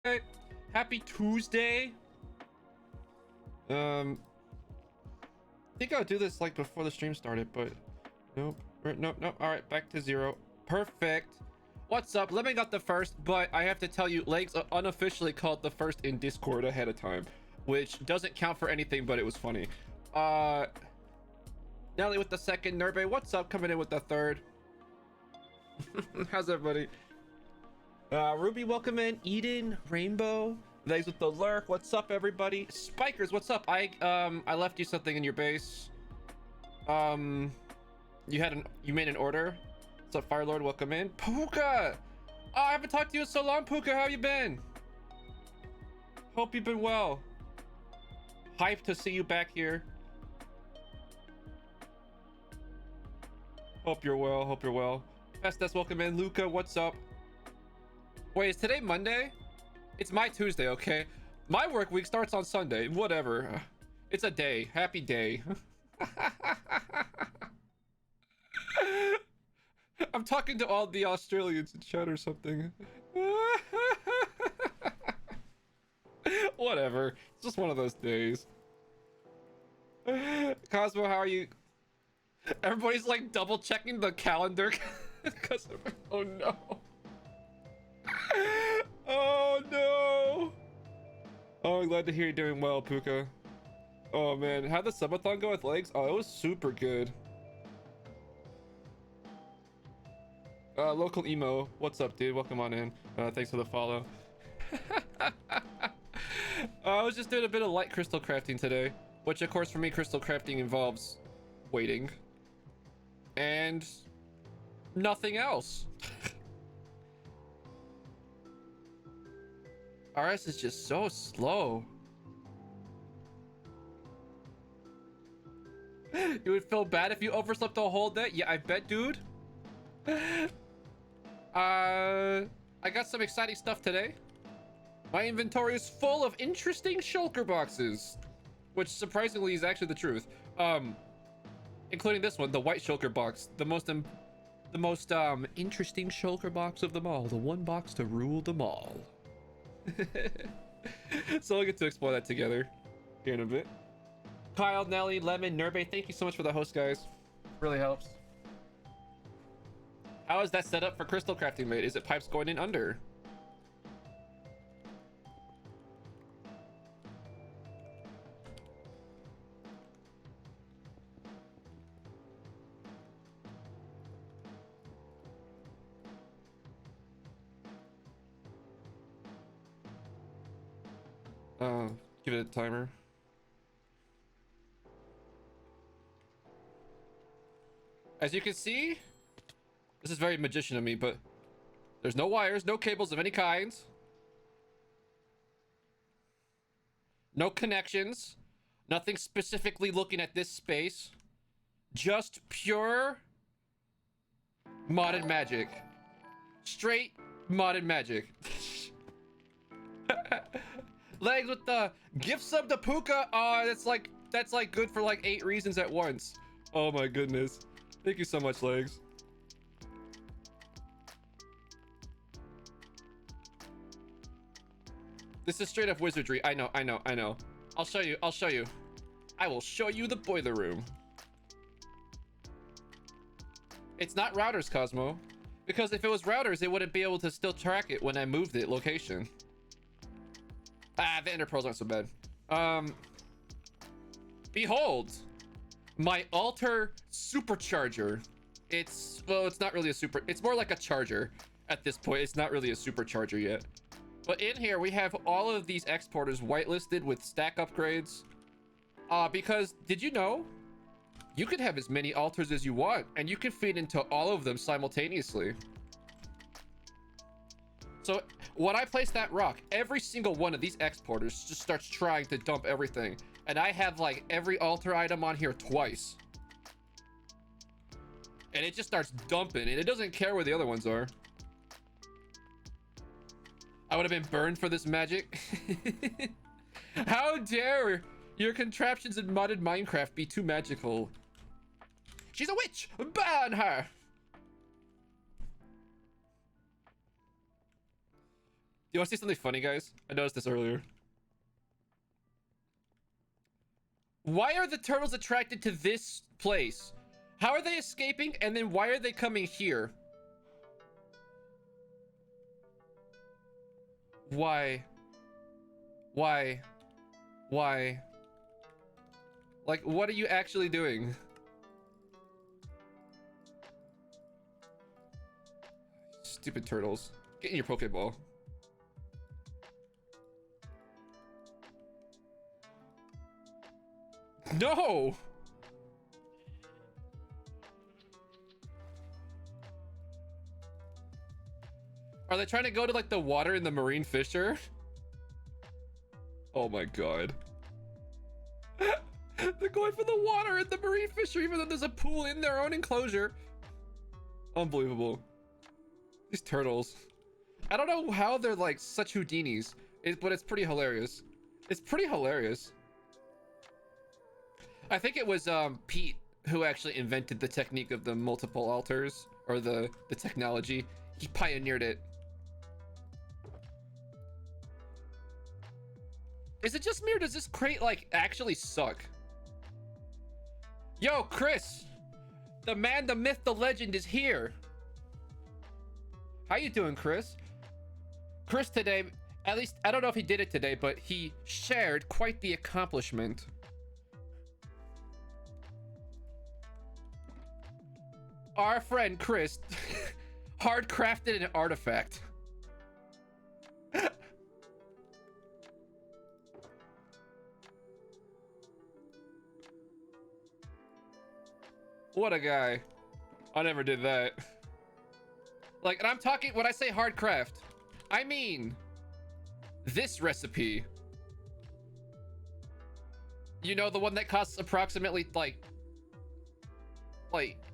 Hey, happy Tuesday. I think I'll do this like before the stream started, but nope. Nope. All right, back to 0. Perfect. What's up? Lemming got the first, but I have to tell you, Legs unofficially called the first in Discord ahead of time, which doesn't count for anything, but it was funny. Nelly with the second. Nerbe, what's up? Coming in with the third. How's everybody? Ruby, welcome in. Eden, Rainbow, Legs with the lurk. What's up, everybody? Spikers, what's up? I left you something in your base. You made an order. What's up, Firelord? Welcome in. Puka! Oh, I haven't talked to you in so long, Puka. How you been? Hope you've been well. Hyped to see you back here. Hope you're well. Hope you're well. Festus, welcome in. Luca, what's up? Wait, is today Monday? It's my Tuesday, okay? My work week starts on Sunday. Whatever. It's a day. Happy day. I'm talking to all the Australians in chat or something. Whatever. It's just one of those days. Cosmo, how are you? Everybody's like double checking the calendar. Because oh no. Oh no. Oh, I'm glad to hear you're doing well, Puka. Oh man, how'd the subathon go with Legs? Oh, it was super good. Local emo, what's up, dude? Welcome on in. Thanks for the follow. I was just doing a bit of light crystal crafting today, which of course for me crystal crafting involves waiting and nothing else. RS is just so slow. You would feel bad if you overslept the whole day? Yeah, I bet, dude. I got some exciting stuff today. My inventory is full of interesting shulker boxes, which surprisingly is actually the truth. Including this one, the white shulker box, the most interesting shulker box of them all, the one box to rule them all. So we'll get to explore that together here in a bit. Kyle, Nelly, Lemon, Nerbe, thank you so much for the host, guys. Really helps. How is that set up for crystal crafting, mate? Is it pipes going in under? Give it a timer. As you can see, this is very magician of me, but there's no wires, no cables of any kinds. No connections. Nothing specifically looking at this space. Just pure modded magic. Straight modded magic. Legs with the gift sub to Puka. That's like good for like 8 reasons at once. Oh my goodness. Thank you so much, Legs. This is straight up wizardry. I know. I'll show you. I will show you the boiler room. It's not routers, Cosmo. Because if it was routers, it wouldn't be able to still track it when I moved it location. The ender pearls aren't so bad. Behold, my altar supercharger. It's not really a super. It's more like a charger at this point. It's not really a supercharger yet. But in here we have all of these exporters whitelisted with stack upgrades. Because did you know you could have as many altars as you want, and you can feed into all of them simultaneously. So when I place that rock, every single one of these exporters just starts trying to dump everything. And I have like every altar item on here twice. And it just starts dumping, and it doesn't care where the other ones are. I would have been burned for this magic. How dare your contraptions in modded Minecraft be too magical? She's a witch! Ban her! you want to see something funny, guys? I noticed this earlier. Why are the turtles attracted to this place? How are they escaping? And then why are they coming here? Why? Why? Why? Like, what are you actually doing? Stupid turtles. Get in your Pokeball. No! Are they trying to go to like the water in the marine fisher? Oh my god. They're going for the water in the marine fisher even though there's a pool in their own enclosure. Unbelievable. These turtles. I don't know how they're like such Houdinis, but it's pretty hilarious. It's pretty hilarious. I think it was Pete who actually invented the technique of the multiple altars, or the technology. He pioneered it. Is it just me or does this crate like actually suck? Yo, Chris, the man, the myth, the legend is here. How you doing, Chris? Chris today, at least I don't know if he did it today, but he shared quite the accomplishment. Our friend Chris hard crafted an artifact. What a guy. I never did that. Like, and I'm talking, when I say hard craft, I mean this recipe. You know, the one that costs approximately like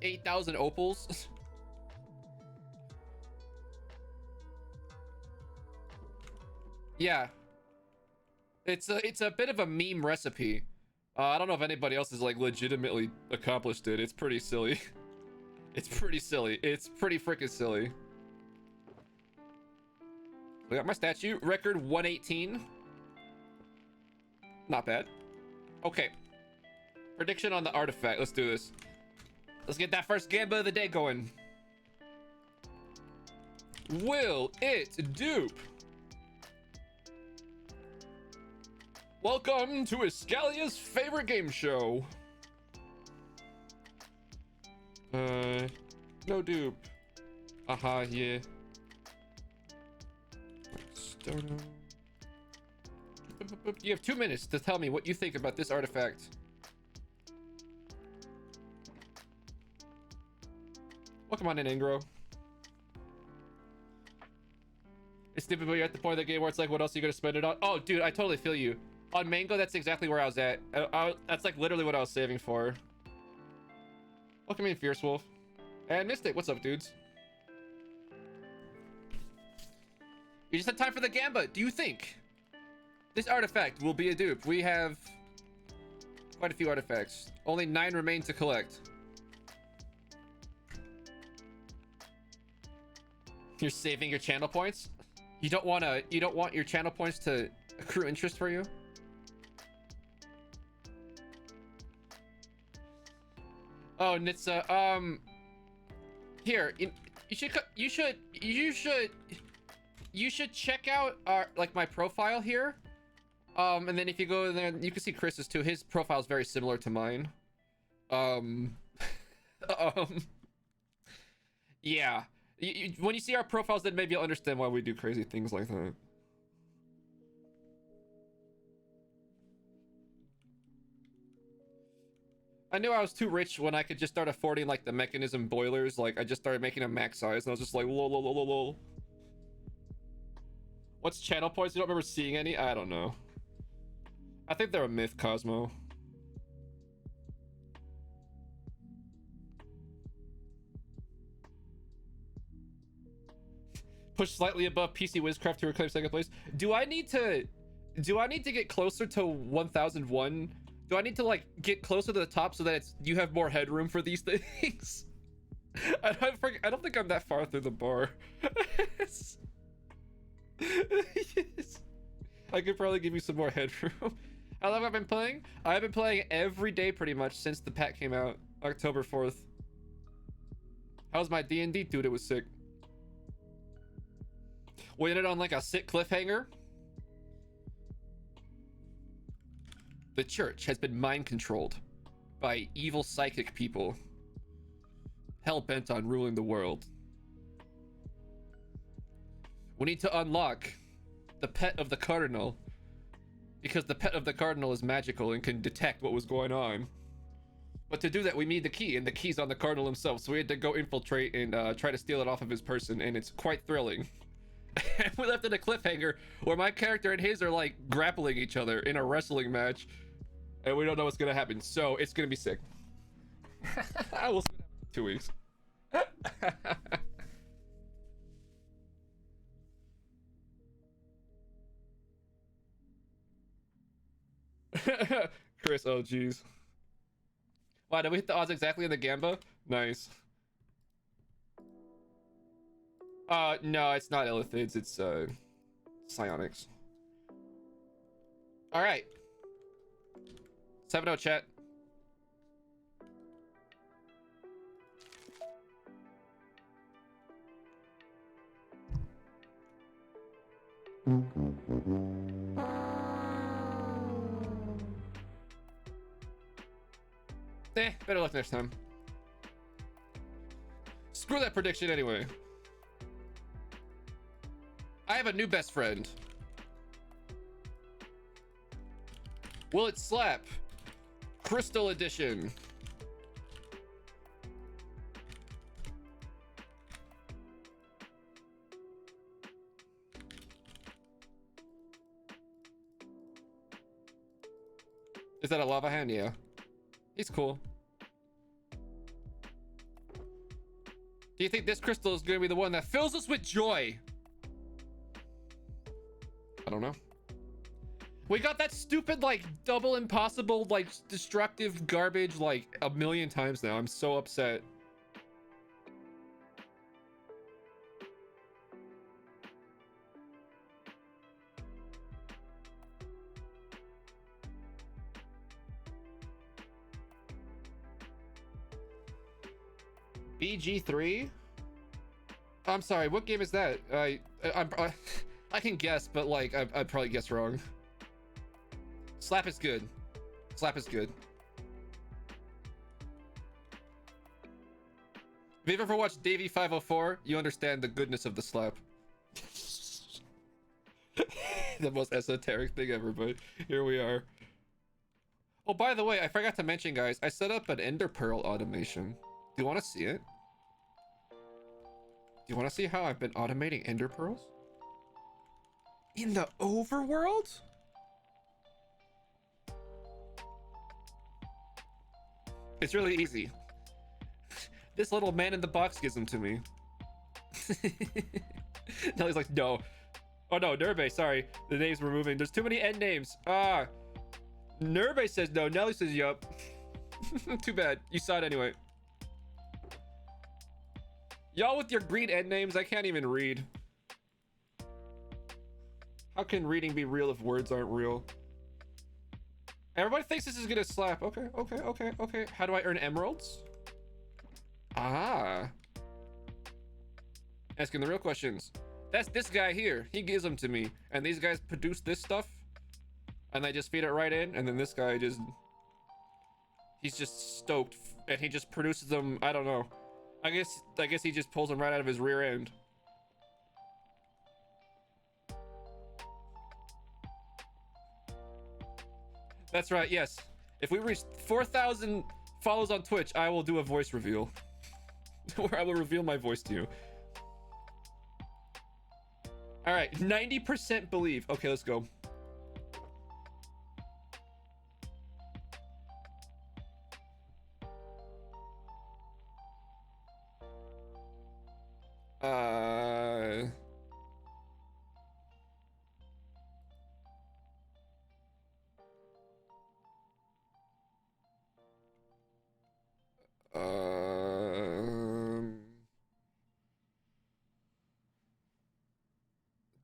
8,000 opals. Yeah. It's a bit of a meme recipe. I don't know if anybody else has like legitimately accomplished it. It's pretty silly. It's pretty silly. It's pretty freaking silly. We got my statue. Record 118. Not bad. Okay. Prediction on the artifact. Let's do this. Let's get that first gamba of the day going. Will it dupe? Welcome to Iscalia's favorite game show. No dupe. Aha, yeah. Stono. You have 2 minutes to tell me what you think about this artifact. Welcome on in, Ingro. It's stupid, but you're at the point of the game where it's like, what else are you gonna spend it on? Oh, dude, I totally feel you. On Mango, that's exactly where I was at. That's like literally what I was saving for. Welcome in, Fierce Wolf. And Mystic, what's up, dudes? You just had time for the gamba. Do you think this artifact will be a dupe? We have quite a few artifacts. Only 9 remain to collect. You're saving your channel points? You don't want your channel points to accrue interest for you? Oh, Nitsa, here, you should check out our, like, my profile here. And then if you go there, you can see Chris's too. His profile is very similar to mine. Yeah. When you see our profiles, then maybe you'll understand why we do crazy things like that. I knew I was too rich when I could just start affording like the mechanism boilers. Like I just started making them max size and I was just like, lol, lol, lol, lol, lol. What's channel points? You don't remember seeing any? I don't know. I think they're a myth, Cosmo. Push slightly above PC Wizcraft to reclaim second place. Do I need to get closer to 1001? Do I need to like get closer to the top so that you have more headroom for these things? I don't think I'm that far through the bar. Yes. I could probably give you some more headroom. How long have I been playing? I've been playing every day pretty much since the pack came out, October 4th. How's my D&D? Dude, it was sick. We ended on like a sick cliffhanger. The church has been mind controlled by evil psychic people, hell-bent on ruling the world. We need to unlock the pet of the cardinal, because the pet of the cardinal is magical and can detect what was going on. But to do that, we need the key, and the key's on the cardinal himself, so we had to go infiltrate and try to steal it off of his person, and it's quite thrilling. And we left in a cliffhanger where my character and his are like grappling each other in a wrestling match, and we don't know what's gonna happen, so it's gonna be sick. I will see what happens in 2 weeks. Chris, oh jeez. Wow, did we hit the odds exactly in the Gamba? Nice. No, it's not Illithids, it's Psionics. Alright. 7-0 chat. Better luck next time. Screw that prediction anyway. I have a new best friend. Will it slap? Crystal Edition. Is that a lava hand? Yeah. He's cool. Do you think this crystal is going to be the one that fills us with joy? I don't know. We got that stupid, like, double impossible, like, destructive garbage, like, a million times now. I'm so upset. BG3? I'm sorry, what game is that? I can guess, but like I'd probably guess wrong. Slap is good. Slap is good. If you've ever watched Davey 504, you understand the goodness of the slap. The most esoteric thing ever, but here we are. Oh, by the way, I forgot to mention, guys, I set up an Ender Pearl automation. Do you want to see it? Do you want to see how I've been automating Ender Pearls? In the overworld? It's really easy. This little man in the box gives them to me. Nelly's like, no. Oh no, Nurbe, sorry. The names were moving. There's too many end names. Ah. Nurbe says no. Nelly says yup. Too bad. You saw it anyway. Y'all with your green end names, I can't even read. How can reading be real if words aren't real? Everybody thinks this is gonna slap. Okay, okay, okay, okay. How do I earn emeralds? Ah. Asking the real questions. That's this guy here. He gives them to me. And these guys produce this stuff. And I just feed it right in. And then this guy just... He's just stoked. And he just produces them. I don't know. I guess he just pulls them right out of his rear end. That's right, yes. If we reach 4,000 follows on Twitch, I will do a voice reveal. Where I will reveal my voice to you. All right, 90% believe. Okay, let's go.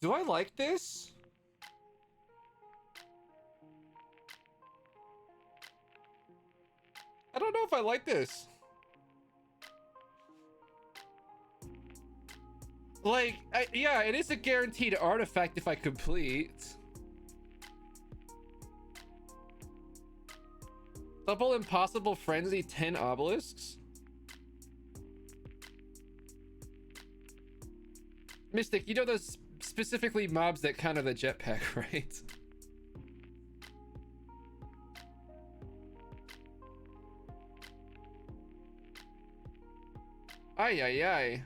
Do I like this? I don't know if I like this. Like, yeah, it is a guaranteed artifact if I complete. Double Impossible Frenzy, 10 obelisks. Mystic, you know those specifically mobs that counter the jetpack, right? Ay, ay, ay.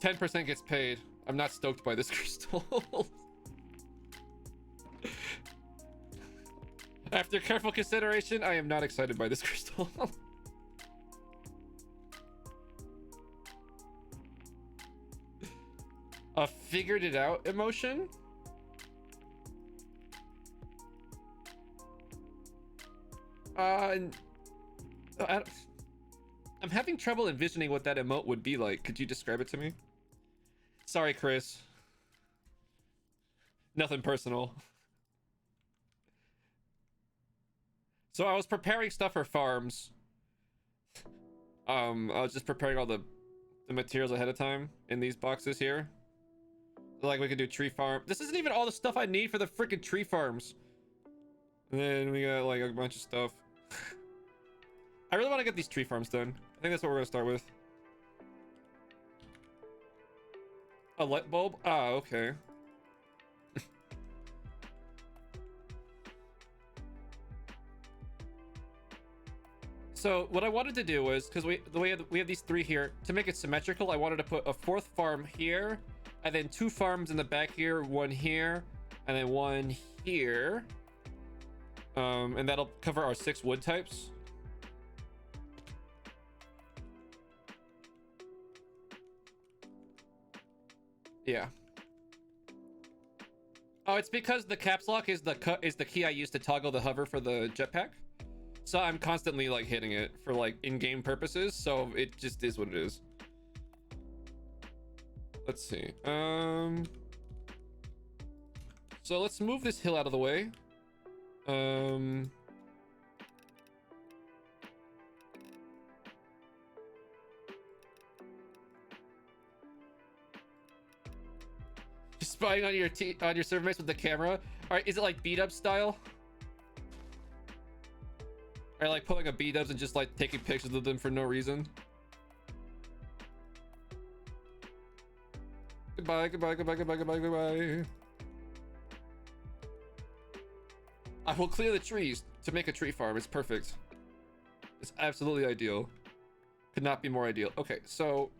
%10 gets paid. I'm not stoked by this crystal. After careful consideration, I am not excited by this crystal. A figured it out emotion? I'm having trouble envisioning what that emote would be like. Could you describe it to me? Sorry, Chris. Nothing personal. So I was preparing stuff for farms. I was just preparing all the materials ahead of time in these boxes here. Like we could do tree farm. This isn't even all the stuff I need for the freaking tree farms. And then we got like a bunch of stuff. I really want to get these tree farms done. I think that's what we're gonna start with. A light bulb? Ah, okay. So what I wanted to do was, because we have these three here, to make it symmetrical, I wanted to put a fourth farm here, and then 2 farms in the back here, 1 here, and then 1 here. And that'll cover our 6 wood types. Yeah. Oh, it's because the caps lock is the key I use to toggle the hover for the jetpack. So I'm constantly like hitting it for like in-game purposes, so it just is what it is. Let's see. So let's move this hill out of the way. Just spying on your server mates with the camera. All right, is it like beat-up style? Or like pulling a beat-ups and just like taking pictures of them for no reason? Goodbye, goodbye, goodbye, goodbye, goodbye, goodbye. I will clear the trees to make a tree farm. It's perfect. It's absolutely ideal. Could not be more ideal. Okay, so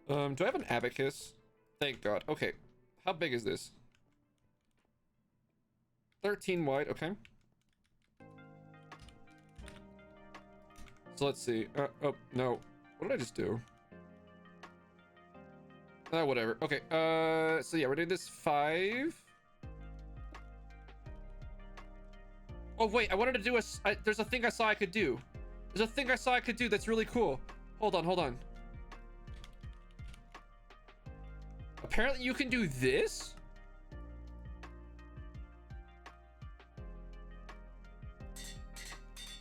do I have an abacus? Thank God. Okay, how big is this? 13 wide. Okay. So let's see. Oh no, what did I just do? Whatever. Okay. So yeah, we're doing this 5. Oh wait, I wanted to do there's a thing I saw I could do. There's a thing I saw I could do that's really cool. Hold on. Apparently you can do this?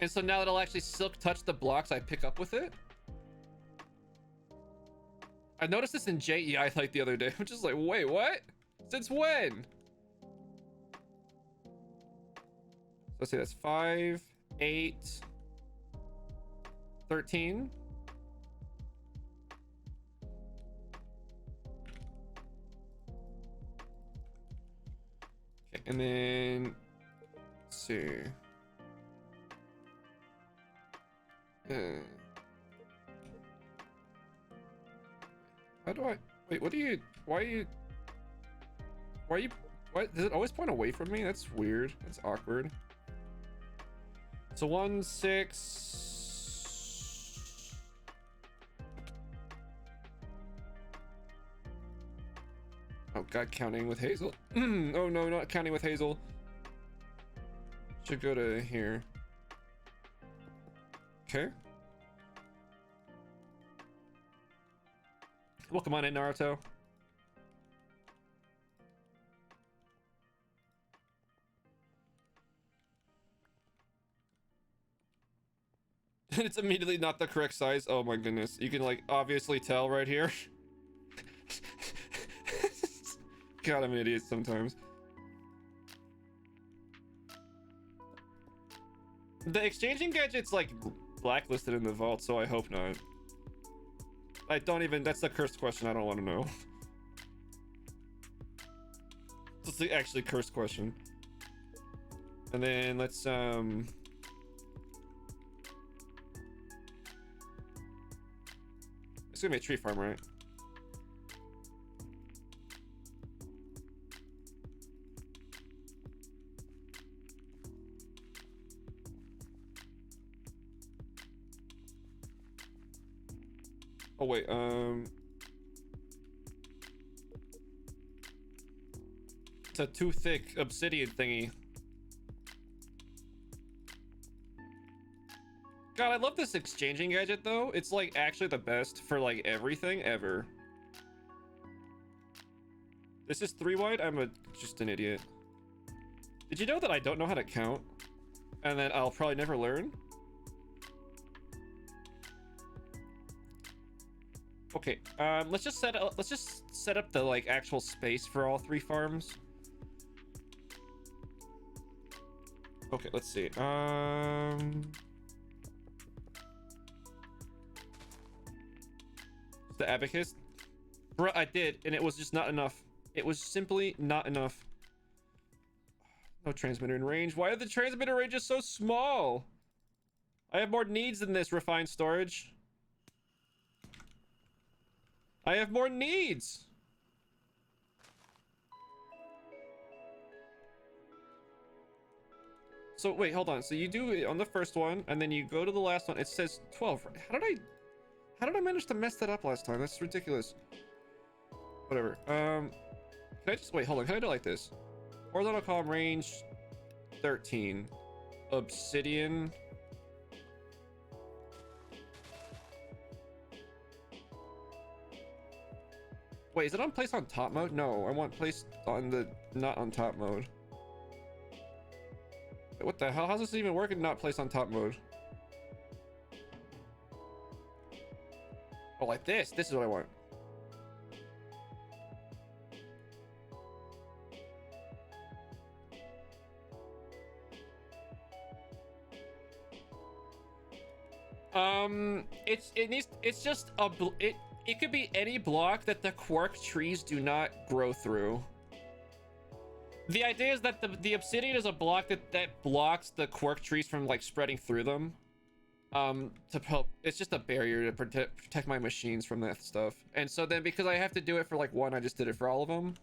And so now it'll actually silk touch the blocks I pick up with it. I noticed this in JEI like the other day. I'm just like, wait, what? Since when? Let's see, that's 5, 8, 13. Okay, and then let's see. How do I wait? What do you? Why does it always point away from me? That's weird. That's awkward. So 1, 6. Oh God, counting with Hazel. Oh no, not counting with Hazel. Should go to here. Okay. Welcome on in, Naruto. It's immediately not the correct size. Oh my goodness. You can like obviously tell right here. God, I'm an idiot sometimes. The exchanging gadget's like blacklisted in the vault, so I hope not. I don't even, that's the cursed question. I don't want to know. It's the actually cursed question. And then let's it's gonna be a tree farm, right? Oh wait, it's a too thick obsidian thingy. God, I love this exchanging gadget though. It's like actually the best for like everything ever. This is 3 wide. I'm just an idiot. Did you know that I don't know how to count? And then I'll probably never learn? Okay, let's just set up the like actual space for all 3 farms. Okay, let's see. The abacus. Bruh, I did, and it was just not enough. It was simply not enough. No transmitter in range. Why are the transmitter ranges so small? I have more needs than this refined storage. I have more needs. So wait, hold on. So you do it on the first one, and then you go to the last one. It says 12. How did I manage to mess that up last time? That's ridiculous. Whatever. Can I just wait? Hold on. Can I do it like this? Horizontal column range 13. Obsidian. Wait, is it on place on top mode? No, I want place on the not on top mode. Wait, what the hell? How's this even working? Not place on top mode. Oh, like this. This is what I want. It's just a it could be any block that the quark trees do not grow through. The idea is that the obsidian is a block that blocks the quark trees from like spreading through them. To help, it's just a barrier to protect my machines from that stuff. And so then because I have to do it for like one, I just did it for all of them.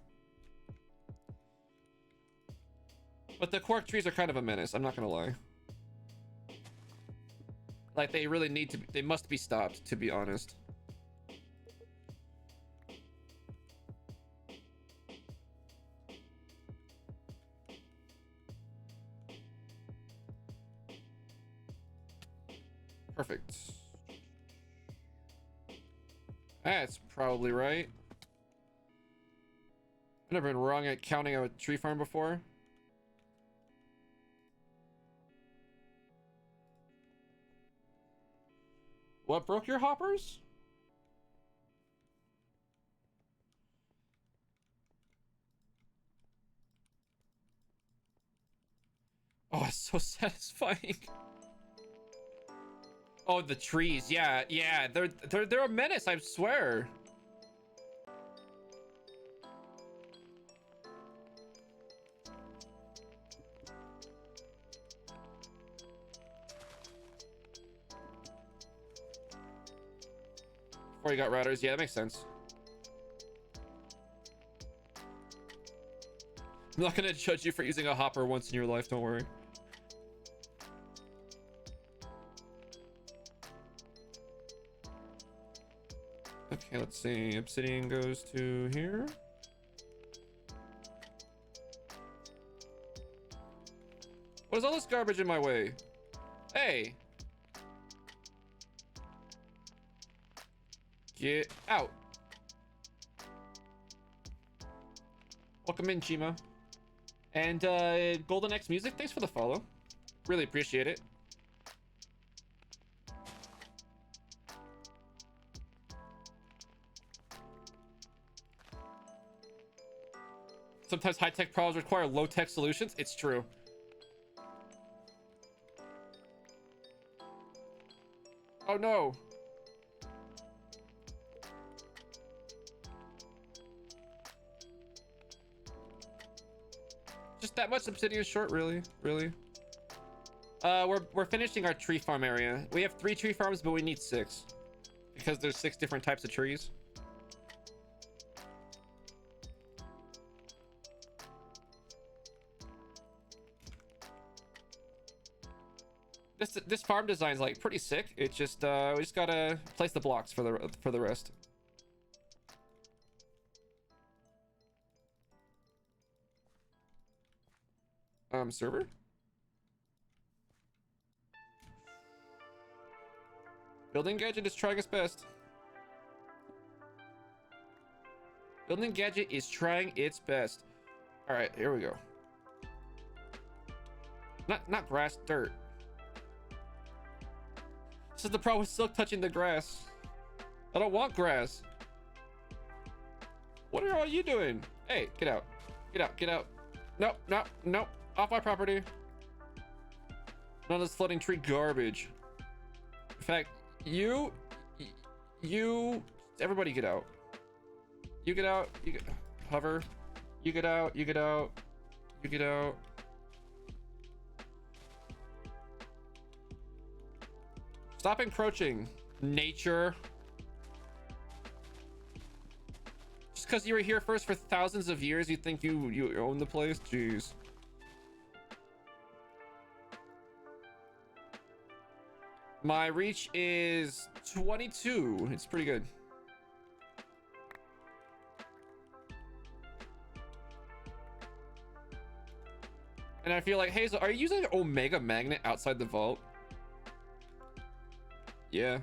But the quark trees are kind of a menace, I'm not gonna lie. Like they really need to be, they must be stopped, to be honest. Perfect. That's probably right. I've never been wrong at counting a tree farm before. What broke your hoppers? Oh, it's so satisfying. Oh, the trees. Yeah, yeah. They're a menace, I swear. Before you got routers, yeah, that makes sense. I'm not gonna judge you for using a hopper once in your life, don't worry. Okay, let's see. Obsidian goes to here. What is all this garbage in my way? Hey. Get out. Welcome in, Chima. And Golden X Music, thanks for the follow. Really appreciate it. Sometimes high-tech problems require low-tech solutions. It's true. Oh no. Just that much obsidian short, really? Really? We're finishing our tree farm area. We have 3 tree farms, but we need 6 because there's 6 different types of trees. This farm design's like pretty sick. It's just we just gotta place the blocks for the rest. Server. Building Gadget is trying its best. Building Gadget is trying its best. All right, here we go. Not grass, dirt. This is the problem with Silk touching the grass. I don't want grass. What are all you doing? Hey, get out. Get out, get out. Nope, nope, nope. Off my property. None of this floating tree garbage. In fact, you, everybody get out. You get out, you get, hover. You get out, you get out, you get out. Stop encroaching, nature. Just because you were here first for thousands of years, you think you own the place? Jeez. My reach is 22. It's pretty good. And I feel like, Hazel, are you using an Omega magnet outside the vault? Yeah.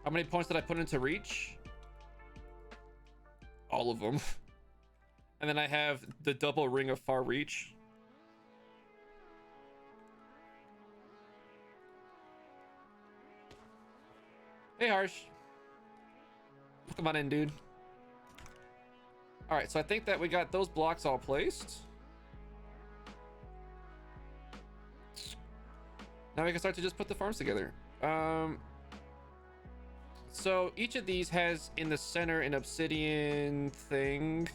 How many points did I put into reach? All of them. And then I have the double ring of far reach. Hey, Harsh. Come on in, dude. All right, so I think that we got those blocks all placed. Now we can start to just put the farms together. So each of these has in the center an obsidian thing.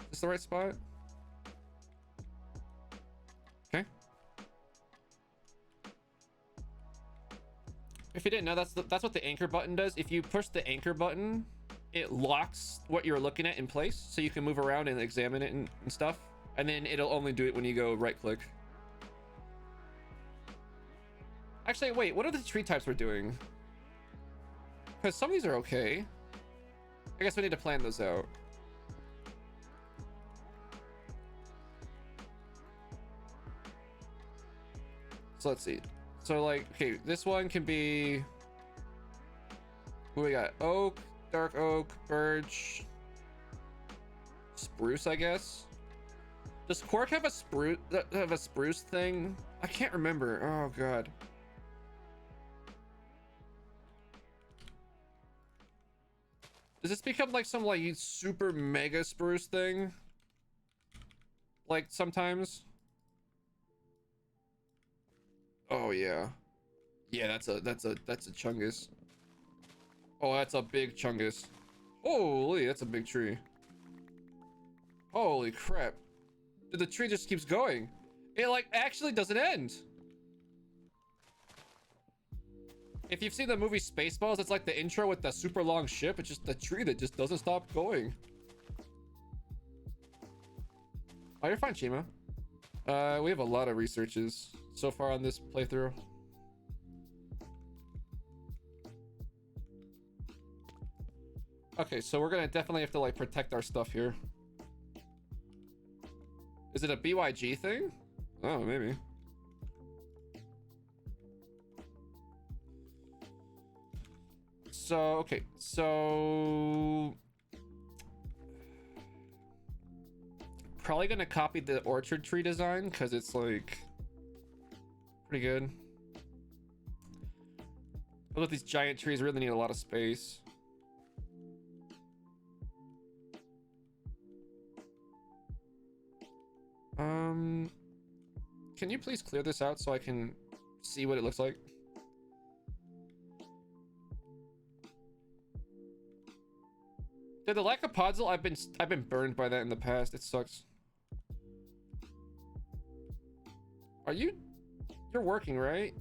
Is this the right spot? Okay. If you didn't know, that's what the anchor button does. If you push the anchor button, it locks what you're looking at in place, so you can move around and examine it and stuff. And then it'll only do it when you go right click. Actually, wait, what are the tree types we're doing? Because some of these are okay. I guess we need to plan those out. So let's see. So like, okay, this one can be, what we got? Oak, dark oak, birch, spruce, I guess. Does Quark have a spruce thing? I can't remember. Oh god. Does this become like some like super mega spruce thing? Like sometimes? Oh yeah. Yeah, that's a chungus. Oh, that's a big chungus. Holy, that's a big tree. Holy crap. The tree just keeps going. It like actually doesn't end. If you've seen the movie Spaceballs, it's like the intro with the super long ship. It's just the tree that just doesn't stop going. Oh, you're fine, Chima. We have a lot of researches so far on this playthrough. Okay, so we're gonna definitely have to like protect our stuff here. Is it a BYG thing? Oh, maybe. So, okay, so probably gonna copy the orchard tree design because it's like pretty good. But with these giant trees, really need a lot of space. Can you please clear this out so I can see what it looks like? Dude, the lack of podzol, I've been burned by that in the past. It sucks. You're working, right?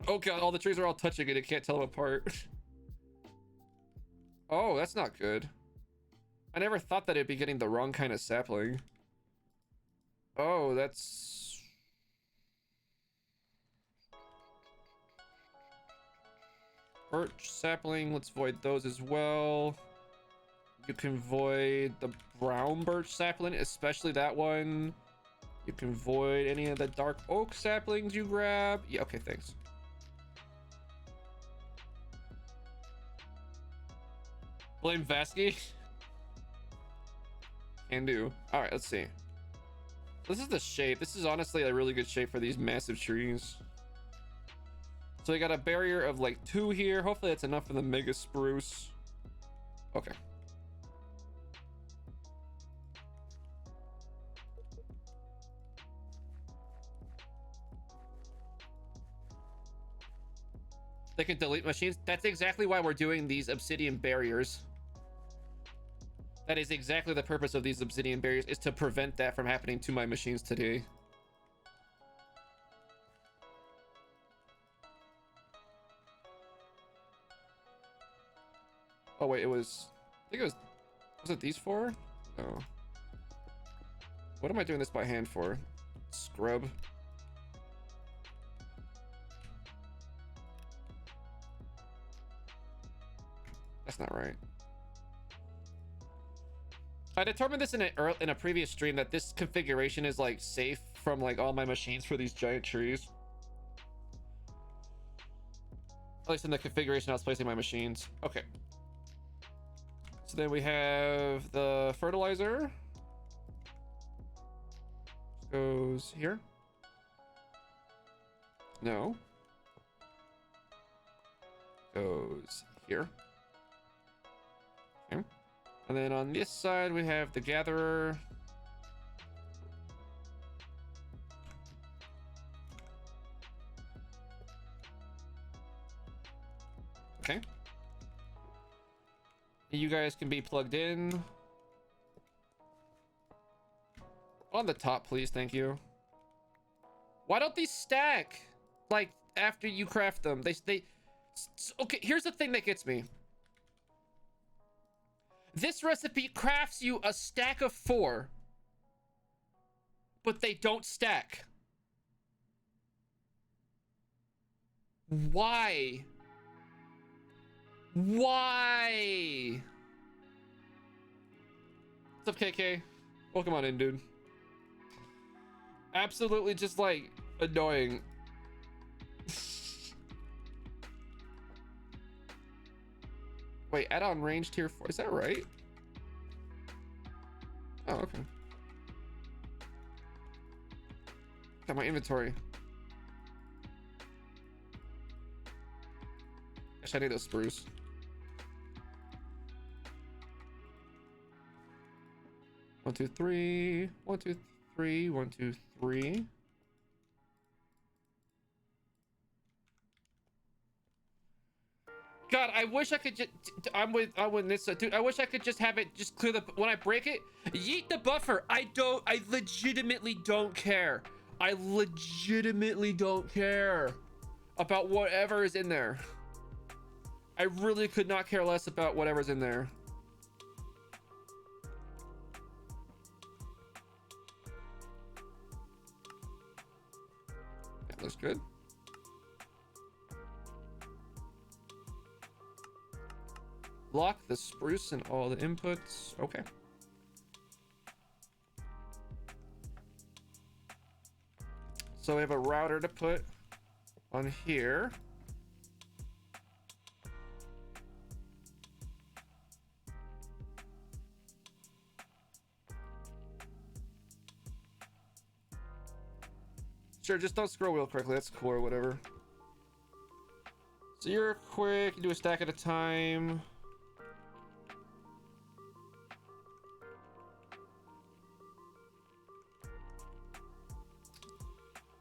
Oh god, all the trees are all touching it. It can't tell them apart. Oh, that's not good. I never thought that it'd be getting the wrong kind of sapling. Oh, that's... birch sapling, let's void those as well. You can void the brown birch sapling, especially that one. You can void any of the dark oak saplings you grab. Yeah, okay, thanks. Blame Vasky. Can do. All right, let's see. This is the shape. This is honestly a really good shape for these massive trees. So we got a barrier of like 2 here. Hopefully that's enough for the mega spruce. Okay. They can delete machines. That's exactly why we're doing these obsidian barriers. That is exactly the purpose of these obsidian barriers, is to prevent that from happening to my machines today. Oh wait, I think it was it these 4? No. What am I doing this by hand for? Scrub. That's not right. I determined this in a previous stream that this configuration is like safe from like all my machines for these giant trees. At least in the configuration I was placing my machines. Okay. So then we have the fertilizer. Goes here. No. Goes here. Okay. And then on this side, we have the gatherer. Okay. You guys can be plugged in. On the top, please. Thank you. Why don't these stack? Like, after you craft them. Okay, here's the thing that gets me. This recipe crafts you a stack of 4, but they don't stack. Why? Why? What's up, KK? Welcome on in, dude. Absolutely just like annoying. Wait, add-on range tier 4. Is that right? Oh, okay. Got my inventory. Gosh, I need those spruce. One, two, three. 1, 2, 3. 1, 2, 3. God, I wish I could just... I'm with this, dude. I wish I could just have it just clear the... When I break it, yeet the buffer. I legitimately don't care. I legitimately don't care about whatever is in there. I really could not care less about whatever's in there. That looks good. Lock the spruce and all the inputs. Okay. So we have a router to put on here. Sure, just don't scroll wheel correctly. That's cool or whatever. So you're quick. You do a stack at a time.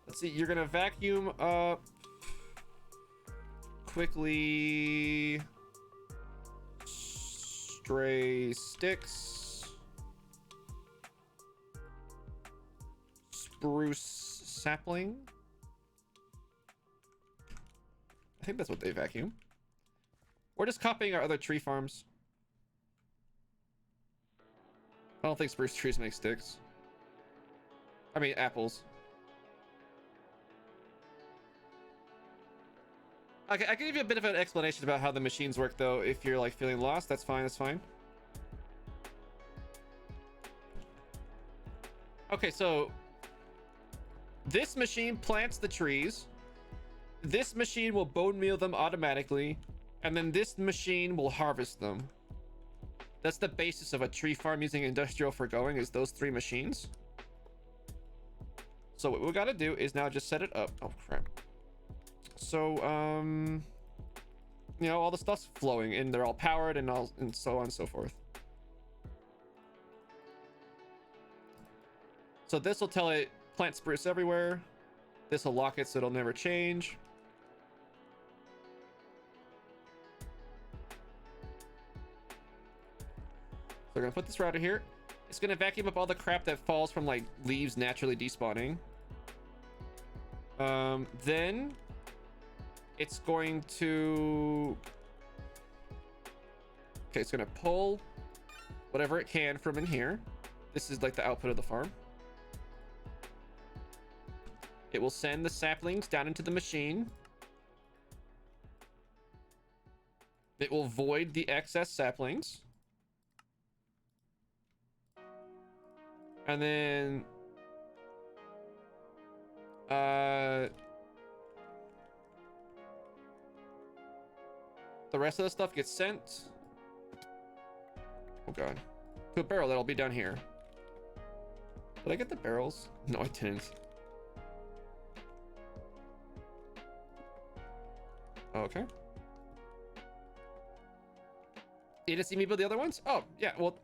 Let's see. You're gonna vacuum up quickly. Stray sticks. Spruce sapling. I think that's what they vacuum. We're just copying our other tree farms. I don't think spruce trees make sticks. I mean apples. Okay, I can give you a bit of an explanation about how the machines work though. If you're like feeling lost, that's fine, that's fine. Okay, so this machine plants the trees. This machine will bone meal them automatically. And then this machine will harvest them. That's the basis of a tree farm using industrial foregoing, is those three machines. So what we gotta do is now just set it up. Oh crap. So you know, all the stuff's flowing and they're all powered and all and so on and so forth. So this will tell it plant spruce everywhere. This will lock it so it'll never change. So we're gonna put this router here. It's gonna vacuum up all the crap that falls from like leaves naturally despawning. Then it's going to, okay, it's gonna pull whatever it can from in here. This is like the output of the farm. It will send the saplings down into the machine. It will void the excess saplings. And then the rest of the stuff gets sent, oh god, to a barrel that'll be down here. Did I get the barrels? No, I didn't. Okay. You didn't see me build the other ones? Oh yeah, well,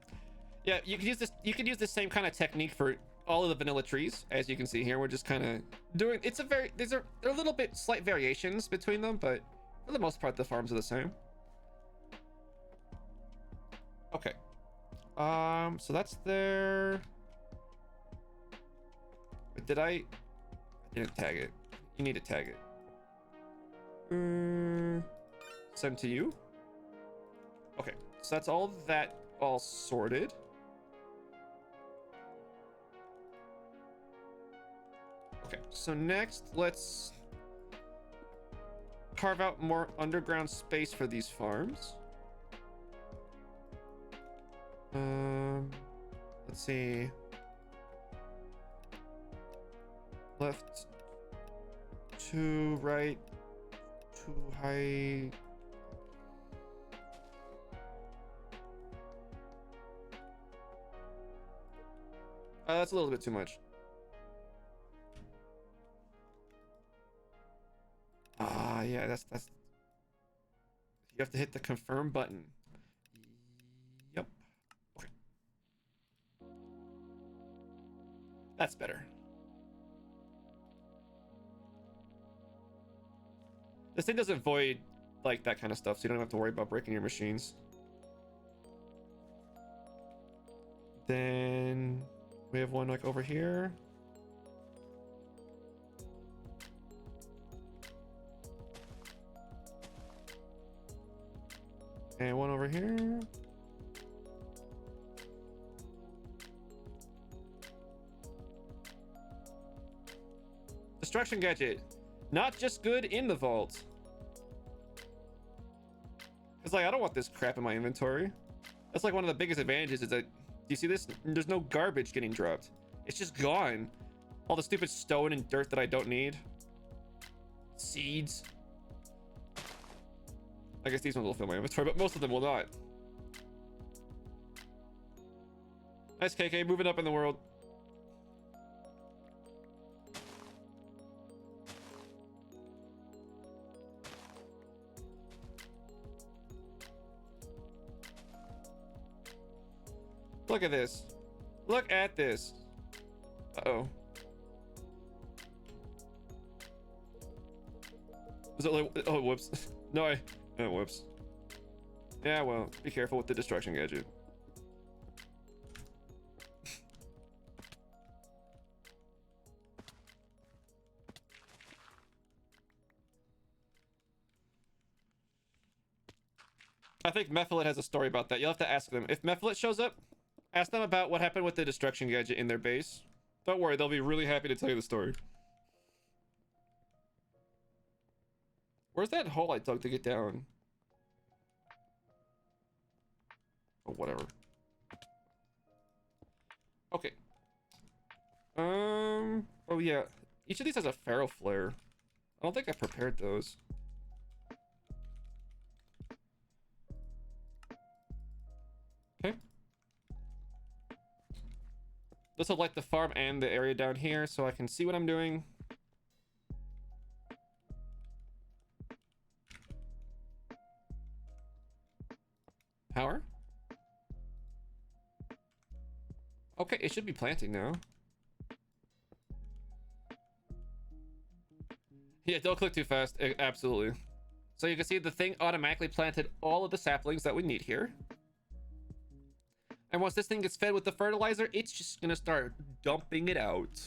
yeah, you can use this. You can use the same kind of technique for all of the vanilla trees, as you can see here. We're just kind of doing. It's a very. They're a little bit slight variations between them, but for the most part, the farms are the same. Okay. So that's there. But did I didn't tag it. You need to tag it. Send to you. Okay, so that's all that all sorted. Okay, so next let's carve out more underground space for these farms. Let's see. Left, 2 right, 2 high. That's a little bit too much. Yeah, that's you have to hit the confirm button. Yep. Okay. That's better. This thing doesn't void like that kind of stuff, so you don't have to worry about breaking your machines. Then we have one like over here. And one over here. Destruction gadget. Not just good in the vault. It's like, I don't want this crap in my inventory. That's like one of the biggest advantages is that, do you see this? There's no garbage getting dropped. It's just gone. All the stupid stone and dirt that I don't need. Seeds. I guess these ones will fill my inventory, but most of them will not. Nice, KK, moving up in the world. Look at this. Look at this. Uh-oh. Was it like, oh, whoops. No, oh, whoops. Yeah, well, be careful with the destruction gadget. I think Mephilet has a story about that. You'll have to ask them. If Mephilet shows up, ask them about what happened with the destruction gadget in their base. Don't worry, they'll be really happy to tell you the story. Where's that hole I dug to get down? Oh, whatever. Okay. Oh yeah. Each of these has a ferro flare. I don't think I prepared those. Okay. This will light the farm and the area down here so I can see what I'm doing. Power? Okay, it should be planting now. Yeah, don't click too fast. Absolutely. So you can see the thing automatically planted all of the saplings that we need here. And once this thing gets fed with the fertilizer, it's just gonna start dumping it out.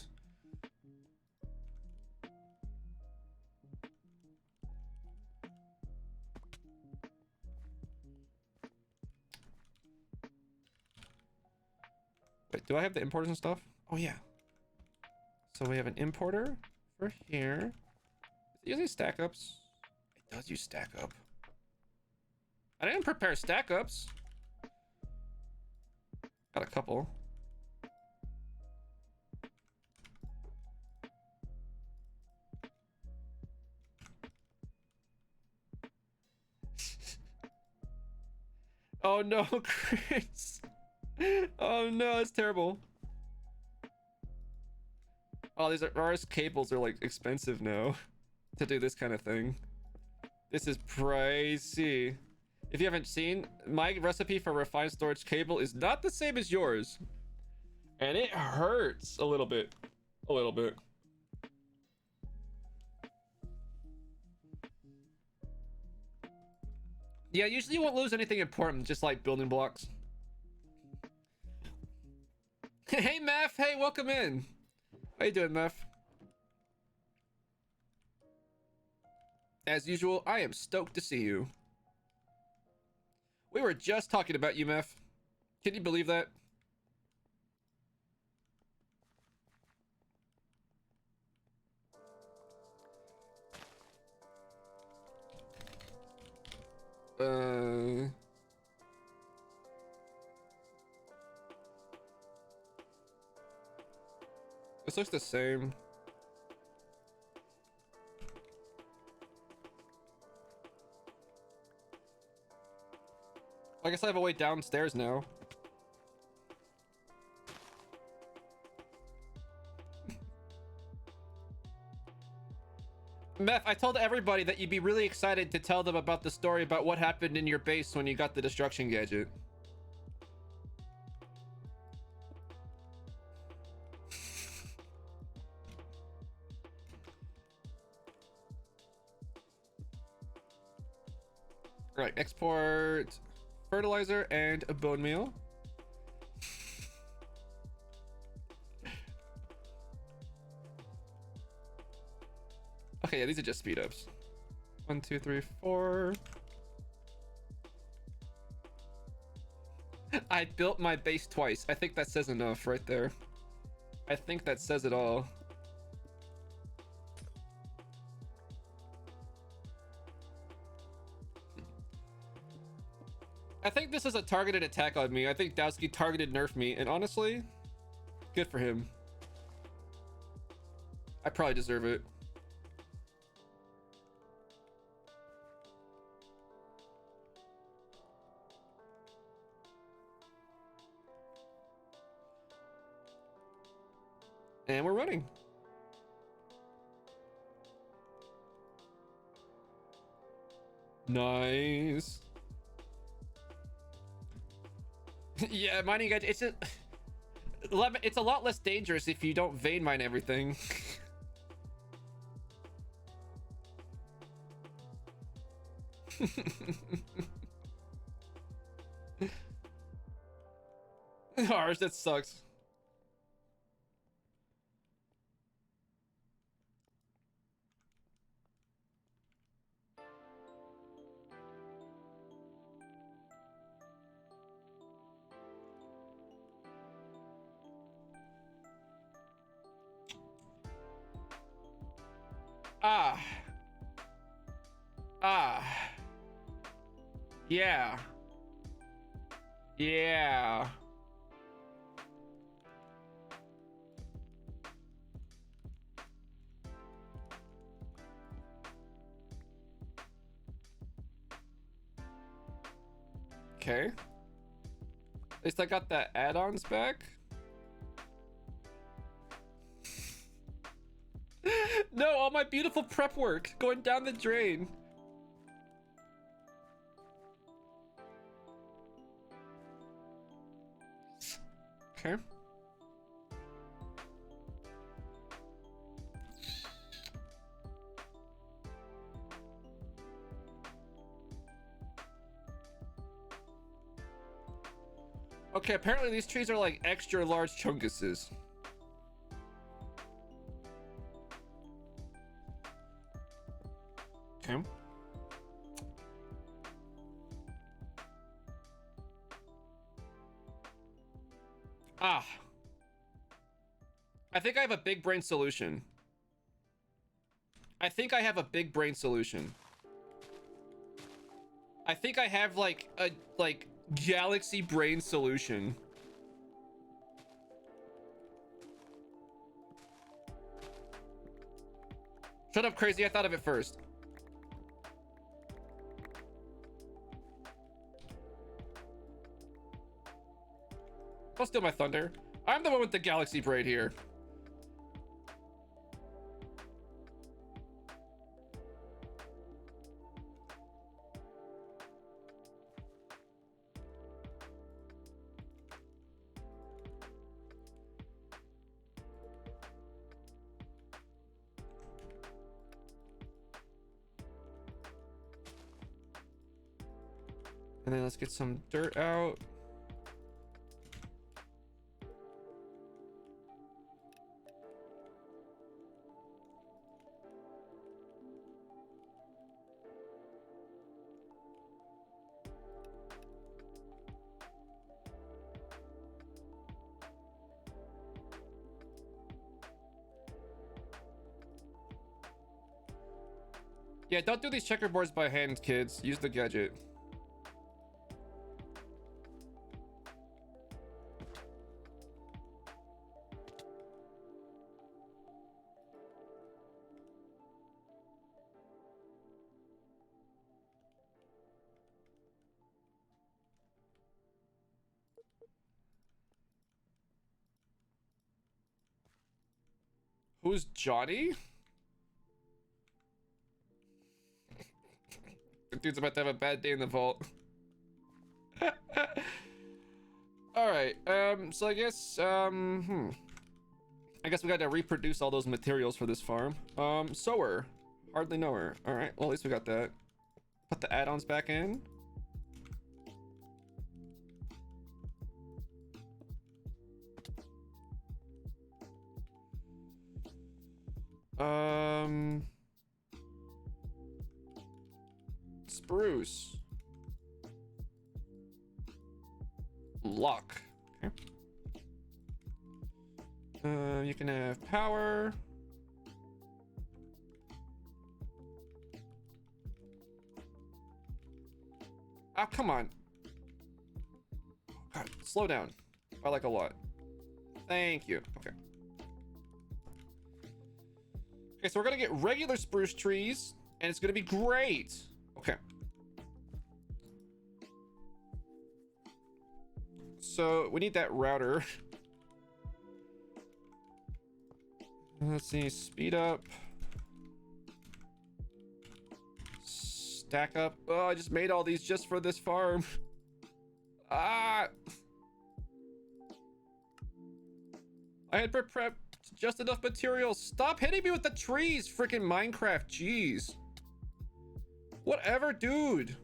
Wait, do I have the importers and stuff? Oh yeah. So we have an importer for here. Is it using stack ups? It does use stack up. I didn't prepare stack ups. Got a couple. Oh no, Chris. Oh no, it's terrible. Oh, these RS cables are like expensive now to do this kind of thing. This is pricey. If you haven't seen, my recipe for refined storage cable is not the same as yours. And it hurts a little bit. A little bit. Yeah, usually you won't lose anything important, just like building blocks. Hey, Meph. Hey, welcome in. How you doing, Meph? As usual, I am stoked to see you. We were just talking about you, Meph. Can you believe that? This looks the same. I guess I have a way downstairs now. Meph, I told everybody that you'd be really excited to tell them about the story about what happened in your base when you got the destruction gadget. Right, export fertilizer and a bone meal. Okay, yeah, these are just speed ups. 1, 2, 3, 4. I built my base twice. I think that says enough right there. I think that says it all. I think this is a targeted attack on me. I think Dowski targeted nerfed me, and honestly, good for him. I probably deserve it. And we're running. Nice. Yeah, mining edge. It's a lot less dangerous if you don't vein mine everything. Ours, that sucks. Ah. Yeah. Yeah. Okay. At least I got the add-ons back. No, all my beautiful prep work going down the drain. Okay. Okay, apparently these trees are like extra large chunkuses. Okay. Ah. I think I have a big brain solution. I think I have a big brain solution. I think I have like a galaxy brain solution. Shut up, crazy. I thought of it first. Don't steal my thunder. I'm the one with the galaxy braid here. And then let's get some dirt out. Yeah, don't do these checkerboards by hand, kids. Use the gadget. Who's Johnny? The dude's about to have a bad day in the vault. Alright, so I guess, I guess we gotta reproduce all those materials for this farm. Sower. Hardly know her. Alright, well, at least we got that. Put the add-ons back in. Spruce. lock. Okay. You can have power. Oh, come on. God, slow down. I like a lot. Thank you. Okay. Okay, so we're gonna get regular spruce trees, and it's gonna be great. Okay. So we need that router. Let's see, speed up. Stack up. Oh, I just made all these just for this farm. Ah! I had prepped just enough materials. Stop hitting me with the trees, freaking Minecraft. Jeez. Whatever, dude.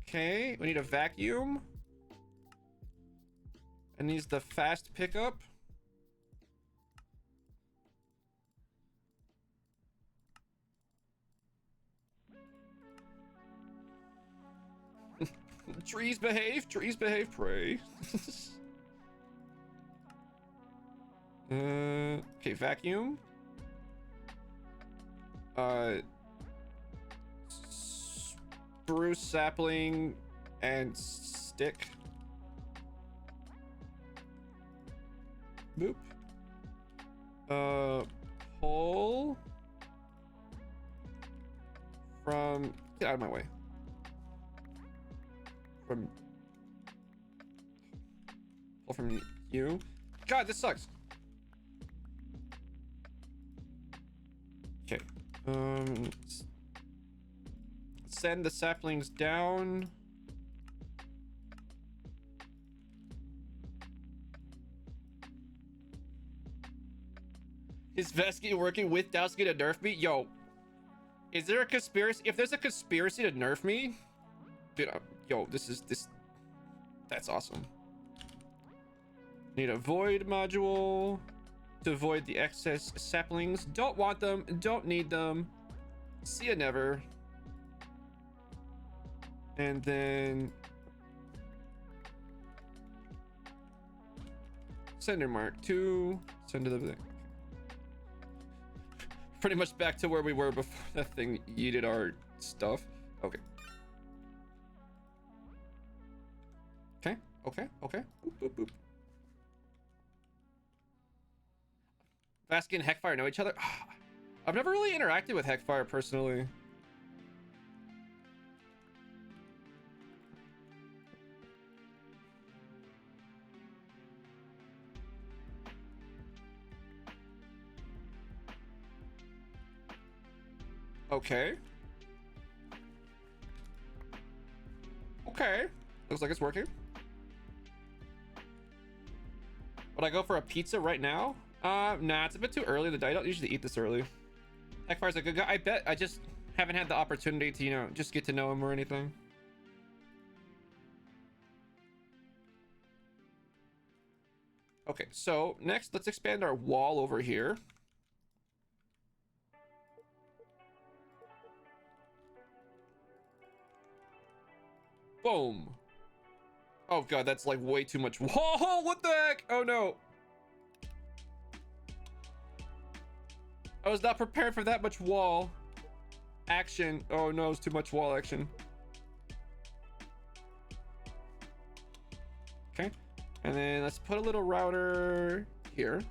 Okay, we need a vacuum. It needs the fast pickup. Trees behave, pray. Okay, vacuum. Spruce sapling and stick. Boop. Pull from, get out of my way. Pull from you. God, this sucks. Okay. Send the saplings down. Is Vesky working with Dowski to nerf me? Yo, is there a conspiracy? If there's a conspiracy to nerf me, dude, yo, that's awesome. Need a void module to avoid the excess saplings. Don't want them, don't need them. See ya never. And then sender mark 2. Send to the thing. Pretty much back to where we were before that thing yeeted our stuff. Okay. Okay. Boop, boop, boop. Vasky and Heckfire know each other? I've never really interacted with Heckfire personally. Okay. Looks like it's working. Would I go for a pizza right now? Nah, it's a bit too early. I don't usually eat this early. Heckfire's a good guy. I bet I just haven't had the opportunity to, you know, just get to know him or anything. Okay, so next, let's expand our wall over here. Boom. Oh god, that's like way too much. Whoa, what the heck? Oh no. I was not prepared for that much wall action. Oh no, it's too much wall action. Okay, and then let's put a little router here.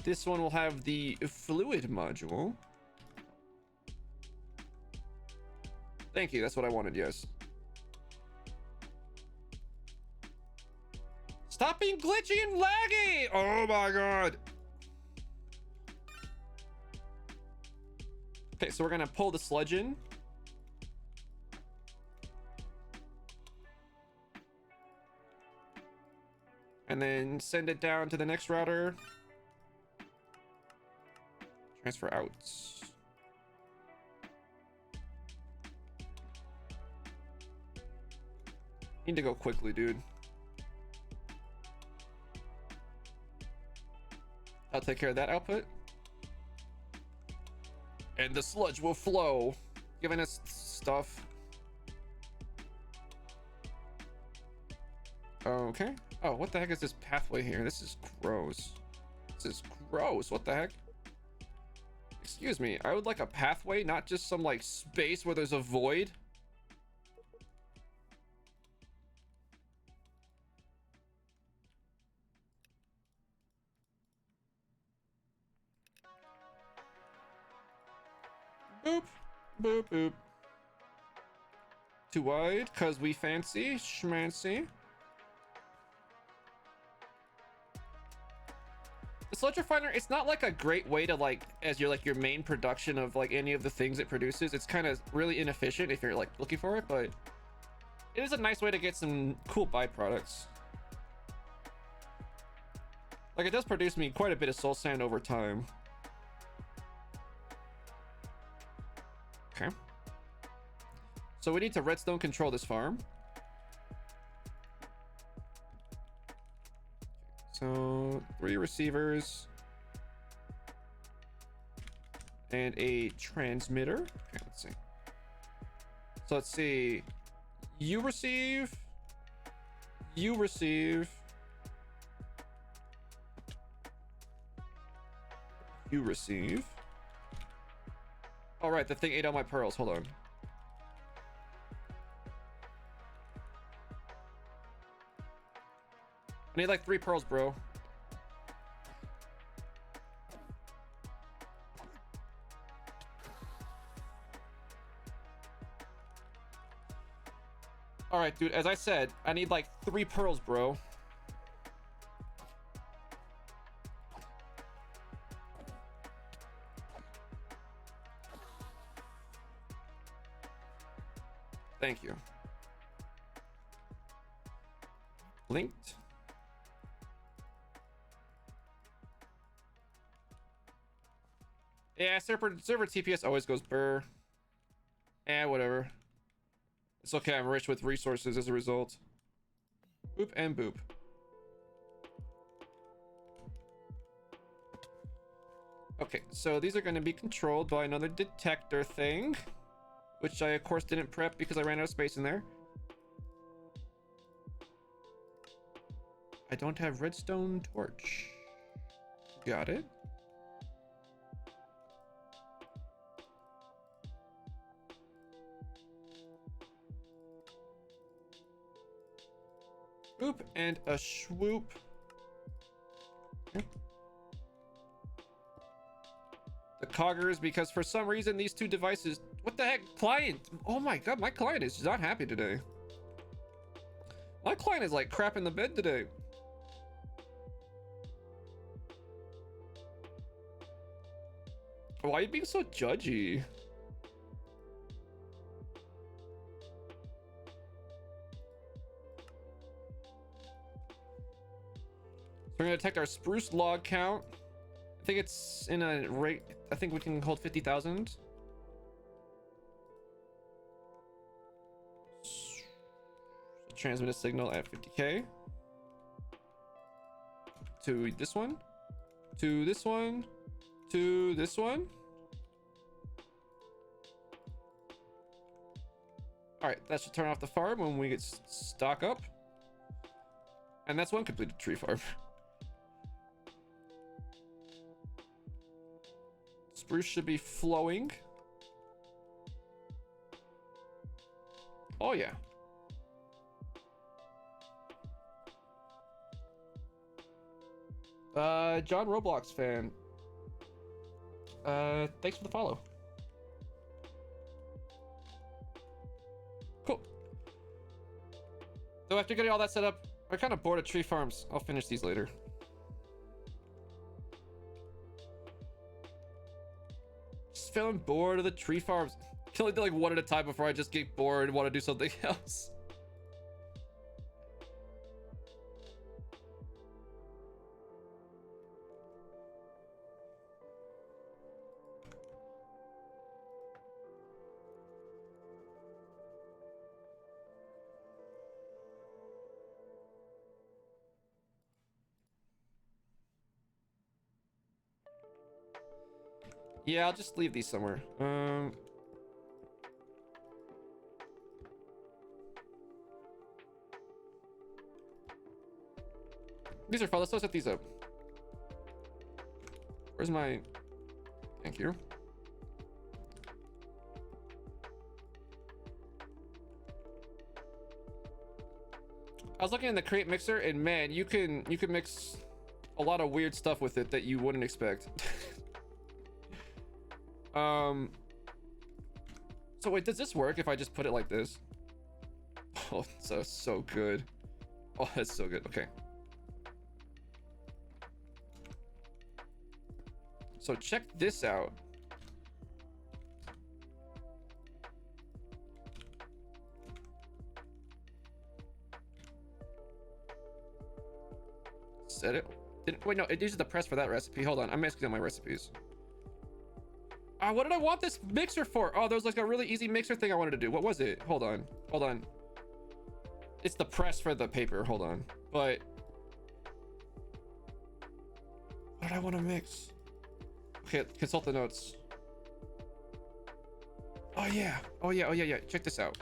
This one will have the fluid module. Thank you, that's what I wanted, yes. Stop being glitchy and laggy! Oh my god. Okay, so we're gonna pull the sludge in. And then send it down to the next router. Transfer out. Need to go quickly, dude. I'll take care of that output. And the sludge will flow, giving us stuff. Okay. Oh, what the heck is this pathway here? This is gross. This is gross. What the heck? Excuse me. I would like a pathway, not just some like space where there's a void. Boop, boop, boop. Too wide, cause we fancy, schmancy. The sludge refiner, it's not like a great way to like, as your like your main production of like any of the things it produces. It's kind of really inefficient if you're like looking for it, but it is a nice way to get some cool byproducts. Like it does produce me quite a bit of soul sand over time. Okay. So we need to redstone control this farm. So 3 receivers and a transmitter. Okay, let's see. So let's see. You receive. You receive. You receive. All right, the thing ate all my pearls. Hold on. I need like 3 pearls, bro. All right, dude, as I said, I need like 3 pearls, bro. Thank you. Linked. Yeah, server TPS always goes burr. Eh, whatever. It's okay, I'm rich with resources as a result. Boop and boop. Okay, so these are going to be controlled by another detector thing, which I, of course, didn't prep because I ran out of space in there. I don't have redstone torch. Got it. Boop and a swoop. Okay. The coggers, because for some reason these 2 devices, what the heck, client? Oh my god, my client is not happy today. My client is like crap in the bed today. Why are you being so judgy? We're gonna detect our spruce log count. I think it's in a rate. I think we can hold 50,000. Transmit a signal at 50k. To this one. To this one. To this one. All right, that should turn off the farm when we get stock up. And that's one completed tree farm. Spruce should be flowing. Oh yeah. John Roblox fan. Thanks for the follow. Cool. So after getting all that set up, we're kind of bored of tree farms. I'll finish these later. Just feeling bored of the tree farms. Can only do like 1 at a time before I just get bored and want to do something else. Yeah, I'll just leave these somewhere. These are fun. Let's set these up. Where's my... Thank you. I was looking in the create mixer, and man, you can mix a lot of weird stuff with it that you wouldn't expect. So wait, does this work if I just put it like this? Oh, so good. Oh, that's so good. Okay. So check this out. Set it. Wait, no, it uses the press for that recipe. Hold on, I'm mixing up my recipes. What did I want this mixer for? Oh, there was like a really easy mixer thing I wanted to do. What was it? Hold on. It's the press for the paper. Hold on. But what did I want to mix? Okay, consult the notes. Oh yeah. Check this out.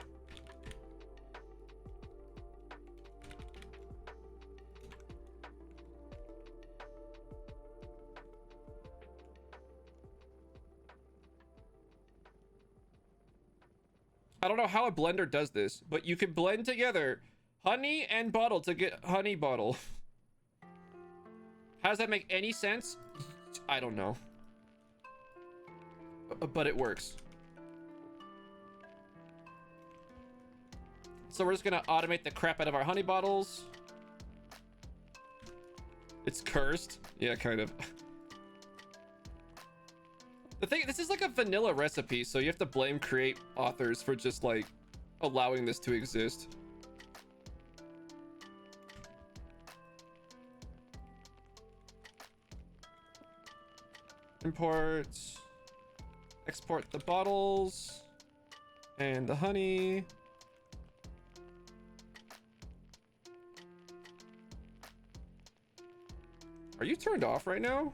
I don't know how a blender does this, but you can blend together honey and bottle to get honey bottle. How does that make any sense? I don't know. But it works. So we're just gonna automate the crap out of our honey bottles. It's cursed. Yeah, kind of. The thing, this is like a vanilla recipe, so you have to blame create authors for just like allowing this to exist. Import, export the bottles and the honey. Are you turned off right now?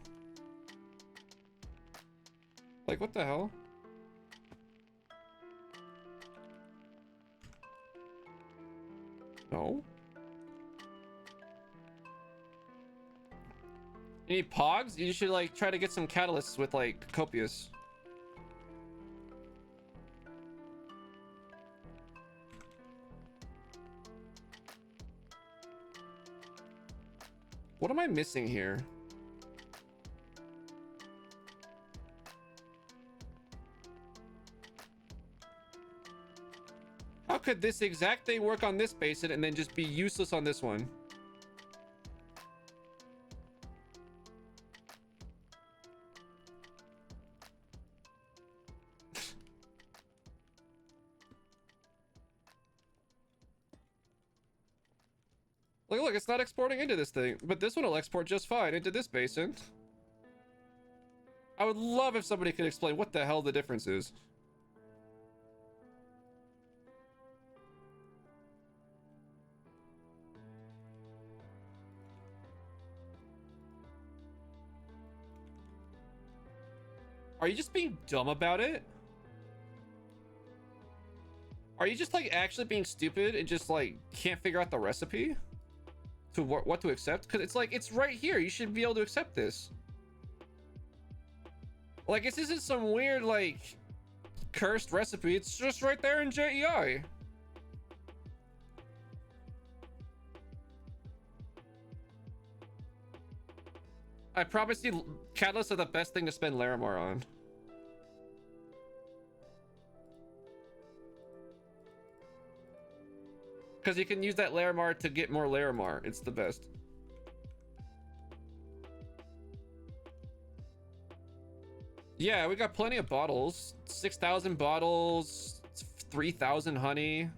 Like, what the hell? No. You need pogs? You should like try to get some catalysts with like copious. What am I missing here? How could this exact thing work on this basin and then just be useless on this one? Look, it's not exporting into this thing, but this one will export just fine into this basin. I would love if somebody could explain what the hell the difference is. Are you just being dumb about it? Are you just like actually being stupid and just like can't figure out the recipe to what to accept? Because it's like, it's right here. You should be able to accept this. Like, this isn't some weird like cursed recipe. It's just right there in JEI. I promise you, catalysts are the best thing to spend Larimar on. Because you can use that Larimar to get more Larimar. It's the best. Yeah, we got plenty of bottles. 6,000 bottles, 3,000 honey.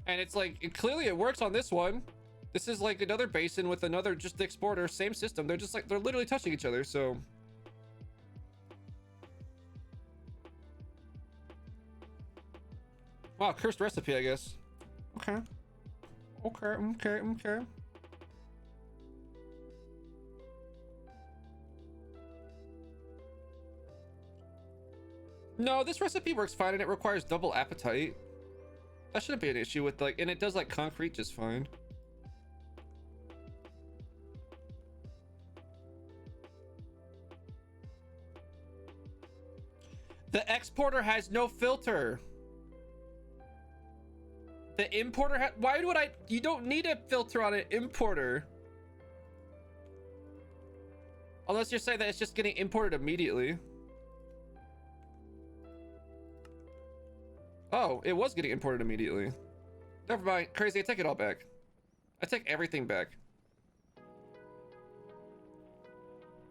And it's like, clearly it works on this one. This is like another basin with another just exporter, same system. They're just like, they're literally touching each other, so. Wow, cursed recipe, I guess. Okay. No, this recipe works fine and it requires double appetite. That shouldn't be an issue with like, and it does like concrete just fine. The exporter has no filter. The importer why would I? You don't need a filter on an importer. Unless you're saying that it's just getting imported immediately. Oh, it was getting imported immediately. Never mind. Crazy, I take it all back. I take everything back.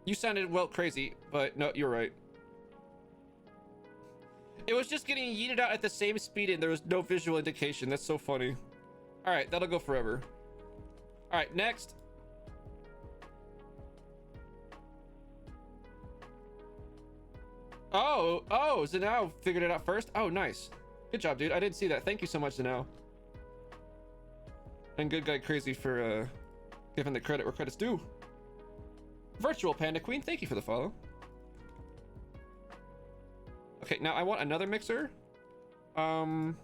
You sounded, well, crazy, but no, you're right. It was just getting yeeted out at the same speed and there was no visual indication. That's so funny. All right, that'll go forever. All right, next. Oh, Zanao figured it out first. Oh, nice. Good job, dude. I didn't see that. Thank you so much, Zanao. And good guy crazy for giving the credit where credit's due. Virtual Panda Queen, thank you for the follow. Okay, now I want another mixer. But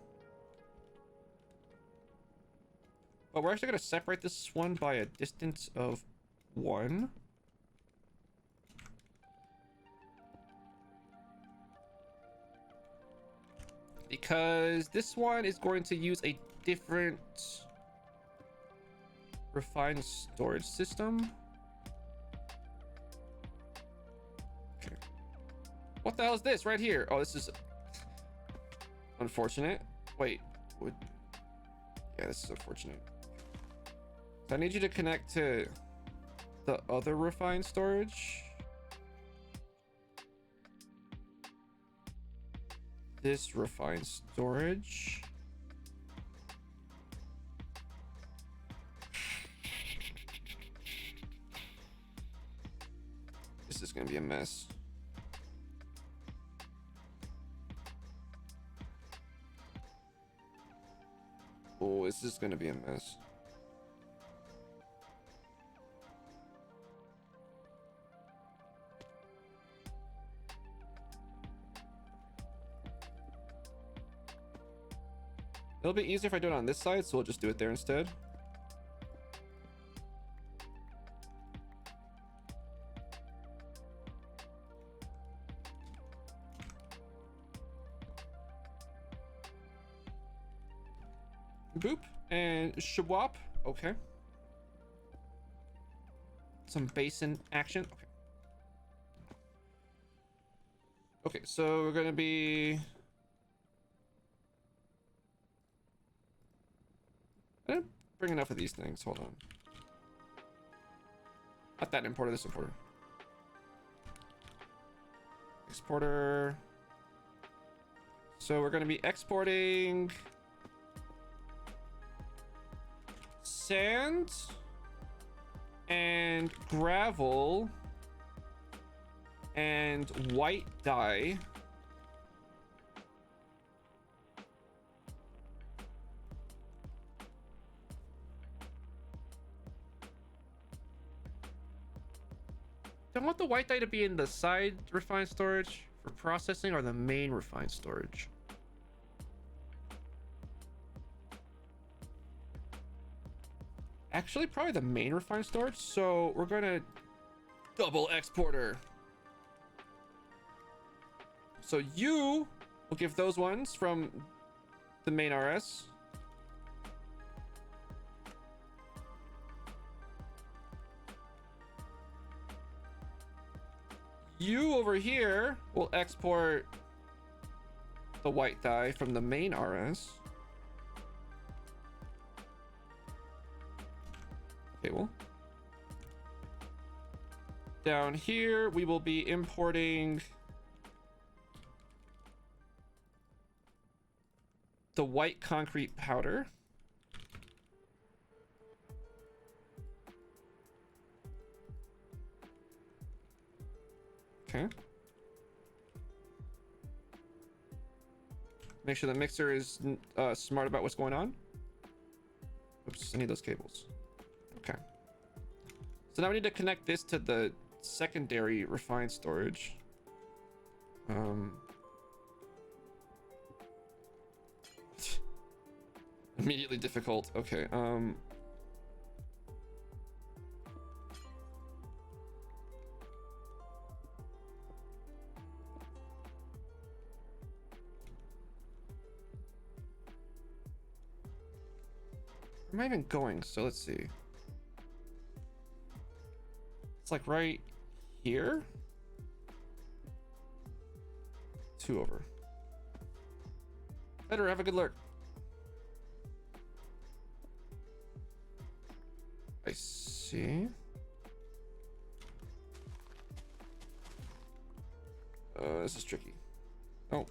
we're actually gonna separate this one by a distance of 1. Because this one is going to use a different refined storage system. Okay. What the hell is this right here? Oh, this is unfortunate. Wait, yeah, this is unfortunate. So I need you to connect to the other refined storage. This refined storage. This is gonna be a mess. Oh, this is gonna be a mess. It'll be easier if I do it on this side, so we'll just do it there instead. Boop and shwap. Okay. Some basin action. Okay. Okay, so we're gonna be. I didn't bring enough of these things. Hold on. Not that importer. This importer. Exporter. So we're gonna be exporting sand and gravel and white dye. Do I want the white dye to be in the side refined storage for processing or the main refined storage? Actually, probably the main refined storage. So we're gonna double exporter. So you will give those ones from the main RS. You over here will export the white dye from the main RS. Okay, well. Down here, we will be importing the white concrete powder. Okay. Make sure the mixer is smart about what's going on. Oops, I need those cables. Okay. So now we need to connect this to the secondary refined storage. Immediately difficult. Okay. Where am I even going? So let's see. It's like right here. 2 over. Better have a good lurk. I see. This is tricky. Oh.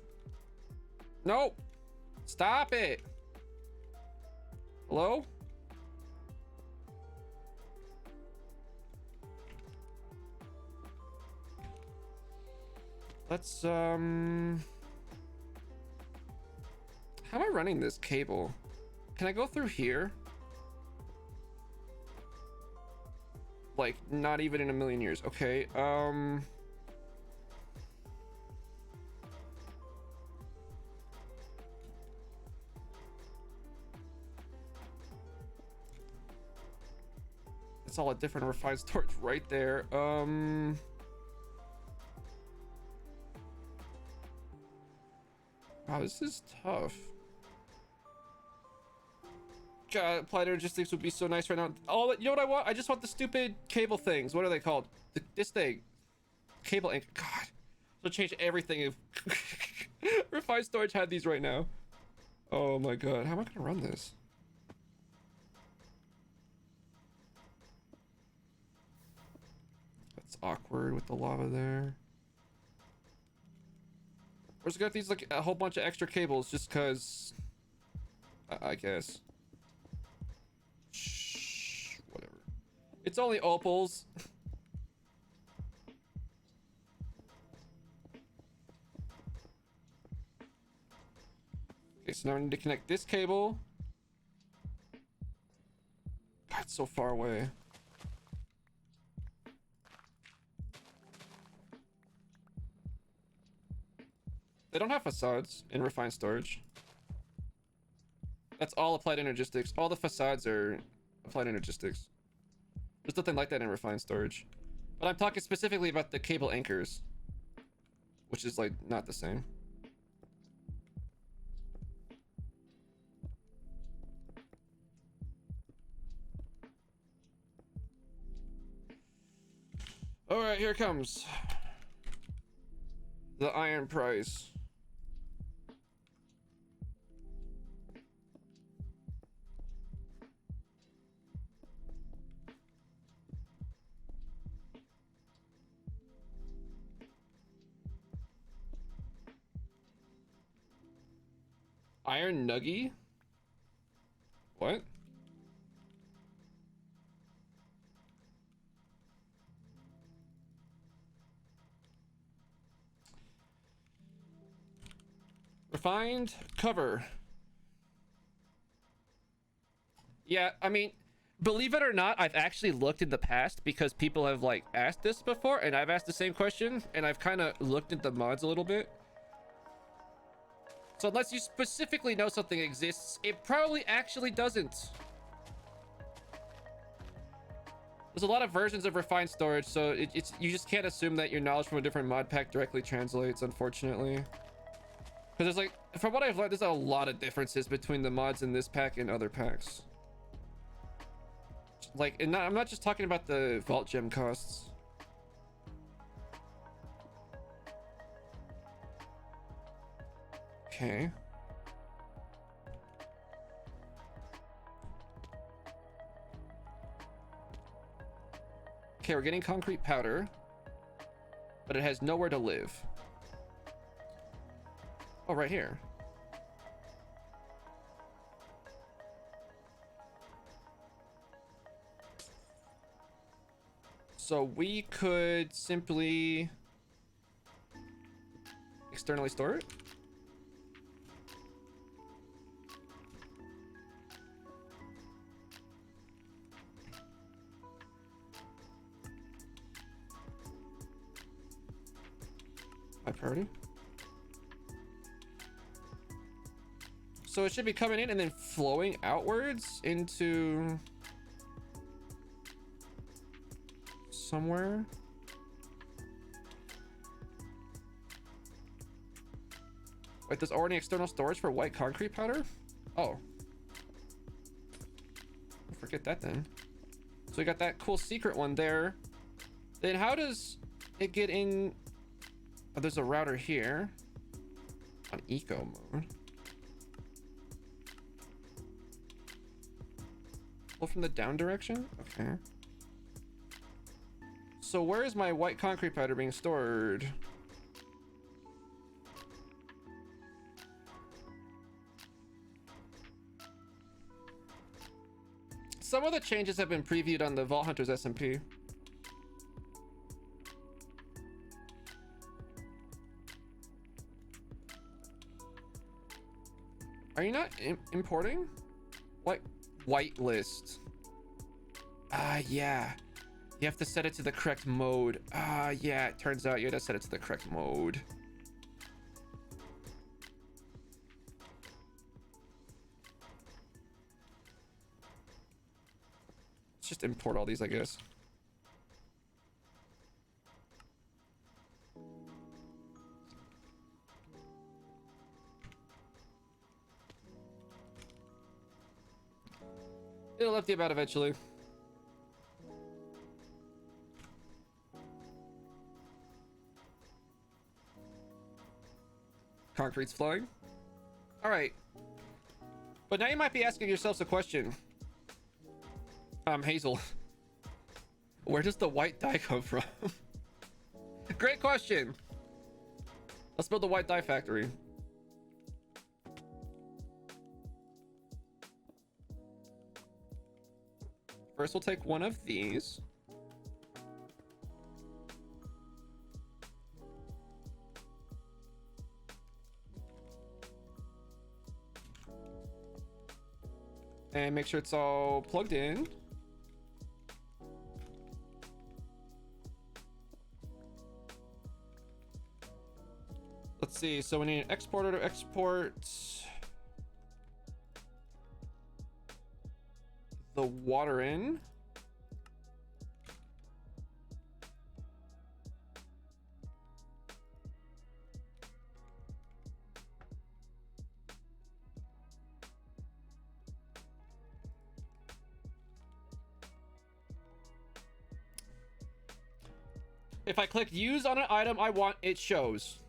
No! Stop it! Hello? Let's, how am I running this cable? Can I go through here? Like, not even in a million years. Okay, it's all a different refined storage right there. Wow, this is tough. God, applied logistics would be so nice right now. Oh, you know what I want? I just want the stupid cable things. What are they called? This thing. Cable anchor. God. So change everything if refined storage had these right now. Oh my god. How am I gonna run this? That's awkward with the lava there. We're just gonna have these like a whole bunch of extra cables just cause I guess. Shh, whatever. It's only opals. Okay, so now I need to connect this cable. God, it's so far away. They don't have facades in refined storage. That's all applied energistics. All the facades are applied energistics. There's nothing like that in refined storage. But I'm talking specifically about the cable anchors, which is like not the same. All right, here it comes. The iron prize. Iron nuggie? What? Refined cover. Yeah, I mean, believe it or not, I've actually looked in the past because people have like asked this before and I've asked the same question and I've kind of looked at the mods a little bit. So unless you specifically know something exists, it probably actually doesn't. There's a lot of versions of refined storage, so it's you just can't assume that your knowledge from a different mod pack directly translates, unfortunately. Because there's like, from what I've learned, there's a lot of differences between the mods in this pack and other packs. Like, and I'm not just talking about the vault gem costs. Okay. Okay, we're getting concrete powder, but it has nowhere to live. Oh, right here. So we could simply externally store it. High priority. So it should be coming in and then flowing outwards into somewhere. Wait, there's already external storage for white concrete powder? Oh. Forget that then. So we got that cool secret one there. Then how does it get in? Oh, there's a router here on eco mode. Pull from the down direction? Okay. So where is my white concrete powder being stored? Some of the changes have been previewed on the Vault Hunters SMP. Are you not importing? What? Whitelist. Yeah. You have to set it to the correct mode. Yeah, it turns out you had to set it to the correct mode. Let's just import all these, I guess. It'll empty about eventually. Concrete's flowing. All right. But now you might be asking yourselves a question. Hazel. Where does the white dye come from? Great question. Let's build the white dye factory. First, we'll take one of these. And make sure it's all plugged in. Let's see. So we need an exporter to export the water in. If I click use on an item I want, it shows.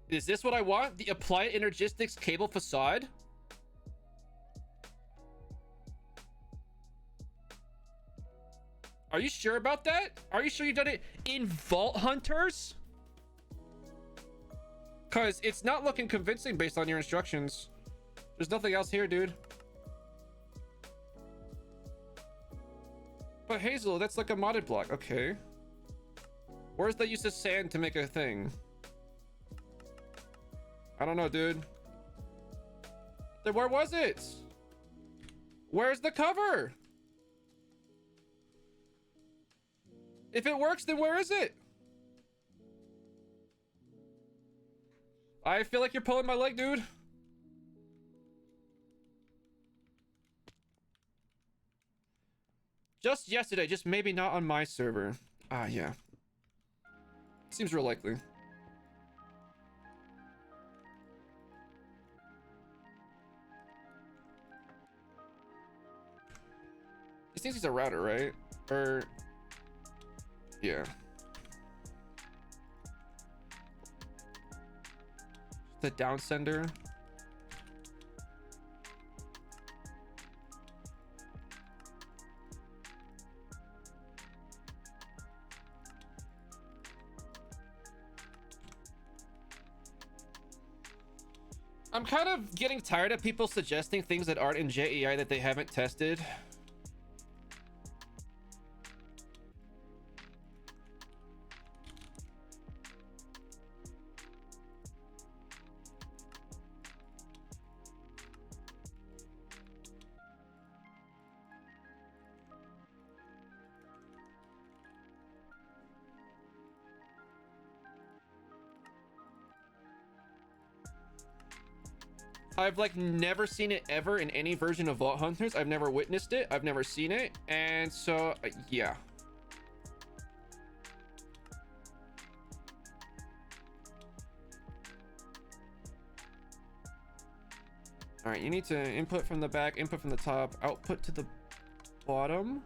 Is this what I want? The applied energistics cable facade? Are you sure about that? Are you sure you done it in Vault Hunters? Cause it's not looking convincing based on your instructions. There's nothing else here, dude. But Hazel, that's like a modded block. Okay. Where's the use of sand to make a thing? I don't know, dude. Then where was it? Where's the cover? If it works, then where is it? I feel like you're pulling my leg, dude. Just yesterday, just maybe not on my server. Ah, yeah. Seems real likely. He thinks he's a router, right? Or... yeah. The downsender. I'm kind of getting tired of people suggesting things that aren't in JEI that they haven't tested. I've like never seen it ever in any version of Vault Hunters. I've never witnessed it. I've never seen it. And so, yeah. All right, you need to input from the back, input from the top, output to the bottom.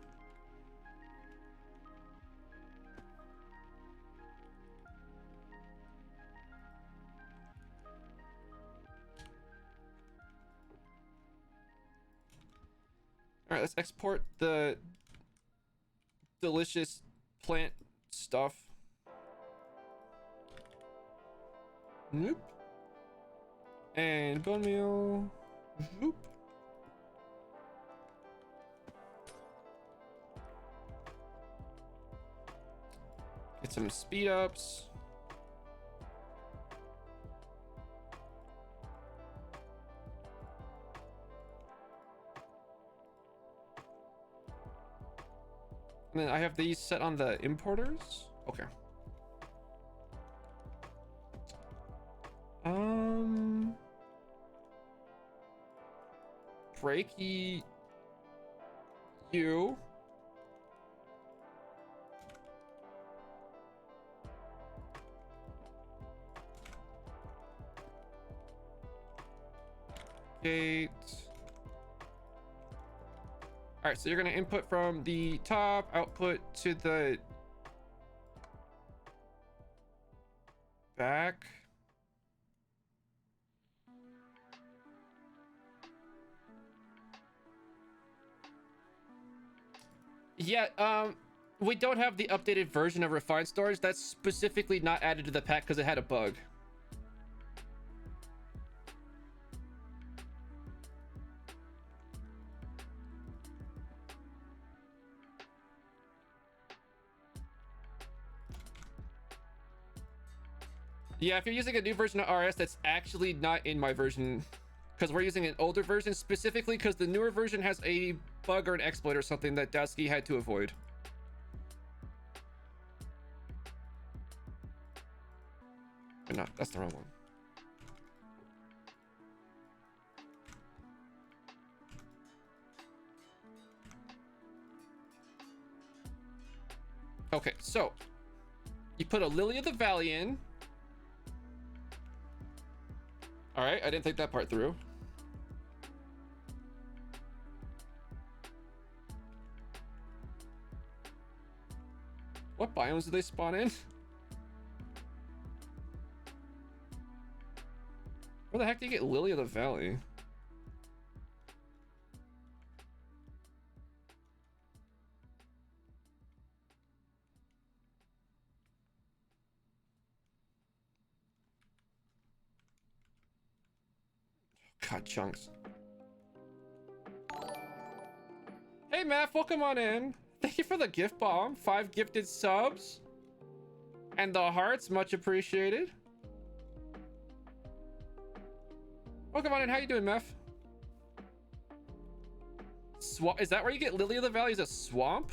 All right, let's export the delicious plant stuff. Nope. And bone meal. Nope. Get some speed ups. And then I have these set on the importers. Okay. Breaky you. Gate. All right, so you're gonna input from the top, output to the back. Yeah, we don't have the updated version of refined storage. That's specifically not added to the pack because it had a bug. Yeah, if you're using a new version of RS, that's actually not in my version because we're using an older version specifically because the newer version has a bug or an exploit or something that Dusky had to avoid. But no, that's the wrong one. Okay, so you put a Lily of the Valley in. All right, I didn't think that part through. What biomes do they spawn in? Where the heck do you get Lily of the Valley? God, chunks. Hey, Matt, welcome on in. Thank you for the gift bomb. 5 gifted subs. And the hearts, much appreciated. Welcome on in. How you doing, Meph? Is that where you get Lily of the Valley? Is a swamp?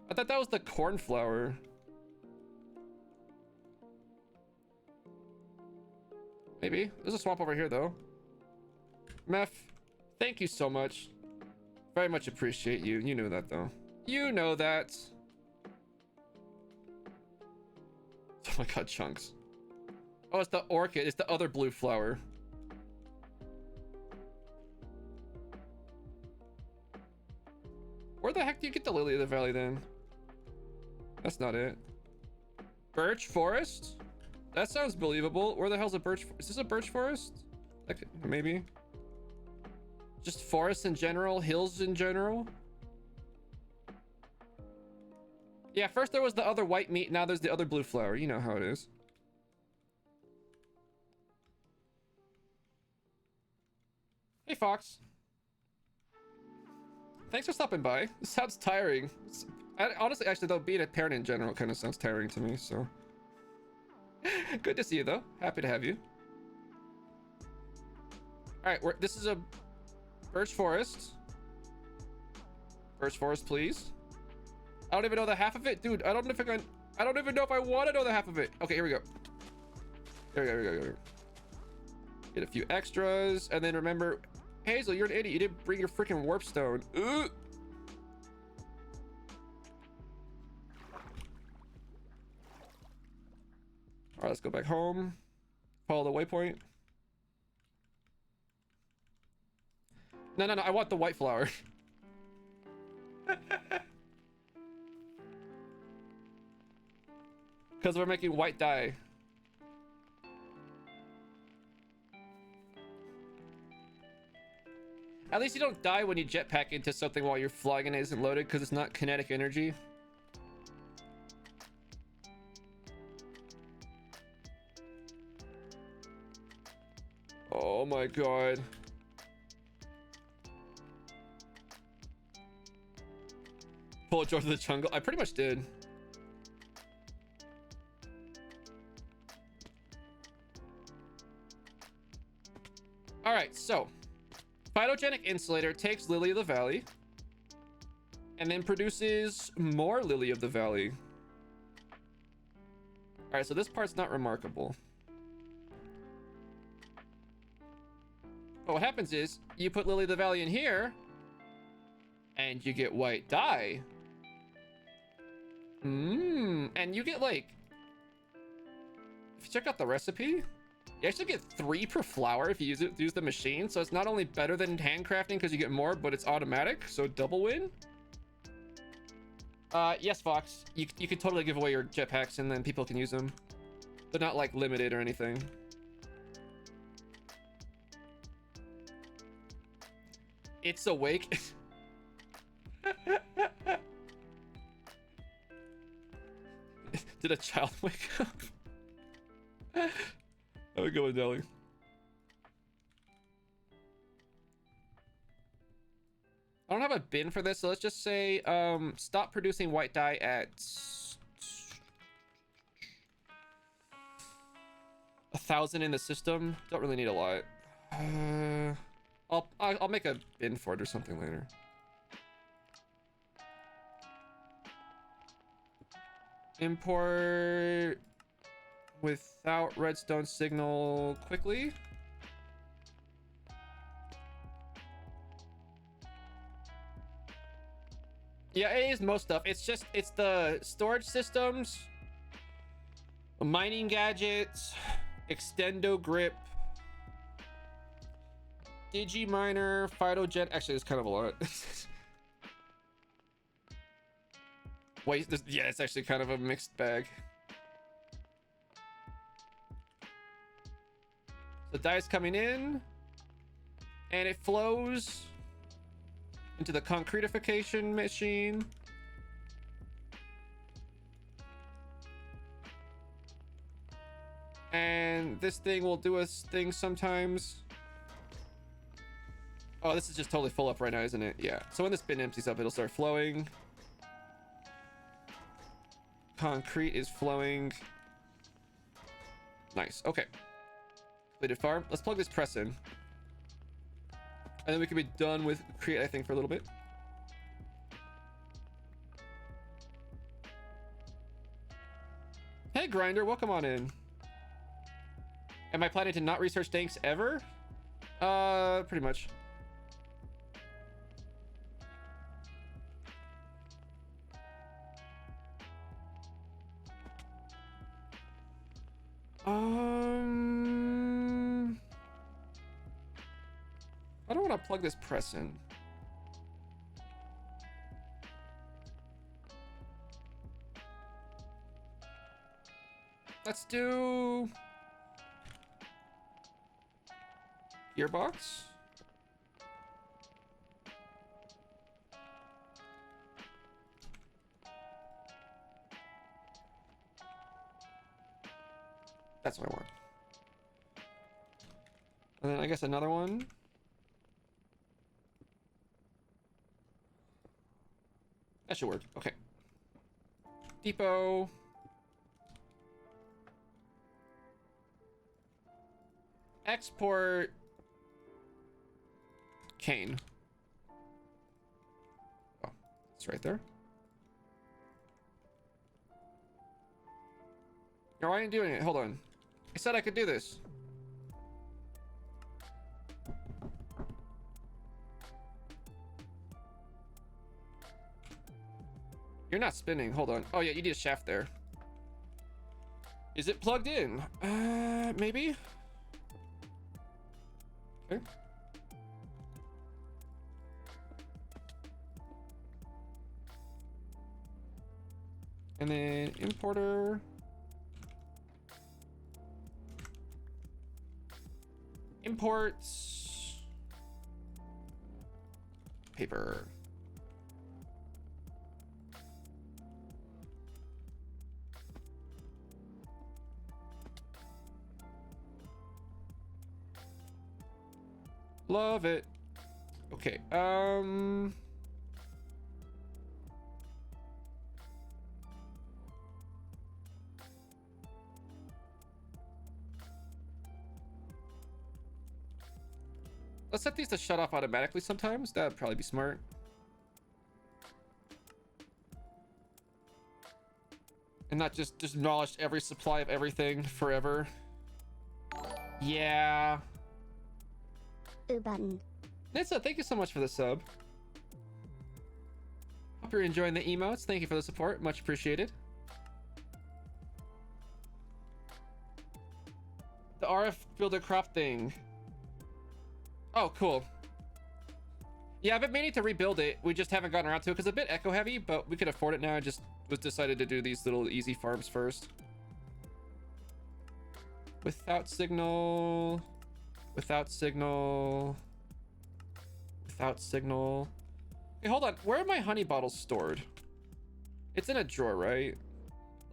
I thought that was the cornflower. Maybe. There's a swamp over here, though. Meph, thank you so much. Very much appreciate you. You know that, though. You know that. Oh my god, chunks. Oh, it's the orchid. It's the other blue flower. Where the heck do you get the Lily of the Valley, then? That's not it. Birch forest? That sounds believable. Where the hell's a birch? Is this a birch forest? Like, maybe. Just forests in general, hills in general. Yeah, first there was the other white meat, now there's the other blue flower. You know how it is. Hey, Fox. Thanks for stopping by. It sounds tiring. Honestly, actually, though, being a parent in general kind of sounds tiring to me, so. Good to see you, though. Happy to have you. All right, this is a birch forest. Birch forest, please. I don't even know the half of it, dude. I don't even know if I want to know the half of it. Okay, here we go. Here we go. Get a few extras, and then remember, Hazel, you're an idiot. You didn't bring your freaking warp stone. Ugh. All right, let's go back home. Follow the waypoint. No, I want the white flower. Because we're making white dye. At least you don't die when you jetpack into something while you're flying and it isn't loaded, because it's not kinetic energy. Oh my god. Pull George to the jungle. I pretty much did. All right, so phytogenic insulator takes Lily of the Valley and then produces more Lily of the Valley. All right, so this part's not remarkable. But what happens is you put Lily of the Valley in here and you get white dye. And you get like, if you check out the recipe, you actually get 3 per flower if you use the machine. So it's not only better than handcrafting because you get more, but it's automatic, so double win. Yes, Fox, you can totally give away your jetpacks and then people can use them. They're not like limited or anything. It's awake. Did a child wake up? I would go with Deli. I don't have a bin for this, so let's just say stop producing white dye at 1,000 in the system. Don't really need a lot. I'll make a bin for it or something later. Import without redstone signal quickly. Yeah, it is most stuff. It's the storage systems, mining gadgets, extendo grip, digiminer, phytogen. Actually, it's kind of a lot. Wait, yeah, it's actually kind of a mixed bag. The dye's coming in, and it flows into the concretification machine. And this thing will do a thing sometimes. Oh, this is just totally full up right now, isn't it? Yeah. So when this bin empties up, it'll start flowing. Concrete is flowing. Nice. Okay. Completed farm. Let's plug this press in. And then we can be done with create, I think, for a little bit. Hey, Grinder, welcome on in. Am I planning to not research tanks ever? Pretty much. I don't want to plug this press in. Let's do gearbox. That's what I want. And then I guess another one. That should work. Okay. Depot. Export. Cane. Oh, it's right there. No, I ain't doing it. Hold on. I said I could do this. You're not spinning. Hold on. Oh yeah, you need a shaft there. Is it plugged in? Maybe. Okay. And then importer. Imports. Paper. Love it. Okay. Let's set these to shut off automatically sometimes. That'd probably be smart. And not just demolish every supply of everything forever. Yeah. Button. Nitsa, thank you so much for the sub. Hope you're enjoying the emotes. Thank you for the support. Much appreciated. The RF builder crop thing. Oh, cool. Yeah, I've been meaning to rebuild it. We just haven't gotten around to it because it's a bit echo heavy, but we could afford it now. I just was decided to do these little easy farms first. Without signal. Without signal. Without signal. Hey, hold on. Where are my honey bottles stored? It's in a drawer, right?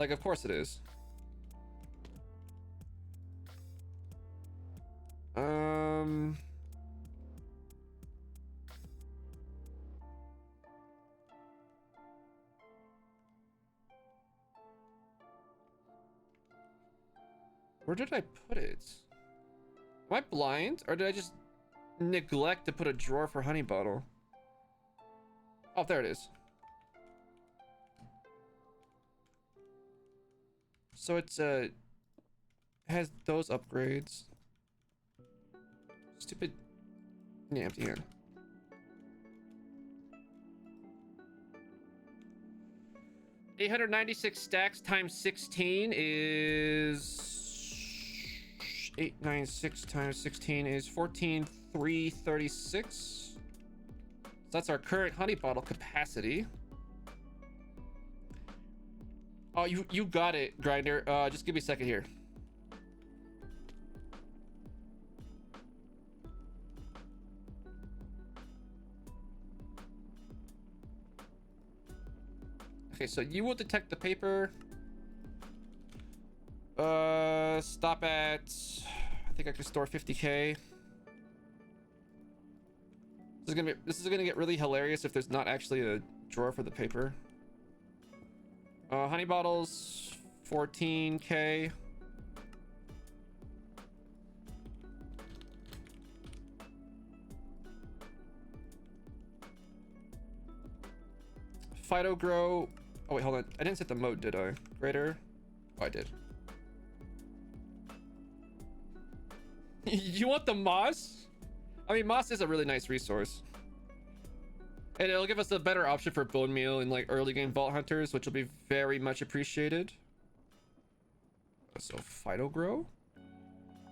Like, of course it is. Where did I put it? Am I blind? Or did I just neglect to put a drawer for honey bottle? Oh, there it is. So it's has those upgrades. Stupid. Yeah, empty here. $896 stacks times 16 is 896 times 16 is 14,336. So that's our current honey bottle capacity. Oh, you got it, Grinder. Just give me a second here. Okay, so you will detect the paper. Stop at, I think I can store 50K. This is gonna get really hilarious if there's not actually a drawer for the paper. Honey bottles, 14K. Phyto grow. Oh wait, hold on. I didn't set the mode, did I? Greater. Oh, I did. You want the moss? I mean, moss is a really nice resource. And it'll give us a better option for bone meal in like early game vault hunters, which will be very much appreciated. So Phyto grow.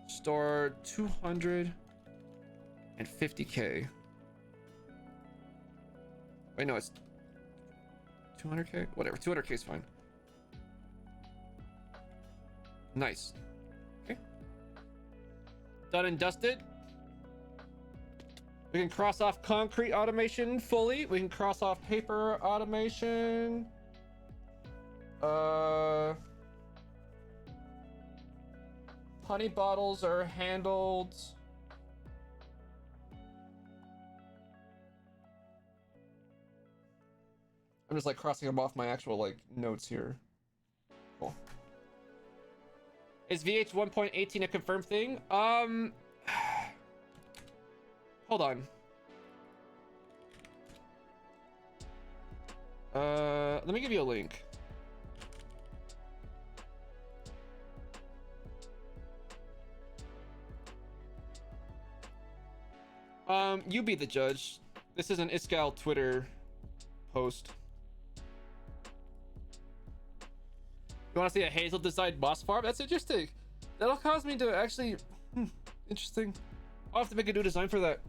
Store 250K. Wait, no, it's 200K? Whatever, 200K is fine. Nice. Okay. Done and dusted. We can cross off concrete automation fully. We can cross off paper automation. Honey bottles are handled. I'm just like crossing them off my actual like notes here. Cool. Is VH 1.18 a confirmed thing? Hold on. Let me give you a link. You be the judge. This is an Iskal Twitter post. You want to see a Hazel design boss farm? That's interesting. That'll cause me to actually... interesting. I'll have to make a new design for that.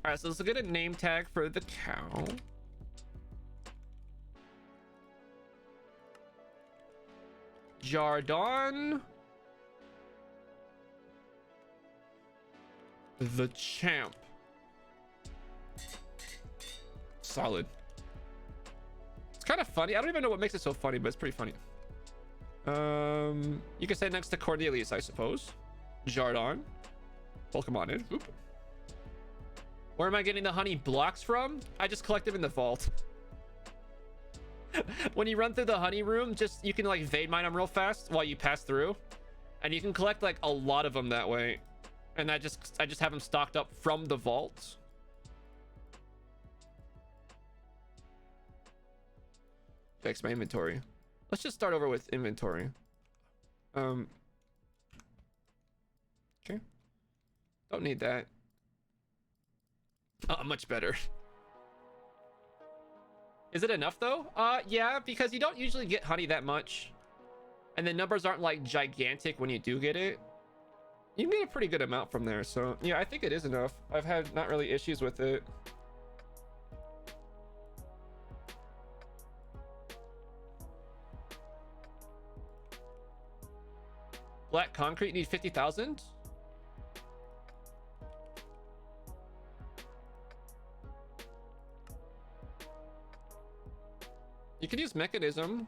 Alright, so let's get a name tag for the cow. Jardin. The champ. Solid. It's kind of funny. I don't even know what makes it so funny, but it's pretty funny. You can say next to Cornelius, I suppose. Jardin. Welcome on in. Oop. Where am I getting the honey blocks from? I just collect them in the vault. When you run through the honey room, just you can like vein mine them real fast while you pass through, and you can collect like a lot of them that way. And I just have them stocked up from the vault. Fix my inventory. Let's just start over with inventory. Okay. Don't need that. Oh, much better. Is it enough though? Yeah, because you don't usually get honey that much, and the numbers aren't like gigantic when you do get it. You can get a pretty good amount from there, so yeah, I think it is enough. I've had not really issues with it. Black concrete need 50,000. You could use mechanism.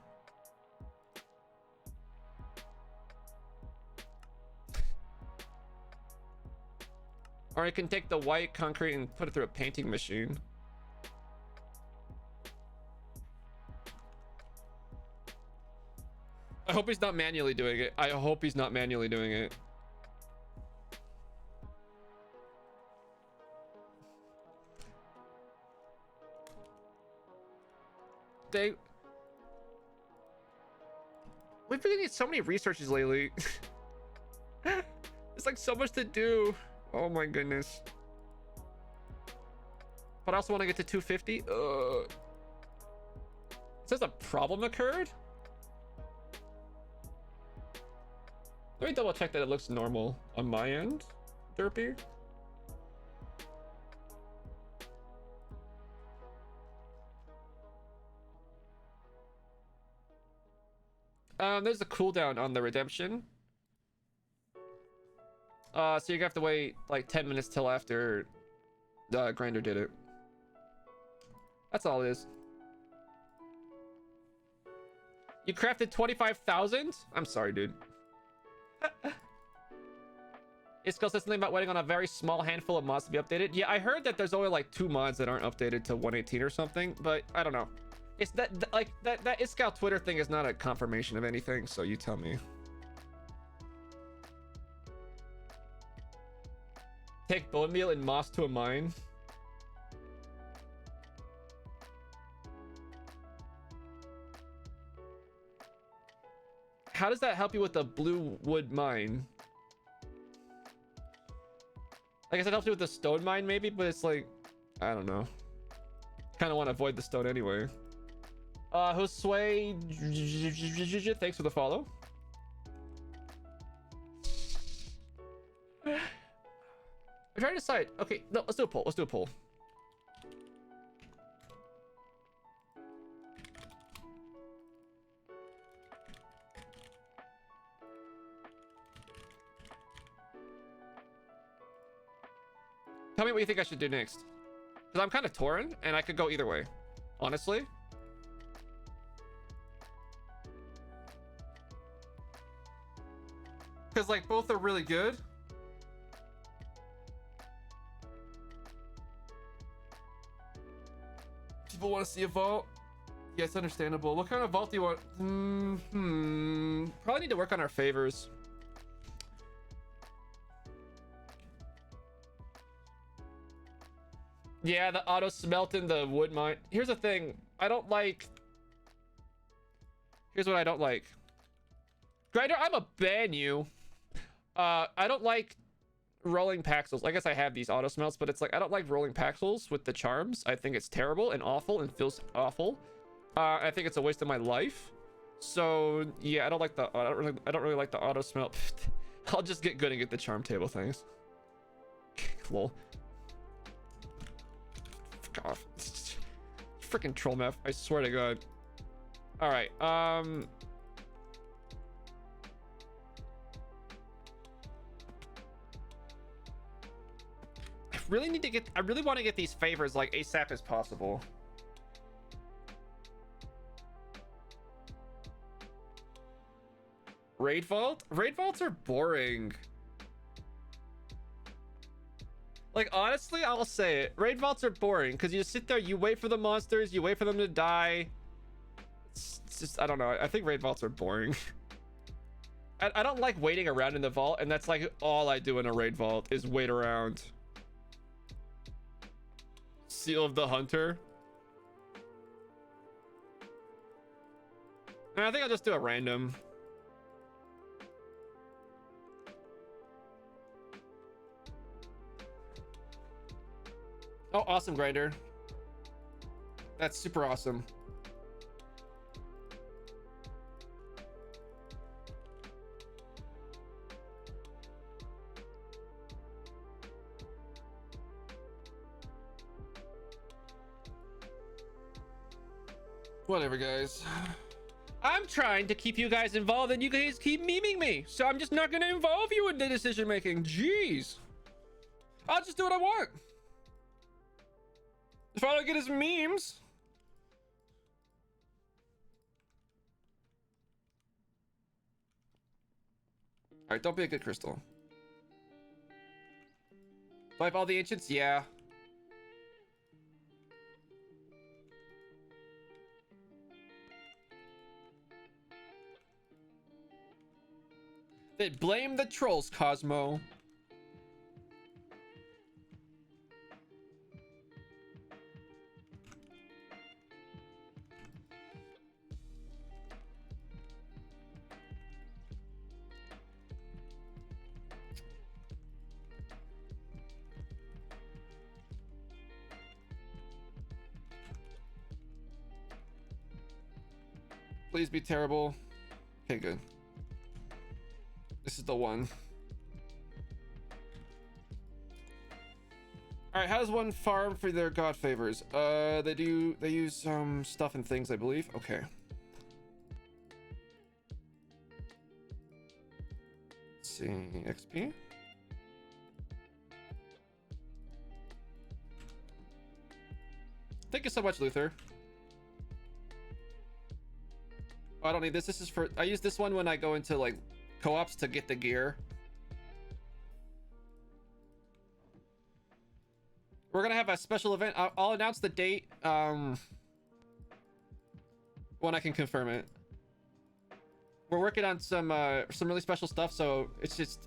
Or I can take the white concrete and put it through a painting machine. I hope he's not manually doing it. I hope he's not manually doing it. We've been getting so many researches lately. It's like so much to do. Oh my goodness. But I also want to get to 250. It says a problem occurred. Let me double check that it looks normal on my end, Derpy. There's a cooldown on the redemption. So you're gonna have to wait like 10 minutes till after the grinder did it. That's all it is. You crafted 25,000? I'm sorry, dude. It still says something about waiting on a very small handful of mods to be updated. Yeah, I heard that there's only like 2 mods that aren't updated to 118 or something, but I don't know. It's that Iskal Twitter thing is not a confirmation of anything, so you tell me. Take bone meal and moss to a mine. How does that help you with the blue wood mine? I guess it helps you with the stone mine maybe, but it's like, I don't know. Kind of want to avoid the stone anyway. Josue, thanks for the follow. I'm trying to decide. Okay, no, let's do a poll. Let's do a poll. Tell me what you think I should do next. Because I'm kind of torn, and I could go either way. Honestly. Because, like, both are really good. People want to see a vault. Yeah, it's understandable. What kind of vault do you want? Probably need to work on our favors. Yeah, the auto smelt in the wood mine. Here's the thing. I don't like... Here's what I don't like. Grinder, I'm a ban you. I don't like rolling paxels. I guess I have these auto smelts, but it's like I don't like rolling paxels with the charms. I think it's terrible and awful and feels awful. I think it's a waste of my life. So yeah, I don't really like the auto smelt. I'll just get good and get the charm table things. Lol. Fuck off. Freaking troll map, I swear to god. All right, I really want to get these favors like ASAP as possible. Raid vaults are boring. Like, honestly, I'll say it. Raid vaults are boring because you sit there, you wait for the monsters, you wait for them to die. It's just, I don't know. I think raid vaults are boring. I don't like waiting around in the vault, and that's like all I do in a raid vault is wait around. Seal of the Hunter. And I think I'll just do a random. Oh, awesome, Grinder. That's super awesome. Whatever, guys. I'm trying to keep you guys involved and you guys keep memeing me. So I'm just not going to involve you in the decision making. Jeez. I'll just do what I want. If all I get is memes. All right, don't be a good crystal. Do I have all the ancients? Yeah. They blame the trolls, Cosmo. Please be terrible. Okay, good. This is the one. All right, how does one farm for their god favors? They use stuff and things, I believe. Okay. Let's see, XP. Thank you so much, Luther. Oh, I don't need this. This is for, I use this one when I go into like co-ops to get the gear. We're gonna have a special event. I'll announce the date when I can confirm it. We're working on some really special stuff, so it's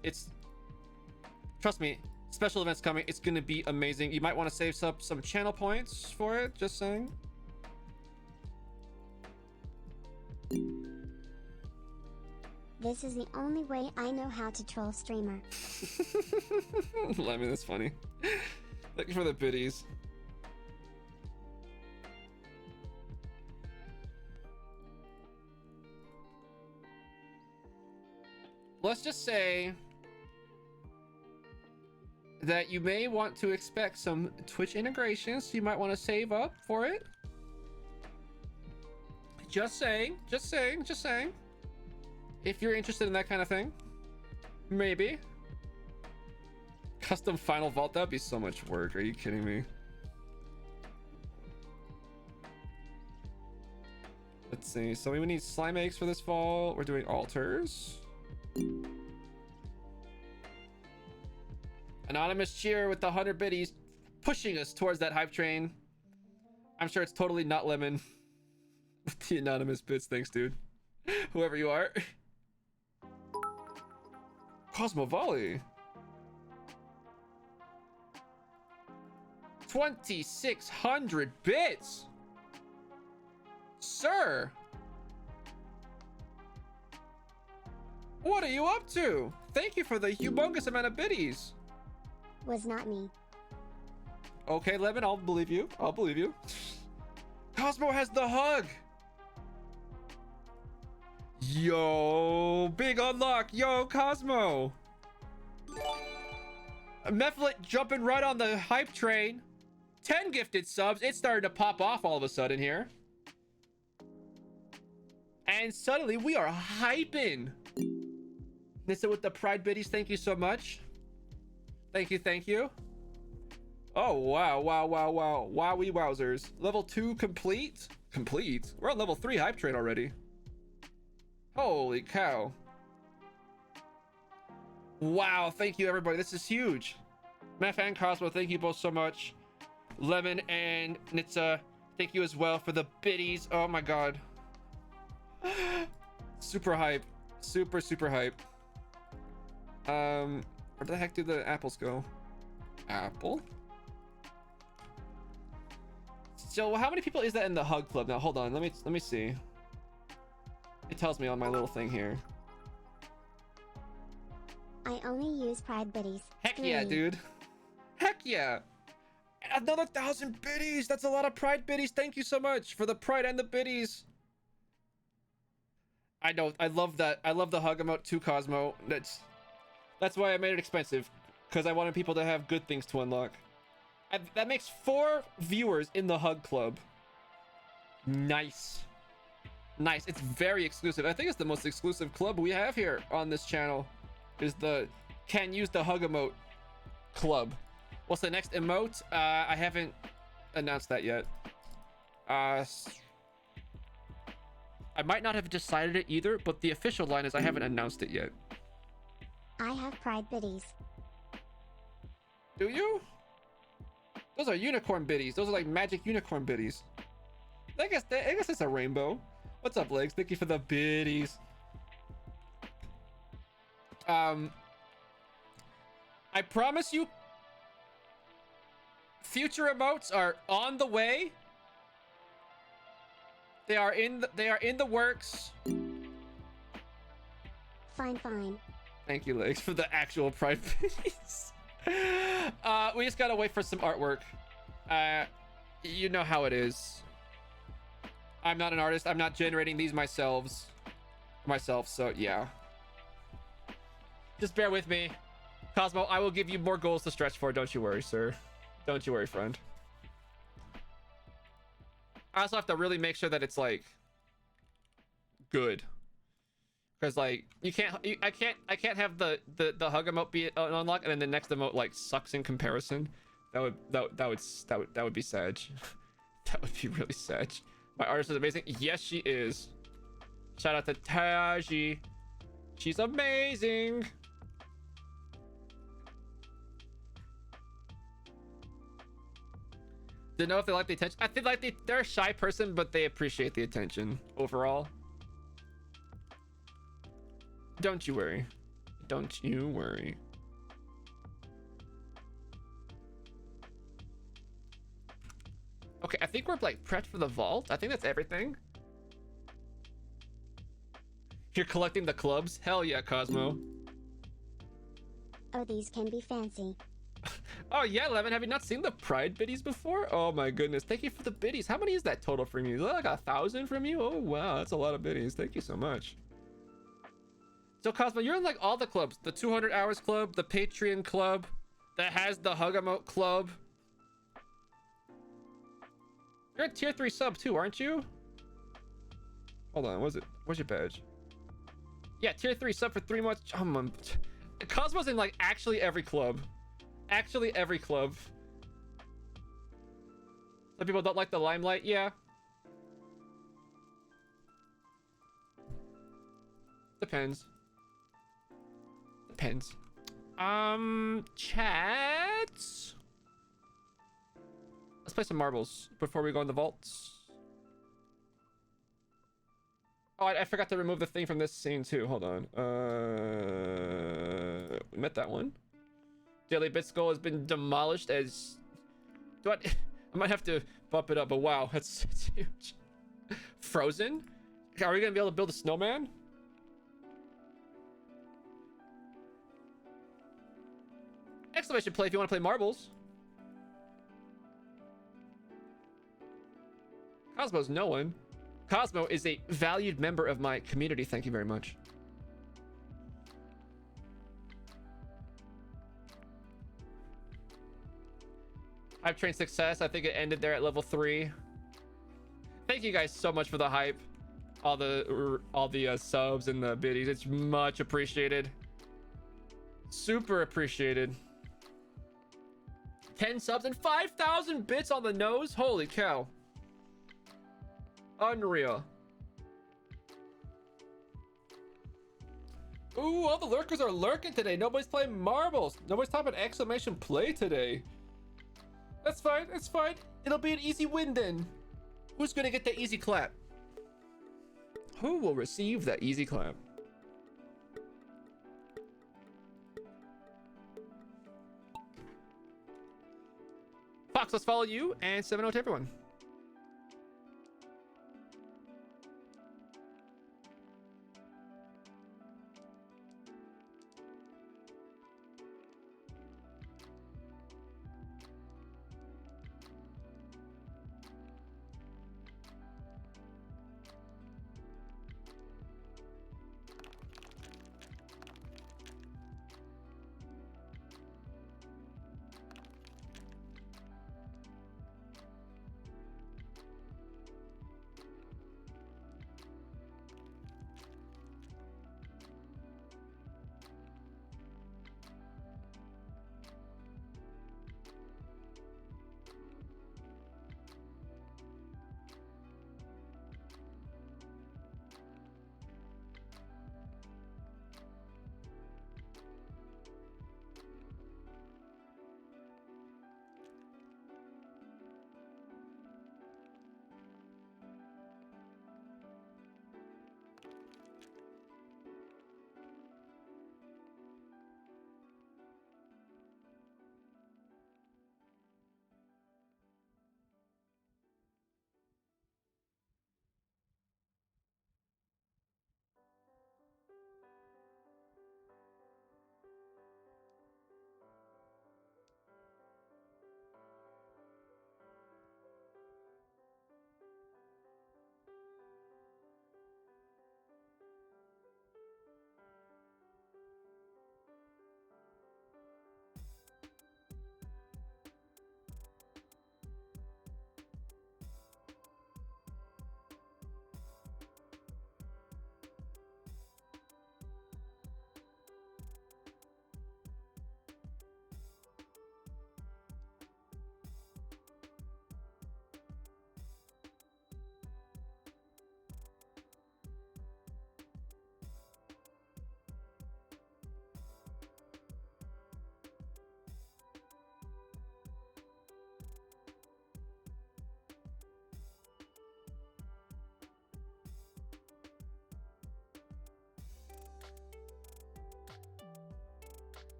trust me, special events coming. It's gonna be amazing. You might want to save some channel points for it. Just saying. This is the only way I know how to troll a streamer. Lemon, that's funny. Thank you for the biddies. Let's just say that you may want to expect some Twitch integrations. So you might want to save up for it. Just saying. If you're interested in that kind of thing, maybe. Custom final vault, that'd be so much work. Are you kidding me? Let's see. So we need slime eggs for this vault. We're doing altars. Anonymous cheer with the 100 biddies pushing us towards that hype train. I'm sure it's totally not Lemon. The anonymous bits. Thanks, dude. Whoever you are. Cosmo Volley. 2,600 bits. Sir. What are you up to? Thank you for the humongous amount of biddies. Was not me. Okay, Lemon, I'll believe you. I'll believe you. Cosmo has the hug. Yo, big unlock. Yo, Cosmo. Mephilet jumping right on the hype train. 10 gifted subs. It's starting to pop off all of a sudden here. And suddenly we are hyping. Nissa with the pride biddies. Thank you so much. Thank you. Thank you. Oh, wow. Wow, wow, wow. Wowie wowzers. Level 2 complete? Complete? We're on level 3 hype train already. Holy cow. Wow. Thank you, everybody. This is huge. Meth and Cosmo, thank you both so much. Lemon and Nitsa, thank you as well for the biddies. Oh my god. Super hype. Super, super hype. Where the heck do the apples go? Apple? So how many people is that in the hug club now? Hold on, let me see. It tells me on my little thing here. I only use pride biddies. Heck yeah, dude. Heck yeah. Another 1,000 biddies. That's a lot of pride biddies. Thank you so much for the pride and the biddies. I know. I love that. I love the hug emote too, Cosmo. That's why I made it expensive, because I wanted people to have good things to unlock. That makes 4 viewers in the hug club. Nice. Nice. It's very exclusive. I think it's the most exclusive club we have here on this channel. Is the can use the hug emote club. What's the next emote? I haven't announced that yet. I might not have decided it either, but the official line is I haven't announced it yet. I have pride biddies. Do you? Those are unicorn biddies. Those are like magic unicorn biddies. I guess it's a rainbow. What's up, Legs? Thank you for the biddies. I promise you, future emotes are on the way. They are in the works. Fine, fine. Thank you, Legs, for the actual pride biddies. We just gotta wait for some artwork. You know how it is. I'm not an artist. I'm not generating these myself, so yeah. Just bear with me. Cosmo, I will give you more goals to stretch for. Don't you worry, sir. Don't you worry, friend. I also have to really make sure that it's like good. Because like I can't have the hug emote be unlocked and then the next emote like sucks in comparison. That would be sad. That would be really sad. My artist is amazing. Yes, she is. Shout out to Taji. She's amazing. Didn't know if they like the attention. I think like they're a shy person, but they appreciate the attention overall. Don't you worry. Don't you worry. Okay, I think we're like prepped for the vault. I think that's everything. You're collecting the clubs? Hell yeah, Cosmo. Oh, these can be fancy. Oh yeah, Lemon, have you not seen the pride biddies before? Oh my goodness, thank you for the biddies. How many is that total from you? Is that like 1,000 from you? Oh wow, that's a lot of biddies. Thank you so much. So Cosmo, you're in like all the clubs. The 200 hours club, the Patreon club, that has the hug emote club. You're a tier 3 sub too, aren't you? Hold on, where's your badge? Yeah, tier 3 sub for 3 months. Cosmo's in like actually every club. Actually every club. Some people don't like the limelight. Yeah. Depends. Depends. Chat. Let's play some marbles before we go in the vaults. Oh, I forgot to remove the thing from this scene too. Hold on. We met that one. Daily Bit Skull has been demolished as... I might have to bump it up, but wow, that's huge. Frozen? Are we gonna be able to build a snowman? Exclamation play if you want to play marbles. Cosmo's no one. Cosmo is a valued member of my community. Thank you very much. I've trained success. I think it ended there at level 3. Thank you guys so much for the hype, all the subs and the biddies. It's much appreciated. Super appreciated. 10 subs and 5,000 bits on the nose. Holy cow. Unreal. Ooh, all the lurkers are lurking today. Nobody's playing marbles. Nobody's typing exclamation play today. That's fine. It's fine. It'll be an easy win then. Who's gonna get the easy clap? Who will receive that easy clap? Fox, let's follow you, and 7-0 to everyone.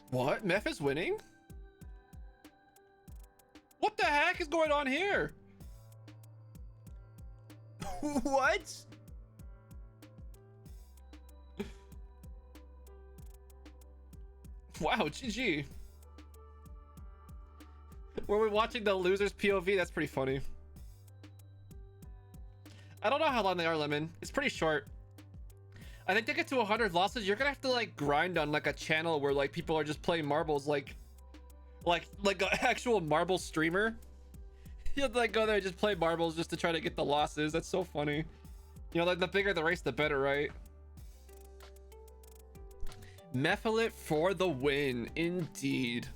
What? Meph is winning? What the heck is going on here? What? Wow, GG. Were we watching the loser's POV? That's pretty funny. I don't know how long they are, Lemon. It's pretty short. I think to get to 100 losses, you're gonna have to like grind on like a channel where like people are just playing marbles, like an actual marble streamer. You have to like go there and just play marbles just to try to get the losses. That's so funny. You know, like the bigger the race, the better, right? Mephilit for the win, indeed.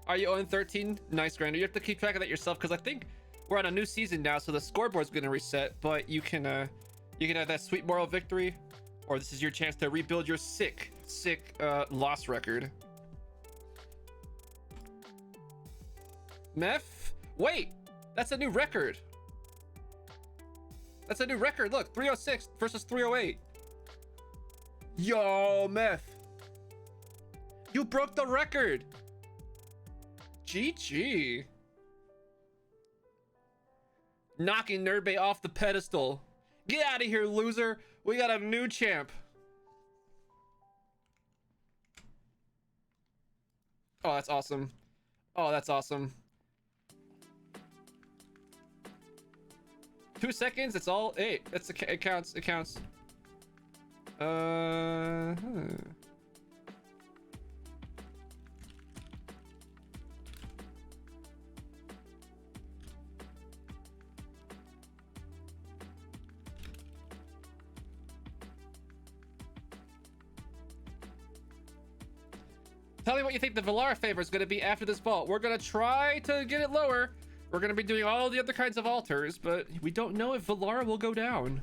Are you 0-13? Nice, Grander. You have to keep track of that yourself because I think we're on a new season now, so the scoreboard's gonna reset. But you can have that sweet moral victory, Or this is your chance to rebuild your sick loss record. Meth? Wait, that's a new record. That's a new record. Look, 306 versus 308. Yo, Meth. You broke the record. GG. Knocking Nerdbay off the pedestal. Get out of here, loser. We got a new champ. Oh, that's awesome. Oh, that's awesome. 2 seconds. It's all. Hey, that's it counts. It counts. Tell me what you think the Valar favor is going to be after this vault. We're going to try to get it lower. We're going to be doing all the other kinds of altars, but we don't know if Valar will go down.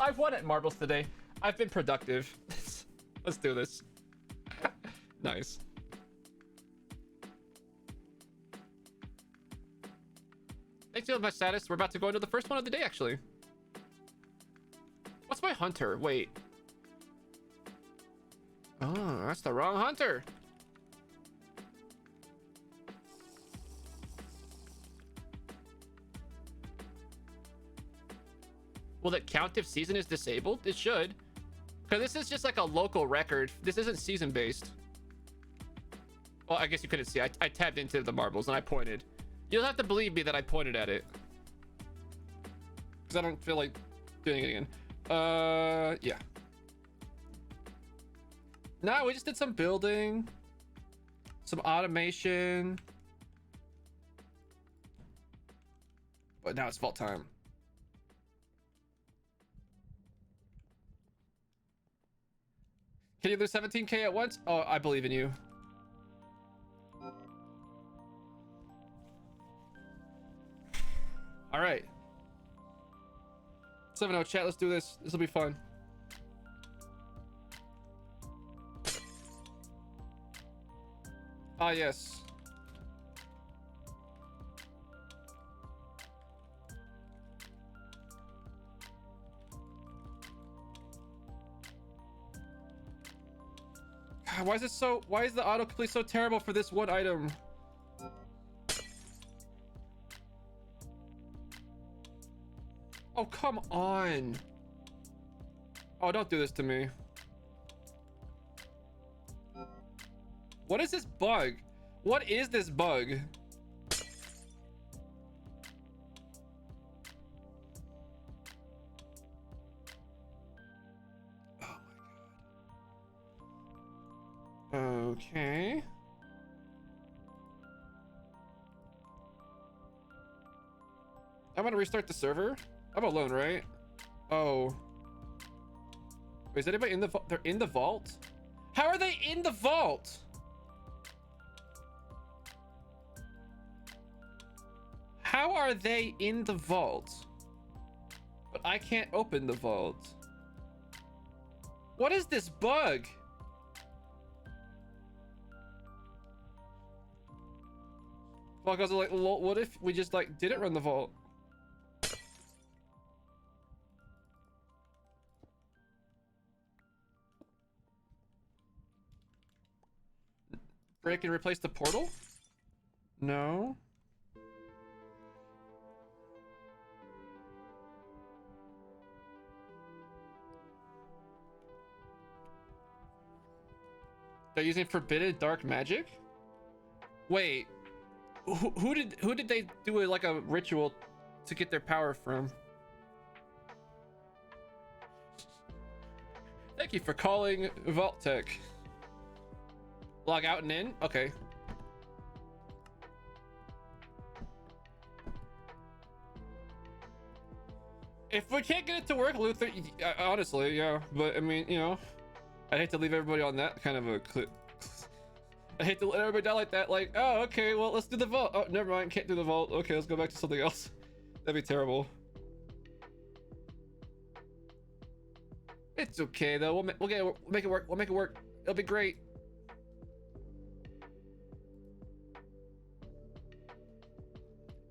I've won at marbles today. I've been productive. Let's do this. Nice. Thanks for my status. We're about to go into the first one of the day, actually. What's my hunter? Wait. Oh, that's the wrong hunter. Will it count if season is disabled? It should. Because this is just like a local record. This isn't season based. Well, I guess you couldn't see. I tabbed into the marbles and I pointed. You'll have to believe me that I pointed at it. Because I don't feel like doing it again. Yeah. No, we just did some building. Some automation. But now it's vault time. Can you lose 17k at once? Oh, I believe in you. All right. 7-0 chat, let's do this. This will be fun. Ah, yes. God, why is the autocomplete so terrible for this one item? Oh, come on. Oh, don't do this to me. What is this bug? What is this bug? Oh my god. Okay. I'm gonna restart the server. I'm alone, right? Oh. Wait, is anybody in the vault? They're in the vault? How are they in the vault? How are they in the vault? But I can't open the vault. What is this bug? Well, because like, what if we just like didn't run the vault? Break and replace the portal? No. They're using forbidden dark magic? Wait, who did they do like a ritual to get their power from? Thank you for calling Vault Tech. Log out and in? Okay. If we can't get it to work, Luther, honestly, yeah. But I mean, you know, I'd hate to leave everybody on that kind of a clip. I hate to let everybody die like that. Like, oh, okay, well, let's do the vault. Oh, never mind, can't do the vault. Okay, let's go back to something else. That'd be terrible. It's okay though. We'll get it, we'll make it work. We'll make it work. It'll be great.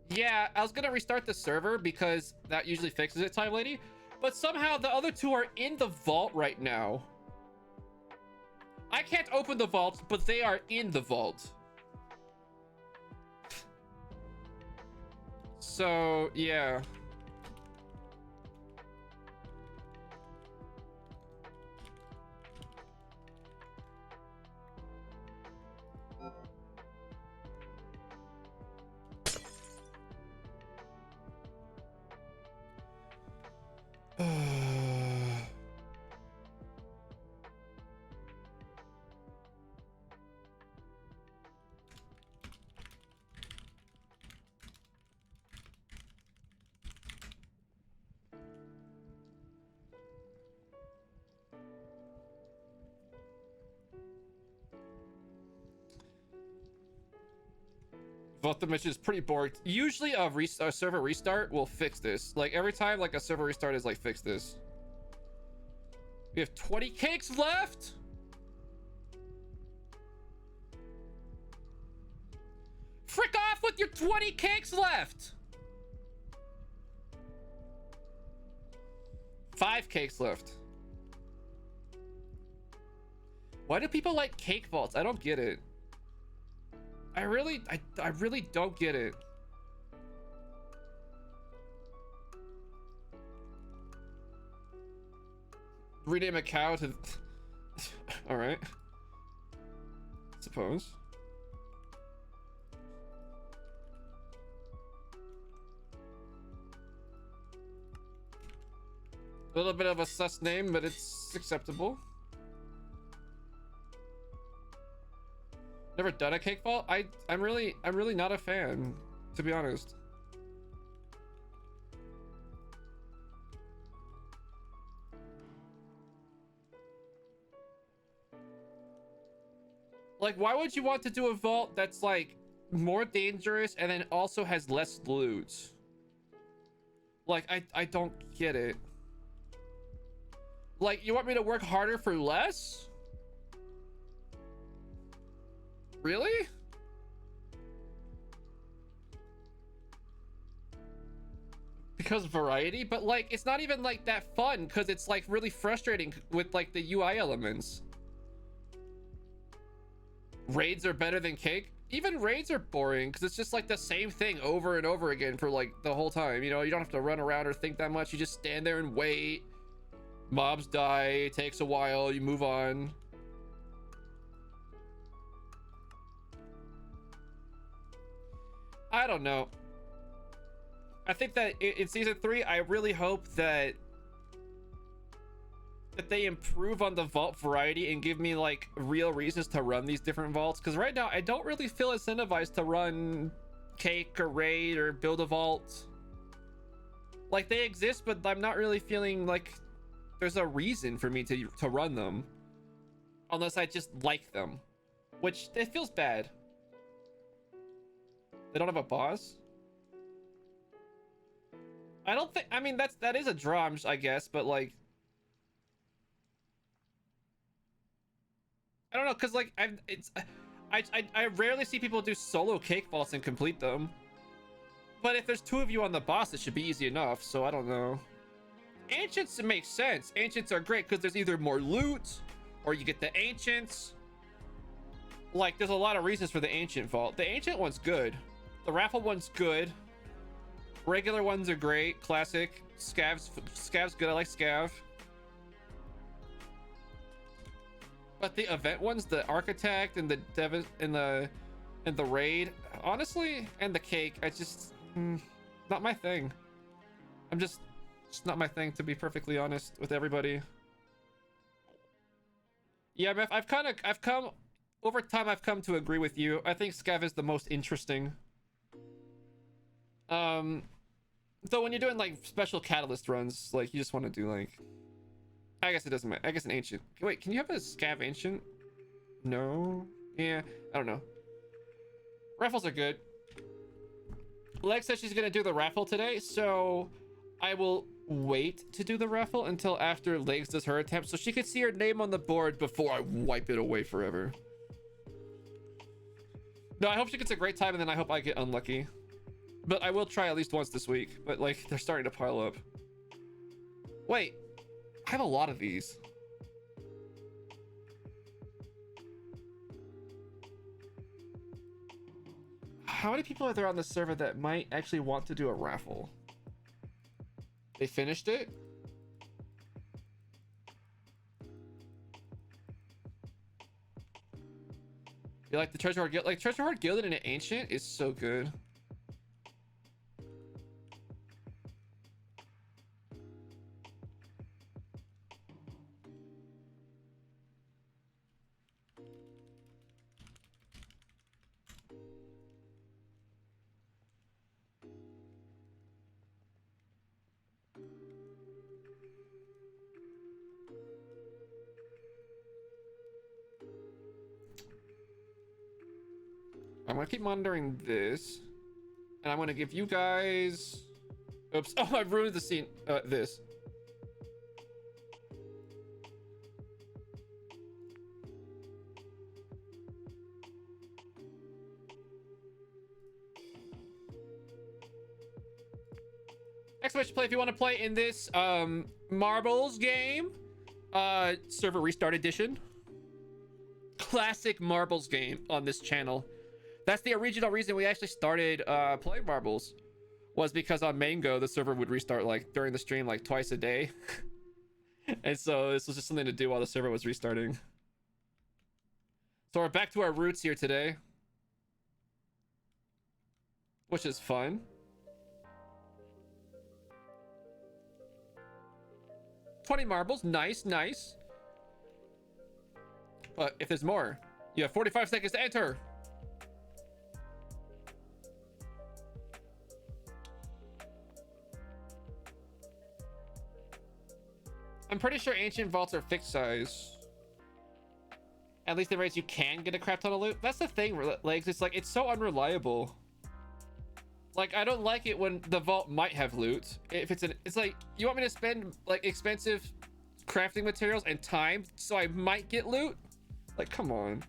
Yeah, I was gonna restart the server because that usually fixes it, Time Lady. But somehow the other two are in the vault right now. I can't open the vault, but they are in the vault. So, yeah. Vault dimension is pretty boring. Usually a server restart will fix this. Like every time like a server restart is like fix this. We have 20 cakes left. Frick off with your 20 cakes left. 5 cakes left. Why do people like cake vaults? I don't get it. I really don't get it. Rename a cow to all right, suppose. A little bit of a sus name, but it's acceptable. Never done a cake vault. I'm really not a fan, to be honest. Like, why would you want to do a vault that's like more dangerous and then also has less loot? Like, I don't get it. Like, you want me to work harder for less? Really? Because variety? But like, it's not even like that fun because it's like really frustrating with like the UI elements. Raids are better than cake. Even raids are boring because it's just like the same thing over and over again for like the whole time. You know, you don't have to run around or think that much. You just stand there and wait. Mobs die, it takes a while, you move on. I don't know. I think that in season 3, I really hope that they improve on the vault variety and give me like real reasons to run these different vaults, because right now I don't really feel incentivized to run cake or raid or build a vault. Like, they exist, but I'm not really feeling like there's a reason for me to run them unless I just like them, which it feels bad. They don't have a boss. I don't think, I mean, that is a draw, I guess, but like, I don't know, because like I rarely see people do solo cake vaults and complete them, but if there's 2 of you on the boss, it should be easy enough. So I don't know. Ancients, it makes sense. Ancients are great because there's either more loot or you get the ancients. Like, there's a lot of reasons for the ancient vault. The ancient one's good. The raffle one's good. Regular ones are great. Classic. Scav's good. I like Scav. But the event ones, the architect and the dev and the raid, honestly, and the cake, I just not my thing. It's not my thing, to be perfectly honest with everybody. Yeah, I've come over time. I've come to agree with you. I think Scav is the most interesting. Though when you're doing like special catalyst runs, like you just want to do like, I guess it doesn't matter. I guess an ancient. Wait, can you have a Scav ancient? No. Yeah, I don't know. Raffles are good. Lex says she's gonna do the raffle today, so I will wait to do the raffle until after Legs does her attempt so she could see her name on the board before I wipe it away forever. No, I hope she gets a great time, and then I hope I get unlucky. But I will try at least once this week. But, like, they're starting to pile up. Wait. I have a lot of these. How many people are there on the server that might actually want to do a raffle? They finished it? You like the Treasure Hoard Guild? Like, Treasure Hoard Guild in an Ancient is so good. I'm gonna keep monitoring this, and I'm gonna give you guys. Oops! Oh, I've ruined the scene. This. Exclamation play if you want to play in this marbles game. Server restart edition. Classic marbles game on this channel. That's the original reason we actually started playing marbles, was because on Mango the server would restart like during the stream like twice a day. And so this was just something to do while the server was restarting. So we're back to our roots here today, which is fun. 20 marbles, nice, nice. But if there's more, you have 45 seconds to enter. I'm pretty sure ancient vaults are fixed size. At least the rates you can get a crap ton of loot. That's the thing, Legs. It's like, it's so unreliable. Like, I don't like it when the vault might have loot. If it's like, you want me to spend like expensive crafting materials and time so I might get loot? Like, come on.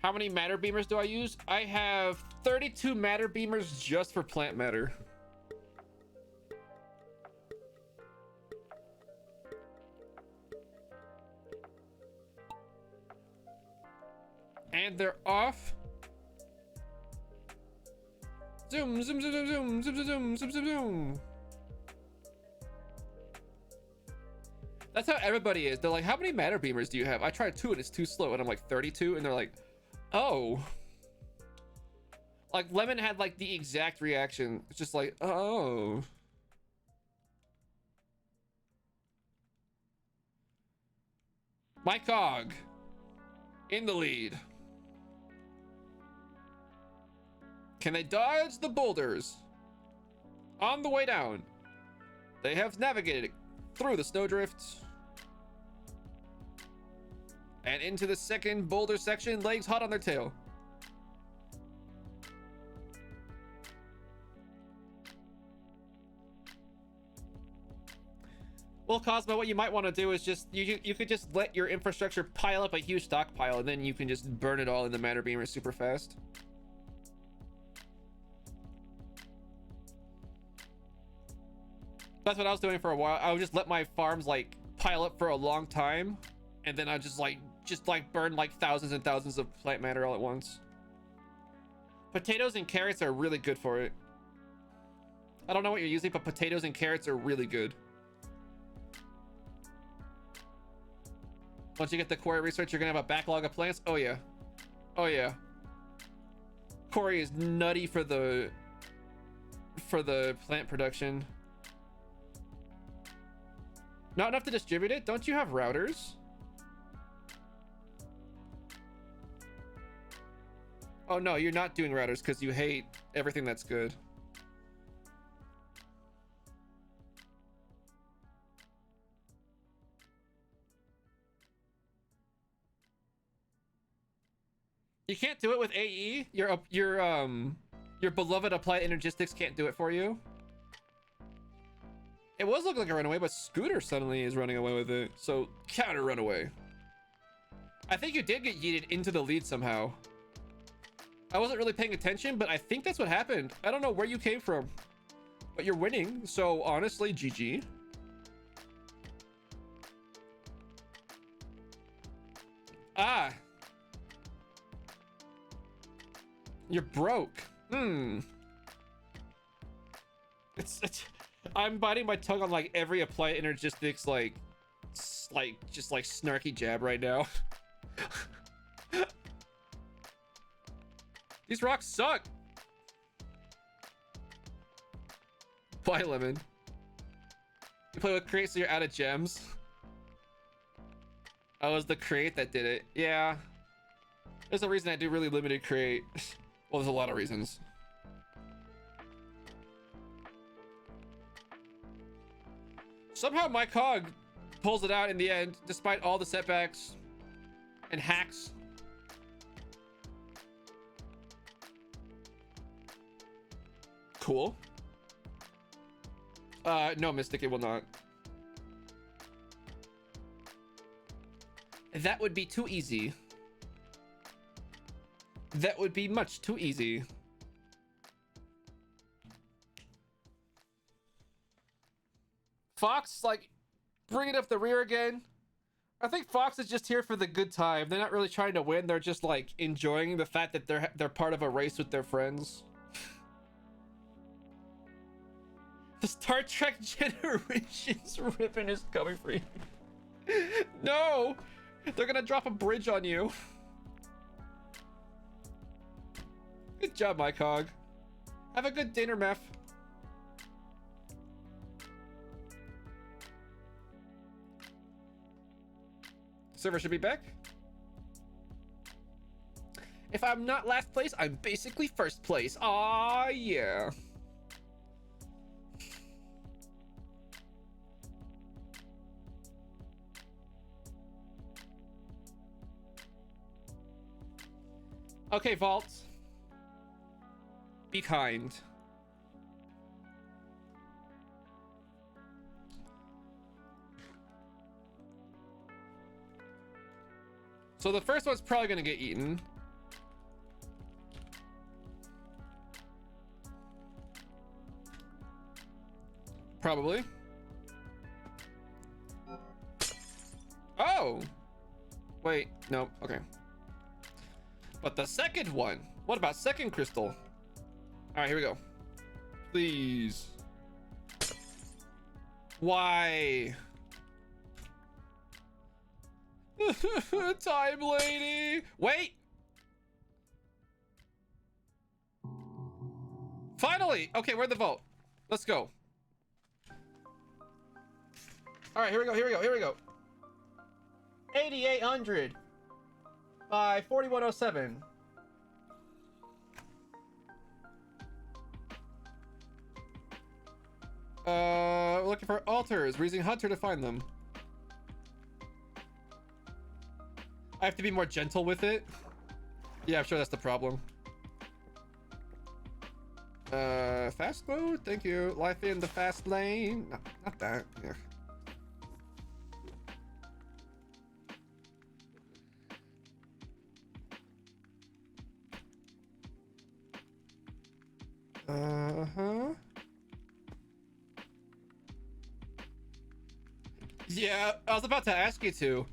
How many matter beamers do I use? I have 32 matter beamers just for plant matter. And they're off. Zoom, zoom, zoom, zoom, zoom, zoom, zoom, zoom, zoom, zoom. That's how everybody is. They're like, how many matter beamers do you have? I tried 2 and it's too slow. And I'm like, 32? And they're like, oh. Like, Lemon had like the exact reaction. It's just like, oh. My cog in the lead. Can they dodge the boulders? On the way down, they have navigated through the snowdrifts and into the second boulder section, legs hot on their tail. Well, Cosmo, what you might want to do is just you could just let your infrastructure pile up a huge stockpile, and then you can just burn it all in the matter beamer super fast. That's what I was doing for a while. I would just let my farms like pile up for a long time, and then I just burn like thousands and thousands of plant matter all at once. Potatoes and carrots are really good for it. I don't know what you're using, but potatoes and carrots are really good. Once you get the quarry research, you're gonna have a backlog of plants. Oh yeah, oh yeah. Quarry is nutty for the plant production. Not enough to distribute it? Don't you have routers? Oh no, you're not doing routers because you hate everything that's good. You can't do it with AE? Your beloved applied energistics can't do it for you? It was looking like a runaway, but Scooter suddenly is running away with it. So counter runaway. I think you did get yeeted into the lead somehow. I wasn't really paying attention, but I think that's what happened. I don't know where you came from, but you're winning. So honestly, GG. Ah. You're broke. It's I'm biting my tongue on like every applied energistics just like snarky jab right now. These rocks suck. Bye, Lemon. You play with create, so you're out of gems. Oh, it was the create that did it. Yeah. There's a reason I do really limited create. Well, there's a lot of reasons. Somehow my cog pulls it out in the end, despite all the setbacks and hacks. Cool. No, Mystic, it will not. That would be too easy. That would be much too easy. Fox, like, bringing up the rear again. I think Fox is just here for the good time. They're not really trying to win. They're just like enjoying the fact that they're part of a race with their friends. The Star Trek Generations ribbon is coming for you. No, they're gonna drop a bridge on you. Good job, my cog. Have a good dinner, Meph. Server should be back. If I'm not last place, I'm basically first place. Aw, yeah. Okay, Vault. Be kind. So the first one's probably gonna get eaten. Probably. Oh! Wait, no, okay. But the second one, what about second crystal? All right, here we go. Please. Why? Time lady. Wait. Finally. Okay, where'd the vote? Let's go. All right, here we go. Here we go. Here we go. 8,800 by 4107. We're looking for altars. We're using Hunter to find them. I have to be more gentle with it. Yeah, I'm sure that's the problem. Fast mode, thank you. Life in the fast lane. No, not that. Yeah. Uh-huh. Yeah, I was about to ask you to,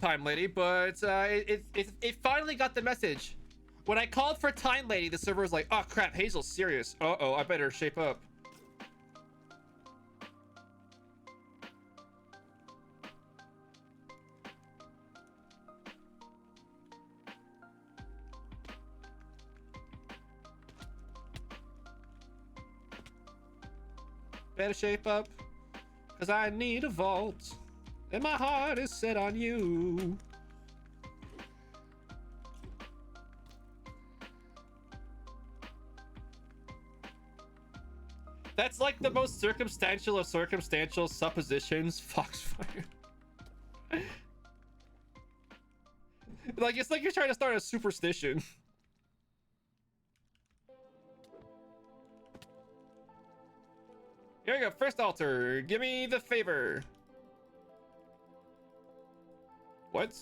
Time Lady, but it finally got the message. When I called for Time Lady, the server was like, oh crap, Hazel's serious. Uh-oh, I better shape up. Better shape up, cause I need a vault, and my heart is set on you. That's like the most circumstantial of circumstantial suppositions. Foxfire. Like, it's like you're trying to start a superstition. Here we go. First altar. Give me the favor. What?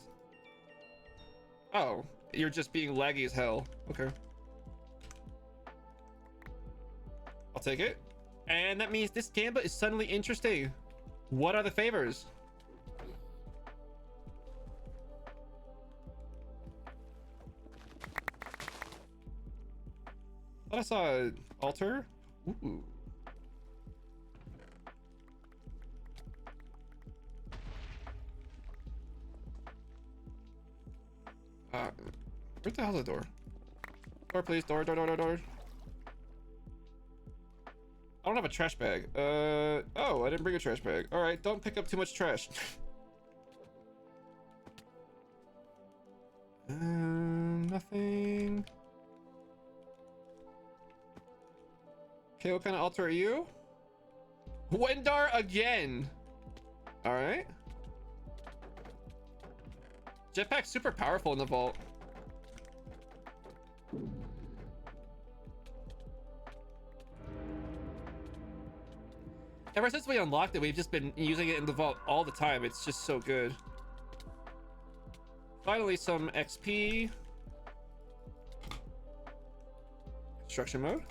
Oh, you're just being laggy as hell. Okay. I'll take it. And that means this gambit is suddenly interesting. What are the favors? I thought I saw an altar. Ooh. Where the hell's the door? Door, please. Door. I don't have a trash bag. Oh, I didn't bring a trash bag. All right, don't pick up too much trash. Nothing. Okay, what kind of altar are you? Wendar again. All right. Jetpack's super powerful in the vault. Ever since we unlocked it, we've just been using it in the vault all the time. It's just so good. Finally, some XP. Construction mode.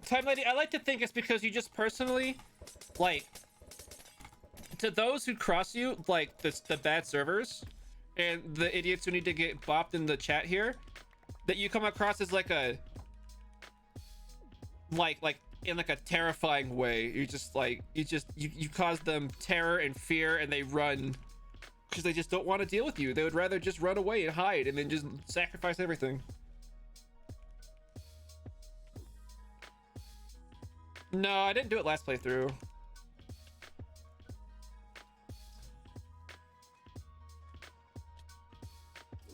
Time Lady, I like to think it's because you just personally, like, to those who cross you, like the bad servers and the idiots who need to get bopped in the chat here, that you come across as like a, like in like a terrifying way. You just like, you cause them terror and fear, and they run because they just don't want to deal with you. They would rather just run away and hide and then just sacrifice everything. No, I didn't do it last playthrough.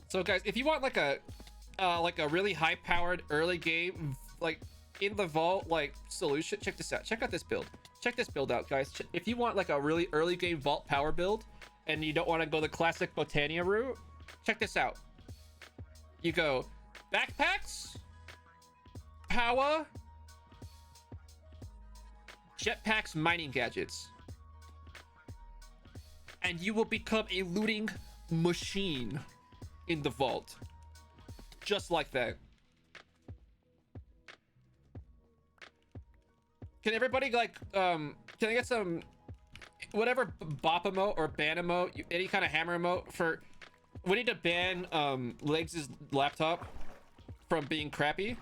So guys, if you want like a really high-powered early game, like in the vault, like solution, check this out. Check out this build. Check this build out, guys. If you want like a really early game vault power build, and you don't want to go the classic Botania route, check this out. You go backpacks, power, jetpacks, mining gadgets, and you will become a looting machine in the vault, just like that. Can everybody like can I get some whatever bop emote or ban emote, any kind of hammer emote for? We need to ban Legs' laptop from being crappy.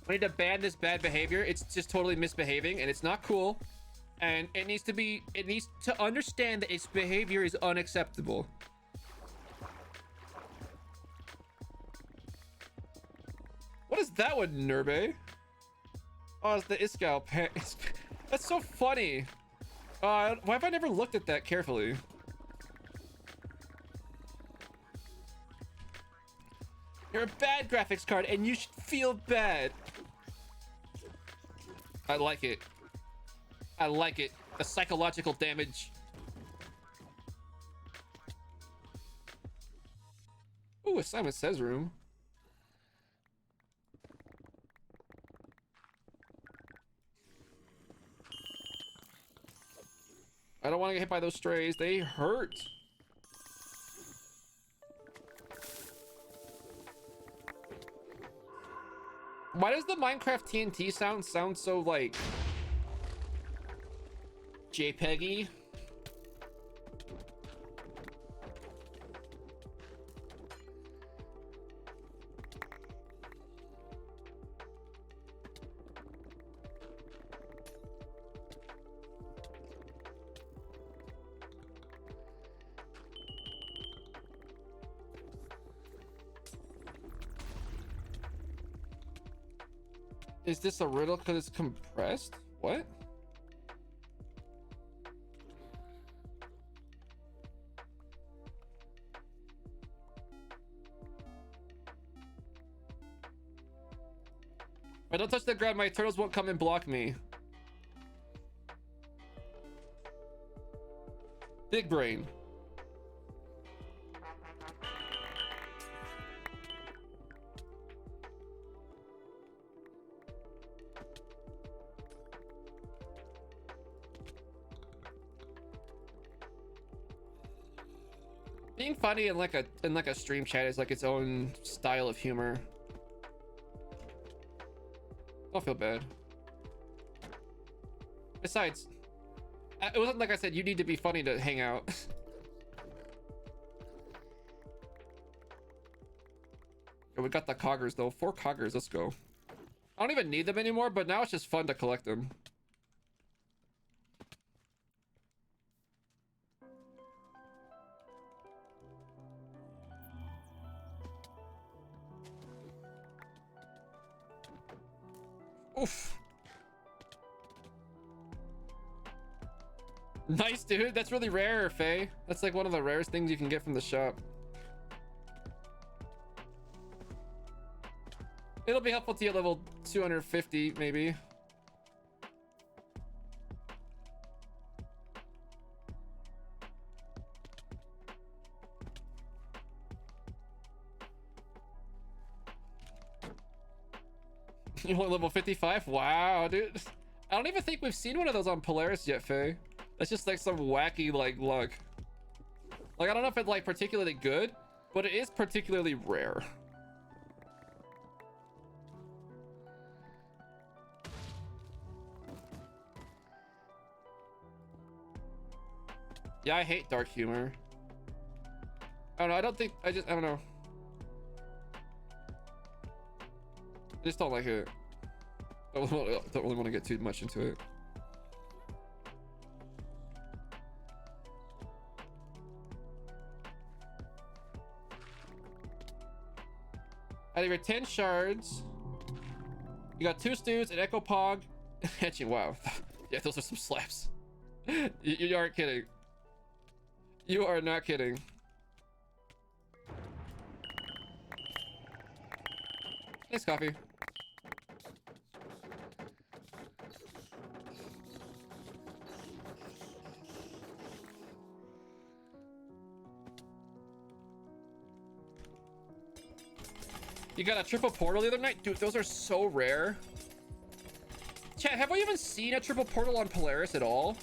We need to ban this bad behavior. It's just totally misbehaving, and it's not cool. And it needs to understand that its behavior is unacceptable. What is that one, Nurbe? Oh, it's the Iskal. That's so funny. Why have I never looked at that carefully? You're a bad graphics card, and you should feel bad. I like it. I like it. The psychological damage. Ooh, a Simon Says room. I don't want to get hit by those strays. They hurt. Why does the Minecraft TNT sound so like JPEG-y? Is this a riddle because it's compressed? What? I don't touch the ground, my turtles won't come and block me. Big brain. Being funny in like a stream chat is like its own style of humor. Don't feel bad. Besides, it wasn't like I said you need to be funny to hang out. We got the coggers though. 4 coggers. Let's go. I don't even need them anymore, but now it's just fun to collect them. Oof. Nice, dude. That's really rare, Faye. That's like one of the rarest things you can get from the shop. It'll be helpful to you at level 250, maybe. You want level 55? Wow, dude. I don't even think we've seen one of those on Polaris yet, Faye. That's just like some wacky like luck. Like, I don't know if it's like particularly good, but it is particularly rare. Yeah, I hate dark humor. I don't know. I don't know. I just don't like it. I don't really want to get too much into it. Out of your 10 shards, you got 2 stews, an echo pog. Etching. Wow. Yeah, those are some slaps. You aren't kidding. You are not kidding. Nice coffee. You got a triple portal the other night? Dude, those are so rare. Chat, have we even seen a triple portal on Polaris at all?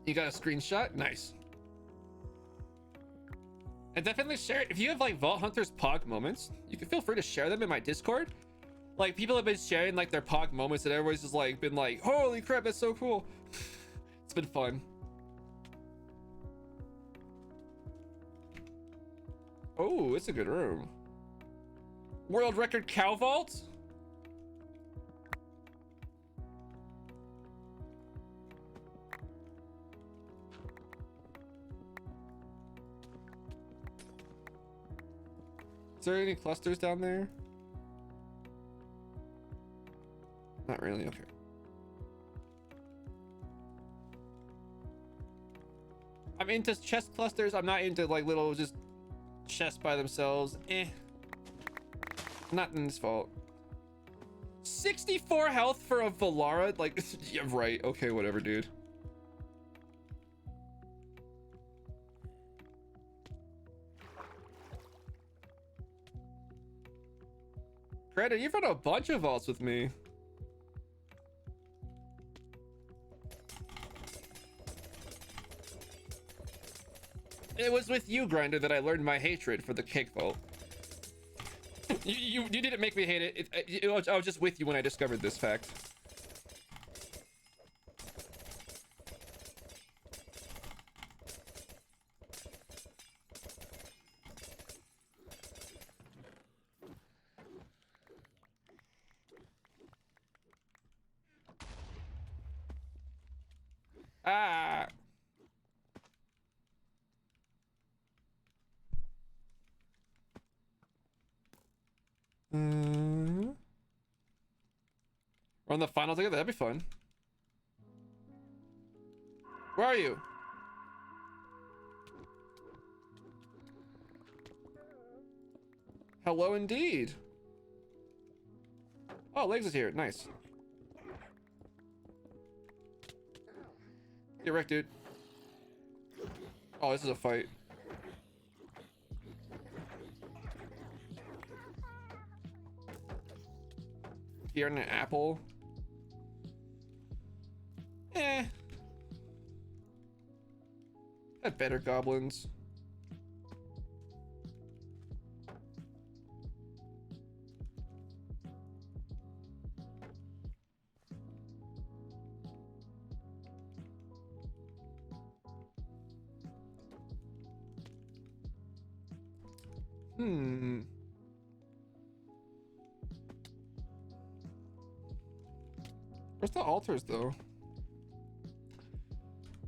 You got a screenshot? Nice. And definitely share it. If you have like Vault Hunters Pog moments, you can feel free to share them in my Discord. Like, people have been sharing like their Pog moments and everybody's just like been like, holy crap, that's so cool. It's been fun. Oh, it's a good room. World record cow vault? Is there any clusters down there? Not really, okay. I'm into chest clusters. I'm not into like little just chests by themselves. Not in this vault. 64 health for a Valara? Like, yeah, right. Okay, whatever, dude. Greta, you've run a bunch of vaults with me. It was with you, Grinder, that I learned my hatred for the cake vault. You didn't make me hate it. I was just with you when I discovered this fact. Ah. Run the finals together. That'd be fun. Where are you? Hello indeed. Oh, Legs is here. Nice. Get wrecked, dude. Oh, this is a fight. Here in an apple. Eh. Had better goblins. Where's the altars, though?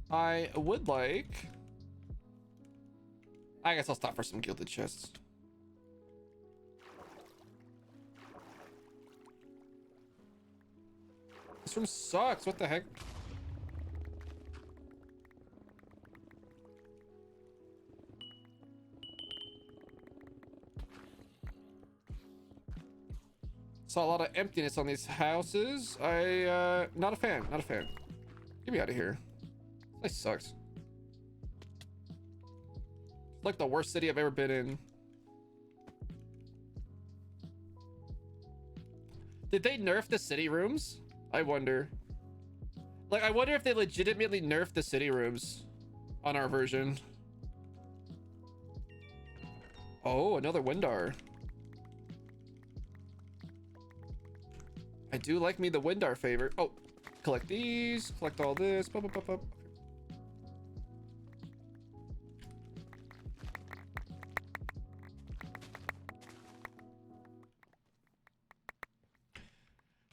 I would like... I guess I'll stop for some gilded chests. This room sucks. What the heck? Saw a lot of emptiness on these houses. Not a fan. Not a fan. Get me out of here. This place sucks. It's like the worst city I've ever been in. Did they nerf the city rooms? I wonder. Like, I wonder if they legitimately nerfed the city rooms on our version. Oh, another Windar. I do like me the Windar favorite. Oh, collect these, collect all this. Pop, pop, pop, pop.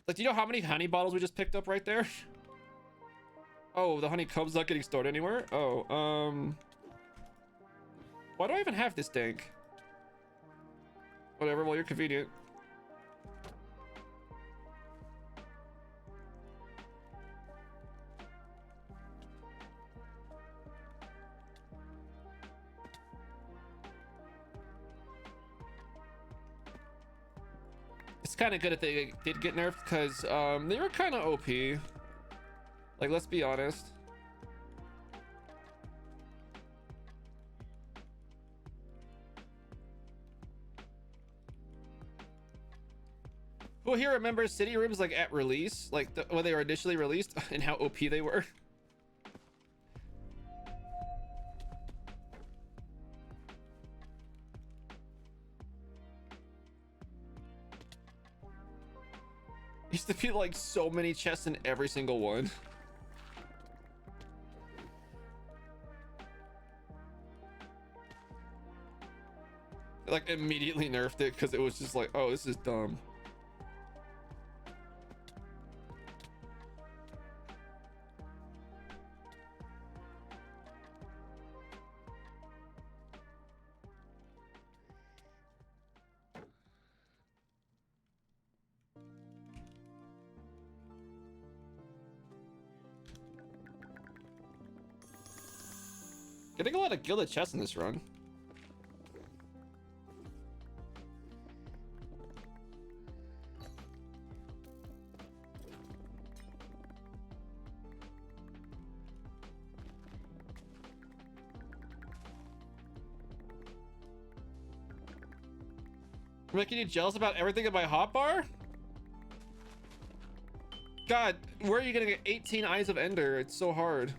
Like, do you know how many honey bottles we just picked up right there? Oh, the honeycomb's not getting stored anywhere? Oh, why do I even have this tank? Whatever, well, you're convenient. It's kind of good if they did get nerfed, because they were kind of OP. Like, let's be honest. Who here remembers city rooms like at release, like when they were initially released, and how OP they were? Used to be like so many chests in every single one. They, like, immediately nerfed it because it was just like, oh, this is dumb. Getting a lot of gilded chests in this run. Making you jealous about everything in my hotbar? God, where are you gonna get 18 Eyes of Ender? It's so hard.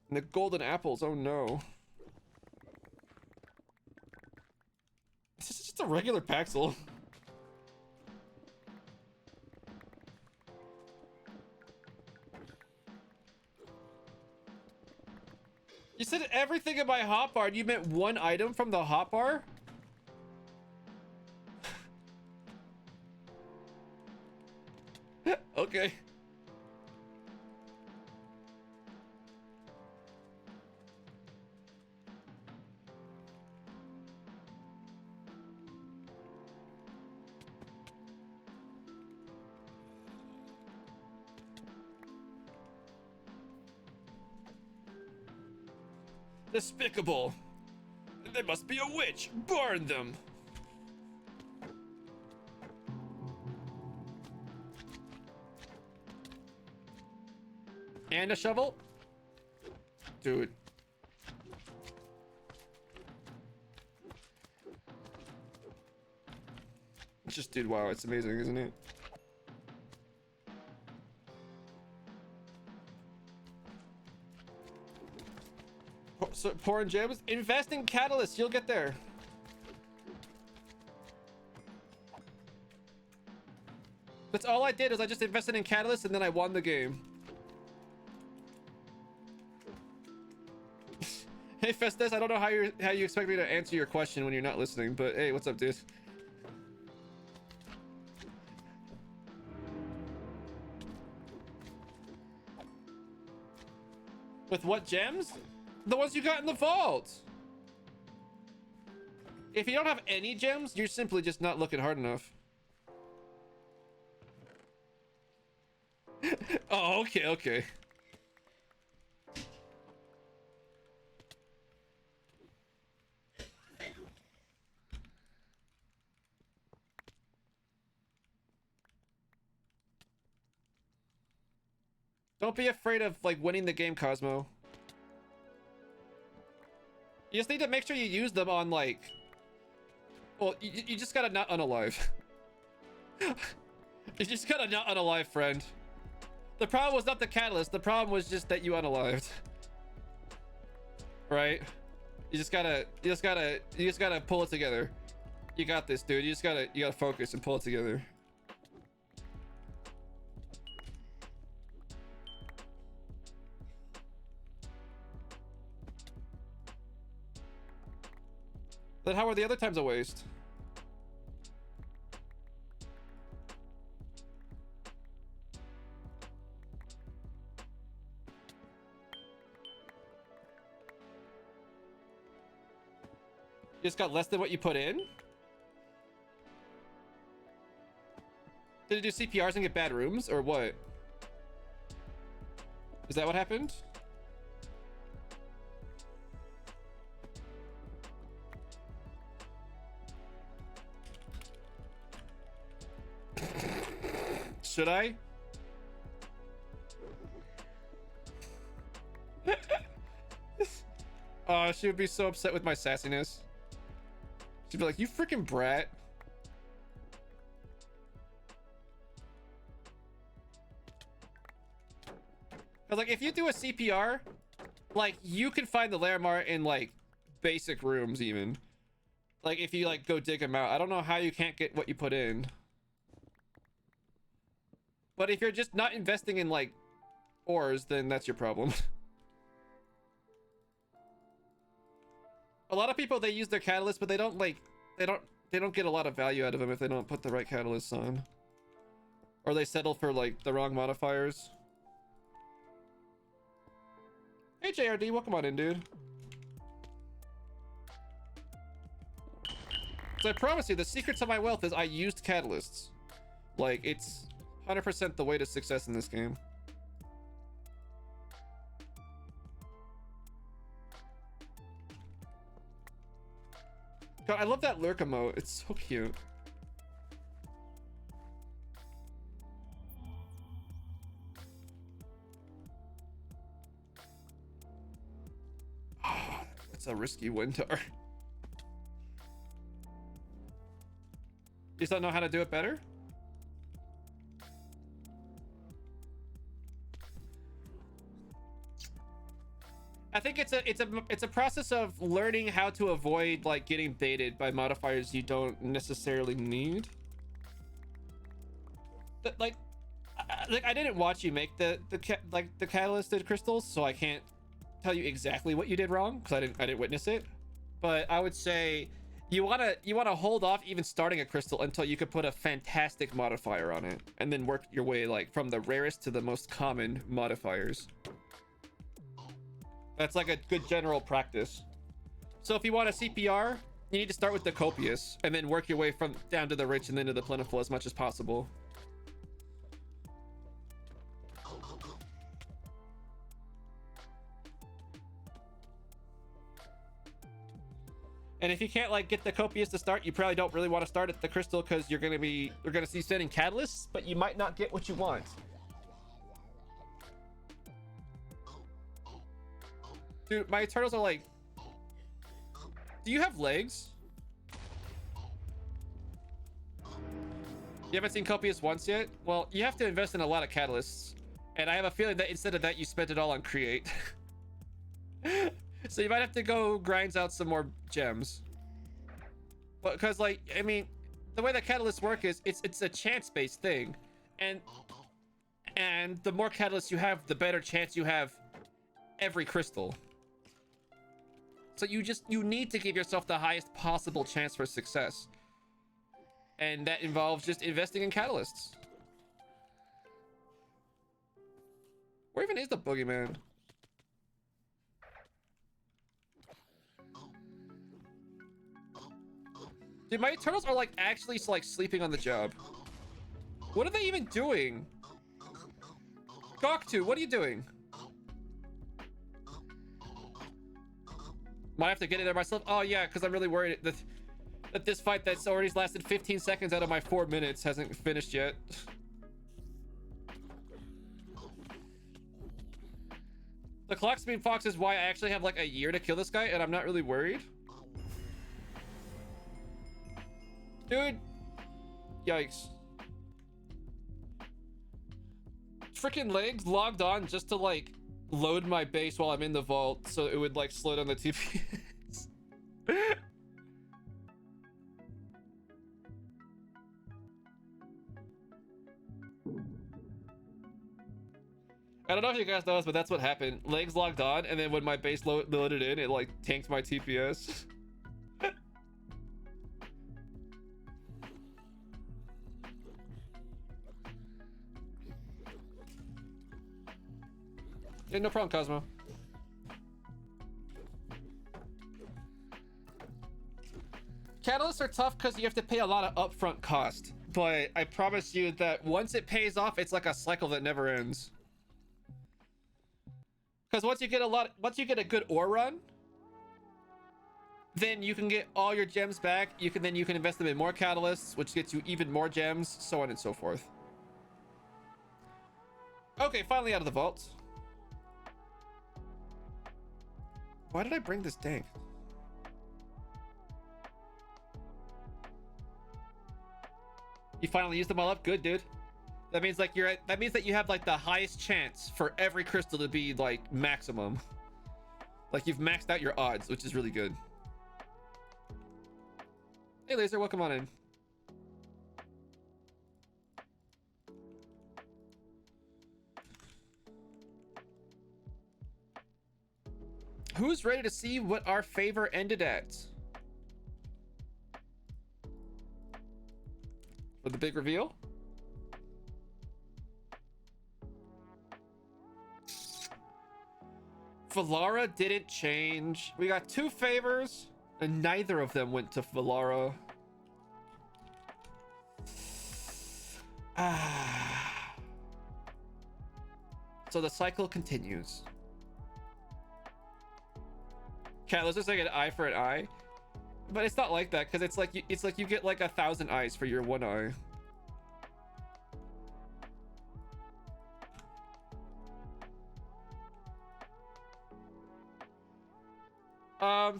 And the golden apples, oh no. This is just a regular Paxel. You said everything in my hotbar, and you meant one item from the hotbar? Okay. Despicable. They must be a witch. Burn them. And a shovel? Dude. Just, dude, wow, it's amazing, isn't it? So, pouring gems? Invest in catalysts, you'll get there. That's all I did, is I just invested in catalysts and then I won the game. Hey Festus, I don't know how you expect me to answer your question when you're not listening, but hey, what's up, dude? With what gems? The ones you got in the vault. If you don't have any gems, you're simply just not looking hard enough. Oh, okay. Don't be afraid of, like, winning the game, Cosmo. You just need to make sure you use them on, like... Well, you just gotta not unalive. You just gotta not unalive, friend. The problem was not the catalyst. The problem was just that you unalived. Right? You just gotta pull it together. You got this, dude. You gotta focus and pull it together. Then how were the other times a waste? You just got less than what you put in? Did it do CPRs and get bad rooms, or what? Is that what happened? Should I? Oh, she would be so upset with my sassiness. She'd be like, you freaking brat. Cause like, if you do a CPR, like, you can find the Larimar in like basic rooms even. Like, if you like go dig them out. I don't know how you can't get what you put in. But if you're just not investing in like ores, then that's your problem. A lot of people, they use their catalysts, but they don't like, they don't get a lot of value out of them if they don't put the right catalysts on. Or they settle for like the wrong modifiers. Hey JRD, welcome on in, dude. So I promise you, the secret to my wealth is I used catalysts. Like, it's 100% the way to success in this game. God, I love that lurk emote. It's so cute. Oh, it's a risky winter. You just don't know how to do it better? I think it's a process of learning how to avoid like getting baited by modifiers you don't necessarily need. But, like I didn't watch you make the catalysted crystals, so I can't tell you exactly what you did wrong because I didn't witness it. But I would say you wanna hold off even starting a crystal until you could put a fantastic modifier on it, and then work your way like from the rarest to the most common modifiers. That's like a good general practice. So if you want a CPR, you need to start with the copious and then work your way from down to the rich and then to the plentiful as much as possible. And if you can't like get the copious to start, you probably don't really want to start at the crystal because you're gonna see sending catalysts, but you might not get what you want. Dude, my turtles are like, do you have legs? You haven't seen copious once yet? Well, you have to invest in a lot of catalysts, and I have a feeling that instead of that you spent it all on create. So you might have to go grind out some more gems. But because like, I mean, the way that catalysts work is it's a chance-based thing, and the more catalysts you have, the better chance you have every crystal. So you need to give yourself the highest possible chance for success, and that involves just investing in catalysts. Where even is the boogeyman? Dude, my turtles are like actually like sleeping on the job. What are they even doing? Goktu, what are you doing? Might have to get in there myself. Oh yeah, because I'm really worried that this fight that's already lasted 15 seconds out of my 4 minutes hasn't finished yet. The clock speed fox is why I actually have like a year to kill this guy, and I'm not really worried. Dude, yikes. Freaking legs logged on just to like load my base while I'm in the vault, so it would like slow down the TPS. I don't know if you guys noticed, but that's what happened. Legs logged on, and then when my base loaded in, it like tanked my TPS. Yeah, no problem, Cosmo. Catalysts are tough because you have to pay a lot of upfront cost, but I promise you that once it pays off, it's like a cycle that never ends. Because once you get a good ore run, then you can get all your gems back. You can invest them in more catalysts, which gets you even more gems, so on and so forth. Okay, finally out of the vault. Why did I bring this tank? You finally used them all up? Good, dude. That means like that means that you have like the highest chance for every crystal to be like maximum. Like you've maxed out your odds, which is really good. Hey Laser, welcome on in. Who's ready to see what our favor ended at? For the big reveal? Valara didn't change. We got 2 favors, and neither of them went to Valara. So the cycle continues. Cat, let's just like an eye for an eye, but it's not like that because it's like you get like 1,000 eyes for your 1 eye.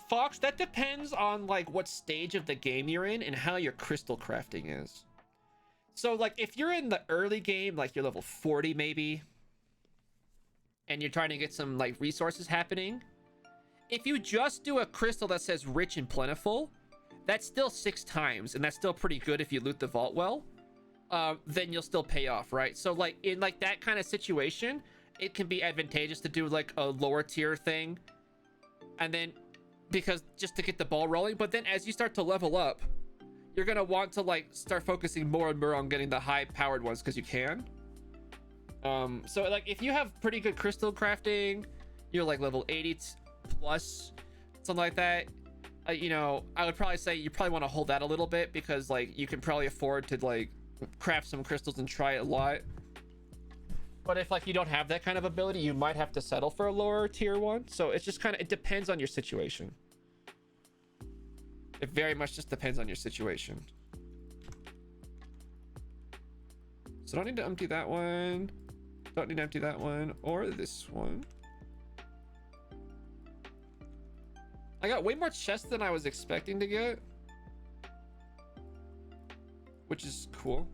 Fox, that depends on like what stage of the game you're in and how your crystal crafting is. So like if you're in the early game, like you're level 40 maybe, and you're trying to get some like resources happening, if you just do a crystal that says rich and plentiful, that's still 6 times, and that's still pretty good if you loot the vault well. Then you'll still pay off, right? So like in like that kind of situation, it can be advantageous to do like a lower tier thing, and then because just to get the ball rolling. But then as you start to level up, you're gonna want to like start focusing more and more on getting the high powered ones because you can. So like if you have pretty good crystal crafting, you're like level 80 plus, something like that, you know, I would probably say you probably want to hold that a little bit because like you can probably afford to like craft some crystals and try it a lot. But if like you don't have that kind of ability, you might have to settle for a lower tier one. So it's just kind of, it depends on your situation. It very much just depends on your situation. So don't need to empty that one. Don't need to empty that one or this one. I got way more chests than I was expecting to get, which is cool.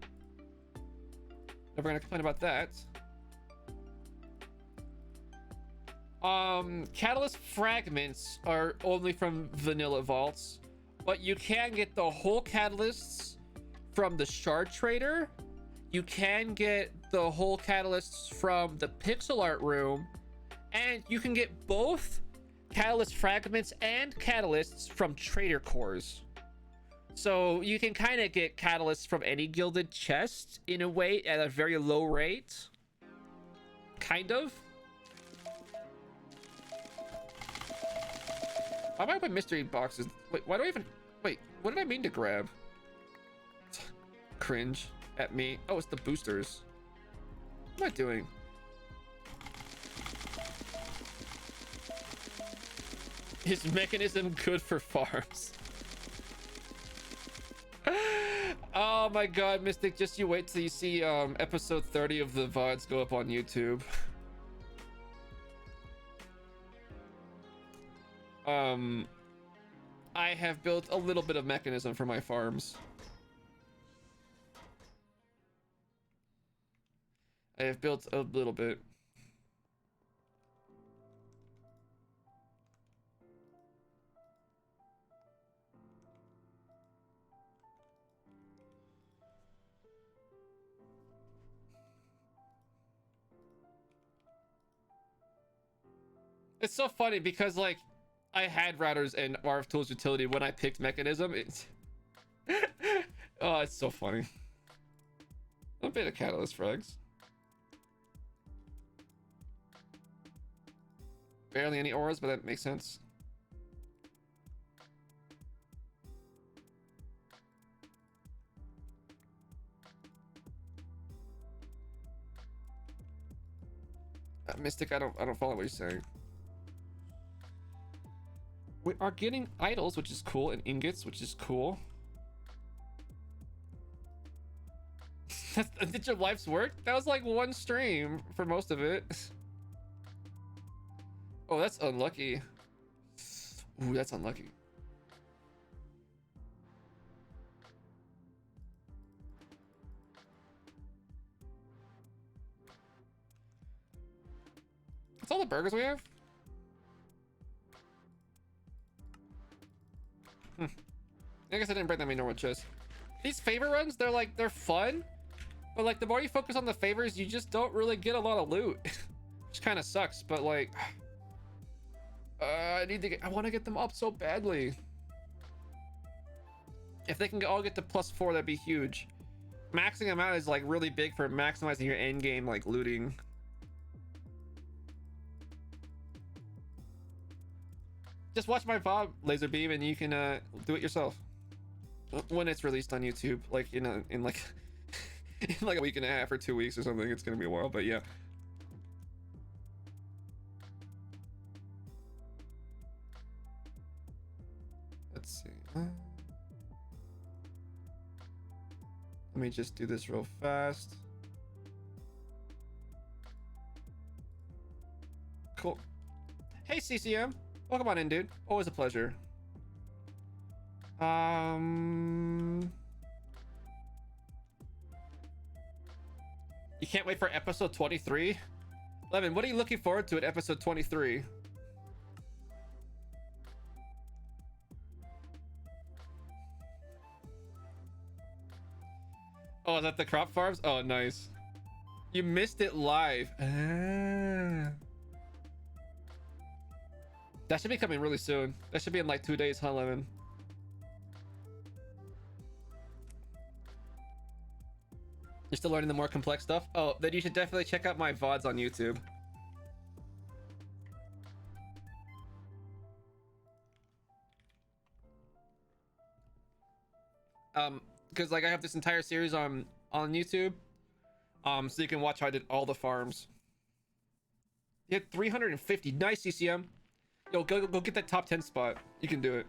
Never gonna complain about that. Catalyst fragments are only from vanilla vaults, but you can get the whole catalysts from the shard trader. You can get the whole catalysts from the pixel art room, and you can get both catalyst fragments and catalysts from trader cores. So you can kind of get catalysts from any gilded chest in a way at a very low rate. Kind of. Why am I open mystery boxes? Wait, why do I even... Wait, what did I mean to grab? Cringe at me. Oh, it's the boosters. What am I doing? Is mechanism good for farms? Oh my god, Mystic, just you wait till you see episode 30 of the VODs go up on YouTube. I have built a little bit of mechanism for my farms. I have built a little bit. It's so funny because like I had routers and RF tools utility when I picked mechanism. It's oh, it's so funny. A bit of catalyst frags. Barely any auras, but that makes sense. Mystic, I don't follow what you're saying. We are getting idols, which is cool, and ingots, which is cool. Did your life's work? That was like one stream for most of it. Oh, that's unlucky. Ooh, that's unlucky. That's all the burgers we have? I guess I didn't break that many normal chests. These favor runs, they're fun, but like the more you focus on the favors, you just don't really get a lot of loot. Which kind of sucks, but like I want to get them up so badly. If they can all get to +4, that'd be huge. Maxing them out is like really big for maximizing your end game like looting. Just watch my VOD, Laser Beam, and you can do it yourself when it's released on YouTube, like in like in like a week and a half or 2 weeks or something. It's gonna be a while, but yeah. Let's see. Let me just do this real fast. Cool. Hey CCM. Welcome on in, dude. Always a pleasure. You can't wait for episode 23? Levin, what are you looking forward to at episode 23? Oh, is that the crop farms? Oh, nice. You missed it live. Ah. That should be coming really soon. That should be in like 2 days, huh, Lemon? You're still learning the more complex stuff? Oh, then you should definitely check out my VODs on YouTube. Because like I have this entire series on YouTube. So you can watch how I did all the farms. You had 350. Nice, CCM. Yo, go get that top 10 spot. You can do it.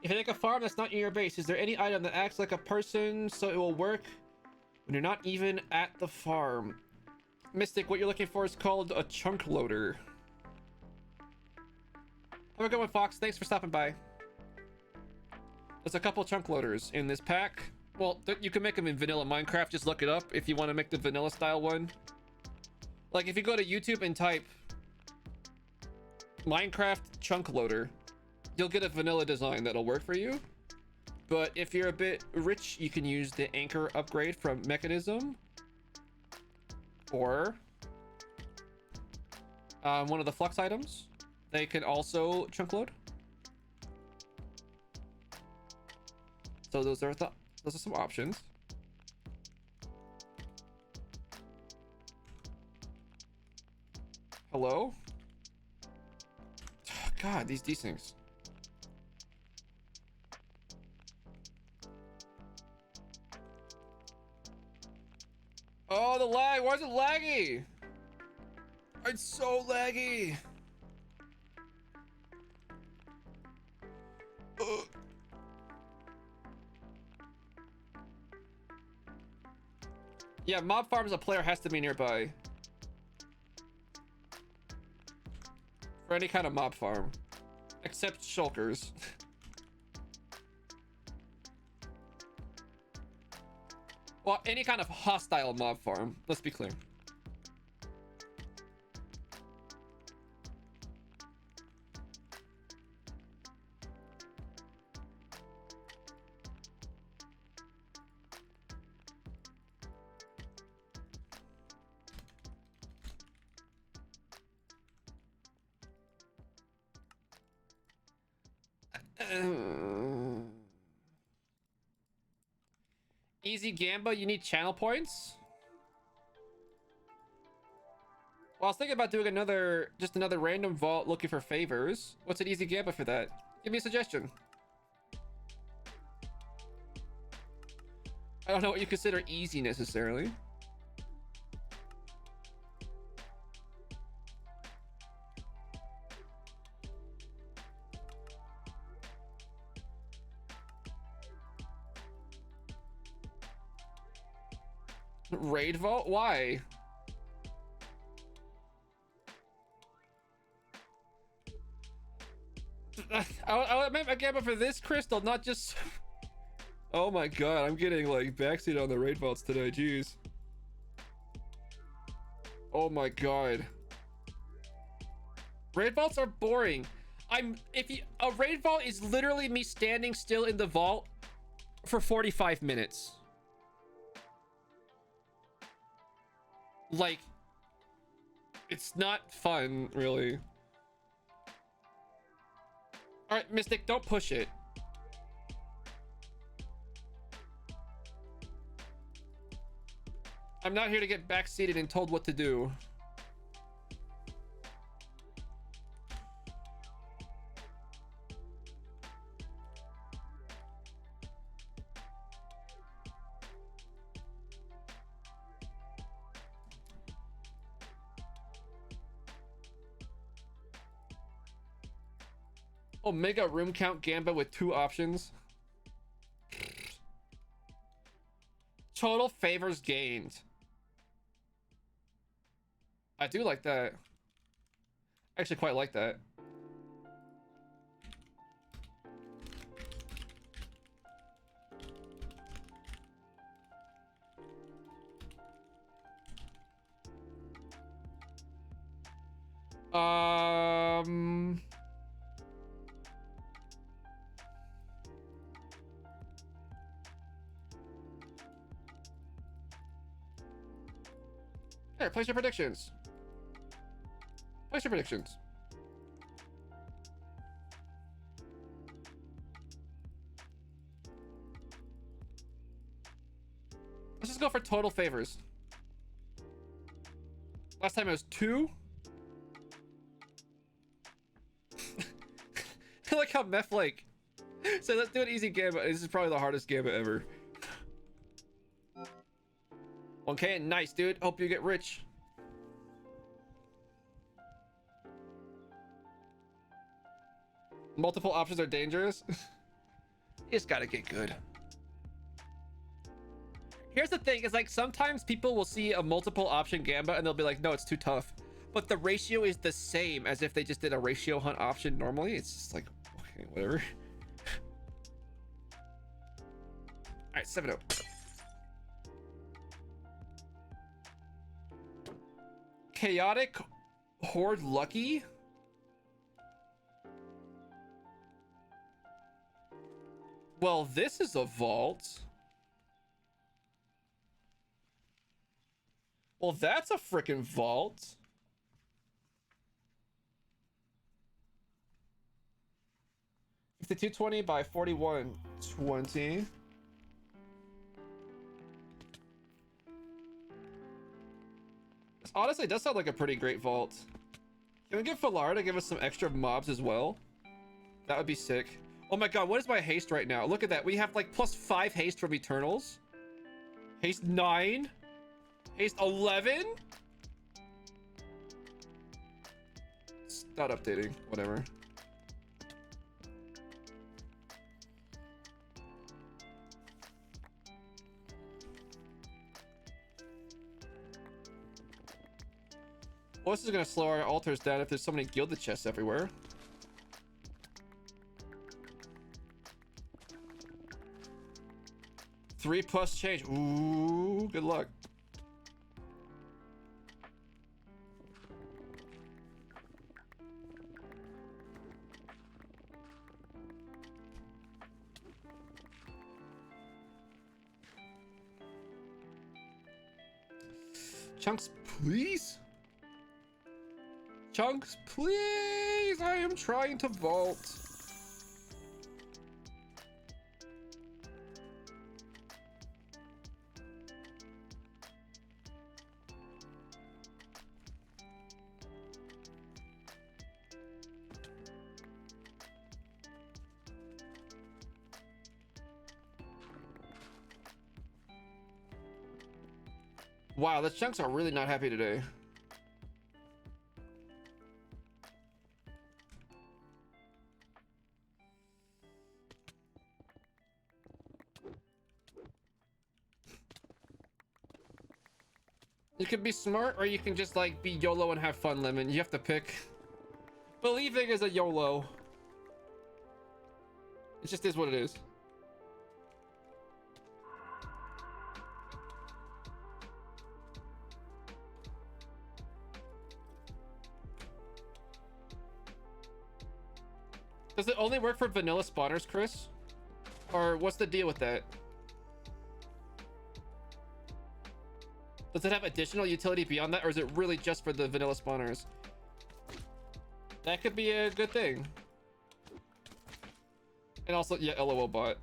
If you make a farm that's not in your base, is there any item that acts like a person so it will work when you're not even at the farm? Mystic, what you're looking for is called a chunk loader. Have a good one, Fox. Thanks for stopping by. There's a couple chunk loaders in this pack. Well, you can make them in vanilla Minecraft. Just look it up if you want to make the vanilla style one. Like if you go to YouTube and type Minecraft chunk loader, you'll get a vanilla design that'll work for you. But if you're a bit rich, you can use the anchor upgrade from Mechanism, or one of the flux items. They can also chunk load. So those are some options. Hello? God, these things. Oh, the lag. Why is it laggy? It's so laggy. Ugh. Yeah, mob farms, a player has to be nearby. For any kind of mob farm. Except shulkers. Well, any kind of hostile mob farm. Let's be clear. Easy Gamba, you need channel points? Well, I was thinking about doing another random vault looking for favors. What's an easy Gamba for that? Give me a suggestion. I don't know what you consider easy necessarily. Raid vault? Why? I meant a Gamba for this crystal, not just... Oh my god, I'm getting like backseat on the raid vaults today, jeez. Oh my god. Raid vaults are boring. A raid vault is literally me standing still in the vault for 45 minutes. Like, it's not fun, really. All right, Mystic, don't push it. I'm not here to get backseated and told what to do. Omega room count Gamba with 2 options. Total favors gained. I do like that. I actually quite like that. Here, place your predictions. Place your predictions. Let's just go for total favors. Last time it was 2. I like how Meth like. So let's do an easy Gamba. This is probably the hardest Gamba ever. 1K, nice, dude. Hope you get rich. Multiple options are dangerous. You just gotta get good. Here's the thing, is like sometimes people will see a multiple option gambit and they'll be like, no, it's too tough. But the ratio is the same as if they just did a ratio hunt option normally. It's just like, okay, whatever. All right, 7-0. Chaotic Horde Lucky. Well, this is a vault. Well, that's a freaking vault. The 220 by 4120. This honestly does sound like a pretty great vault. Can we get Polaris to give us some extra mobs as well? That would be sick. Oh my god, what is my haste right now? Look at that. We have like +5 haste from Eternals. Haste 9. Haste 11. It's not updating. Whatever. Well, this is gonna slow our altars down if there's so many gilded chests everywhere. +3 change. Ooh, good luck. Chunks, please. Chunks, please. I am trying to vault. Wow, the chunks are really not happy today. You can be smart or you can just like be YOLO and have fun, Lemon. You have to pick. Believing is a YOLO. It just is what it is. Does it only work for vanilla spawners, Chris? Or what's the deal with that? Does it have additional utility beyond that, or is it really just for the vanilla spawners? That could be a good thing. And also, yeah, LOL bot.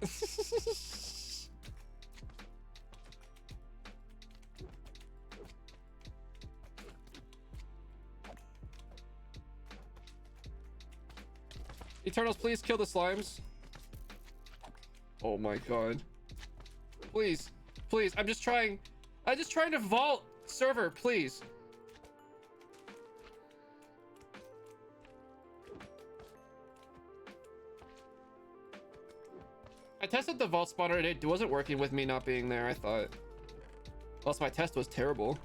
Eternals, please kill the slimes. Oh my god. Please, please, I'm just trying to vault server, please. I tested the vault spawner and it wasn't working with me not being there, I thought. Plus my test was terrible.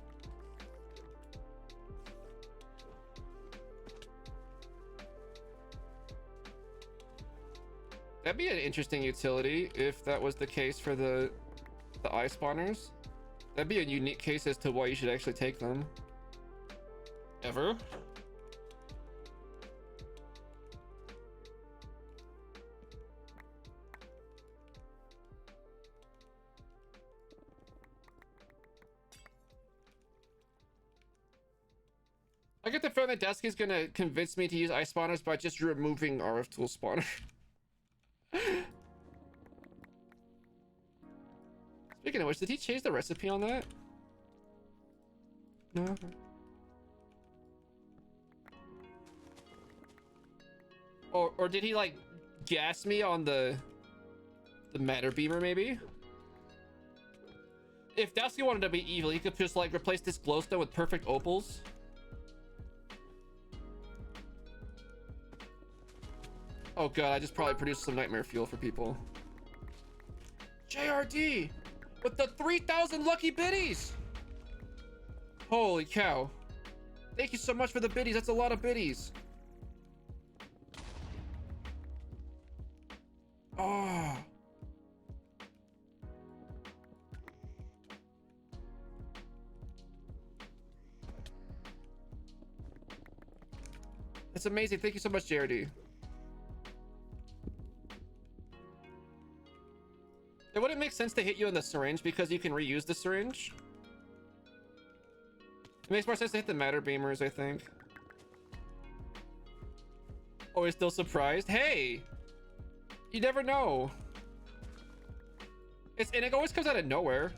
That'd be an interesting utility if that was the case for the eye spawners. That'd be a unique case as to why you should actually take them. Ever. I get the feeling that Dusky's gonna convince me to use eye spawners by just removing RF tool spawner. Speaking of which, did he change the recipe on that? No. Or did he like gas me on the matter beamer maybe? If Dusky wanted to be evil, he could just like replace this glowstone with perfect opals. Oh god, I just probably produced some nightmare fuel for people. JRD with the 3,000 lucky biddies. Holy cow. Thank you so much for the biddies. That's a lot of biddies. Oh. That's amazing. Thank you so much, JRD. It wouldn't make sense to hit you in the syringe because you can reuse the syringe. It makes more sense to hit the matter beamers, I think. Oh, he's still surprised? Hey! You never know. And it always comes out of nowhere.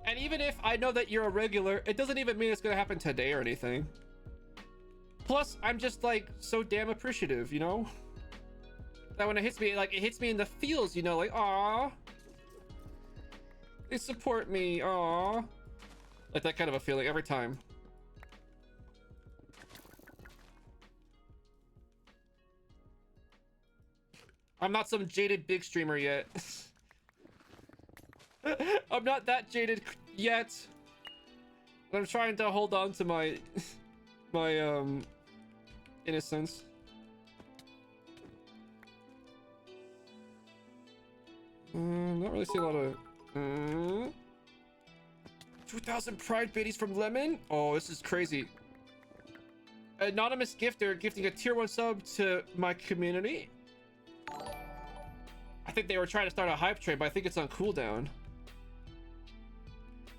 And even if I know that you're a regular, it doesn't even mean it's gonna happen today or anything. Plus, I'm just like so damn appreciative, you know? That when it hits me, like it hits me in the feels, you know, like, aw. They support me, aw. Like that kind of a feeling every time. I'm not some jaded big streamer yet. I'm not that jaded yet. But I'm trying to hold on to my innocence. Not really see a lot of 2,000 pride biddies from Lemon. Oh, this is crazy. Anonymous gifter gifting a tier 1 sub to my community. I think they were trying to start a hype train, but I think it's on cooldown.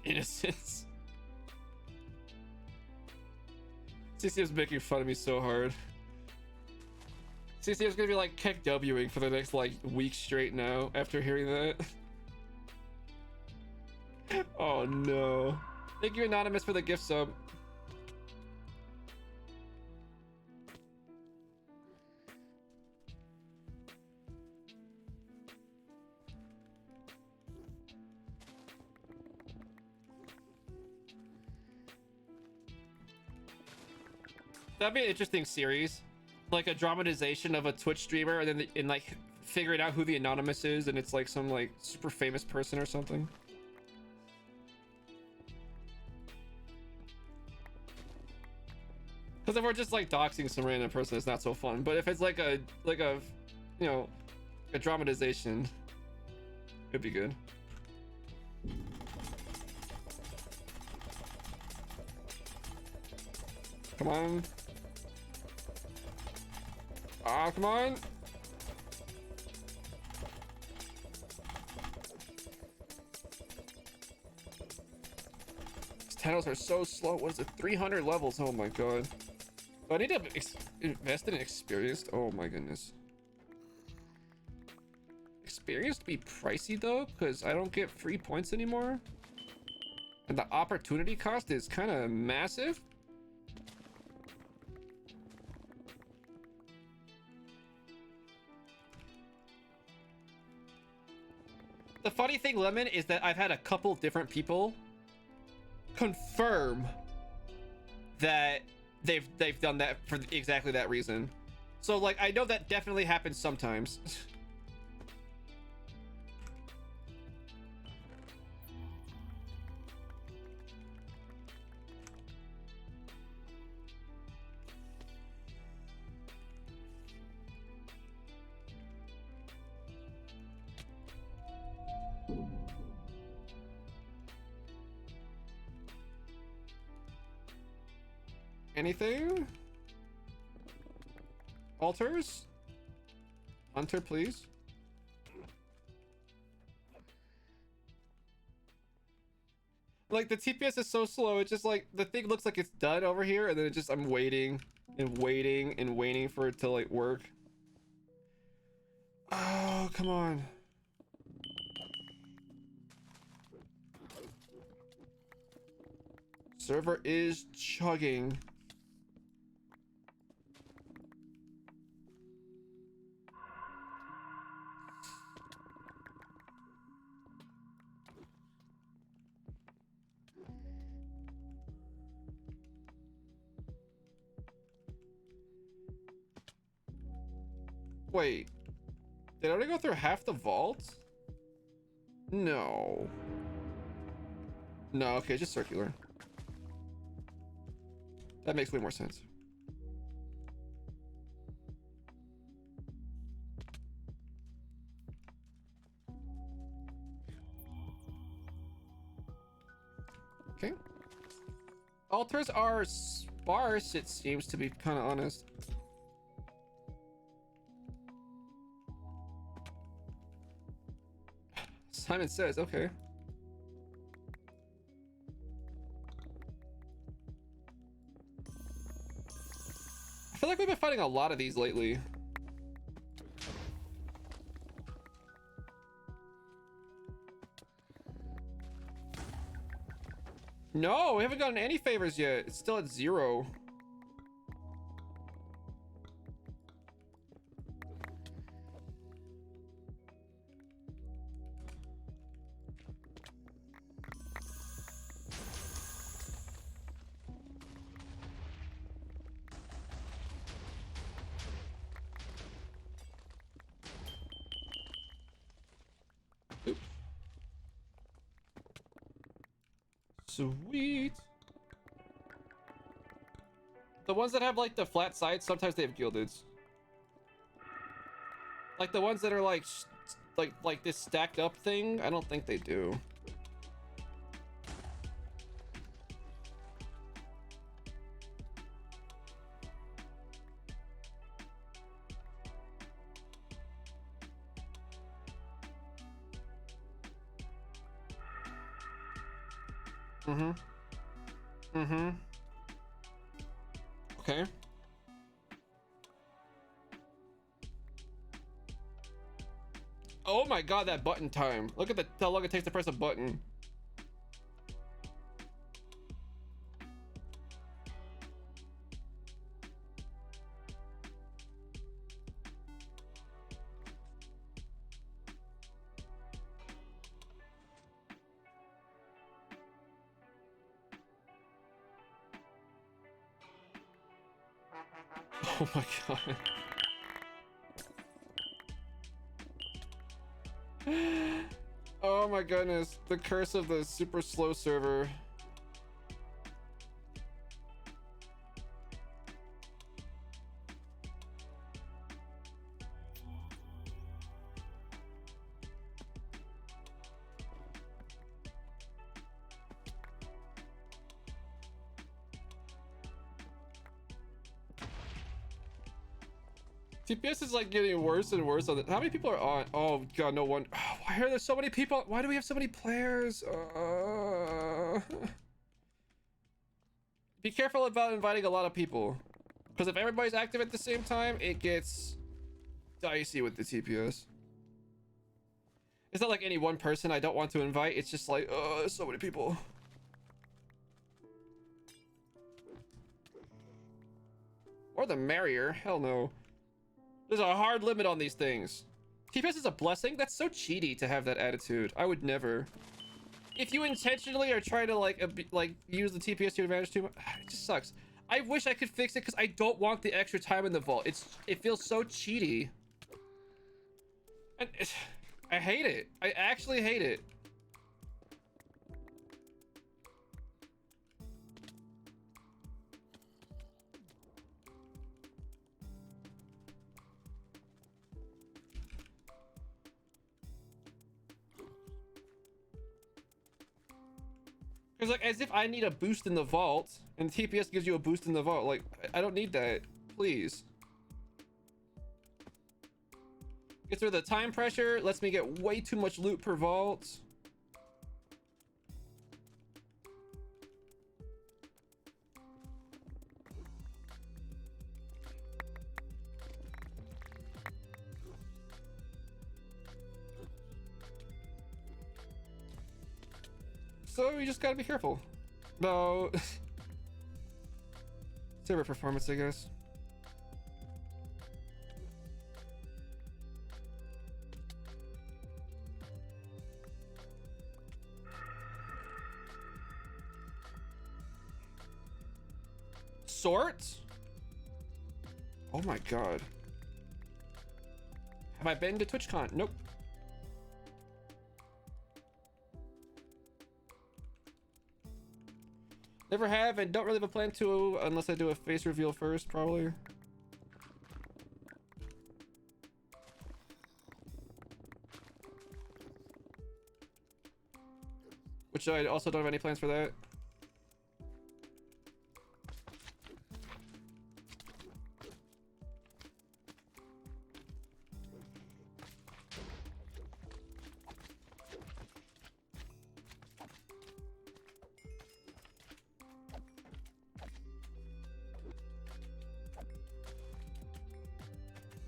Innocence. CCM's making fun of me so hard. CCM's gonna be like keck Wing for the next like week straight now after hearing that. Oh no. Thank you, Anonymous, for the gift sub. That'd be an interesting series, like a dramatization of a Twitch streamer, and then like figuring out who the Anonymous is, and it's like some like super famous person or something. Because if we're just like doxing some random person, it's not so fun. But if it's like a you know, a dramatization, it'd be good. Come on. Ah, come on. These tunnels are so slow. What is it? 300 levels. Oh my god. Do I need to invest in experienced? Oh my goodness. Experienced be pricey though, because I don't get free points anymore. And the opportunity cost is kind of massive. The funny thing, Lemon, is that I've had a couple different people confirm that they've done that for exactly that reason. So like I know that definitely happens sometimes. Anything? Altars? Hunter, please. Like the TPS is so slow, it's just like the thing looks like it's done over here, and then it just I'm waiting and waiting and waiting for it to like work. Oh, come on. Server is chugging. Wait, did I already go through half the vault? No. No, okay, just circular. That makes way more sense. Okay. Altars are sparse, it seems, to be kind of honest. Simon says, okay. I feel like we've been fighting a lot of these lately. No, we haven't gotten any favors yet. It's still at 0. Oops. Sweet. The ones that have like the flat sides, sometimes they have gildeds. Like the ones that are like this stacked up thing, I don't think they do. Mm-hmm. Mm-hmm. Okay. Oh my god, that button time. Look at how long it takes to press a button. Oh my god. Oh my goodness, the curse of the super slow server. TPS is like getting worse and worse on it. How many people are on? Oh god, no one. Why are there so many people? Why do we have so many players? Be careful about inviting a lot of people, because if everybody's active at the same time, it gets dicey with the TPS. It's not like any one person I don't want to invite. It's just like, there's so many people. Or the merrier. Hell no. There's a hard limit on these things. TPS is a blessing? That's so cheaty to have that attitude. I would never. If you intentionally are trying to like use the TPS to your advantage too much, it just sucks. I wish I could fix it because I don't want the extra time in the vault. It feels so cheaty. And I hate it. I actually hate it. It's like as if I need a boost in the vault and TPS gives you a boost in the vault. Like, I don't need that. Please. Gets rid of the time pressure. Lets me get way too much loot per vault. So you just gotta be careful. No. Server performance, I guess. Sort? Oh my god. Have I been to TwitchCon? Nope. Never have and don't really have a plan to unless I do a face reveal first, probably. Which I also don't have any plans for that.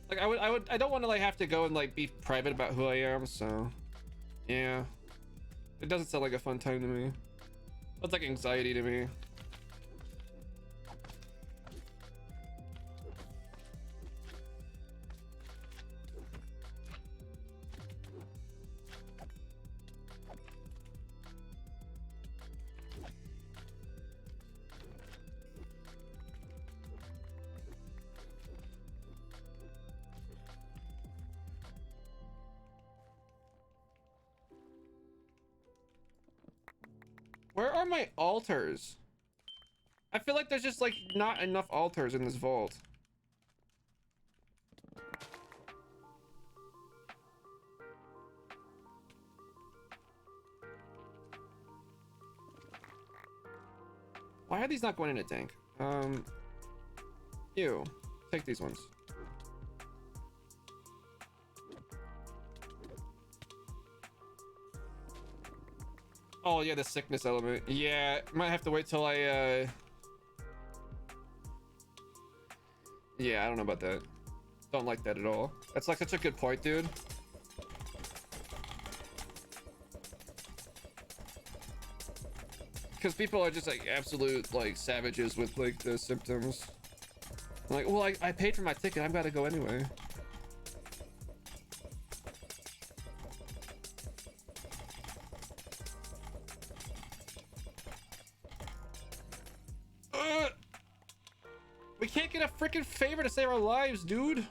Like I don't want to like have to go and like be private about who I am, so yeah. It doesn't sound like a fun time to me. It's like anxiety to me. Where are my altars? I feel like there's just like not enough altars in this vault. Why are these not going in a tank? Ew. Take these ones. Oh yeah, the sickness element. Yeah, might have to wait till I yeah, I don't know about that. Don't like that at all. That's like such a good point, dude. Because people are just like absolute like savages with like the symptoms. I'm like, well, I paid for my ticket, I've got to go anyway. We can't get a freaking favor to save our lives, dude.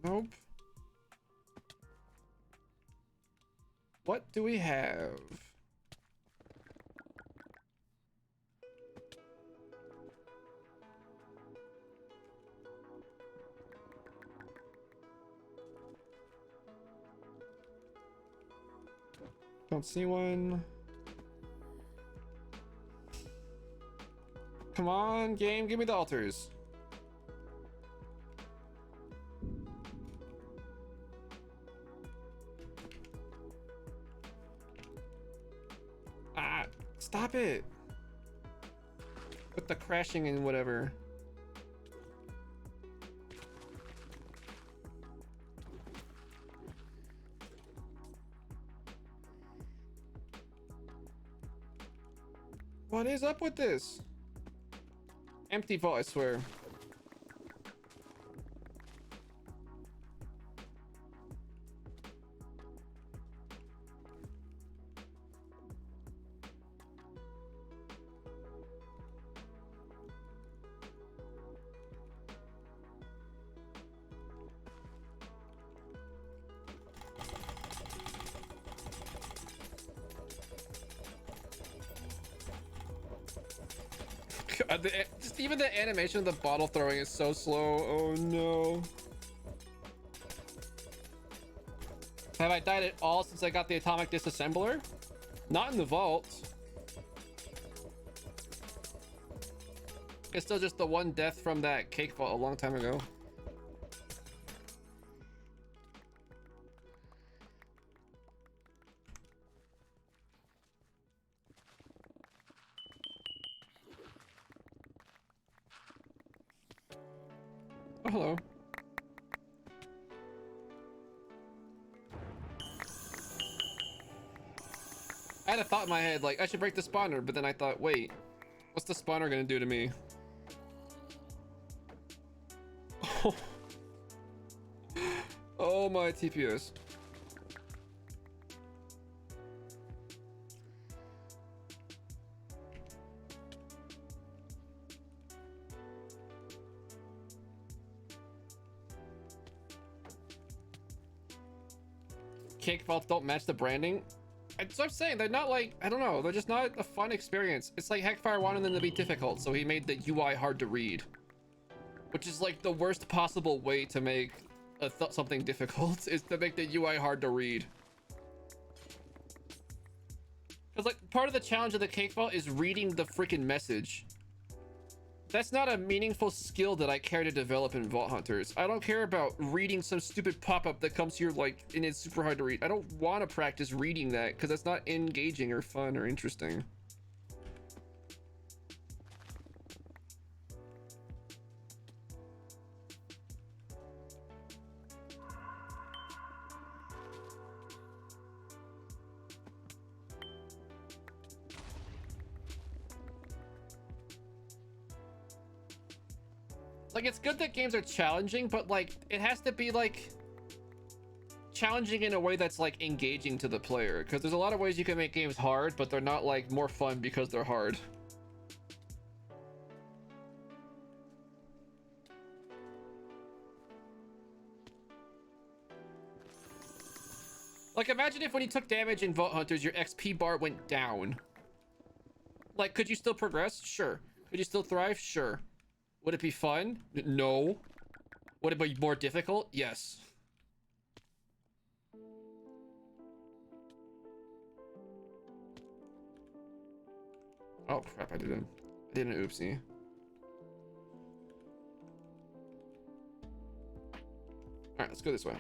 Nope. What do we have? Don't see one. Come on, game, give me the altars. Stop it with the crashing and whatever. What is up with this? Empty vault, I swear. God, just even the animation of the bottle throwing is so slow. Oh no. Have I died at all since I got the atomic disassembler? Not in the vault. It's still just the one death from that cake vault a long time ago. Oh, hello. I had a thought in my head, like, I should break the spawner, but then I thought, wait, what's the spawner gonna do to me? Oh my TPS. Cake vaults don't match the branding. That's what I'm saying. They're not like, I don't know. They're just not a fun experience. It's like Heckfire wanted them to be difficult, so he made the UI hard to read, which is like the worst possible way to make something difficult is to make the UI hard to read. Because like part of the challenge of the cake vault is reading the freaking message. That's not a meaningful skill that I care to develop in Vault Hunters. I don't care about reading some stupid pop-up that comes here like and it's super hard to read. I don't want to practice reading that because that's not engaging or fun or interesting. Like, it's good that games are challenging, but like it has to be like challenging in a way that's like engaging to the player, because there's a lot of ways you can make games hard, but they're not like more fun because they're hard. Like, imagine if when you took damage in Vault Hunters, your XP bar went down. Like, could you still progress? Sure. Could you still thrive? Sure. Would it be fun? No. Would it be more difficult? Yes. Oh crap, I did an oopsie. Alright, let's go this way.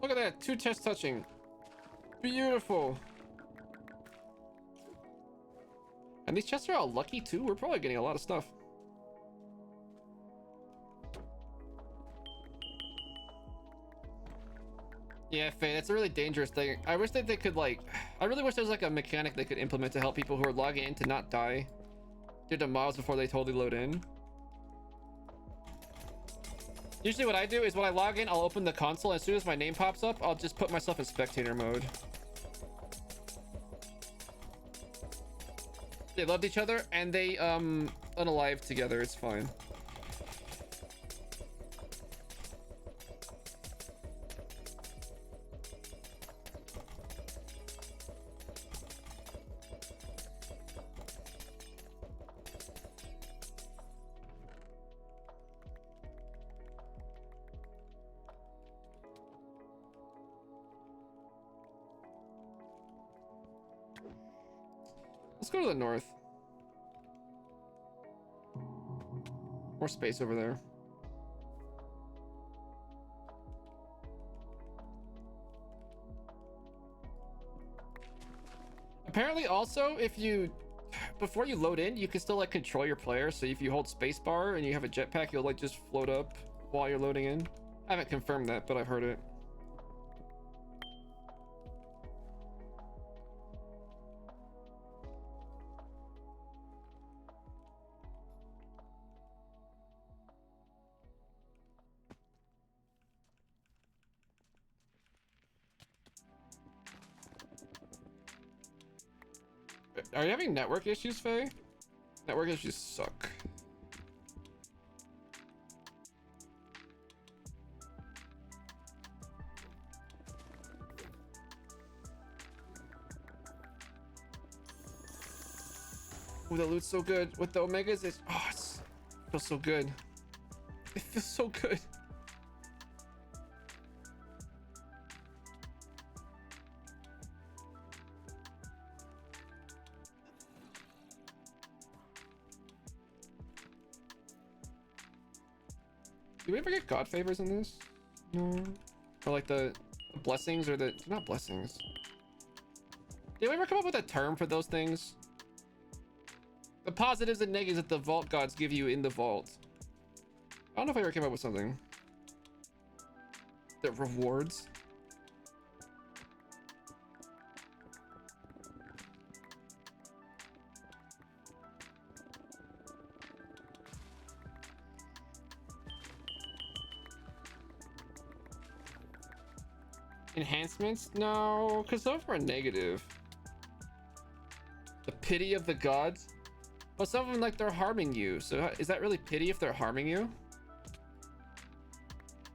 Look at that, 2 chests touching. Beautiful. And these chests are all lucky too. We're probably getting a lot of stuff. Yeah, Faye, that's a really dangerous thing. I wish that they could like, I really wish there was like a mechanic they could implement to help people who are logging in to not die due to mobs before they totally load in. Usually what I do is when I log in, I'll open the console. As soon as my name pops up, I'll just put myself in spectator mode. They loved each other and they unalive together. It's fine. Let's go to the north. More space over there. Apparently also, if you, before you load in, you can still like control your player. So if you hold spacebar and you have a jetpack, you'll like just float up while you're loading in. I haven't confirmed that, but I've heard it. Are you having network issues, Faye? Network issues suck. Ooh, the loot's so good. With the Omegas, it feels so good. It feels so good. Do we ever get god favors in this? No. Or like the blessings or the not blessings. Did we ever come up with a term for those things? The positives and negatives that the vault gods give you in the vault. I don't know if I ever came up with something. The rewards. Enhancements? No, because those were negative. The pity of the gods? But some of them, like, they're harming you. So is that really pity if they're harming you?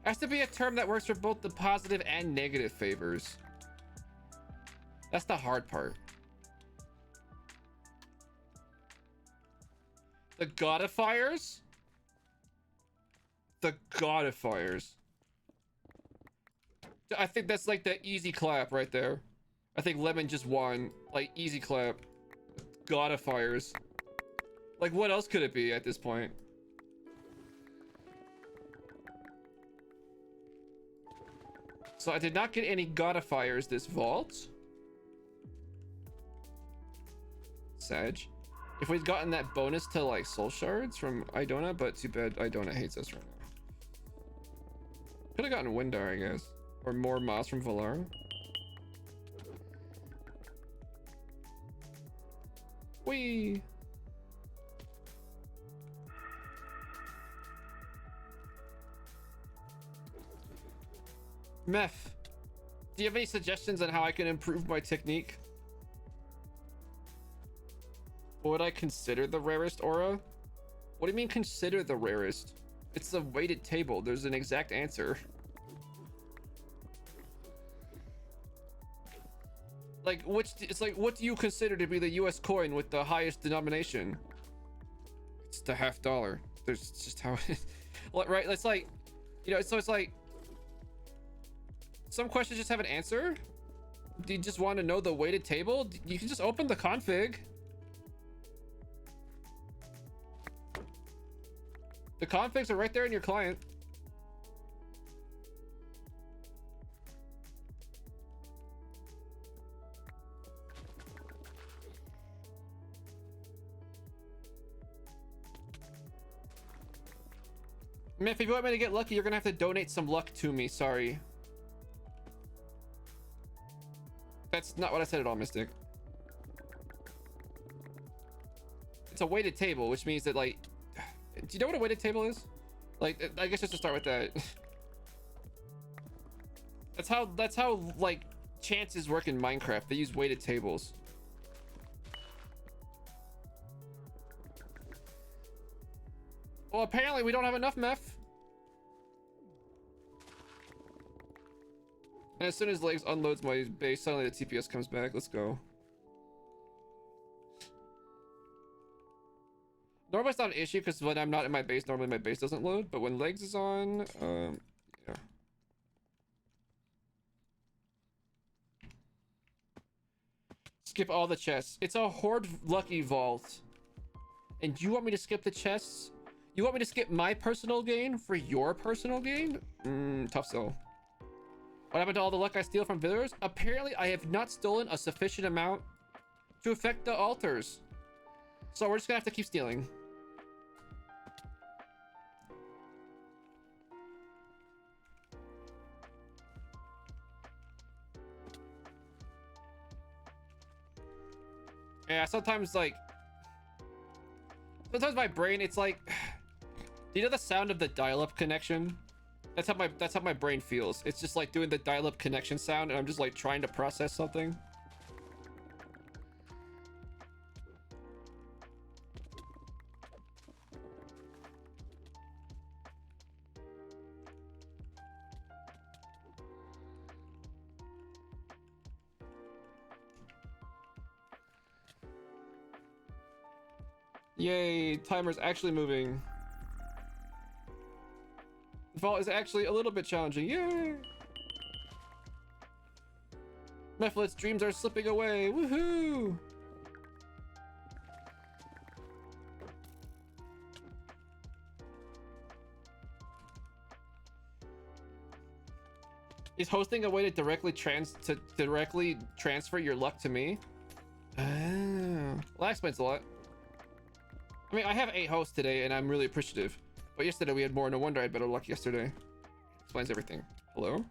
Has to be a term that works for both the positive and negative favors. That's the hard part. The godifiers? The godifiers. I think that's like the easy clap right there. I think Lemon just won. Like, easy clap. Godifiers. Like, what else could it be at this point? So I did not get any godifiers this vault. Sag. If we'd gotten that bonus to like soul shards from Idona, but too bad Idona hates us right now. Could have gotten Windar, I guess. Or more moss from Valara. Whee! Meth, do you have any suggestions on how I can improve my technique? What would I consider the rarest aura? What do you mean consider the rarest? It's a weighted table. There's an exact answer. Like, it's like, what do you consider to be the US coin with the highest denomination? It's the $50. There's just how it is. Right? It's like, you know, so it's like, some questions just have an answer. Do you just want to know the weighted table? You can just open the config. The configs are right there in your client. Myth, if you want me to get lucky, you're gonna have to donate some luck to me. Sorry. That's not what I said at all, Mystic. It's a weighted table, which means that, like, do you know what a weighted table is? Like, I guess just to start with that. That's how like chances work in Minecraft. They use weighted tables. Well, apparently we don't have enough meth. And as soon as Legs unloads my base, suddenly the TPS comes back. Let's go. Normally it's not an issue because when I'm not in my base, normally my base doesn't load. But when Legs is on, yeah. Skip all the chests. It's a Horde Lucky Vault. And you want me to skip the chests? You want me to skip my personal gain for your personal gain? Tough sell. What happened to all the luck I steal from villagers? Apparently, I have not stolen a sufficient amount to affect the altars. So we're just gonna have to keep stealing. Yeah, sometimes my brain, it's like, you know the sound of the dial-up connection? That's how my brain feels. It's just like doing the dial-up connection sound, and I'm just like trying to process something. Yay, timer's actually moving. The vault is actually a little bit challenging. Yay! Mephlit's dreams are slipping away. Woohoo! Is hosting a way to directly transfer your luck to me? Oh, well, that explains a lot. I mean, I have 8 hosts today, and I'm really appreciative. But yesterday we had more. No wonder I had better luck yesterday. Explains everything. Hello?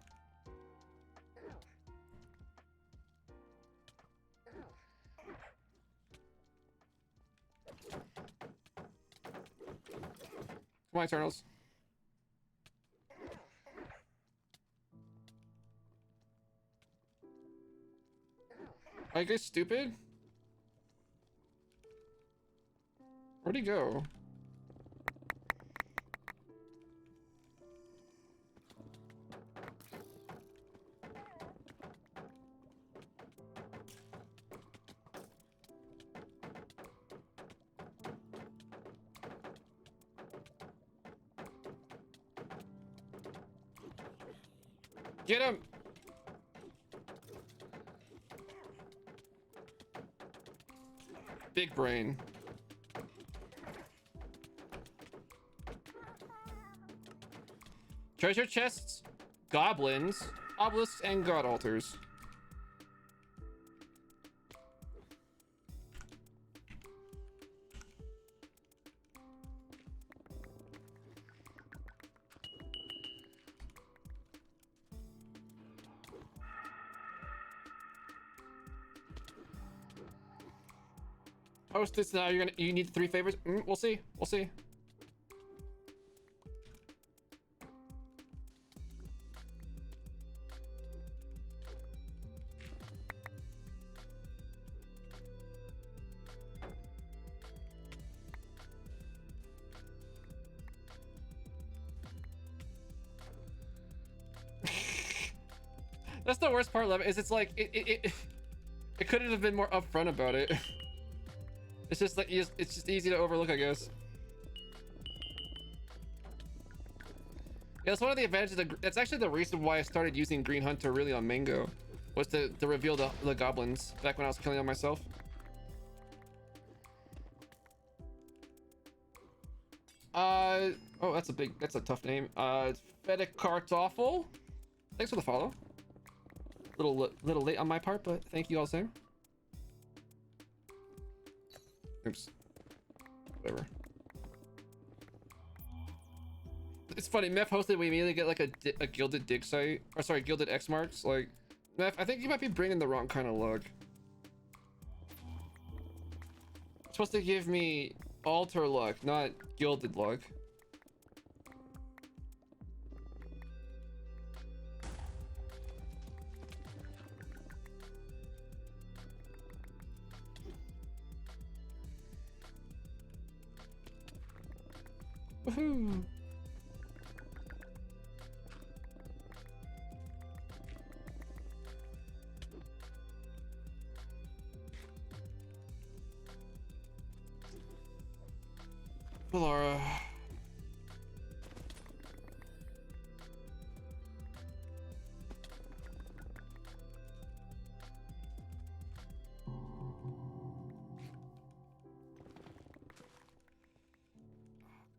Come on, Eternals. Are you guys stupid? Where'd he go? Get him! Big brain. Treasure chests, goblins, obelisks, and god altars. Post this now. You need 3 favors. We'll see. We'll see. That's the worst part of it, is it's like it couldn't have been more upfront about it. It's just like it's just easy to overlook, I guess. Yeah, that's one of the advantages. That's actually the reason why I started using Green Hunter really on Mango, was to reveal the goblins back when I was killing them myself. Oh, that's a tough name. Fedikartoffel. Thanks for the follow. Little late on my part, but thank you all same. Oops. Whatever. It's funny, Meph hosted, we immediately get like a gilded dig site. Or sorry, gilded X marks. Like, Meph, I think you might be bringing the wrong kind of luck. It's supposed to give me altar luck, not gilded luck. Woohoo! Laura.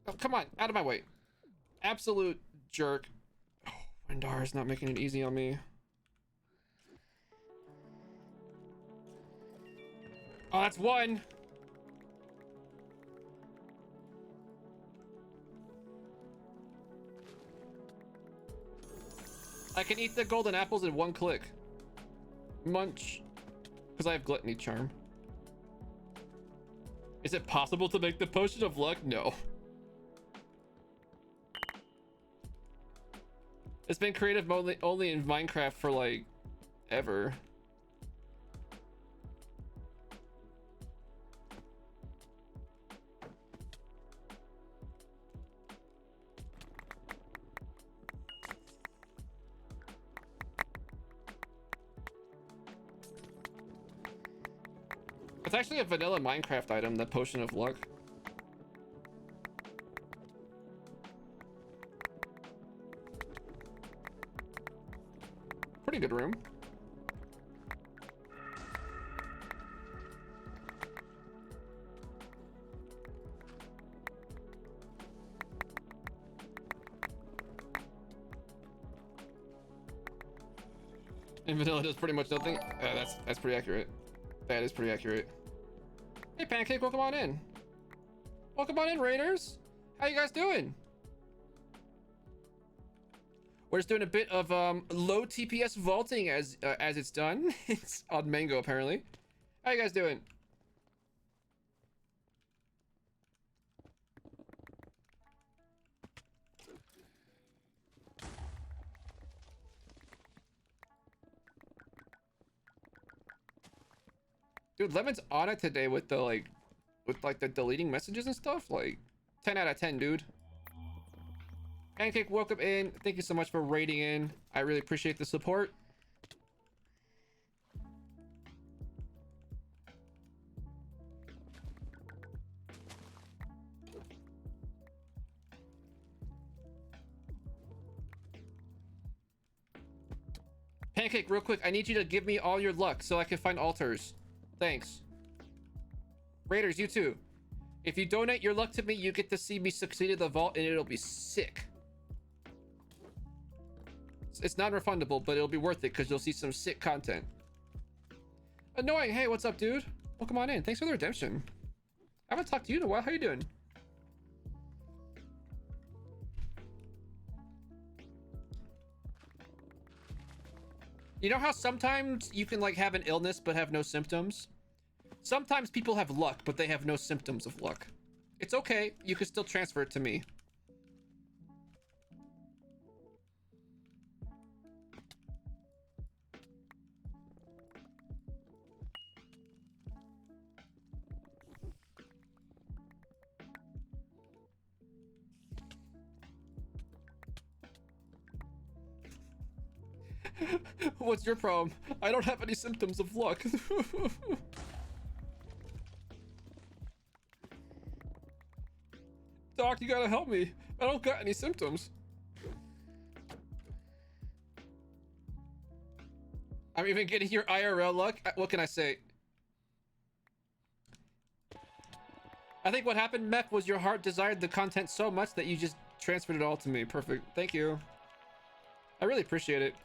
Oh, come on, out of my way. Absolute jerk. Oh, Windar is not making it easy on me. Oh, that's 1. I can eat the golden apples in 1 click. Munch. Because I have gluttony charm. Is it possible to make the potion of luck? No. It's been creative only in Minecraft for like ever. It's actually a vanilla Minecraft item, the potion of luck. Pretty good room. And vanilla does pretty much nothing. That's pretty accurate. That is pretty accurate. Hey, Pancake, welcome on in. Welcome on in, Raiders. How you guys doing? We're just doing a bit of low TPS vaulting as it's done. It's on Mango apparently. How you guys doing? Dude, Lemon's on it today with the the deleting messages and stuff. Like 10 out of 10, dude. Pancake, welcome in. Thank you so much for raiding in. I really appreciate the support. Pancake, real quick, I need you to give me all your luck so I can find altars. Thanks. Raiders, you too. If you donate your luck to me, you get to see me succeed at the vault and it'll be sick. It's non-refundable, but it'll be worth it because you'll see some sick content. Annoying. Hey, what's up, dude? Welcome on in. Thanks for the redemption. I haven't talked to you in a while. How you doing? You know how sometimes you can like have an illness but have no symptoms? Sometimes people have luck, but they have no symptoms of luck. It's okay. You can still transfer it to me. What's your problem? I don't have any symptoms of luck. Doc, you gotta help me. I don't got any symptoms. I'm even getting your IRL luck. What can I say? I think what happened, Mech, was your heart desired the content so much that you just transferred it all to me. Perfect. Thank you. I really appreciate it.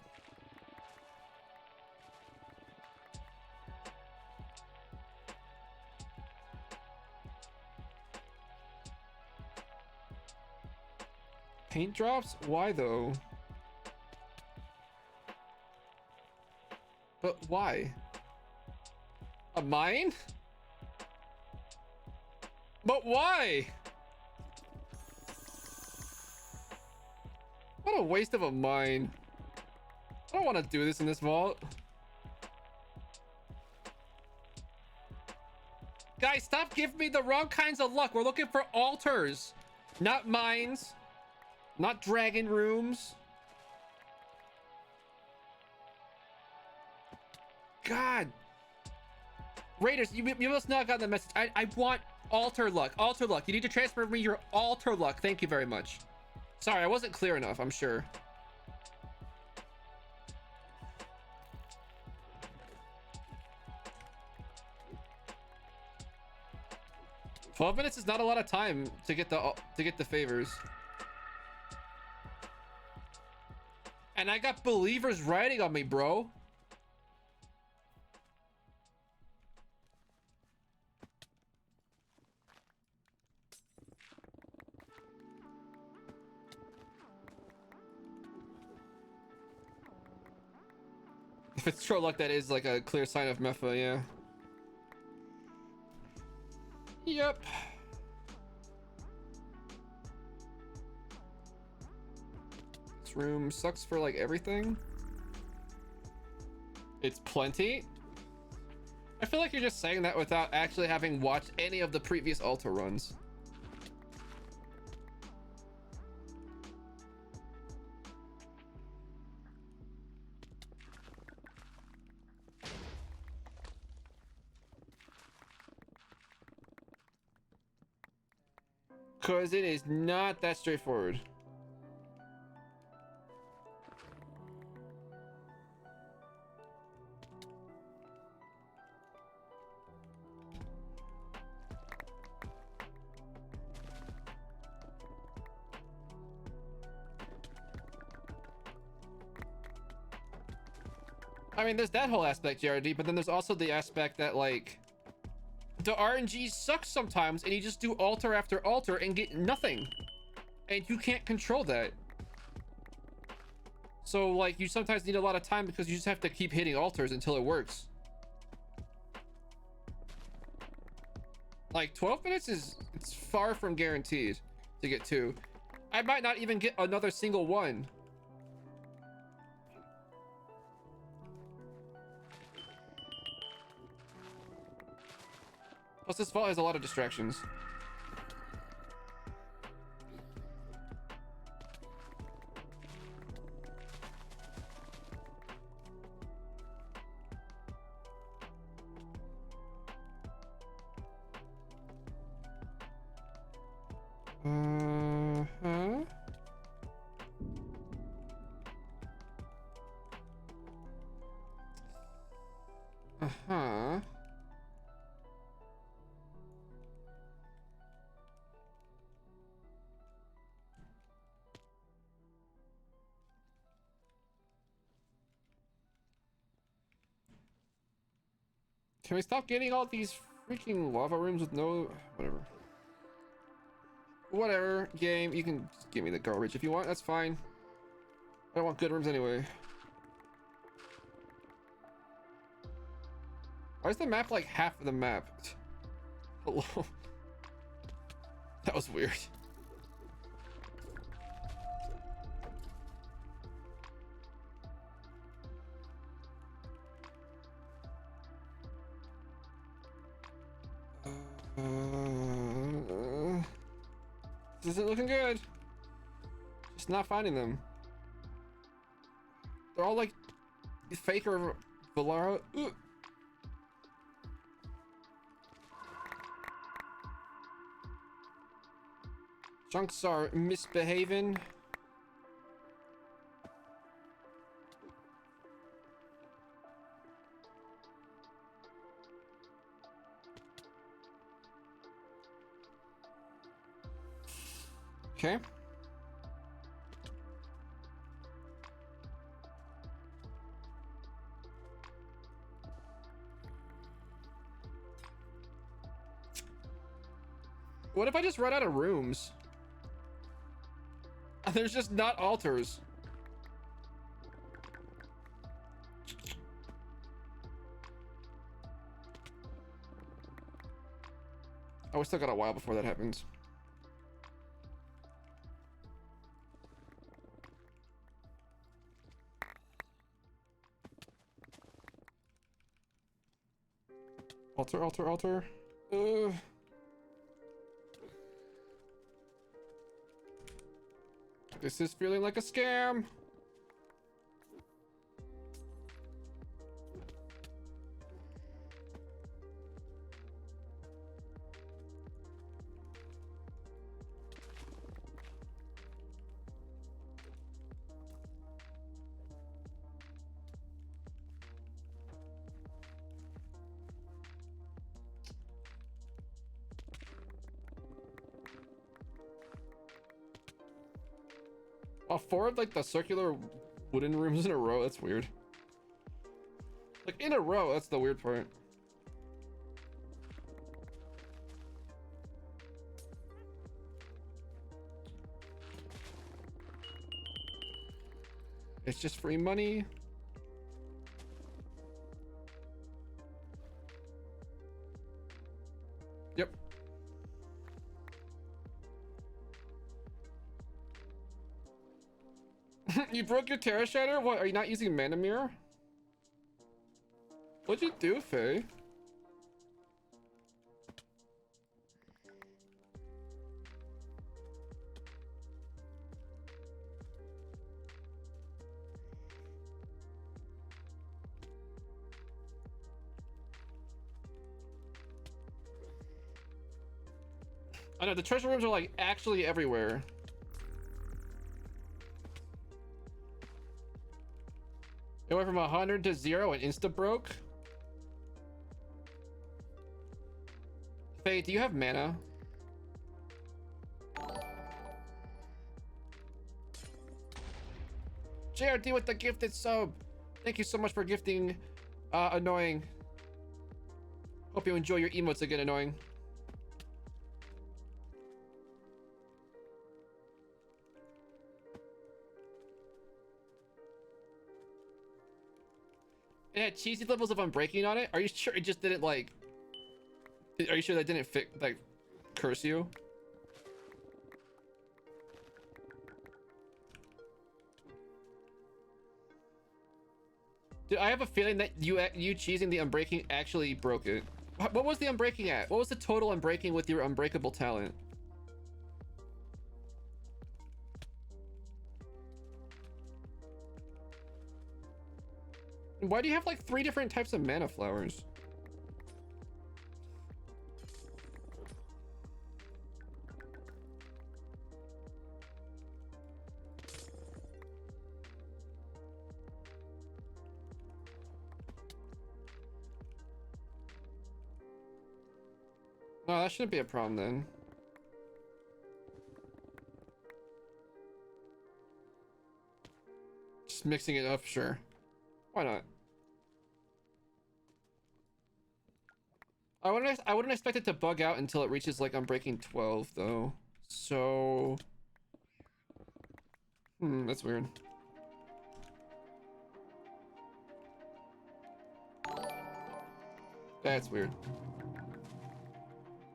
Paint drops? Why though? But why? A mine? But why? What a waste of a mine. I don't want to do this in this vault. Guys, stop giving me the wrong kinds of luck. We're looking for altars, not mines. Not dragon rooms. God. Raiders, you must not have gotten the message. I want altar luck. Altar luck. You need to transfer me your altar luck. Thank you very much. Sorry, I wasn't clear enough, I'm sure. "12 minutes is not a lot of time to get the favors. And I got believers writing on me, bro. If it's troll luck, that is like a clear sign of Mepha, yeah. Yep. This room sucks for like everything. It's plenty. I feel like you're just saying that without actually having watched any of the previous altar runs. Because it is not that straightforward. I mean, there's that whole aspect, JRD, but then there's also the aspect that, like, the RNG sucks sometimes, and you just do altar after altar and get nothing. And you can't control that. So, like, you sometimes need a lot of time because you just have to keep hitting altars until it works. Like, 12 minutes it's far from guaranteed to get 2. I might not even get another single one. Plus, this vault has a lot of distractions. Uh-huh. Uh-huh. Can we stop getting all these freaking lava rooms with no... Whatever, game. You can just give me the garbage if you want. That's fine. I don't want good rooms anyway. Why is the map like half of the map? Hello? That was weird. This isn't looking good. Just not finding them. They're all like faker Valaro. Chunks are misbehaving. Okay. What if I just run out of rooms? There's just not altars. Oh, we still got a while before that happens. Altar. This is feeling like a scam. Oh, 4 of like the circular wooden rooms in a row. That's weird. Like in a row. That's the weird part. It's just free money. Yep. You broke your Terra Shatter? What, are you not using Mana Mirror? What'd you do, Faye? I know, the treasure rooms are like actually everywhere. It went from 100 to 0 and insta broke. Faye, do you have mana? JRD with the gifted sub. Thank you so much for gifting annoying. Hope you enjoy your emotes again, annoying. It had cheesy levels of unbreaking on it. Are you sure it just didn't like? Are you sure that didn't like curse you? Dude, I have a feeling that you cheesing the unbreaking actually broke it. What was the unbreaking at? What was the total unbreaking with your unbreakable talent? Why do you have like 3 different types of mana flowers? No, that shouldn't be a problem then. Just mixing it up, sure. Why not? I wouldn't expect it to bug out until it reaches like Unbreaking 12 though. So that's weird. That's weird.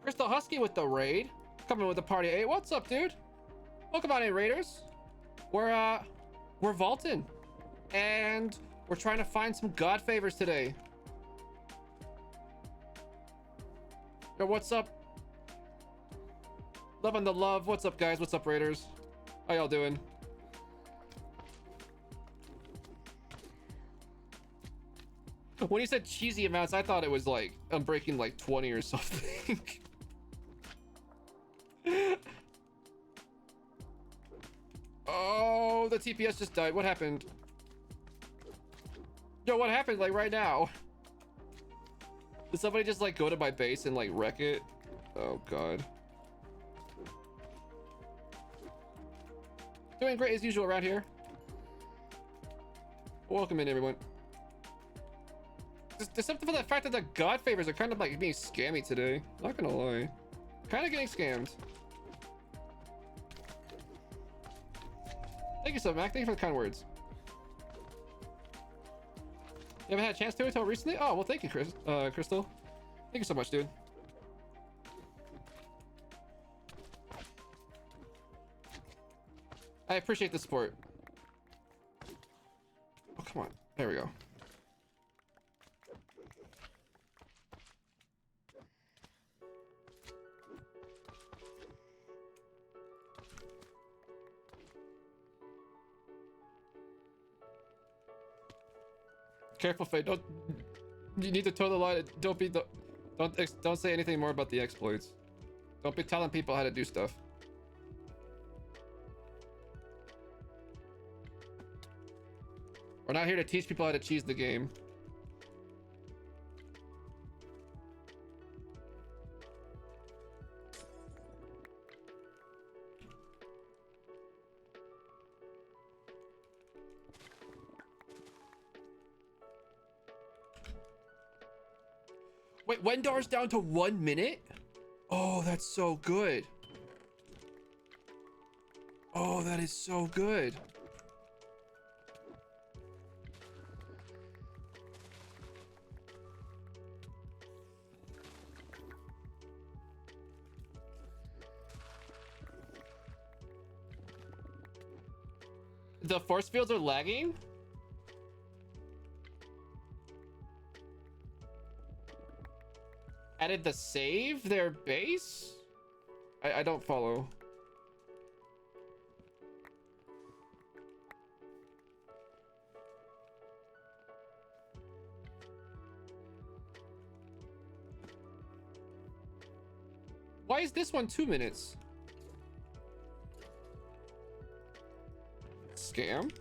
Crystal Husky with the raid. Coming with the party. Hey, what's up, dude? Welcome on in, Raiders. We're vaulting. And we're trying to find some god favors today. Yo, what's up? Love on the love. What's up, guys? What's up, Raiders? How y'all doing? When you said cheesy amounts, I thought it was like I'm breaking like 20 or something. Oh, the TPS just died. What happened? Yo, what happened like right now? Did somebody just like go to my base and like wreck it? Oh god. Doing great as usual around here. Welcome in, everyone. There's something for the fact that the god favors are kind of like being scammy today. Not gonna lie. Kind of getting scammed. Thank you so much, Mac. Thank you for the kind words. You haven't had a chance to until recently? Oh, well, thank you, Crystal. Thank you so much, dude. I appreciate the support. Oh, come on. There we go. Careful, Faye. Don't. You need to toe the line. Don't say anything more about the exploits. Don't be telling people how to do stuff. We're not here to teach people how to cheese the game. Wait, Wendar's down to 1 minute? Oh, that's so good. Oh, that is so good. The force fields are lagging? Added the save their base? I don't follow. Why is this one 2 minutes? Scam?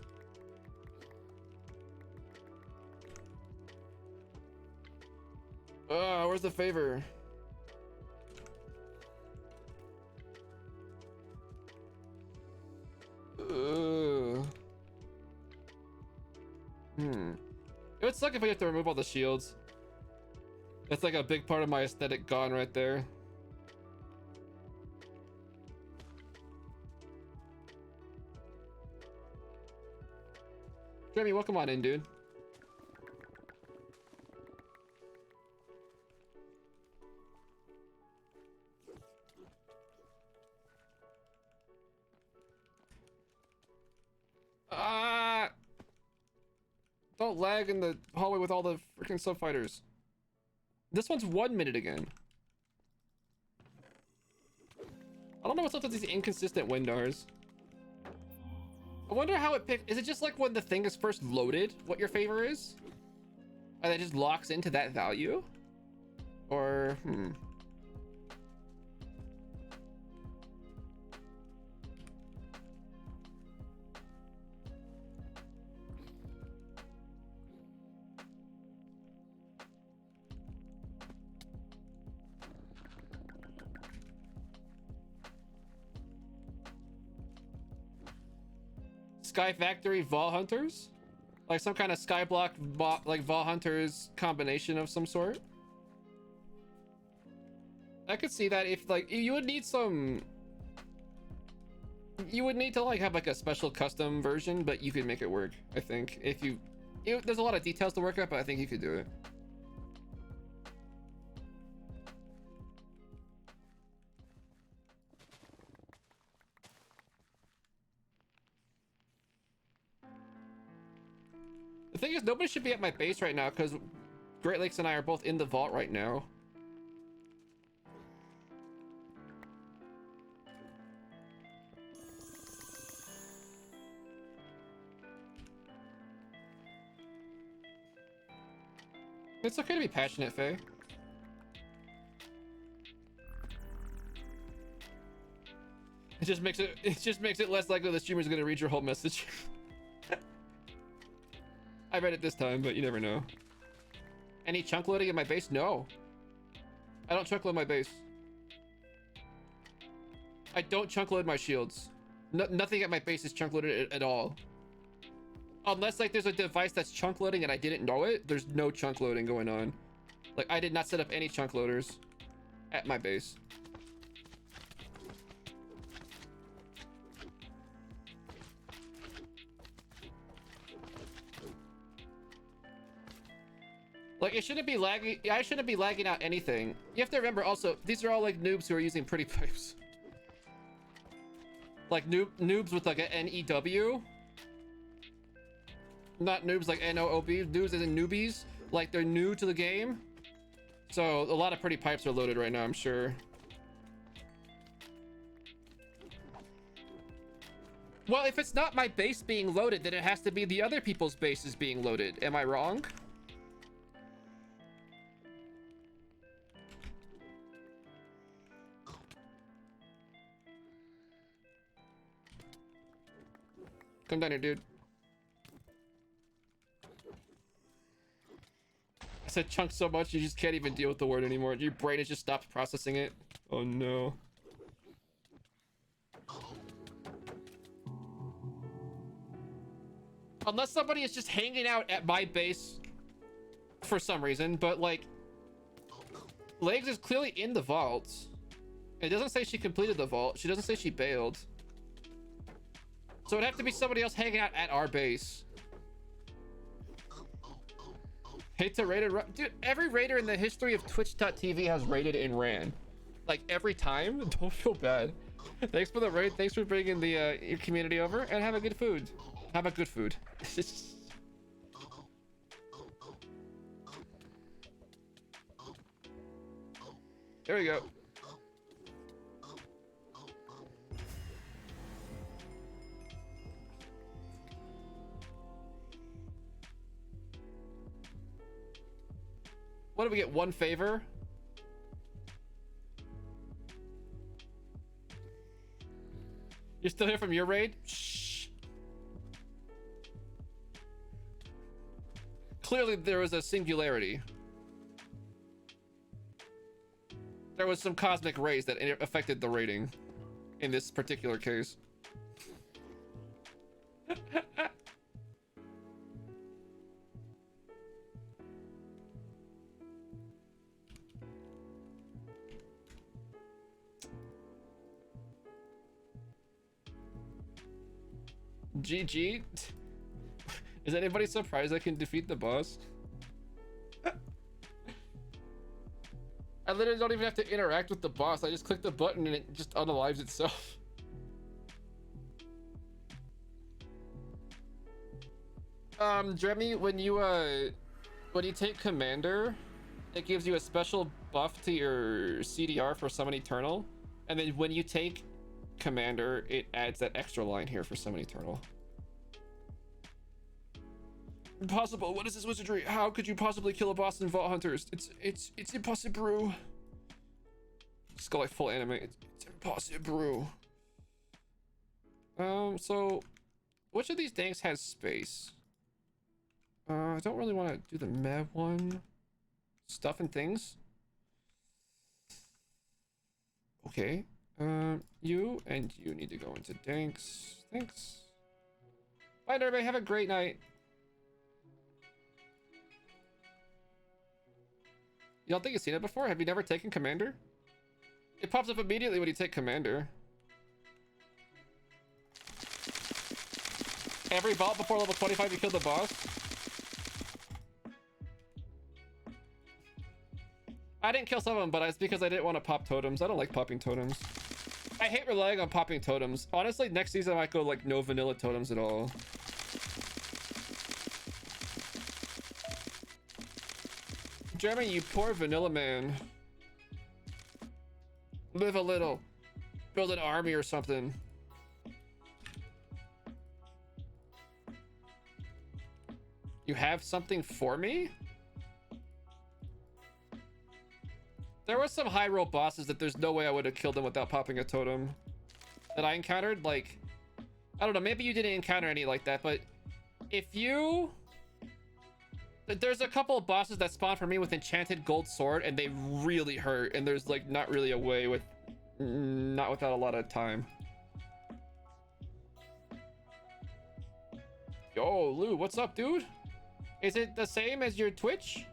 Where's the favor? It would suck if I have to remove all the shields. That's like a big part of my aesthetic gone right there. Jeremy, welcome on in, dude. Don't lag in the hallway with all the freaking sub fighters. This one's 1 minute again. I don't know what's up with these inconsistent windars. I wonder how it picked. Is it just like when the thing is first loaded, what your favor is? And it just locks into that value? Or, Sky Factory Vol Hunters? Like some kind of Skyblock like Vol Hunters combination of some sort? I could see that if like you would need some, you would need to like have like a special custom version, but you could make it work. I think if you there's a lot of details to work out, but I think you could do it. The thing is, nobody should be at my base right now because Great Lakes and I are both in the vault right now. It's okay to be passionate, Faye. It just makes it less likely the streamer's gonna read your whole message. I read it this time, but you never know. Any chunk loading in my base? No. I don't chunk load my base. I don't chunk load my shields. Nothing at my base is chunk loaded at all. Unless like there's a device that's chunk loading and I didn't know it, there's no chunk loading going on. Like I did not set up any chunk loaders at my base. Like it shouldn't be lagging. I shouldn't be lagging out anything. You have to remember also, these are all like noobs who are using pretty pipes. Like noobs with like an NEW. Not noobs like NOOB. Noobs as in newbies. Like they're new to the game. So a lot of pretty pipes are loaded right now, I'm sure. Well, if it's not my base being loaded, then it has to be the other people's bases being loaded. Am I wrong? Come down here, dude. I said chunk so much you just can't even deal with the word anymore. Your brain has just stopped processing it. Oh no. Unless somebody is just hanging out at my base for some reason, but like Legs is clearly in the vault. It doesn't say she completed the vault. She doesn't say she bailed. So it'd have to be somebody else hanging out at our base. Hate to raid it. Dude, every raider in the history of Twitch.tv has raided and ran. Like every time. Don't feel bad. Thanks for the raid. Thanks for bringing the your community over, and have a good food. Have a good food. There we go. What do we get? One favor? You're still here from your raid? Shh. Clearly there was a singularity. There was some cosmic rays that affected the rating in this particular case. GG. Is anybody surprised I can defeat the boss? I literally don't even have to interact with the boss. I just click the button and it just unalives itself. Dremy, when you take Commander, it gives you a special buff to your CDR for Summon Eternal, and then when you take Commander, it adds that extra line here for Summon Eternal. Impossible. What is this wizardry? How could you possibly kill a boss in Vault Hunters? It's impossible. Just go like full anime. It's impossible. So which of these tanks has space? I don't really want to do the Mev one. Stuff and things. Okay. You and you need to go into Danks. Thanks. Bye, everybody. Have a great night. You don't think you've seen it before? Have you never taken Commander? It pops up immediately when you take Commander. Every vault before level 25 you kill the boss. I didn't kill some of them, but it's because I didn't want to pop totems. I don't like popping totems. I hate relying on popping totems. Honestly, next season I might go like no vanilla totems at all. Jeremy, you poor vanilla man. Live a little. Build an army or something. You have something for me? There was some high roll bosses that there's no way I would have killed them without popping a totem that I encountered. Like, I don't know, maybe you didn't encounter any like that, but if you... There's a couple of bosses that spawn for me with enchanted gold sword and they really hurt, and there's like not really a way with... not without a lot of time. Yo, Lou, what's up, dude? Is it the same as your Twitch?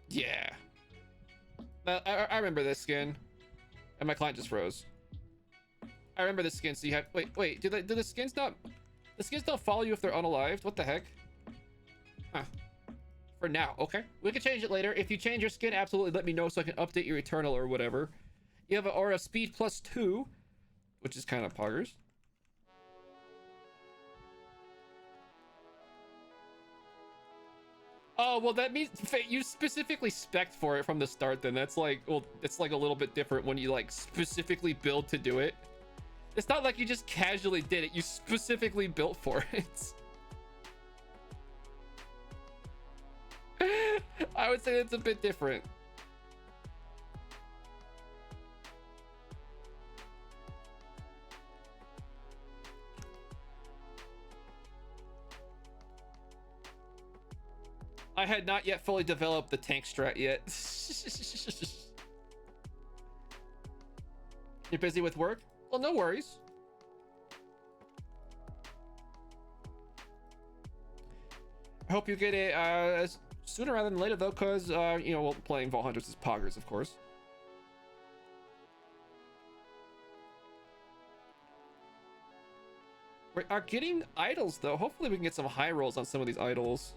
Yeah. I remember this skin. And my client just froze. I remember this skin, so you have... Wait, do the skins not... The skins don't follow you if they're unalived? What the heck? Huh. For now, okay. We can change it later. If you change your skin, absolutely let me know so I can update your Eternal or whatever. You have an aura of speed +2, which is kind of poggers. Oh, well, that means you specifically spec'd for it from the start then. That's like, well, it's like a little bit different when you like specifically build to do it. It's not like you just casually did it. You specifically built for it. I would say it's a bit different. I had not yet fully developed the tank strat yet. You're busy with work? Well, no worries. I hope you get it sooner rather than later though, because you know, well, playing Vault Hunters is poggers, of course. We are getting idols though. Hopefully we can get some high rolls on some of these idols.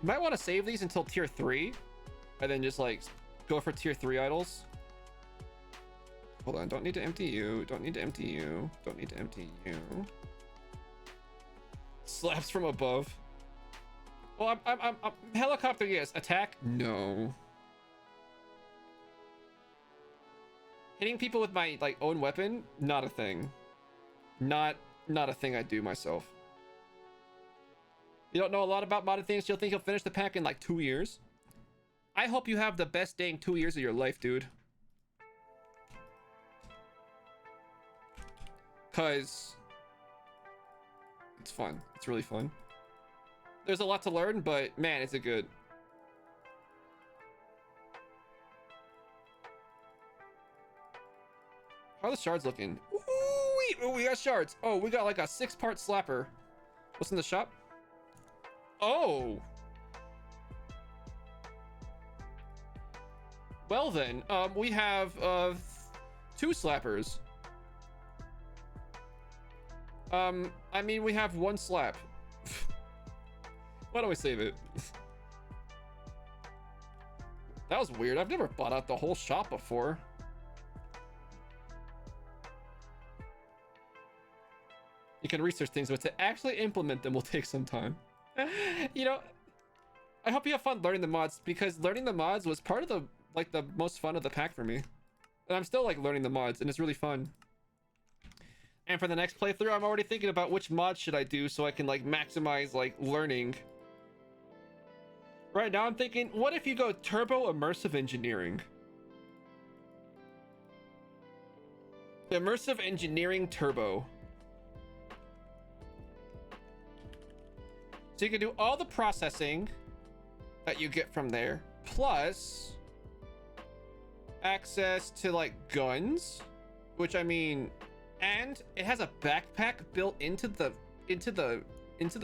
You might want to save these until tier 3 and then just like go for tier 3 idols. Hold on, don't need to empty you, don't need to empty you, don't need to empty you. Slaps from above. Well, I'm helicopter, yes. Attack, no. Hitting people with my like own weapon, not a thing. Not a thing I do myself. You don't know a lot about modded things. You'll think you'll finish the pack in like 2 years. I hope you have the best dang 2 years of your life, dude. Cause it's fun. It's really fun. There's a lot to learn, but man, is it good. How are the shards looking? Ooh, we got shards. Oh, we got like a 6-part slapper. What's in the shop? Oh. Well then, we have 2 slappers. I mean, we have 1 slap. Why don't we save it? That was weird. I've never bought out the whole shop before. You can research things, but to actually implement them will take some time. You know, I hope you have fun learning the mods, because learning the mods was part of the most fun of the pack for me. And I'm still like learning the mods, and it's really fun. And for the next playthrough, I'm already thinking about which mods should I do so I can like maximize like learning. Right now I'm thinking, what if you go turbo immersive engineering? Immersive engineering turbo. So you can do all the processing that you get from there, plus access to like guns, which I mean, and it has a backpack built into the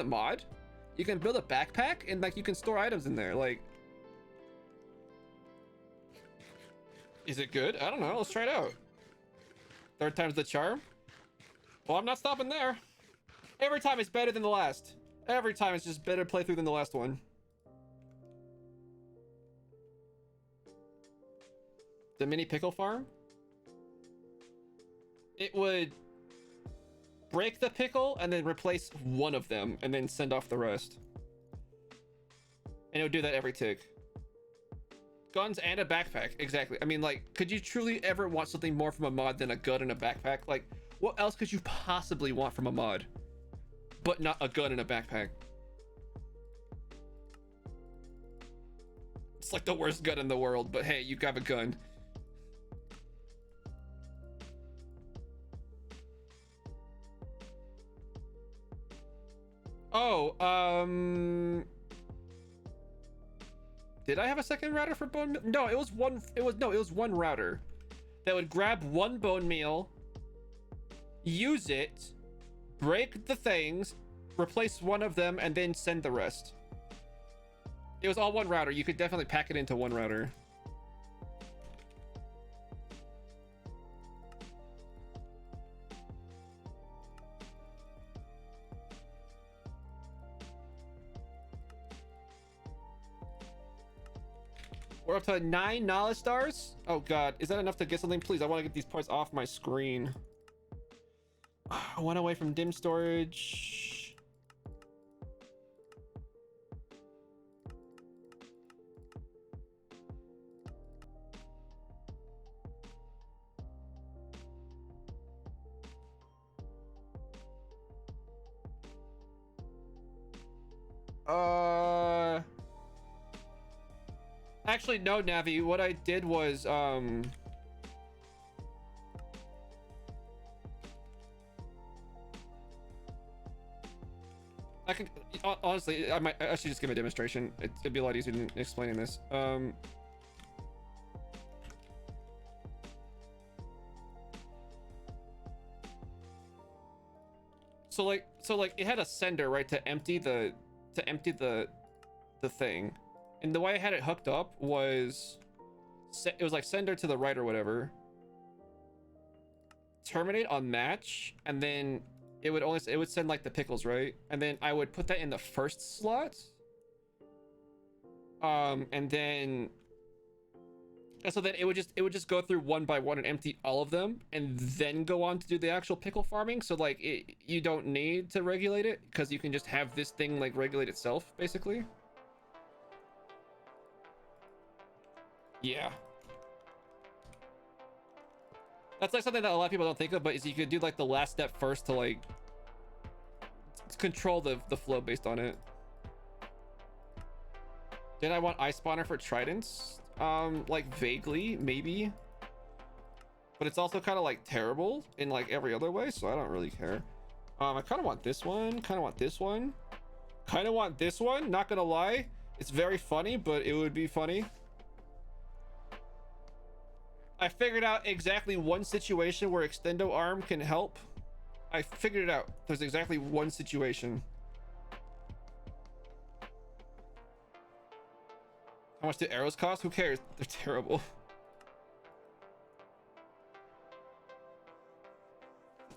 mod. You can build a backpack and like you can store items in there. Like, is it good? I don't know. Let's try it out. 3rd time's the charm. Well, I'm not stopping there. Every time it's better than the last. Every time it's just better playthrough than the last one. The mini pickle farm? It would break the pickle and then replace one of them and then send off the rest. And it would do that every tick. Guns and a backpack, exactly. I mean, like, could you truly ever want something more from a mod than a gun and a backpack? Like, what else could you possibly want from a mod but not a gun and a backpack? It's like the worst gun in the world, but hey, you got a gun. Oh, did I have a second router for bone meal? No, it was one router that would grab 1 bone meal, use it, break the things, replace one of them, and then send the rest. It was all one router. You could definitely pack it into one router. We're up to 9 knowledge stars. Oh god, is that enough to get something? Please, I want to get these parts off my screen. 1 away from dim storage. Actually, no, Navi. What I did was, I can honestly, I should just give a demonstration. It'd be a lot easier than explaining this. So like it had a sender, right, to empty the thing. And the way I had it hooked up was, it was like sender to the right or whatever, terminate on match, and then it would send like the pickles, right? And then I would put that in the first slot, and then so then it would just go through one by one and empty all of them, and then go on to do the actual pickle farming. So like you don't need to regulate it, because you can just have this thing like regulate itself, basically. Yeah, that's like something that a lot of people don't think of, but is you could do like the last step first to like control the flow based on it. Did I want ice spawner for tridents? Like vaguely, maybe, but it's also kind of like terrible in like every other way, so I don't really care. I kind of want this one, kind of want this one, kind of want this one. Not gonna lie, it's very funny, but it would be funny. I figured out exactly one situation where extendo arm can help. I figured it out. There's exactly one situation. How much do arrows cost? Who cares? They're terrible.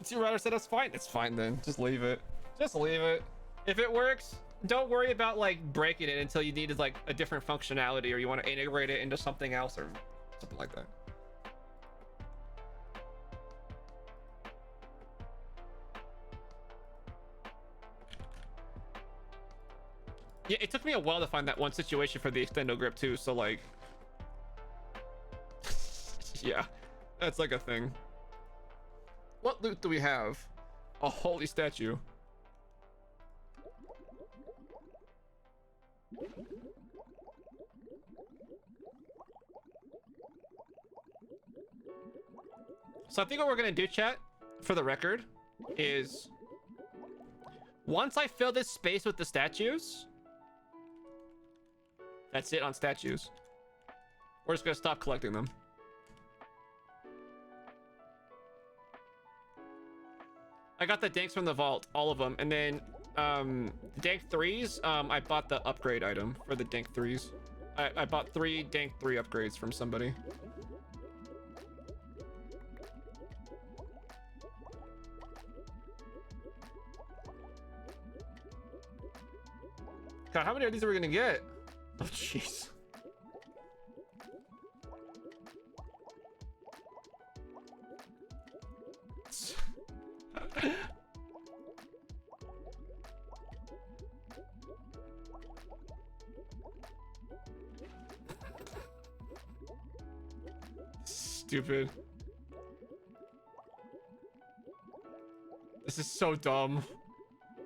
Your router said that's fine. It's fine then. Just leave it. Just leave it. If it works, don't worry about like breaking it until you need like a different functionality or you want to integrate it into something else or something like that. Yeah, it took me a while to find that one situation for the extendo grip too, so like yeah, that's like a thing. What loot do we have? A holy statue. So I think what we're gonna do, chat, for the record, is once I fill this space with the statues, that's it on statues. We're just gonna stop collecting them. I got the danks from the vault, all of them, and then the dank 3s, I bought the upgrade item for the dank 3s. I bought 3 dank 3 upgrades from somebody. God, how many of these are we gonna get? Oh, jeez. Stupid. This is so dumb.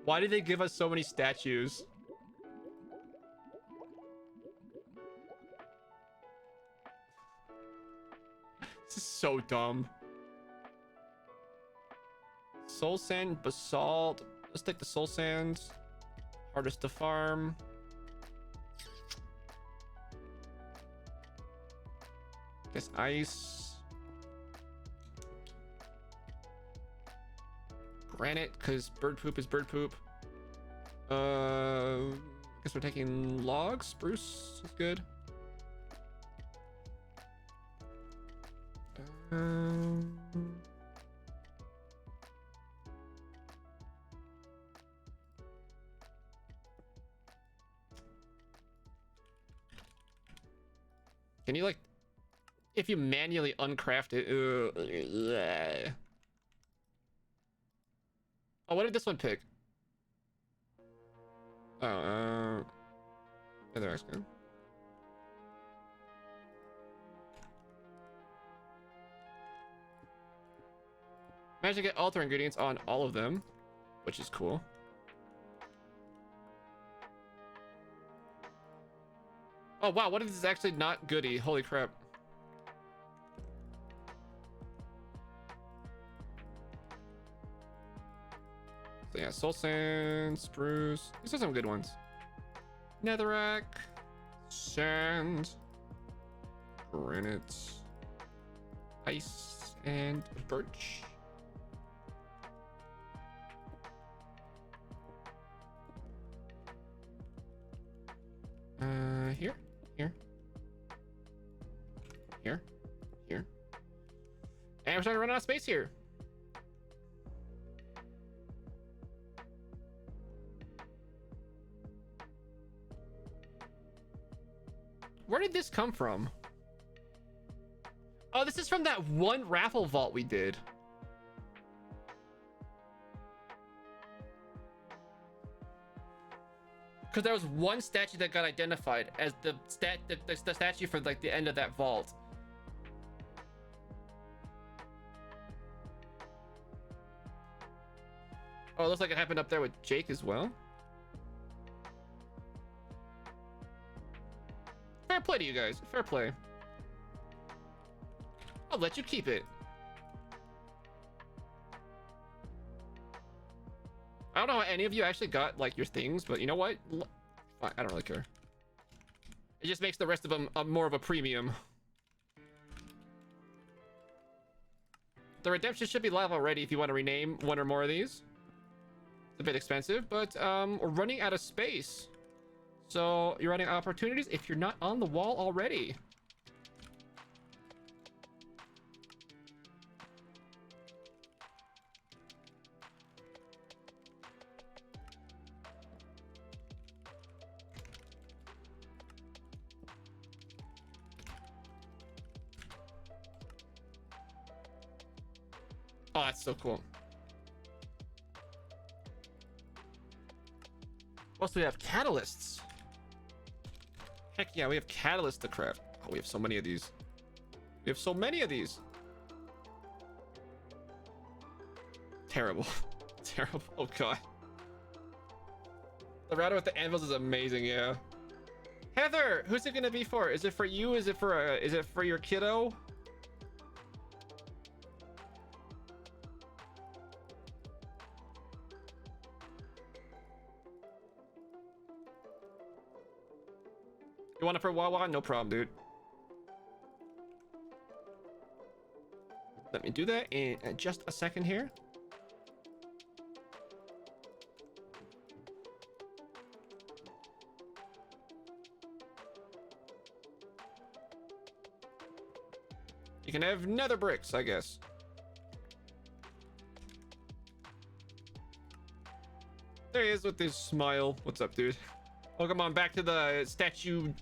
Why did they give us so many statues? This is so dumb. Soul sand, basalt. Let's take the soul sand. Hardest to farm. Guess ice. Granite, because bird poop is bird poop. Guess we're taking logs. Spruce is good. Can you like, if you manually uncraft it? Oh, what did this one pick? Oh, they're good. Managed to get altar ingredients on all of them, which is cool. Oh wow, what if this is actually not goody? Holy crap. So yeah, soul sand, spruce. These are some good ones. Netherrack, sand, granite, ice, and birch. Here, here, here, here. And we're starting to run out of space here. Where did this come from? Oh, this is from that one raffle vault we did. Because there was one statue that got identified as the statue for like the end of that vault. Oh, it looks like it happened up there with Jake as well. Fair play to you guys. Fair play. I'll let you keep it. I don't know how any of you actually got like your things, but you know what? I don't really care. It just makes the rest of them more of a premium. The redemption should be live already if you want to rename one or more of these. It's a bit expensive, but we're running out of space. So you're running out of opportunities if you're not on the wall already. Oh, that's so cool. Plus, we have catalysts. Heck yeah, we have catalysts to craft. Oh, we have so many of these. We have so many of these. Terrible. Terrible. Oh, God. The router with the anvils is amazing, yeah. Heather, who's it gonna be for? Is it for you? Is it for your kiddo? You want it for Wawa? No problem, dude. Let me do that in just a second here. You can have nether bricks, I guess. There he is with his smile. What's up, dude? Welcome on back to the statue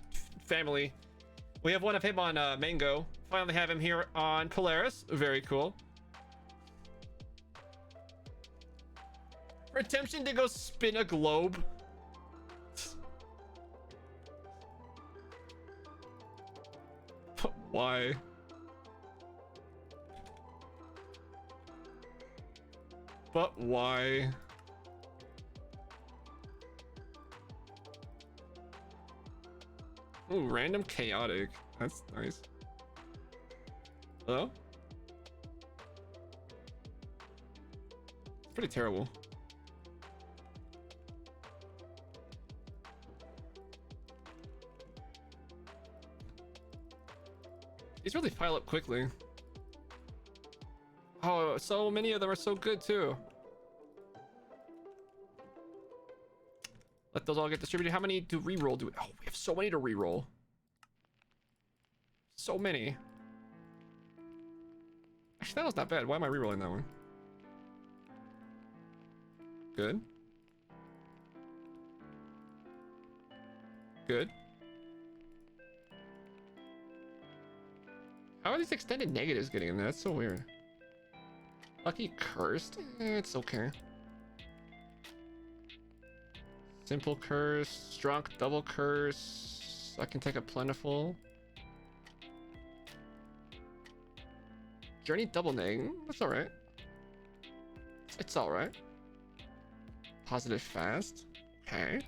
family. We have one of him on Mango. Finally have him here on Polaris. Very cool. Redemption to go spin a globe. But why? But why? Ooh, random chaotic. That's nice. Hello? It's pretty terrible. These really pile up quickly. Oh, so many of them are so good too. Let those all get distributed. How many to reroll do we? Oh, we have so many to reroll. So many. Actually, that was not bad. Why am I rerolling that one? Good. Good. How are these extended negatives getting in there? That's so weird. Lucky cursed? It's okay. Simple curse, strong double curse. I can take a plentiful. Journey double neg. That's all right. It's all right. Positive fast. Okay.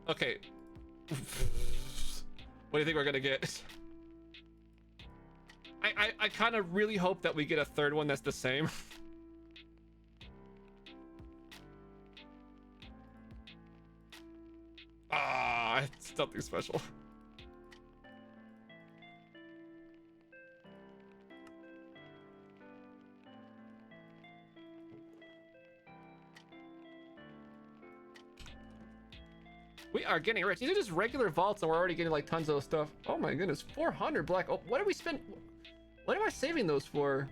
Okay. What do you think we're gonna get? I kind of really hope that we get a third one that's the same. Ah, it's nothing special. We are getting rich. These are just regular vaults and we're already getting like tons of stuff. Oh my goodness, 400 black. Oh, what did we spend? What am I saving those for?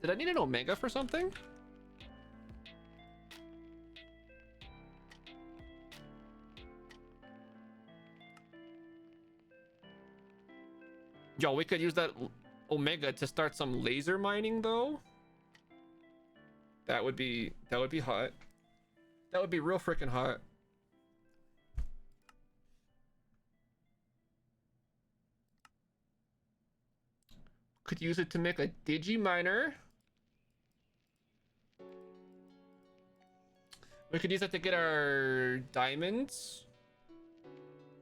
Did I need an omega for something? Yo, we could use that omega to start some laser mining though. That would be hot. That would be real freaking hot. Could use it to make a digiminer. We could use it to get our diamonds,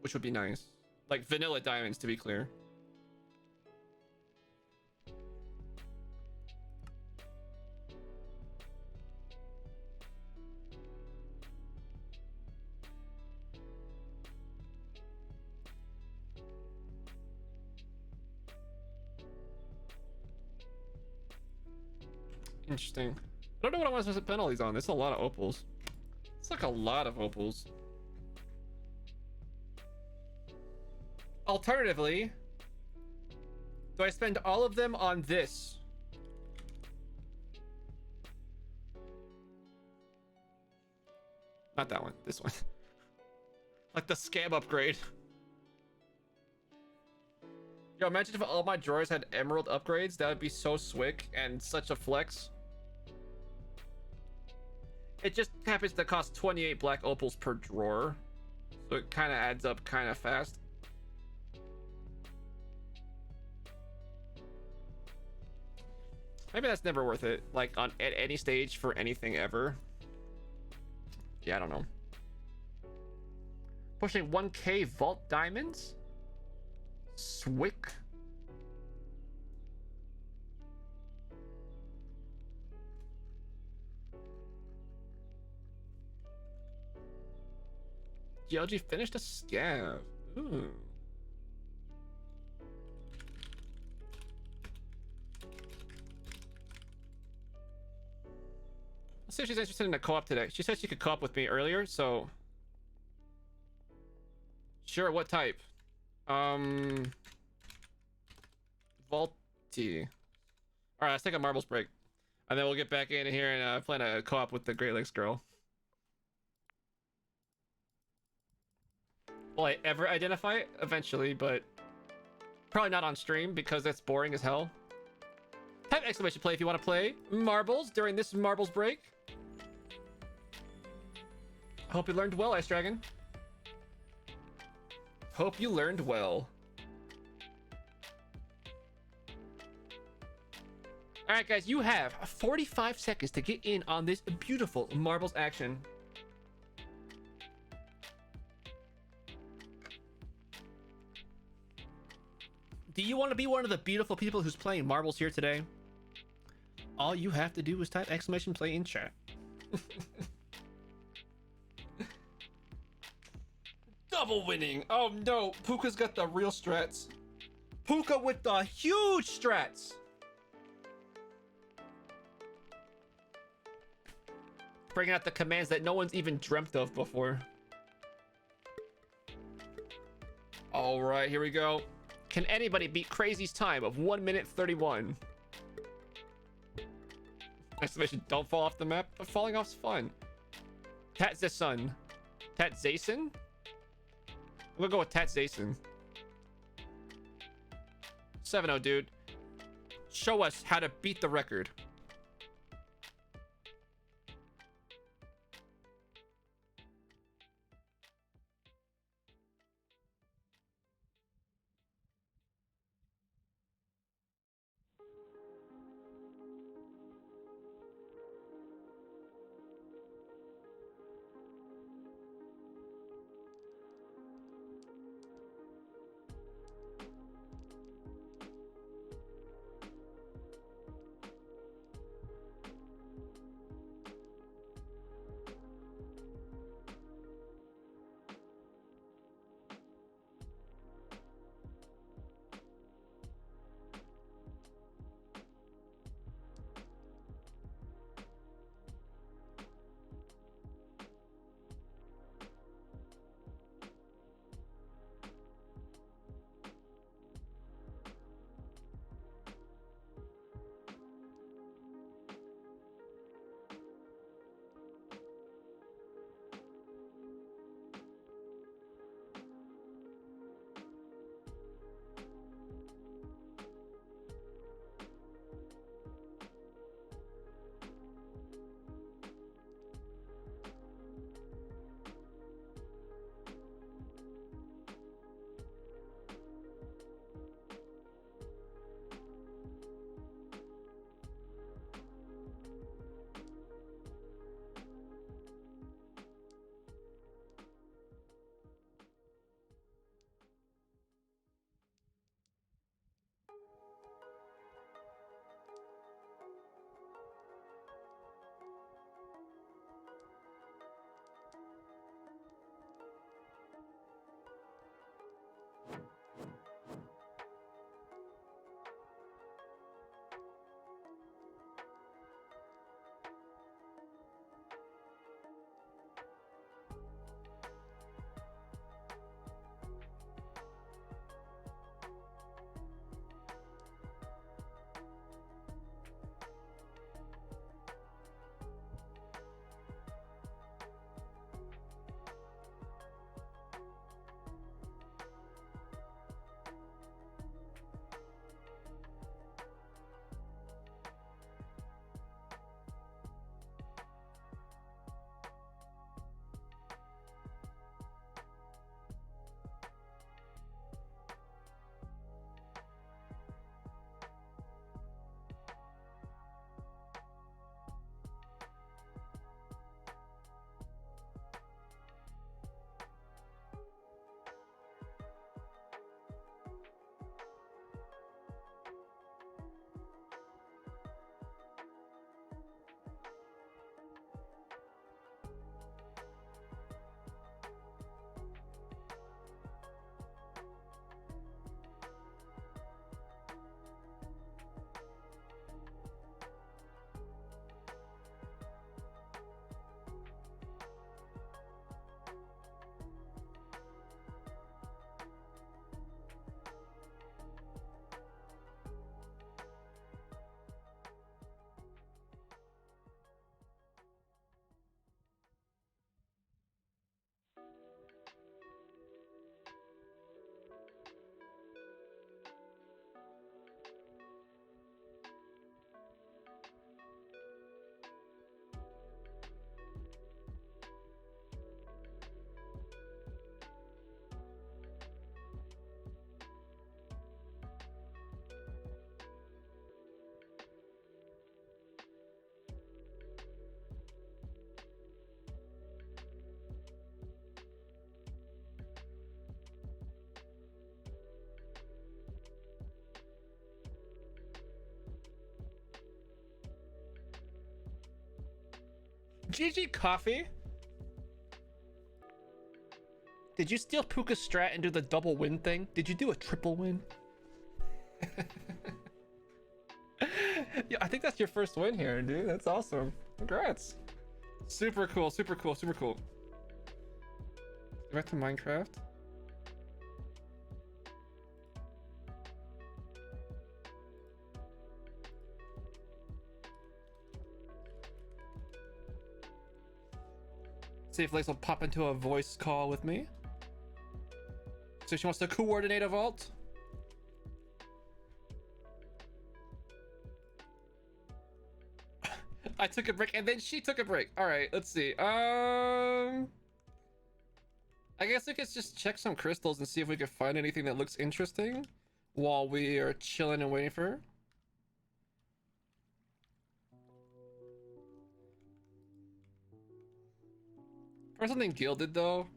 which would be nice. Like vanilla diamonds, to be clear. Interesting. I don't know what I want to set penalties on. There's a lot of opals. It's like a lot of opals. Alternatively, do I spend all of them on this? Not that one. This one. Like the scam upgrade. Yo, imagine if all my drawers had emerald upgrades. That would be so swick and such a flex. It just happens to cost 28 black opals per drawer. So it kind of adds up kind of fast. Maybe that's never worth it. Like at any stage for anything ever. Yeah, I don't know. Pushing 1k vault diamonds? Swick. GLG finished a scav. Ooh. Let's see if she's interested in a co-op today. She said she could co-op with me earlier, so sure. What type? Vaulty. All right, let's take a marbles break, and then we'll get back in here and plan a co-op with the Great Lakes girl. Will I ever identify it? Eventually, but probably not on stream because that's boring as hell. Type exclamation play if you want to play marbles during this marbles break. I hope you learned well, Ice Dragon. Hope you learned well. All right, guys, you have 45 seconds to get in on this beautiful marbles action. Do you want to be one of the beautiful people who's playing marbles here today? All you have to do is type exclamation play in chat. Double winning. Oh no, Puka's got the real strats. Puka with the huge strats. Bringing out the commands that no one's even dreamt of before. All right, here we go. Can anybody beat Crazy's time of 1 minute 31? Exclamation, don't fall off the map, but falling off's fun. Tat Zasun. Tat Zason? I'm gonna go with Tat Zason. 7-0, dude. Show us how to beat the record. GG Coffee. Did you steal Puka's strat and do the double win thing? Did you do a triple win? Yeah, I think that's your first win here, dude. That's awesome. Congrats. Super cool, super cool, super cool. Back to Minecraft. See if Lace will pop into a voice call with me. So she wants to coordinate a vault. I took a break and then she took a break. All right, let's see. I guess we could just check some crystals and see if we can find anything that looks interesting while we are chilling and waiting for her. Or something gilded though,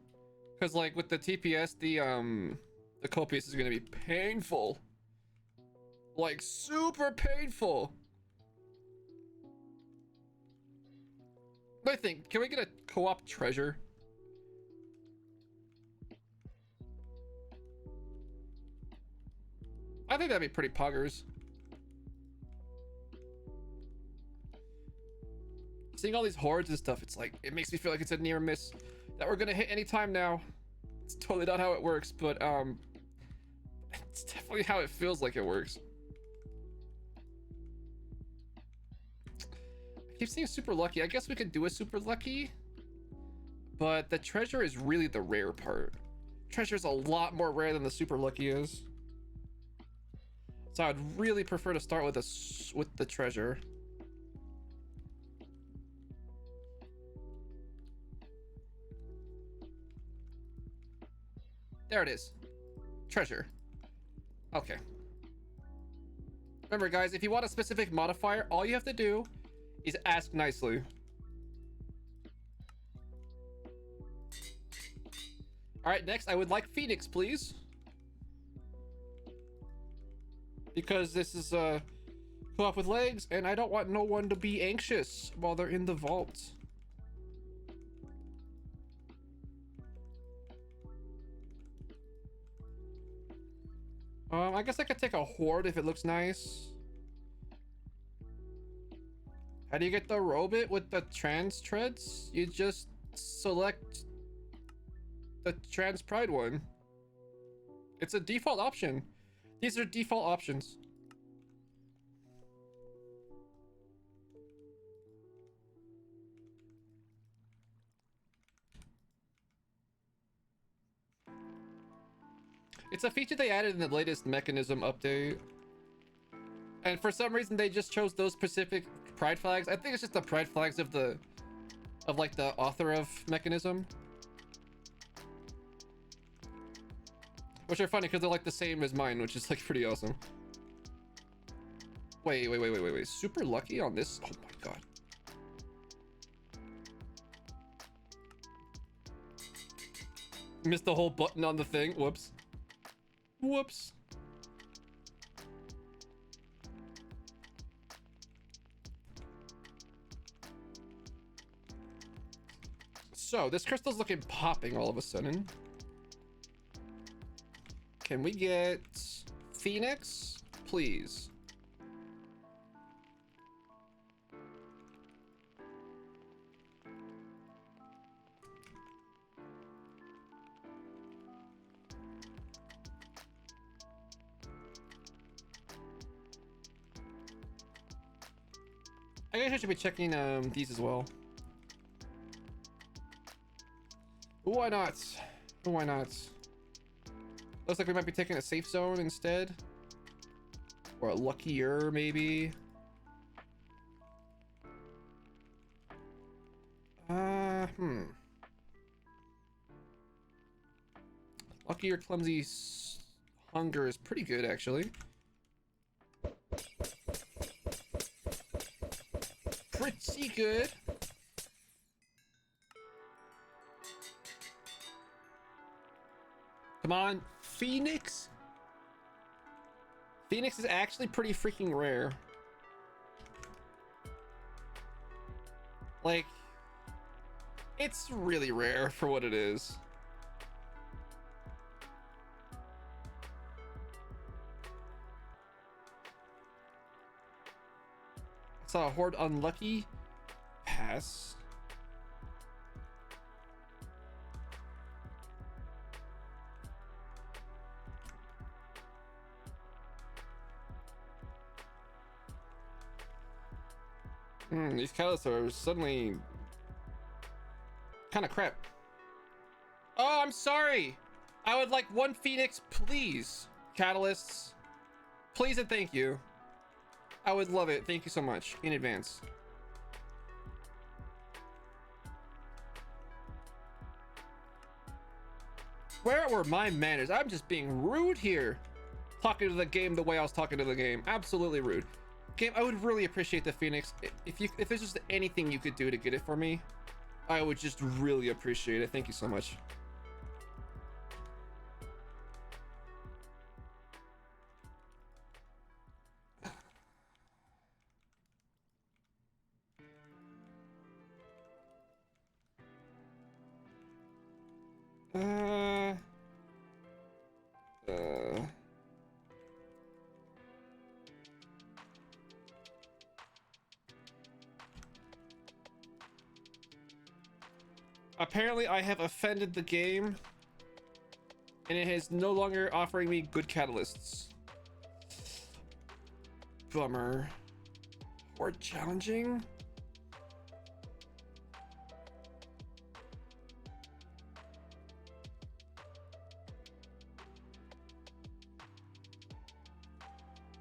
because like with the TPS, the copious is gonna be painful, like super painful. I think, can we get a co-op treasure? I think that'd be pretty poggers. Seeing all these hordes and stuff, it's like, it makes me feel like it's a near miss that we're gonna hit anytime now. It's totally not how it works, but it's definitely how it feels like it works. I keep seeing super lucky. I guess we could do a super lucky, but the treasure is really the rare part. Treasure's a lot more rare than the super lucky is. So I'd really prefer to start with the treasure. There it is. Treasure. Okay. Remember guys, if you want a specific modifier, all you have to do is ask nicely. All right, next I would like Phoenix, please. Because this is co-op with legs and I don't want no one to be anxious while they're in the vault. I guess I could take a horde if it looks nice. How do you get the robot with the trans treads? You just select the trans pride one. It's a default option. These are default options. It's a feature they added in the latest mechanism update. And for some reason they just chose those specific pride flags. I think it's just the pride flags of like the author of mechanism. Which are funny because they're like the same as mine, which is like pretty awesome. Wait. Super lucky on this? Oh my god. Missed the whole button on the thing. Whoops. Whoops. So this crystal's looking popping all of a sudden. Can we get Phoenix, please? I guess I should be checking these as well. Why not? Why not? Looks like we might be taking a safe zone instead. Or a luckier, maybe. Luckier clumsy hunger is pretty good, actually. Pretty good. Come on, Phoenix. Phoenix is actually pretty freaking rare. Like, It's really rare for what it is. I saw a horde unlucky pass. These catalysts are suddenly kind of crap. Oh, I'm sorry. I would like one Phoenix, please. Catalysts, please and thank you. I would love it. Thank you so much in advance. Where were my manners? I'm just being rude here. Talking to the game the way I was talking to the game. Absolutely rude. Game, I would really appreciate the Phoenix. If there's just anything you could do to get it for me, I would just really appreciate it. Thank you so much. Apparently I have offended the game and it is no longer offering me good catalysts. Bummer. Or challenging?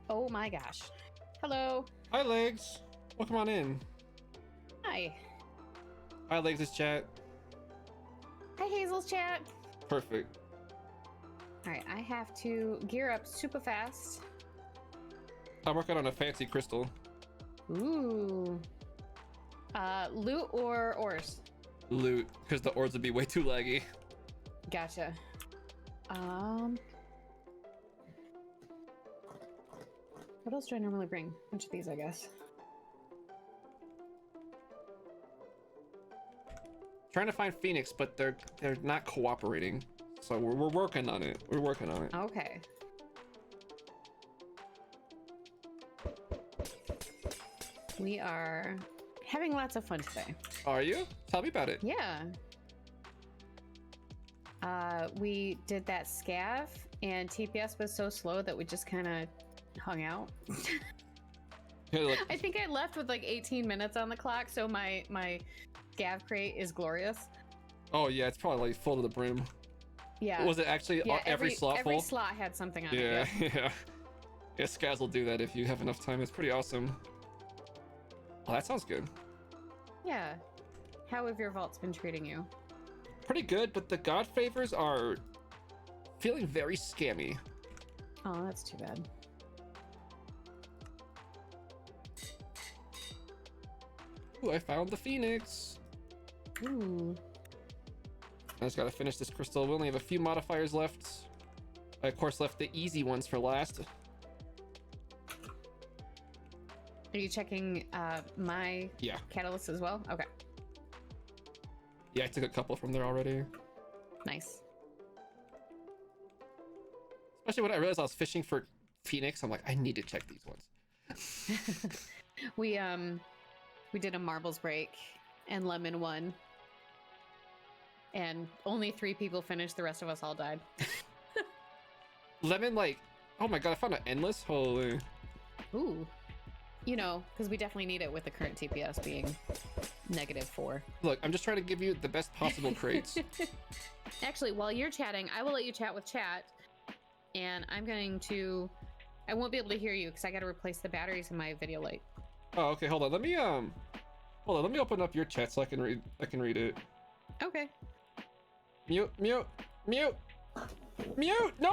Oh my gosh. Hello. Hi Legs. Welcome on in. Hi. Hi Legs' chat. Hi Hazel's chat. Perfect. Alright, I have to gear up super fast. I'm working on a fancy crystal. Ooh. Loot or ores? Loot, because the ores would be way too laggy. Gotcha. What else do I normally bring? A bunch of these, I guess. Trying to find Phoenix, but they're not cooperating. So we're working on it. We're working on it. Okay. We are having lots of fun today. Are you? Tell me about it. Yeah. We did that scav, and TPS was so slow that we just kind of hung out. I think I left with like 18 minutes on the clock, so my scav crate is glorious. Oh yeah, it's probably like full to the brim. Yeah. Was it actually every slot full? Every slot had something on it. Yeah, yeah. Yeah, scavs will do that if you have enough time. It's pretty awesome. Oh, that sounds good. Yeah. How have your vaults been treating you? Pretty good, but the god favors are feeling very scammy. Oh, that's too bad. Ooh, I found the Phoenix. Ooh. I just gotta finish this crystal. We only have a few modifiers left. I, of course, left the easy ones for last. Are you checking my catalyst as well? Okay. Yeah, I took a couple from there already. Nice. Especially when I realized I was fishing for Phoenix, I'm like, I need to check these ones. We did a marbles break and Lemon won. And only 3 people finished, the rest of us all died. Lemon, like, oh my god, I found an endless. Holy. Ooh. You know, because we definitely need it with the current TPS being -4. Look, I'm just trying to give you the best possible crates. Actually, while you're chatting, I will let you chat with chat. And I'm going to... I won't be able to hear you because I got to replace the batteries in my video light. Oh, okay, hold on. Let me let me open up your chat so I can read it. Okay. Mute. No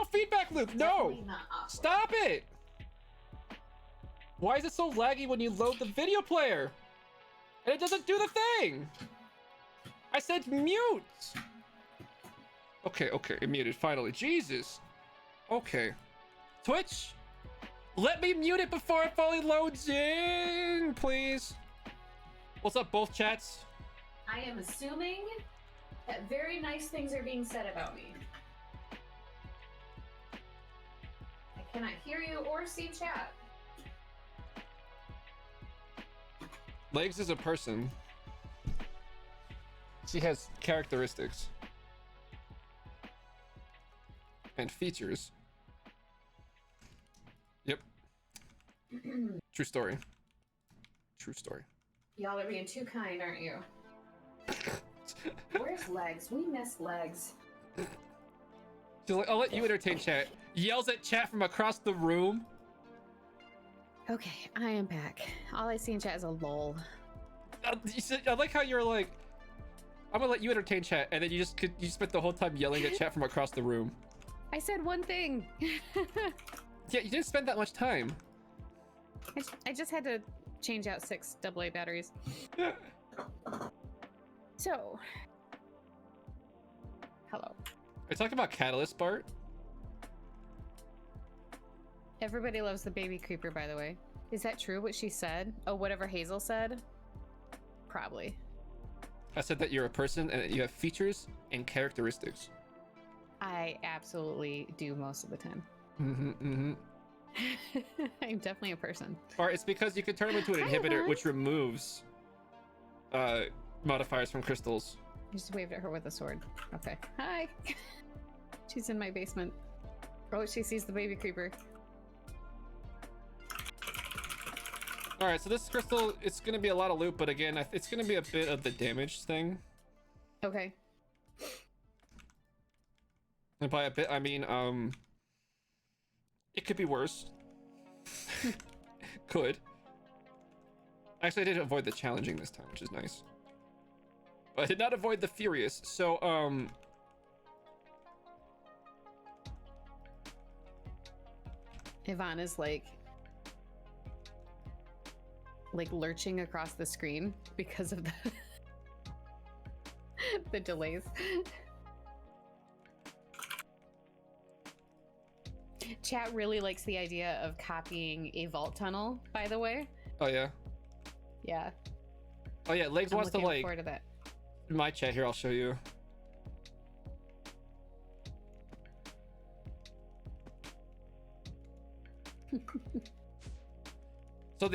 feedback loop. No. Stop it. Why is it so laggy when you load the video player? And it doesn't do the thing. I said mute. Okay, it muted finally. Jesus. Okay. Twitch, let me mute it before it fully loads in, please. What's up, both chats? I am assuming that very nice things are being said about me. I cannot hear you or see chat. Legs is a person. She has characteristics and features. Yep. True story. True story. Y'all are being too kind, aren't you? Where's Legs? We miss Legs. She's like, I'll let you entertain chat. Yells at chat from across the room. Okay, I am back. All I see in chat is a lull. I like how you're like, I'm gonna let you entertain chat, and then you spent the whole time yelling at chat from across the room. I said one thing. Yeah, you didn't spend that much time. I just had to change out 6 AA batteries. So, hello. Are you talking about Catalyst, Bart? Everybody loves the baby creeper, by the way. Is that true what she said? Oh, whatever Hazel said? Probably. I said that you're a person and that you have features and characteristics. I absolutely do most of the time. Mm-hmm. I'm definitely a person. Or it's because you can turn them into an inhibitor, Yvonne. which removes modifiers from crystals. I just waved at her with a sword. Okay. Hi. She's in my basement. Oh, she sees the baby creeper. All right, so this crystal, it's going to be a lot of loot, but again, it's going to be a bit of the damage thing. Okay. And by a bit, I mean, it could be worse. Could. Actually, I did avoid the challenging this time, which is nice. But I did not avoid the furious, so, Yvonne is like lurching across the screen because of the the delays. Chat really likes the idea of copying a vault tunnel, by the way. Oh, yeah. Yeah. Oh, yeah, Legs I'm wants to, looking like, forward to that. in my chat here, I'll show you.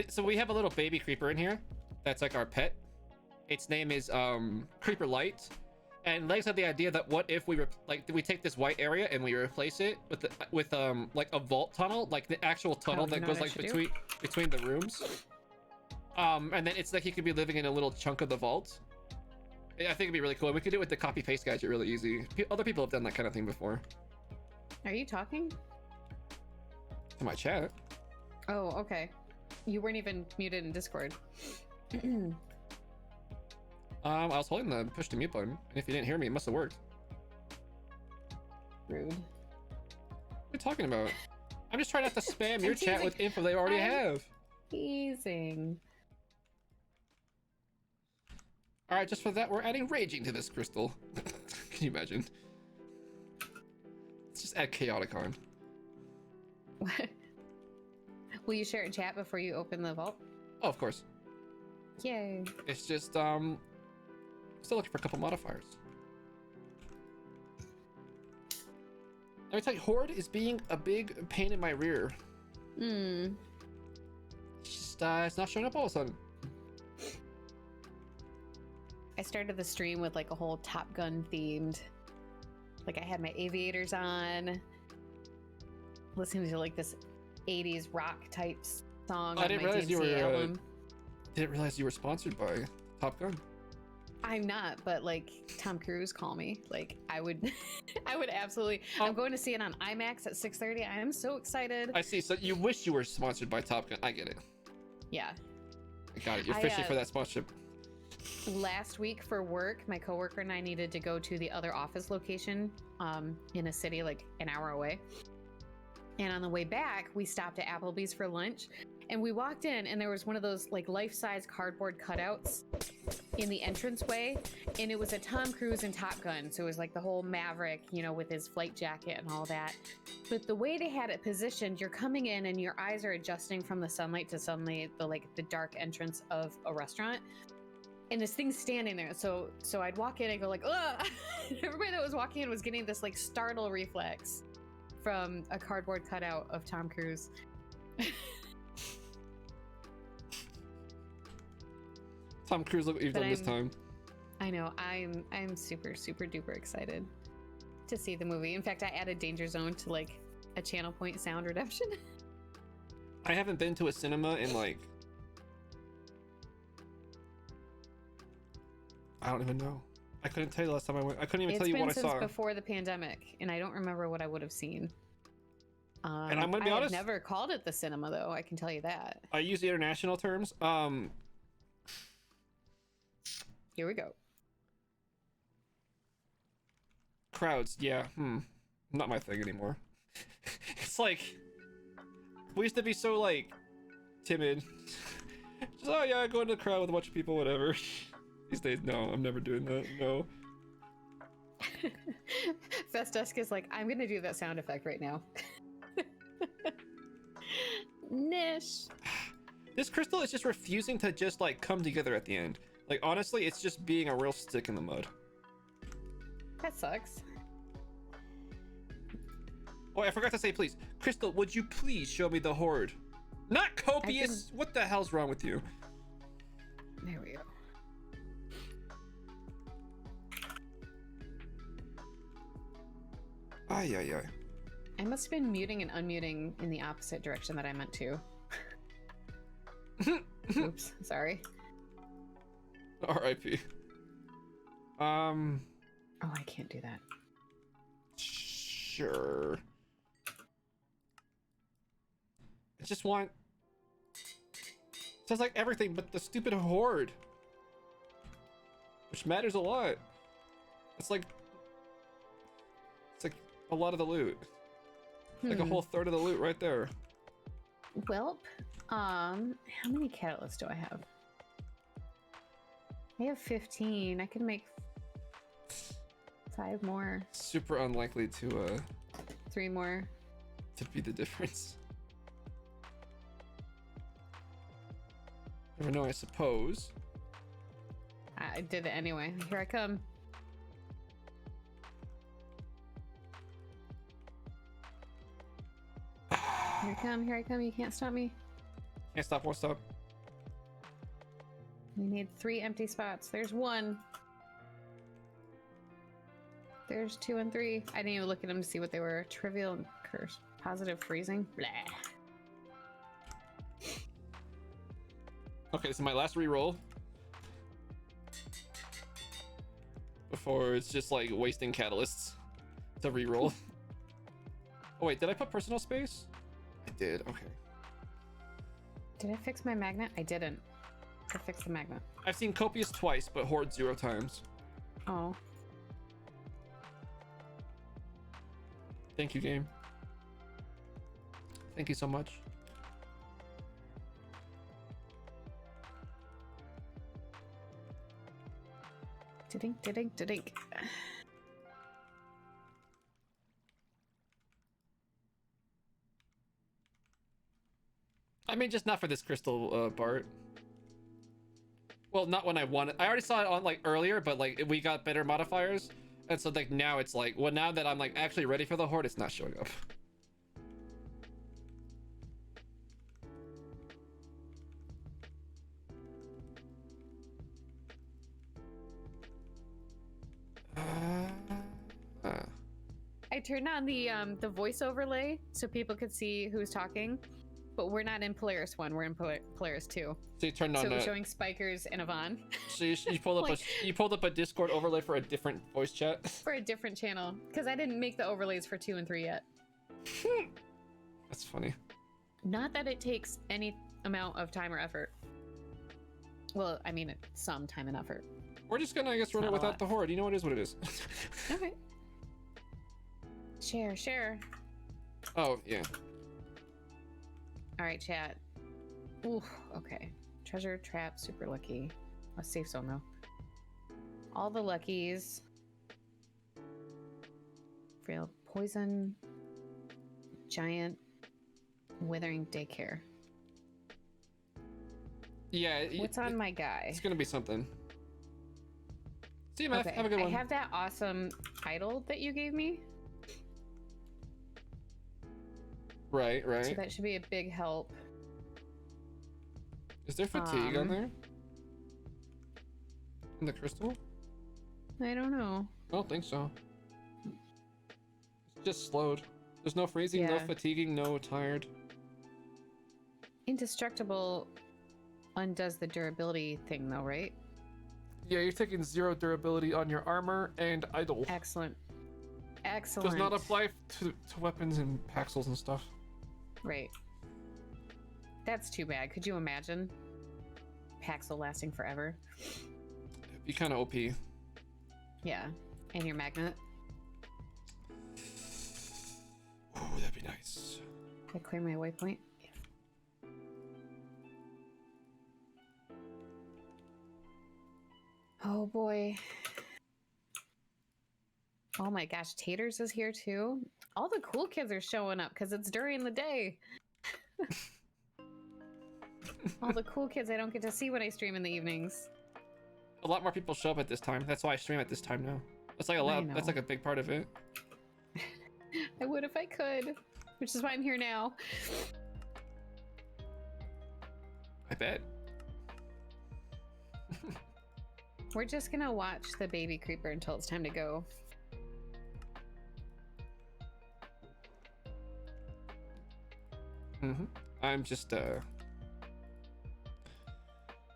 So we have a little baby creeper in here. That's like our pet. Its name is Creeper Light. And Legs had the idea that what if we we take this white area and we replace it with like a vault tunnel, like the actual tunnel you that know goes what I like should between the rooms. And then it's like he could be living in a little chunk of the vault. I think it'd be really cool. We could do it with the copy paste gadget really easy. Other people have done that kind of thing before. Are you talking? To my chat. Oh, okay. You weren't even muted in Discord. I was holding the push to mute button, and if you didn't hear me, it must have worked. Rude. What are you talking about? I'm just trying not to spam your chat teasing. with info they already have. Teasing. All right, just for that, we're adding raging to this crystal. Can you imagine? Let's just add chaotic on. What? Will you share it in chat before you open the vault? Oh, of course. Yay. It's just still looking for a couple modifiers. Let me tell you, Horde is being a big pain in my rear. Hmm. It's just it's not showing up all of a sudden. I started the stream with like a whole Top Gun themed. Like I had my aviators on, listening to like this 80s rock type song. I didn't my realize you DMC were. album. Didn't realize you were sponsored by Top Gun. I'm not, but like Tom Cruise, call me. Like I would, I would absolutely. I'm going to see it on IMAX at 6:30. I am so excited. I see. So you wish you were sponsored by Top Gun. I get it. Yeah. I got it. You're fishing for that sponsorship. Last week for work, my coworker and I needed to go to the other office location in a city like an hour away. And on the way back, we stopped at Applebee's for lunch. And we walked in and there was one of those like life-size cardboard cutouts in the entranceway. And it was a Tom Cruise and Top Gun. So it was like the whole Maverick, you know, with his flight jacket and all that. But the way they had it positioned, you're coming in and your eyes are adjusting from the sunlight to suddenly the dark entrance of a restaurant. and this thing's standing there. So I'd walk in and go like, ugh! Everybody that was walking in was getting this like startle reflex from a cardboard cutout of Tom Cruise. Tom Cruise looked evil this time. I know. I'm super duper excited to see the movie. In fact, I added Danger Zone to like a channel point sound redemption. I haven't been to a cinema in like, I don't even know. I couldn't tell you the last time I went. I couldn't even tell you what I saw. It's been since before the pandemic, and I don't remember what I would have seen. And I'm gonna be honest. I've never called it the cinema, though. I can tell you that. I use the international terms. Here we go. Crowds, yeah. Not my thing anymore. It's like we used to be so like timid. Just, oh yeah, go into the crowd with a bunch of people, whatever. These days, no, I'm never doing that. No. Festusk is like, I'm gonna do that sound effect right now. Nish. This crystal is just refusing to just like come together at the end. Like honestly, it's just being a real stick in the mud. That sucks. Oh, I forgot to say, please, Crystal, would you please show me the horde? Not copious. What the hell's wrong with you? There we go. Ay, ay, ay. I must have been muting and unmuting in the opposite direction that I meant to. Oops, sorry. R.I.P. Oh, I can't do that. Sure. I just want... It says like everything but the stupid horde. Which matters a lot. It's like a lot of the loot. Like a whole third of the loot right there. Welp. How many catalysts do I have? I have 15. I can make 5 more. Super unlikely to 3 more. To be the difference. Never know, I suppose. I did it anyway. Here I come. Here I come, here I come. You can't stop me. Can't stop, won't stop. We need 3 empty spots. There's 1. There's 2 and 3. I didn't even look at them to see what they were. Trivial and curse. Positive freezing. Blah. Okay, so my last reroll. Before it's just like wasting catalysts to reroll. Oh wait, did I put personal space? I did, okay. Did I fix my magnet? I didn't. I fixed the magnet. I've seen Copious twice, but Horde 0 times. Oh. Thank you, game. Thank you so much. Didink, didink, didink. I mean, just not for this crystal part. Well, not when I won it. I already saw it on like earlier, but like we got better modifiers. And so like now it's like, well, now that I'm like actually ready for the horde, it's not showing up. I turned on the voice overlay so people could see who's talking, but we're not in Polaris 1. We're in Polaris 2. So you turned on. So we're showing Spikers and Yvonne. So you pulled up like, you pulled up a Discord overlay for a different voice chat. For a different channel, because I didn't make the overlays for 2 and 3 yet. That's funny. Not that it takes any amount of time or effort. Well, I mean, some time and effort. We're just gonna, I guess, run it without the horde. You know, it is what it is. Okay. Share. Oh, yeah. All right, chat. Ooh, okay. Treasure, trap, super lucky. A safe zone, though. All the luckies. Frail poison. Giant. Withering daycare. Yeah. What's on my guy? It's gonna be something. See you, Matt. Okay, Have a good one. I have that awesome title that you gave me. Right. So that should be a big help. Is there fatigue on there? In the crystal? I don't know. I don't think so. It's just slowed. There's no freezing, no fatiguing, no tired. Indestructible undoes the durability thing though, right? Yeah, you're taking 0 durability on your armor and idle. Excellent. Does not apply to weapons and paxels and stuff. Right. That's too bad. Could you imagine? Paxel lasting forever. It'd be kind of OP. Yeah. And your magnet. Ooh, that'd be nice. Can I clear my waypoint? Oh boy. Oh my gosh, Taters is here too. All the cool kids are showing up because it's during the day. All the cool kids I don't get to see when I stream in the evenings. A lot more people show up at this time. That's why I stream at this time now. That's like a lot. That's like a big part of it. I would if I could, which is why I'm here now. I bet. We're just gonna watch the baby creeper until it's time to go. I'm just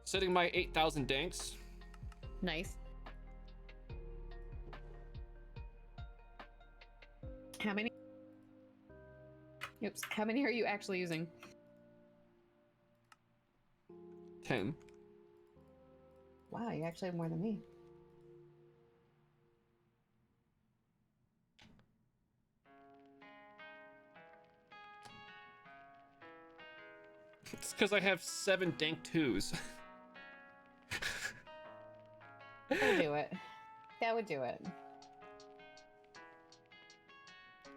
setting my 8,000 danks. Nice. How many? Oops. How many are you actually using? 10. Wow, you actually have more than me. It's because I have 7 dank 2s. That'll do it. That would do it.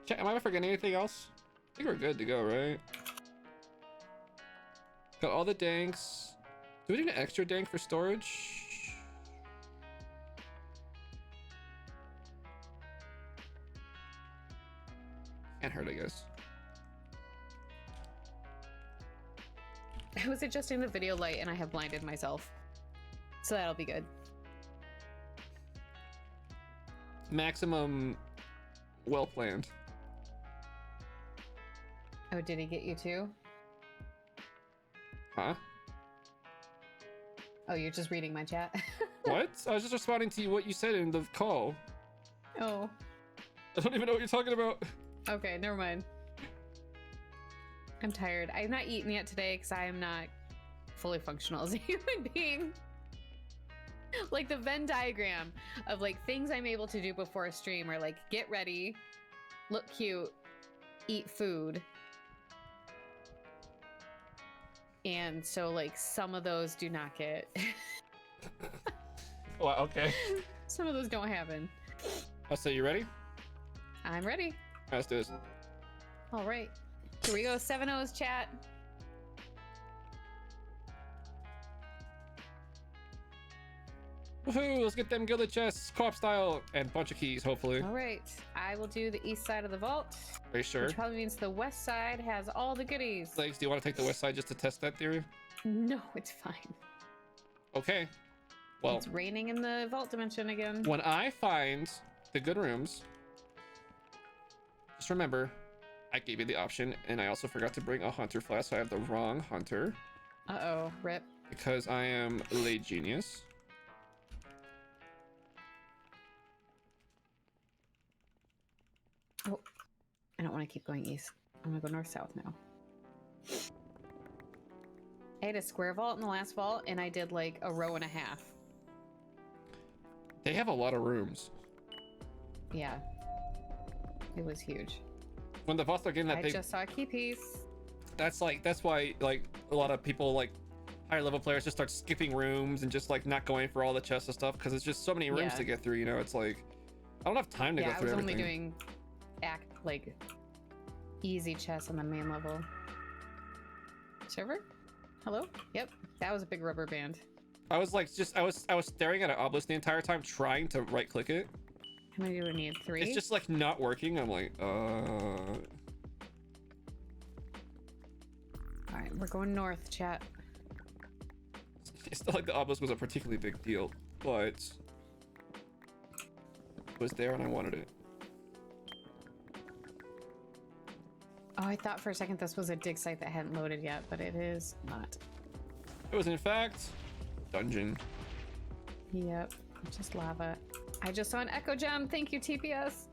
Chat, am I forgetting anything else? I think we're good to go, right? Got all the danks. Do we need an extra dank for storage? Can't hurt, I guess. I was adjusting the video light and I have blinded myself. So that'll be good. Maximum well planned. Oh, did he get you too? Huh? Oh, you're just reading my chat? What? I was just responding to what you said in the call. Oh. I don't even know what you're talking about. Okay, never mind. I'm tired. I've not eaten yet today because I am not fully functional as a human being. Like the Venn diagram of like things I'm able to do before a stream are like get ready, look cute, eat food. And so like some of those do not get Well, okay. some of those don't happen. I'll say you ready? I'm ready. All right, let's do this. All right. Here we go. 7-0's chat. Woohoo! Let's get them gilded chests, co-op style, and bunch of keys, hopefully. All right. I will do the east side of the vault. Are you sure? Which probably means the west side has all the goodies. Legs, do you want to take the west side just to test that theory? No, it's fine. Okay. Well, It's raining in the vault dimension again. when I find the good rooms, just remember, I gave you the option, and I also forgot to bring a hunter flask, so I have the wrong hunter. Uh-oh. Rip. Because I am a late genius. Oh. I don't want to keep going east. I'm going to go north-south now. I had a square vault in the last vault, and I did like a row and a half. They have a lot of rooms. Yeah. It was huge. When the vaults are getting that I big, just saw a key piece. that's why like a lot of people, like higher level players, just start skipping rooms and just like not going for all the chests and stuff because it's just so many rooms Yeah. to get through. You know, it's like I don't have time to go Yeah, I through was everything. only doing like easy chests on the main level. Server? Hello? Yep. That was a big rubber band. I was like, I was staring at an obelisk the entire time, trying to right click it. How many do we need? 3? It's just like not working. I'm like, All right, we're going north, chat. It's not like the obelisk was a particularly big deal, but it was there and I wanted it. Oh, I thought for a second this was a dig site that hadn't loaded yet, but it is not. It was in fact dungeon. Yep, just lava. I just saw an echo gem. Thank you, TPS.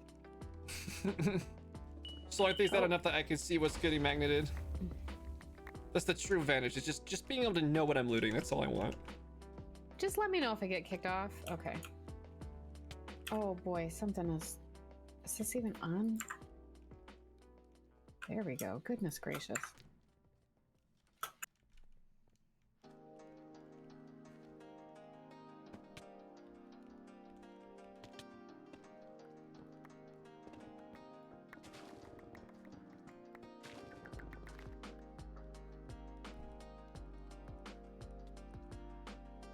So I think that enough that I can see what's getting magneted. That's the true advantage. It's just being able to know what I'm looting. That's all I want. Just let me know if I get kicked off. Okay. Oh boy, something is this even on? There we go. Goodness gracious.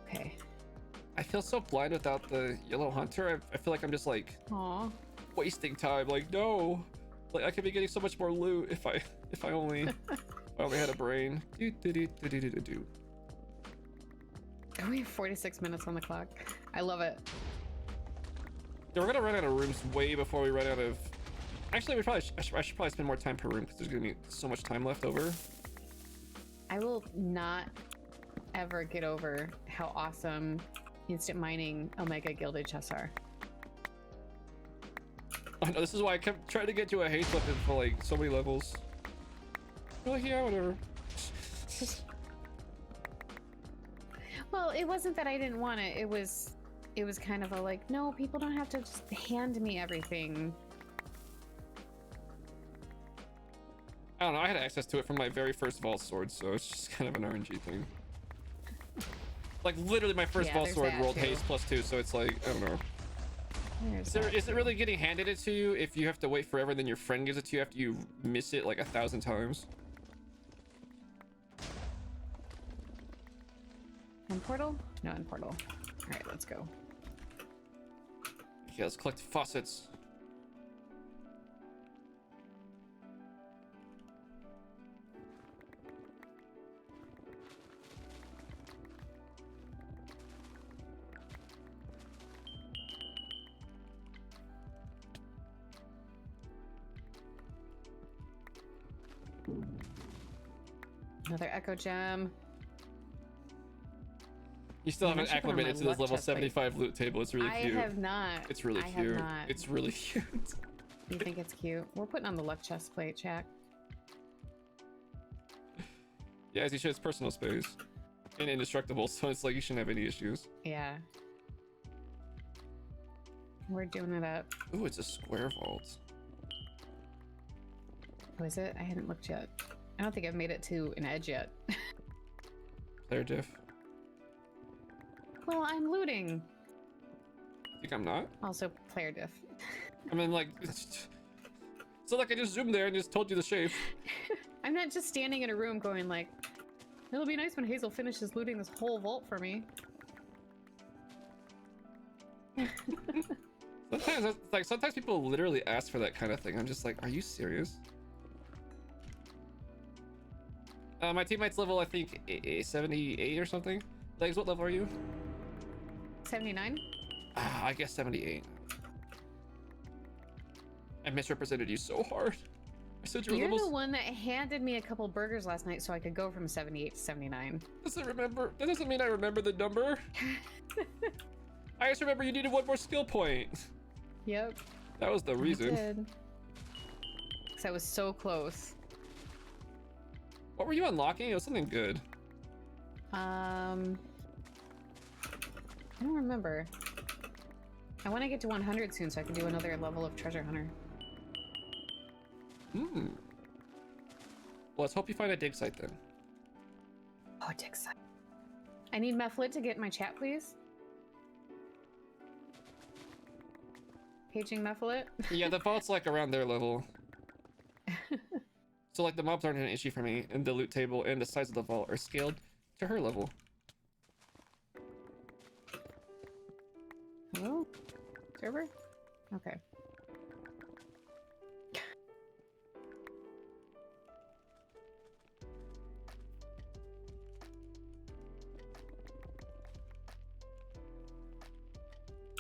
Okay. I feel so blind without the yellow hunter. I feel like I'm just like Aw. wasting time. Like, no. Like I could be getting so much more loot if I only if I only had a brain. Do. Oh, we have 46 minutes on the clock. I love it. Yeah, we're gonna run out of rooms way before we run out of. Actually, I should probably spend more time per room because there's gonna be so much time left over. I will not ever get over how awesome instant mining Omega Gilded chests are. I know, this is why I kept trying to get to a haste weapon for like so many levels. You're like, yeah, whatever. Well, it wasn't that I didn't want it. It was kind of a like, no, people don't have to just hand me everything. I don't know. I had access to it from my very first vault sword, so it's just kind of an RNG thing. Like literally, my first vault sword rolled haste +2, so it's like I don't know. Is it really getting handed it to you if you have to wait forever, and then your friend gives it to you after you miss it like 1,000 times? In portal? No, in portal. All right, let's go. Okay, let's collect faucets. Another echo gem. You still haven't acclimated to this level 75 loot table. It's really cute. I have not. It's really cute. It's really cute. You think it's cute? We're putting on the luck chest plate, Jack. Yeah, as you should. It's personal space and indestructible, so it's like you shouldn't have any issues. Yeah. We're doing it up. Ooh, it's a square vault. Oh, is it? I hadn't looked yet. I don't think I've made it to an edge yet. Player diff. Well, I'm looting. I think I'm not. Also, player diff. I mean, like, so like I just zoomed there and just told you the shape. I'm not just standing in a room going like, it'll be nice when Hazel finishes looting this whole vault for me. Sometimes people literally ask for that kind of thing. I'm just like, are you serious? My teammate's level, I think, 78 or something. Legs, what level are you? 79? I guess 78. I misrepresented you so hard. I said You're the one that handed me a couple burgers last night so I could go from 78 to 79. That doesn't mean I remember the number. I just remember you needed one more skill point. Yep. That was the reason. I did. Because I was so close. What were you unlocking? It was something good. I don't remember. I want to get to 100 soon so I can do another level of treasure hunter. Well, let's hope you find a dig site then. Oh, dig site. I need Methlit to get in my chat, please. Paging Methlit. Yeah, the vault's like around their level. So like the mobs aren't an issue for me, and the loot table and the size of the vault are scaled to her level. Hello? Server? Okay.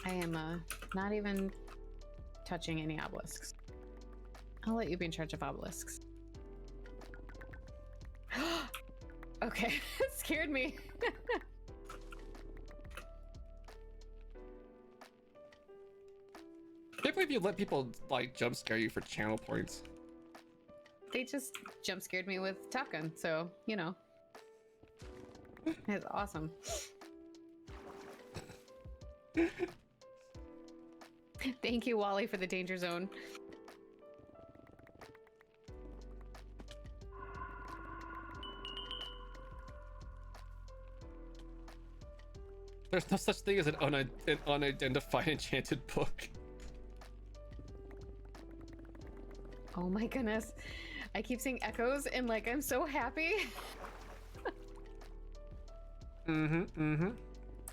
I am not even touching any obelisks. I'll let you be in charge of obelisks. Okay, it scared me. I can't believe you let people like jump scare you for channel points. They just jump scared me with Top Gun, so you know. It's awesome. Thank you, Wally, for the danger zone. There's no such thing as an unidentified enchanted book. Oh my goodness. I keep seeing echoes and like I'm so happy.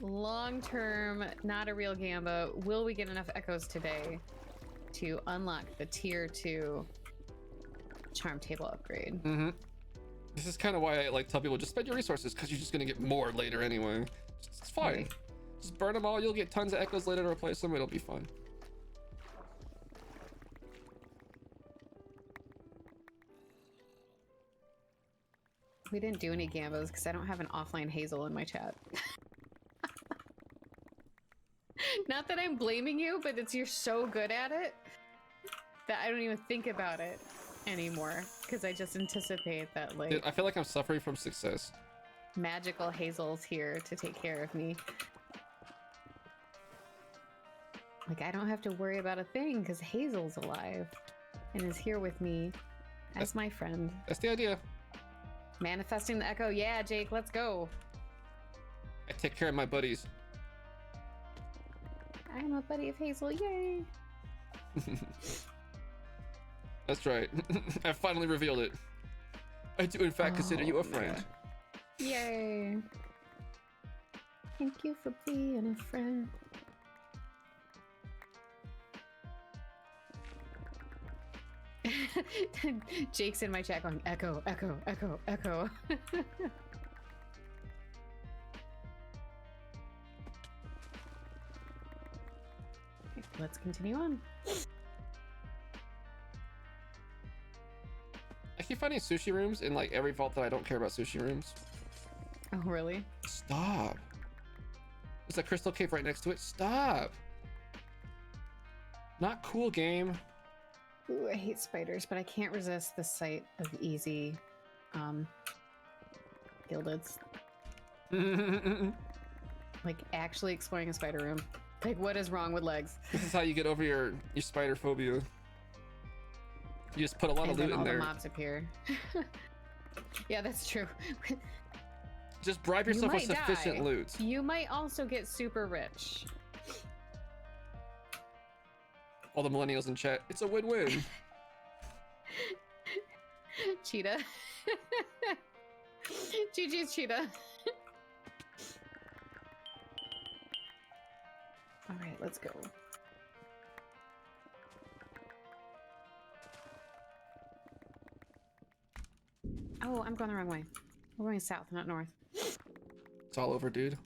Long term, not a real Gamba. Will we get enough echoes today to unlock the tier 2 charm table upgrade? This is kind of why I like tell people just spend your resources because you're just gonna get more later anyway. It's fine. Right. Just burn them all. You'll get tons of echoes later to replace them. It'll be fun. We didn't do any Gambas because I don't have an offline Hazel in my chat. Not that I'm blaming you, but it's you're so good at it that I don't even think about it anymore because I just anticipate that like Dude, I feel like I'm suffering from success. magical Hazel's here to take care of me. Like I don't have to worry about a thing because Hazel's alive and is here with me as my friend. That's the idea. Manifesting the echo. Yeah, Jake, let's go. I take care of my buddies. I'm a buddy of Hazel. Yay. That's right. I finally revealed it. I do in fact consider you a friend. Yay. Thank you for being a friend. Jake's in my chat going, echo, echo, echo, echo. Okay, let's continue on. I keep finding sushi rooms in like every vault that I don't care about sushi rooms. Oh, really? Stop. There's a crystal cave right next to it. Stop. Not cool, game. Ooh, I hate spiders, but I can't resist the sight of easy, gildeds. Like actually exploring a spider room. Like, what is wrong with legs? This is how you get over your spider phobia. You just put a lot of loot in all there. the mobs appear. Yeah, that's true. Just bribe yourself with sufficient die. loot. You might also get super rich. All the millennials in chat. It's a win-win. Cheetah. GG's Cheetah. All right, let's go. Oh, I'm going the wrong way. We're going south, not north. It's all over, dude.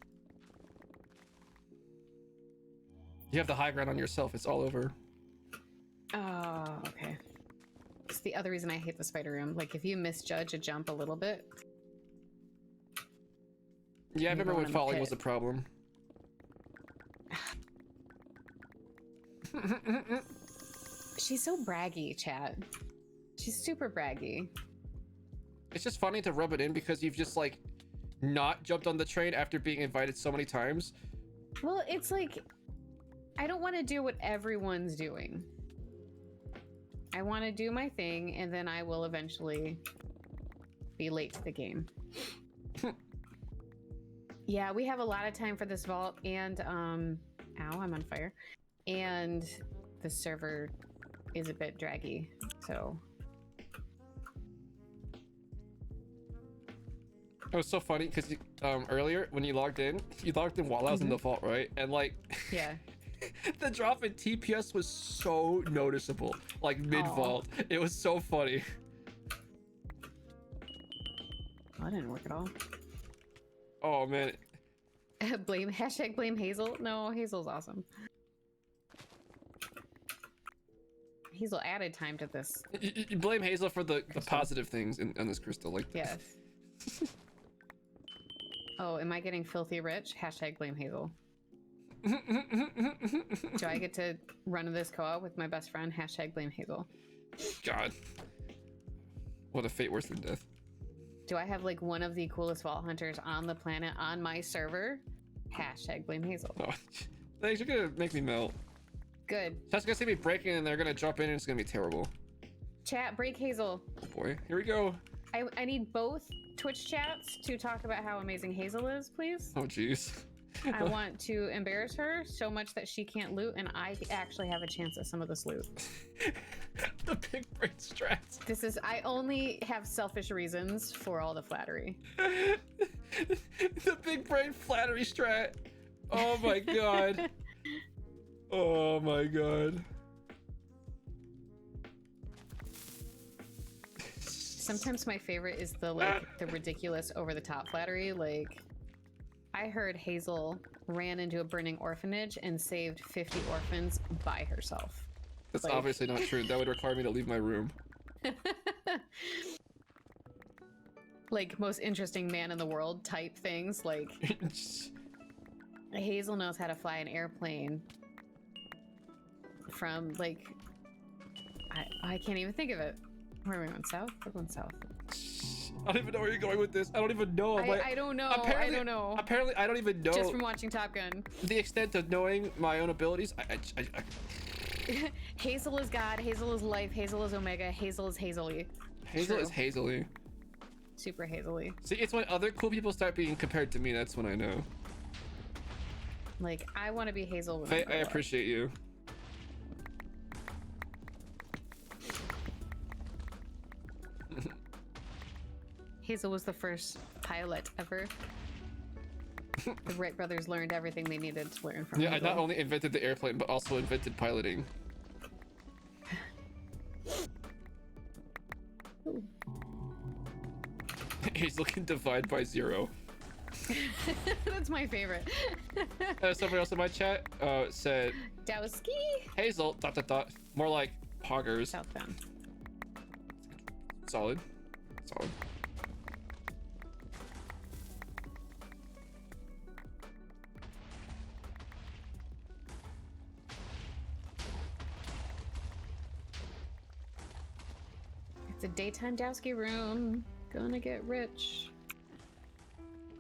You have the high ground on yourself. It's all over. Oh, okay. It's the other reason I hate the spider room. Like, if you misjudge a jump a little bit. Yeah, I remember when falling was a problem. She's so braggy, chat. She's super braggy. It's just funny to rub it in because you've just like not jumped on the train after being invited so many times. Well, it's like, I don't want to do what everyone's doing. I want to do my thing, and then I will eventually be late to the game. Yeah, we have a lot of time for this vault, and ow, I'm on fire. And the server is a bit draggy, so. It was so funny because earlier when you logged in while I was in the vault, right? And like, Yeah. The drop in TPS was so noticeable, like mid-vault. It was so funny. That didn't work at all. Oh man. Blame Hazel. No, Hazel's awesome. Hazel added time to this. You blame Hazel for the positive things in this crystal, like Yes. Oh, am I getting filthy rich? Hashtag blame Hazel. Do I get to run this co-op with my best friend? Hashtag blame Hazel. God. What a fate worse than death. Do I have like one of the coolest vault hunters on the planet on my server? Hashtag blame Hazel. Oh, thanks, you're gonna make me melt. Good. That's gonna see me breaking and they're gonna jump in and it's gonna be terrible. Chat, break Hazel. Oh boy, here we go. I need both Twitch chats to talk about how amazing Hazel is, please. Oh jeez. I want to embarrass her so much that she can't loot, and I actually have a chance at some of this loot. The big brain strats. This is, I only have selfish reasons for all the flattery. The big brain flattery strat. Oh my god. Oh my god. Sometimes my favorite is the the ridiculous over the top flattery. Like, I heard Hazel ran into a burning orphanage and saved 50 orphans by herself. That's like... obviously not true. That would require me to leave my room. Like, most interesting man in the world type things. Like, Hazel knows how to fly an airplane from, like, I can't even think of it. Where are we going? South? We're going south. I don't even know where you're going with this. I don't even know. I don't know. I don't know. Apparently, I don't even know. Just from watching Top Gun. The extent of knowing my own abilities. Hazel is God. Hazel is life. Hazel is Omega. Hazel is Hazely. Hazel is Hazely. Super Hazely. See, it's when other cool people start being compared to me. That's when I know. Like, I want to be Hazel. I appreciate you. Hazel was the first pilot ever. The Wright brothers learned everything they needed to learn from Yeah, Hazel. I not only invented the airplane, but also invented piloting. Hazel can divide by 0. That's my favorite. Somebody else in my chat said Dowski. Hazel ... more like poggers. Southbound. Solid. Solid. It's a daytime Dowski room. Gonna get rich.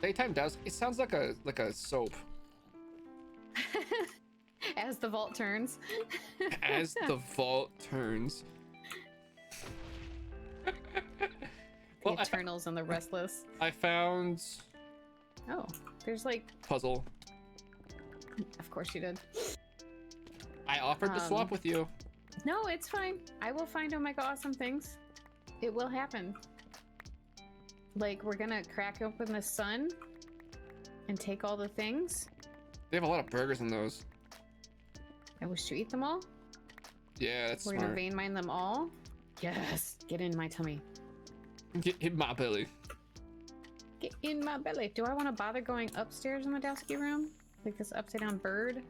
Daytime does. It sounds like a soap. As the vault turns. As the vault turns. The Eternals and the Restless. I found. Oh, there's like puzzle. Of course you did. I offered to swap with you. No, it's fine. I will find Omega awesome things. It will happen. Like, we're gonna crack open the sun and take all the things. They have a lot of burgers in those. I wish to eat them all. Yeah, that's We're smart. gonna vein mine them all. Yes, get in my tummy. Get in my belly. Get in my belly. Do I want to bother going upstairs in the Dowski room? Like this upside down bird?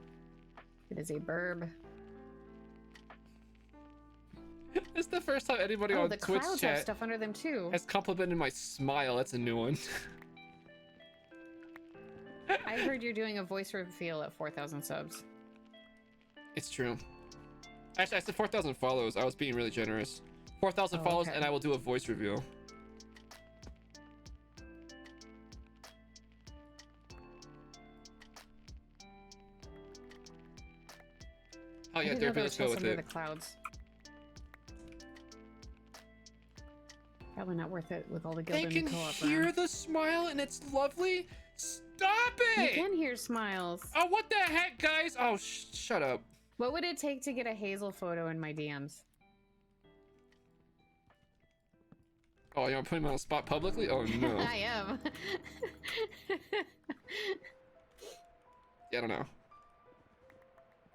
It is a burb. It's the first time anybody Oh, on the Twitch clouds have chat stuff under them too. has complimented my smile. That's a new one. I heard you're doing a voice reveal at 4,000 subs. It's true. Actually, I said 4,000 follows. I was being really generous. 4,000 follows, and I will do a voice reveal. Oh yeah, Derpy, let's go with it. The clouds. Probably not worth it with all the guild They and can the co-op hear round. the smile, and it's lovely. Stop You it! can hear smiles. Oh, what the heck, guys? Oh, shut up. What would it take to get a Hazel photo in my DMs? Oh, you want to put him on the spot publicly? Oh no. I am. Yeah, I don't know.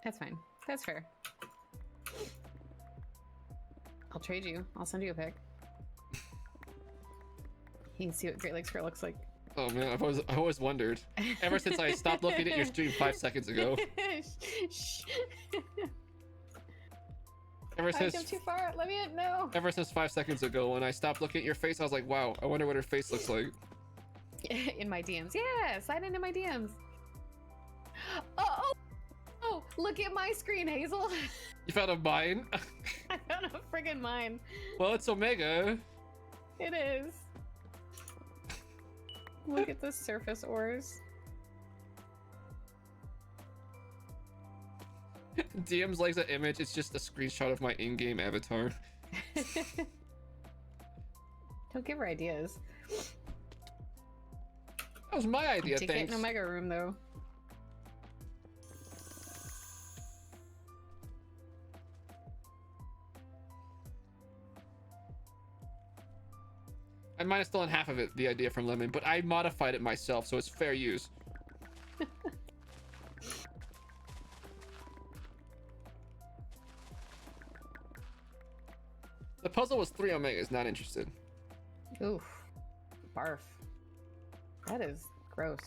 That's fine. That's fair. I'll trade you. I'll send you a pic. You can see what Great Lakes Girl looks like. Oh man, I always wondered. Ever since I stopped looking at your stream 5 seconds ago. Ever I since go too far. Let me in. No. Ever since 5 seconds ago, when I stopped looking at your face, I was like, wow, I wonder what her face looks like. In my DMs. Yeah, slide into my DMs. Oh, look at my screen, Hazel. You found a mine? I found a friggin' mine. Well, it's Omega. It is. Look at the surface ores. DMs likes that image. It's just a screenshot of my in-game avatar. Don't give her ideas. That was my idea, To get thanks. an Omega room, though. I might have stolen half of it, the idea from Lemon, but I modified it myself, so it's fair use. The puzzle was 3 Omegas, not interested. Oof. Barf. That is gross.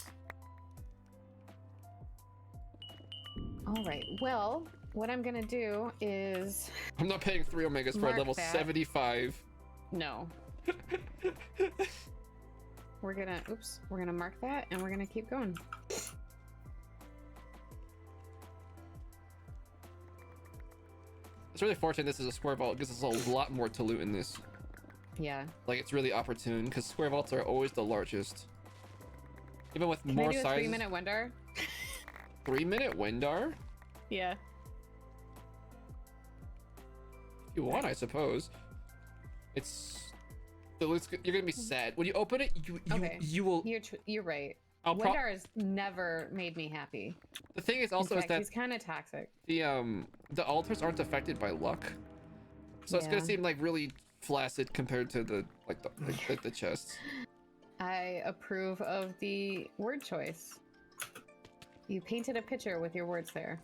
Alright, well, what I'm gonna do is... I'm not paying 3 Omegas for a Mark level that. 75. No. We're gonna mark that, and we're gonna keep going. It's really fortunate this is a square vault because there's a lot more to loot in this. Yeah. Like, it's really opportune because square vaults are always the largest. Even with Can more I do a sizes. 3-minute Wendar? 3-minute Windar? Yeah. If you want, I suppose. It's... You're gonna be sad. When you open it, you will... You're right. I'll Wendar has never made me happy. The thing is also In is fact, that he's kind of toxic. the altars aren't affected by luck. So it's gonna Yeah. seem like really flaccid compared to the the chests. I approve of the word choice. You painted a picture with your words there.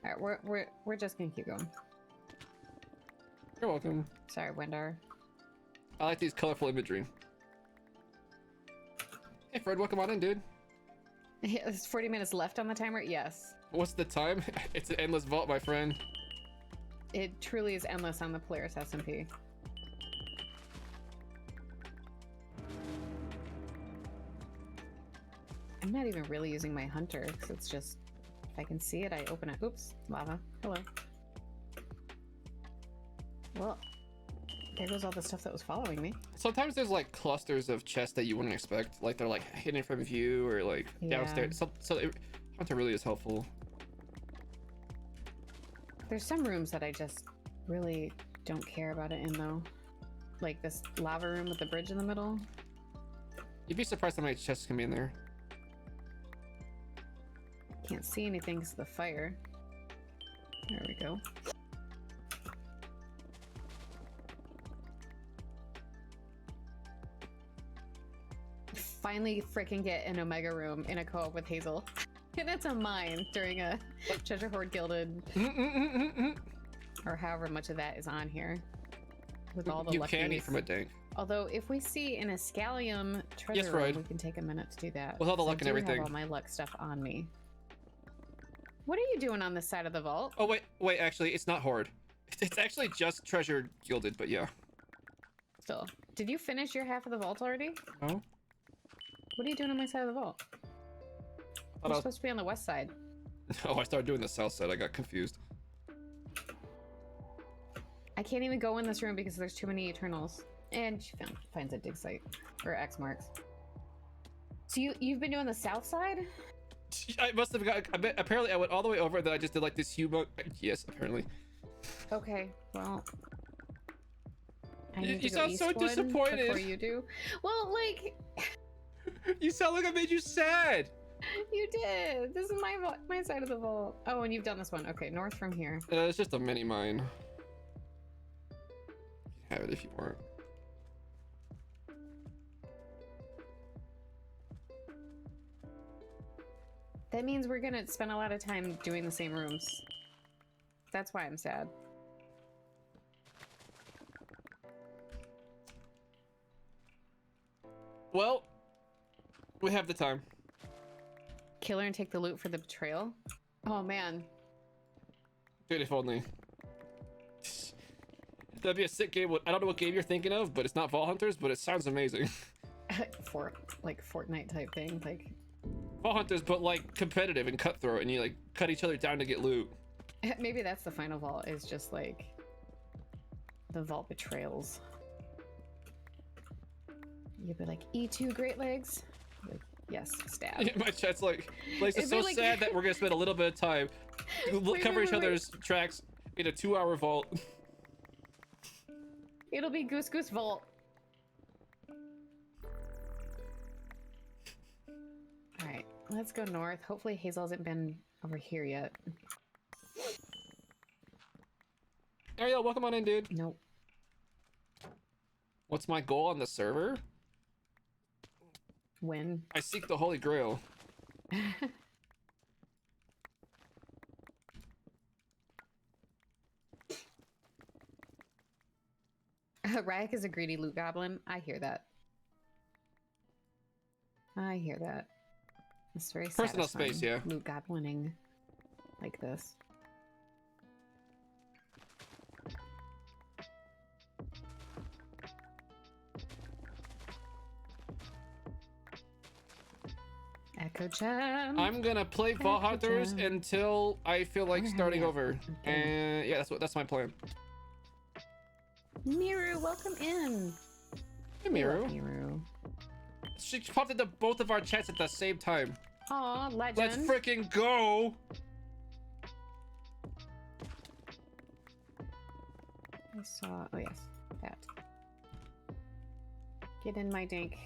All right, we're just gonna keep going. You're welcome. Sorry, Wendar. I like these colorful imagery. Hey Fred, welcome on in, dude. There's 40 minutes left on the timer. Yes, What's the time? It's an endless vault, my friend. it truly is endless on the Polaris SMP. I'm not even really using my hunter because it's just if I can see it, I open it. Oops, lava. Hello. Well, there goes all the stuff that was following me. Sometimes there's like clusters of chests that you wouldn't expect, like they're like hidden from view or like Yeah. downstairs. Hunter really is helpful. There's some rooms that I just really don't care about it in though. Like this lava room with the bridge in the middle. You'd be surprised how many chests can be in there. Can't see anything because of the fire. There we go. Finally freaking get an Omega room in a co-op with Hazel. And it's a mine during a Treasure Hoard Gilded, or however much of that is on here. With all the You luckies. can eat from a dank. Although, if we see an Escalium treasure Yes, room, Freud. we can take a minute to do that. With all the because luck and I do everything. have all my luck stuff on me. What are you doing on this side of the vault? Oh wait, actually, it's not Horde. It's actually just Treasure Gilded, but yeah. Still, did you finish your half of the vault already? No? What are you doing on my side of the vault? I You're was- supposed to be on the west side. Oh, I started doing the south side. I got confused. I can't even go in this room because there's too many Eternals. And she finds a dig site or X marks. So you've been doing the south side? I must have got. Apparently, I went all the way over. Then I just did like this human. Yes, apparently. Okay, well. I You need to go sound east so one disappointed. before you do. Well, like, You sound like I made you sad. you did. This is my side of the vault. Oh, and you've done this one. Okay, north from here. It's just a mini mine. Have it if you want. That means we're gonna spend a lot of time doing the same rooms. That's why I'm sad. Well, we have the time. Kill her and take the loot for the betrayal? Oh, man. Dude, if only. That'd be a sick game. I don't know what game you're thinking of, but it's not Vault Hunters, but it sounds amazing. For like Fortnite type thing, like Vault Hunters, but like competitive and cutthroat, and you like cut each other down to get loot. maybe that's the final vault, is just like the vault betrayals. You'd be like, E2 Great Legs? Like, yes, stab. Yeah, my chat's like it's It'd so be like- sad that we're gonna spend a little bit of time cover each other's tracks in a 2-hour vault. It'll be Goose Goose Vault. Alright, let's go north. Hopefully Hazel hasn't been over here yet. Ariel, welcome on in, dude. Nope. What's my goal on the server? When? I seek the Holy Grail. Ryak is a greedy loot goblin. I hear that. I hear that. It's very Personal satisfying, space, yeah. Loot goblining like this. Echo Chem. I'm gonna play Vault Echo Hunters Chem. until I feel like Where starting am I? over. Okay. And yeah, that's my plan. Miru, welcome in. Hey, Miru. Miru. She popped into both of our chats at the same time. Aw, legend. Let's freaking go! I saw. Oh yes, that. Get in my dink.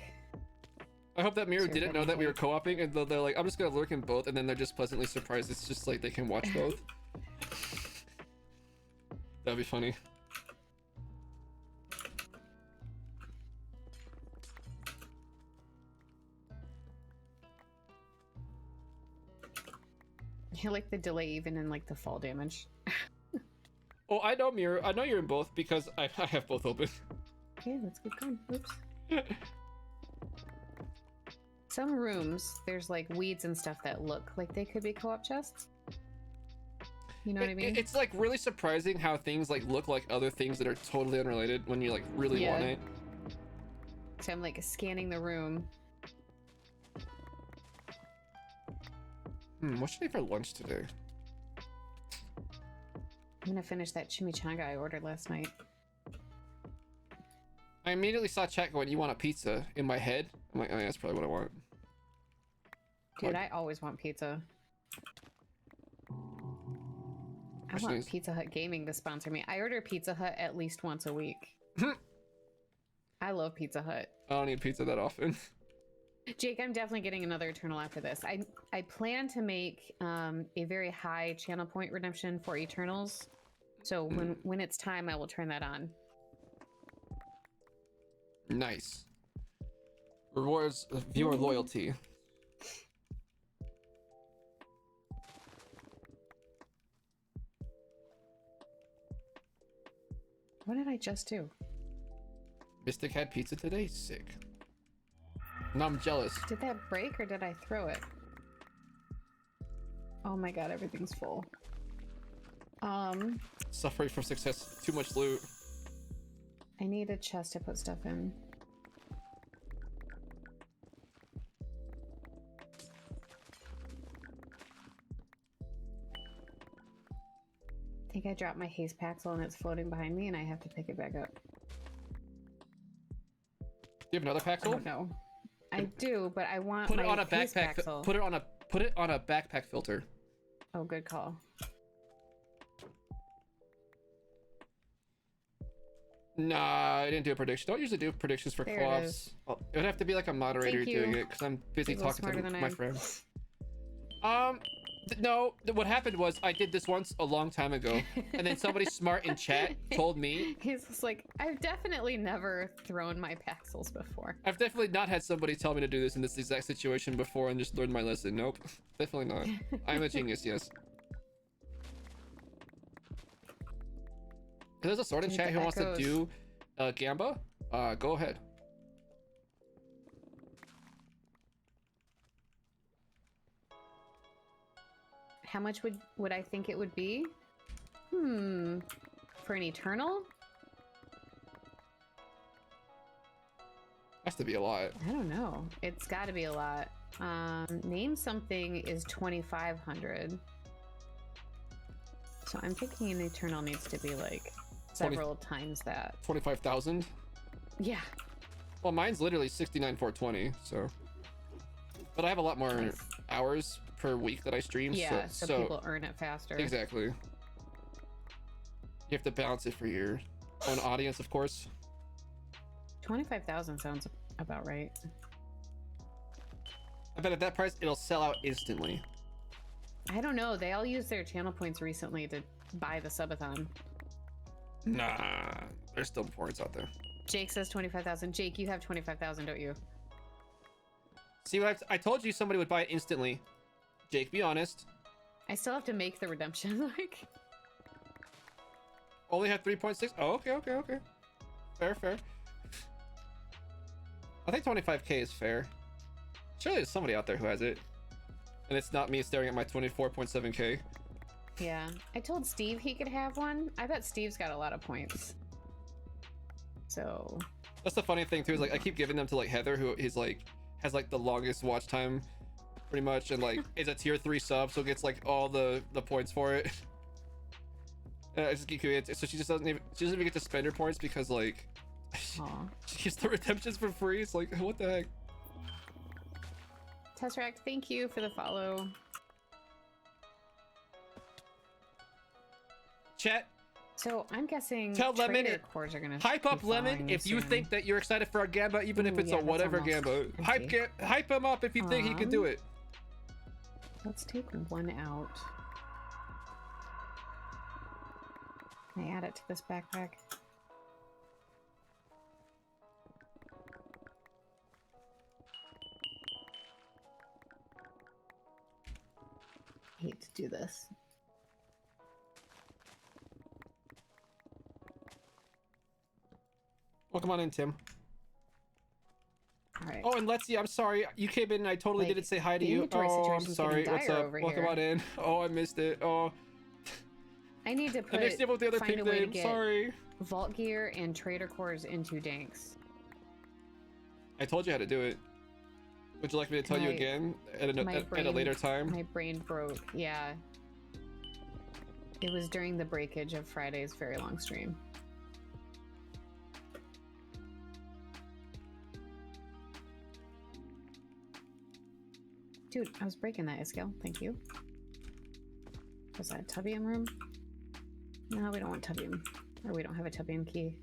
I hope that Miru Sure, didn't know that'd that be we were co-oping, and they're like, I'm just gonna lurk in both, and then they're just pleasantly surprised. It's just like they can watch both. That'd be funny. You like the delay even in like the fall damage. Oh, I know, Miru. I know you're in both because I have both open. Okay, let's get going. Oops. Some rooms, there's like weeds and stuff that look like they could be co-op chests. You know what I mean? It's like really surprising how things like look like other things that are totally unrelated when you like really Yeah. want it. So I'm like scanning the room. What should I eat for lunch today? I'm gonna finish that chimichanga I ordered last night. I immediately saw chat going, "You want a pizza?" In my head, I'm like, "Oh, yeah, that's probably what I want." Dude, Like- I always want pizza. I Which want means- Pizza Hut Gaming to sponsor me. I order Pizza Hut at least once a week. I love Pizza Hut. I don't eat pizza that often. Jake, I'm definitely getting another Eternal after this. I plan to make a very high channel point redemption for Eternals. So when it's time, I will turn that on. Nice. Rewards viewer loyalty. What did I just do? Mystic had pizza today? Sick. Now I'm jealous. Did that break or did I throw it? Oh my god, everything's full. Suffering from success. Too much loot. I need a chest to put stuff in. I think I dropped my haze paxel and it's floating behind me and I have to pick it back up. Do you have another I paxel? don't know. I do, but I want Put it my on a haze backpack. paxel. Put it on a backpack filter. Oh, good call. Nah, I didn't do a prediction. Don't usually do predictions for There it co-ops. is. Well, it would have to be like a moderator Thank you. doing it because I'm busy People talking smarter to than my I am. friend. No. What happened was I did this once a long time ago, and then somebody smart in chat told me. He's just like, I've definitely never thrown my paxels before. I've definitely not had somebody tell me to do this in this exact situation before and just learned my lesson. Nope, definitely not. I'm a genius, yes. If there's a sort of Dude, chat the who wants to echoes. do Gamba, go ahead. How much would I think it would be? For an eternal? Has to be a lot. I don't know. It's got to be a lot. Name something is 2,500. So I'm thinking an eternal needs to be like several times that. 25,000. Yeah. Well, mine's literally 69,420. So, but I have a lot more Nice. hours per week that I stream. Yeah, so so people earn it faster. exactly. You have to balance it for your own audience, of course. 25,000 sounds about right. I bet at that price it'll sell out instantly. I don't know. They all used their channel points recently to buy the subathon. Nah, there's still points out there. Jake says 25,000. Jake, you have 25,000, don't you? See what I told you? Somebody would buy it instantly. Jake, be honest. I still have to make the redemption. Like, Only have 3.6. Oh, okay. Fair. I think 25k is fair. Surely there's somebody out there who has it, and it's not me staring at my 24.7k. yeah. I told Steve he could have one. I bet Steve's got a lot of points. So That's the funny thing too. Is like I keep giving them to like Heather, who is like has like the longest watch time, pretty much, and like is a tier 3 sub, so gets like all the points for it. I just keep giving it, so she doesn't even get to spend her points because like aw. she gets the redemptions for free. It's like, what the heck? Tesseract, thank you for the follow. Chat, So I'm guessing tell Lemon trader cores are gonna hype be up Lemon following if you soon. think that you're excited for a Gamba, even if Ooh, it's yeah, a that's whatever almost Gamba. empty. Hype him up if you think he can do it. Let's take one out. Can I add it to this backpack? I hate to do this. Welcome on in, Tim. All right. Oh, and Letsy, I'm sorry. You came in and I totally Like, didn't say hi to the you. inventory Oh, I'm situation's sorry. getting What's dire up? over Welcome here. on in. Oh, I missed it. Oh, I need to I put mixed it up with the other find pink a way to name. get Sorry. vault gear and trader cores into Danks. I told you how to do it. Would you like me to tell you My- again at my a later time? My brain broke. Yeah. It was during the breakage of Friday's very long stream. Dude, I was breaking that, Iskill. Thank you. Was that a Tubium room? No, we don't want Tubium. Or we don't have a Tubium key.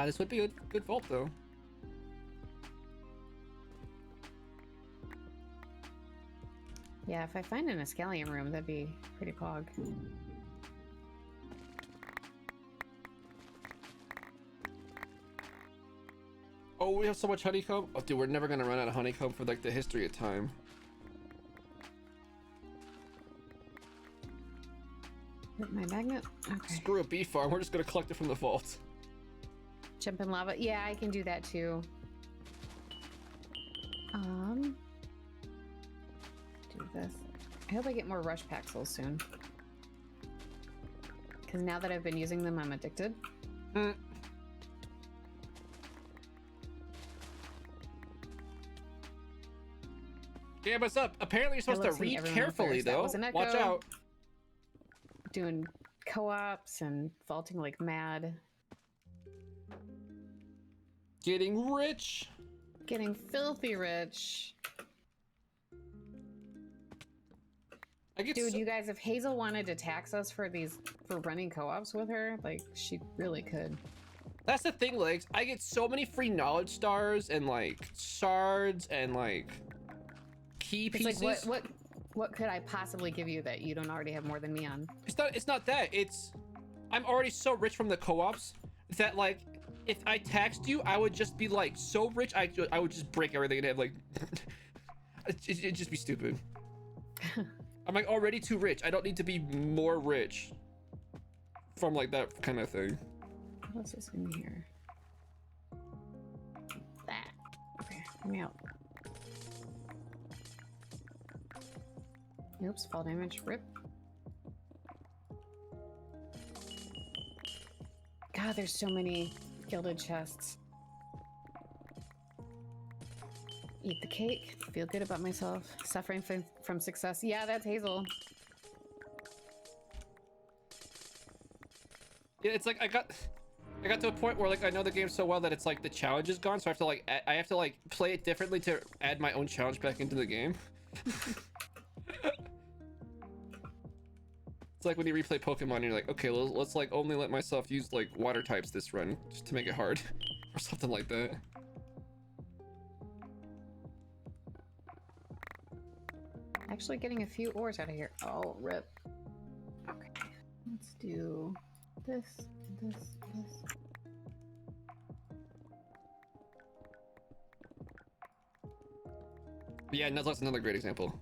This would be a good vault, though. Yeah, if I find an Escalium room, that'd be pretty pog. Oh, we have so much honeycomb. Oh, dude, we're never gonna run out of honeycomb for like the history of time. My magnet? Okay. Screw a bee farm. We're just gonna collect it from the vault. Jump in lava. Yeah, I can do that too. Do this. I hope I get more rush paxels soon. Because now that I've been using them, I'm addicted. Yeah, what's up? Apparently, you're supposed to love seeing read everyone carefully, first. That though. was an echo. Watch out. Doing co-ops and vaulting like mad. Getting rich. Getting filthy rich. I get Dude, so- you guys, if Hazel wanted to tax us for running co-ops with her, like, she really could. That's the thing, Legs. I get so many free knowledge stars and like shards and like key It's pieces. like, what could I possibly give you that you don't already have more than me on? It's not that. It's I'm already so rich from the co-ops that like if I taxed you, I would just be like so rich. I would just break everything and have like it'd just be stupid. I'm like already too rich. I don't need to be more rich from like that kind of thing. What else is in here? That. Okay, let me out. Oops, fall damage. Rip. God, there's so many gilded chests. Eat the cake. Feel good about myself. Suffering from success. Yeah, that's Hazel. Yeah, it's like I got to a point where like I know the game so well that it's like the challenge is gone, so I have to like play it differently to add my own challenge back into the game. It's like when you replay Pokemon, you're like, okay, let's like only let myself use like water types this run just to make it hard, or something like that. Actually getting a few ores out of here. Oh, rip. Okay, let's do this. Yeah, Nuzlocke's another great example.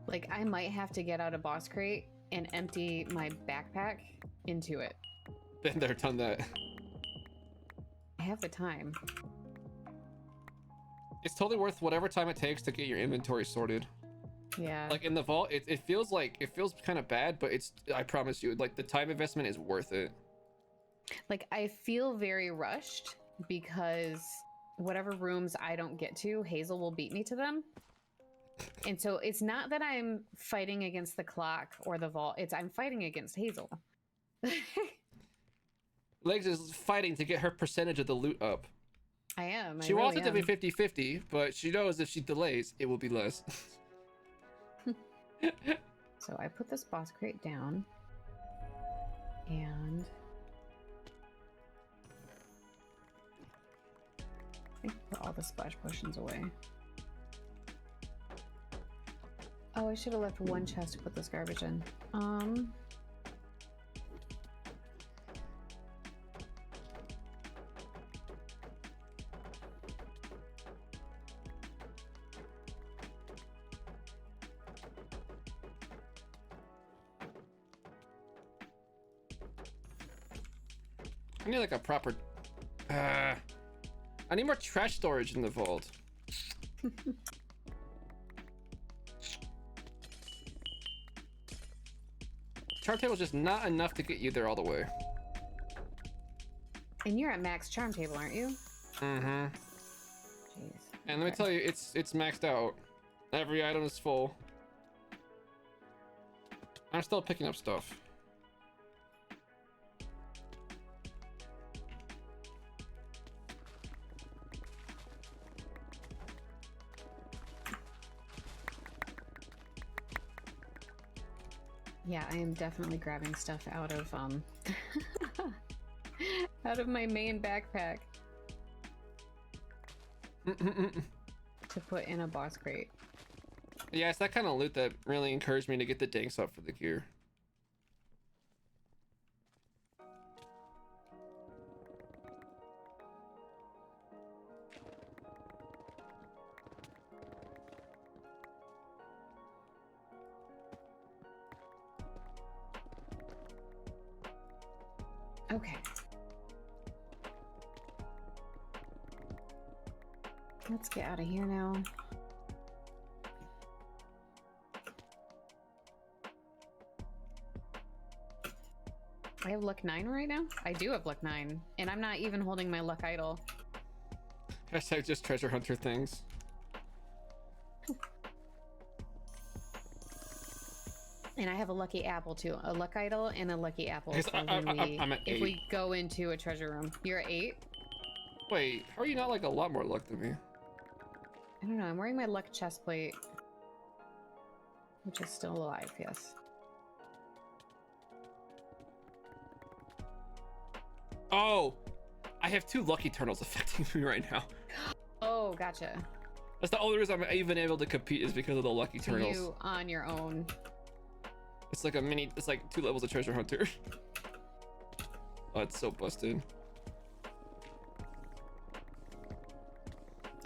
Like, I might have to get out a boss crate and empty my backpack into it. Been there, done that. I have the time. It's totally worth whatever time it takes to get your inventory sorted. Yeah. Like in the vault, it feels kind of bad, but I promise you, like the time investment is worth it. Like, I feel very rushed because whatever rooms I don't get to, Hazel will beat me to them. And so it's not that I'm fighting against the clock or the vault, it's I'm fighting against Hazel. Legs is fighting to get her percentage of the loot up. I am. She wants it to be 50-50, but she knows if she delays, it will be less. So I put this boss crate down. And I think put all the splash potions away. Oh, I should have left one chest to put this garbage in. I need like a proper I need more trash storage in the vault. Charm table's just not enough to get you there all the way. And you're at max charm table, aren't you? Mm-hmm. Jeez. And let me tell you, it's maxed out. Every item is full. I'm still picking up stuff. Yeah, I am definitely grabbing stuff out of out of my main backpack to put in a boss crate. Yeah, it's that kind of loot that really encouraged me to get the dinks up for the gear. Okay. Let's get out of here now. I have luck 9 right now? I do have luck 9, and I'm not even holding my luck idol. Hashtag just treasure hunter things. And I have a lucky apple too. A luck idol and a lucky apple Yes, for I'm at if 8. we go into a treasure room. You're at 8? Wait, how are you not like a lot more luck than me? I don't know. I'm wearing my luck chest plate, which is still alive, yes. Oh, I have 2 lucky turtles affecting me right now. Oh, gotcha. That's the only reason I'm even able to compete is because of the lucky turtles. You on your own. It's like it's like 2 levels of treasure hunter. Oh, it's so busted.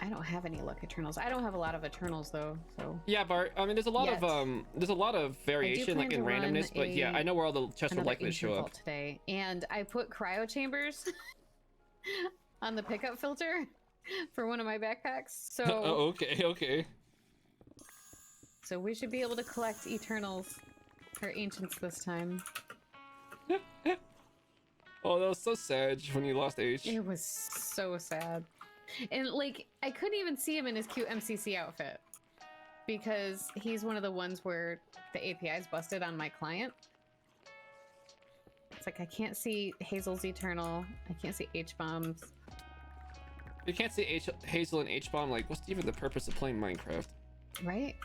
I don't have any luck Eternals. I don't have a lot of Eternals though, so. Yeah, Bart. I mean, there's a lot of variation like in randomness, but yeah, I know where all the chests would likely show up today. And I put cryo chambers on the pickup filter for one of my backpacks. So. Oh, okay. So we should be able to collect Eternals or Ancients this time. Oh, that was so sad when you lost H. It was so sad. And like, I couldn't even see him in his cute MCC outfit because he's one of the ones where the API is busted on my client. It's like, I can't see Hazel's Eternal. I can't see H-bombs. You can't see Hazel and H-bomb. Like, what's even the purpose of playing Minecraft? Right?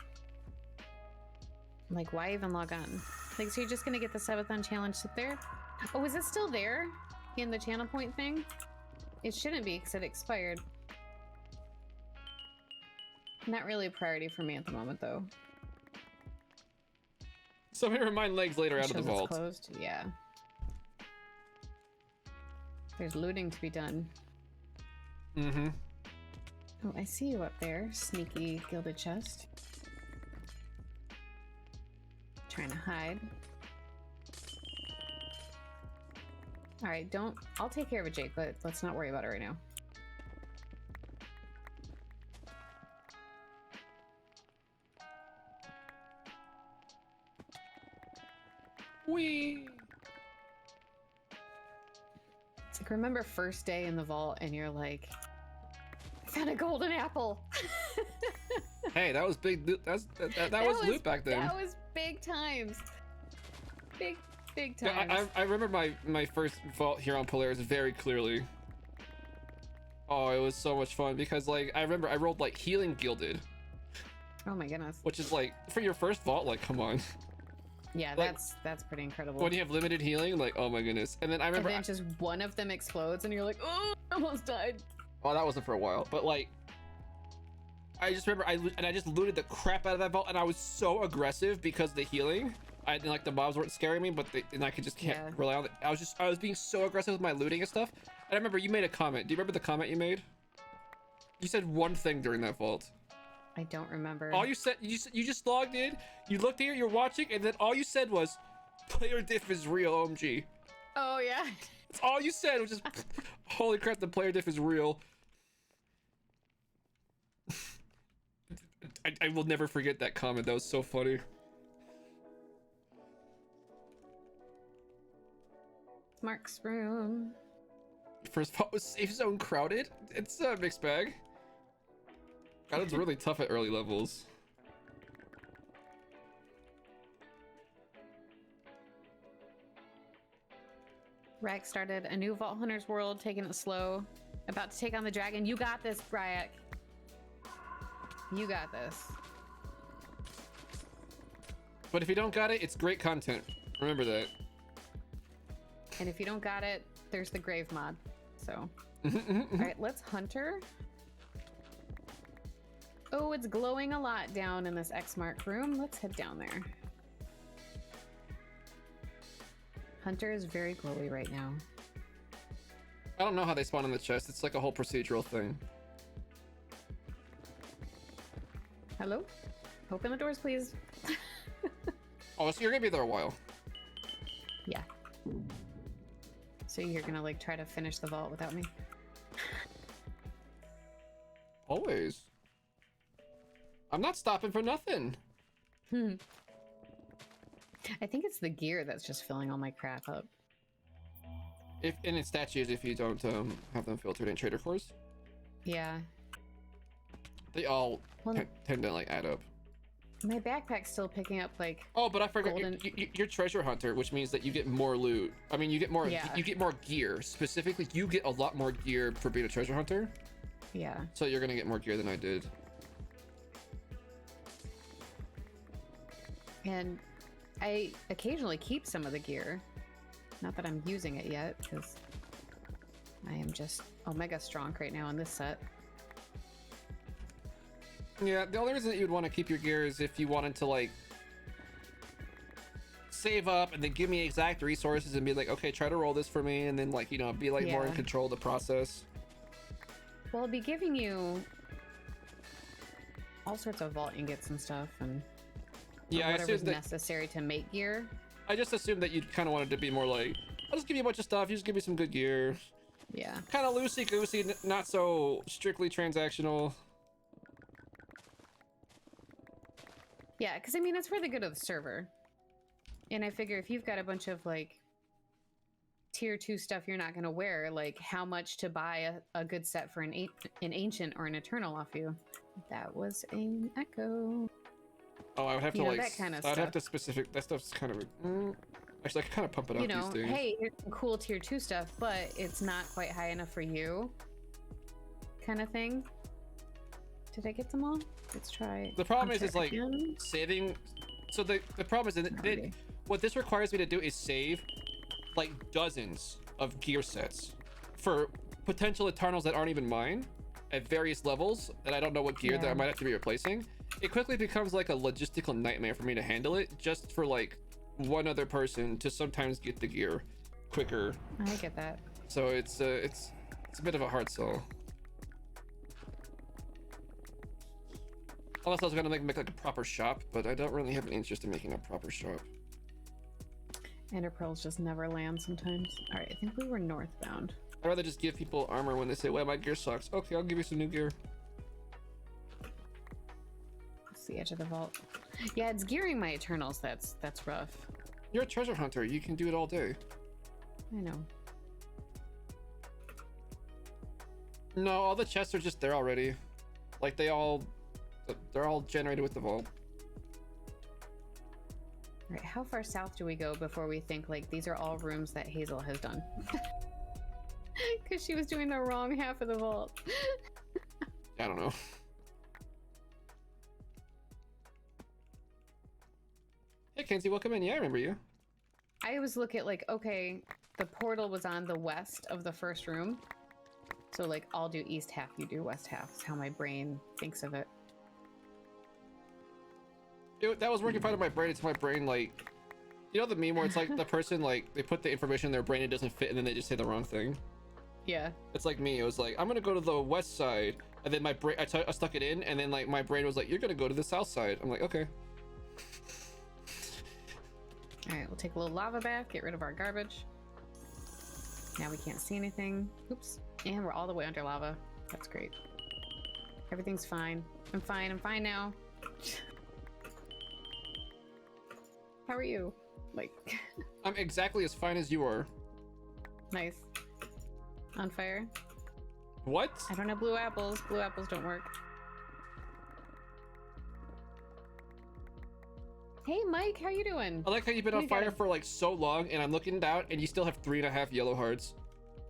Like, why even log on? Like, so you're just gonna get the 7th on challenge sit there? Oh, is it still there in the channel point thing? It shouldn't be because it expired. Not really a priority for me at the moment, though. Somebody remind Legs later out of the vault. It's closed? Yeah. There's looting to be done. Mm-hmm. Oh, I see you up there, sneaky gilded chest. Trying to hide. All right, I'll take care of it, Jake, but let's not worry about it right now. Whee! It's like, remember first day in the vault and you're like, I found a golden apple. Hey, that was big. That was loot back then. That was big times. Big times. Yeah, I remember my first vault here on Polaris very clearly. Oh, it was so much fun because like I remember I rolled like healing gilded. Oh my goodness. Which is like for your first vault, like come on. Yeah, like, that's pretty incredible. When you have limited healing, like oh my goodness. And then I remember and then just one of them explodes and you're like, oh, I almost died. Well, that wasn't for a while, but like I just remember I just looted the crap out of that vault and I was so aggressive because of the healing. I didn't like the mobs weren't scaring me, but and I can't rely on it. I was being so aggressive with my looting and stuff. And I remember you made a comment. Do you remember the comment you made? You said one thing during that vault. I don't remember. All you said, you just logged in, you looked here, you're watching, and then all you said was, "Player diff is real, OMG." Oh yeah. That's all you said, was just, "Holy crap, the player diff is real." I will never forget that comment. That was so funny. Mark's room. First vault was safe zone crowded. It's a mixed bag. God, it's really tough at early levels. Ryak started a new Vault Hunter's world, taking it slow. About to take on the dragon. You got this, Ryak. You got this. But if you don't got it, it's great content. Remember that. And if you don't got it, there's the grave mod. So, all right, let's Hunter. Oh, it's glowing a lot down in this X mark room. Let's head down there. Hunter is very glowy right now. I don't know how they spawn in the chest. It's like a whole procedural thing. Hello? Open the doors, please. Oh, so you're gonna be there a while. Yeah. So you're gonna like try to finish the vault without me? Always. I'm not stopping for nothing. I think it's the gear that's just filling all my crap up. And it's statues if you don't have them filtered in trader cores. Yeah. They all tend to like add up. My backpack's still picking up like. Oh, but I forgot you're treasure hunter, which means that you get more loot. I mean, you get more. Yeah. You get more gear. Specifically, you get a lot more gear for being a treasure hunter. Yeah. So you're gonna get more gear than I did. And I occasionally keep some of the gear. Not that I'm using it yet, because I am just Omega strong right now in this set. Yeah, the only reason that you'd want to keep your gear is if you wanted to like save up and then give me exact resources and be like, okay, try to roll this for me, and then like, you know, be like more in control of the process. Well, I'll be giving you all sorts of vault ingots and stuff, and Yeah, I whatever's assume that. necessary to make gear. I just assumed that you kind of wanted to be more like, I'll just give you a bunch of stuff. You just give me some good gear. Yeah. Kind of loosey goosey, not so strictly transactional. Yeah, because I mean, it's for the good of the server. And I figure if you've got a bunch of like tier 2 stuff you're not going to wear, like how much to buy a good set for an ancient or an eternal off you. That was an echo. Oh, I would have to You know, like, that kind of I'd have stuff. to specific, that stuff's kind of, actually I could kind of pump it up You know, these days. hey, here's some cool tier 2 stuff, but it's not quite high enough for you. Kind of thing. Did I get them all? Let's try. The problem is, uncheck it's like again. saving. So the problem is that Already. what this requires me to do is save like dozens of gear sets for potential Eternals that aren't even mine at various levels, and I don't know what gear that I Yeah. might have to be replacing. It quickly becomes like a logistical nightmare for me to handle it, just for like one other person to sometimes get the gear quicker. I get that. So it's a bit of a hard sell. Unless I was gonna make like a proper shop, but I don't really have an interest in making a proper shop. Ender pearls just never land sometimes. All right, I think we were northbound. I'd rather just give people armor when they say, well, my gear sucks. Okay, I'll give you some new gear. It's the edge of the vault. Yeah, it's gearing my Eternals that's rough. You're a treasure hunter. You can do it all day. I know. No, all the chests are just there already. Like they're all generated with the vault. All right, how far south do we go before we think like these are all rooms that Hazel has done? Because she was doing the wrong half of the vault. I don't know. Hey Kenzie, welcome in. Yeah, I remember you. I always look at like, okay, the portal was on the west of the first room. So like I'll do east half, you do west half. Is how my brain thinks of it. That was working fine in my brain. It's my brain, like, you know the meme where it's like the person, like, they put the information in their brain, it doesn't fit, and then they just say the wrong thing. Yeah. It's like me. It was like, I'm gonna go to the west side, and then my brain, I stuck it in, and then like my brain was like, you're gonna go to the south side. I'm like, okay. All right, we'll take a little lava bath, get rid of our garbage. Now we can't see anything. Oops. And we're all the way under lava. That's great. Everything's fine. I'm fine now. How are you? Like, I'm exactly as fine as you are. nice. On fire? What? I don't have blue apples. Blue apples don't work. Hey, Mike, how you doing? I like how you've been on We fire gotta- for like so long, and I'm looking down, and you still have 3.5 yellow hearts.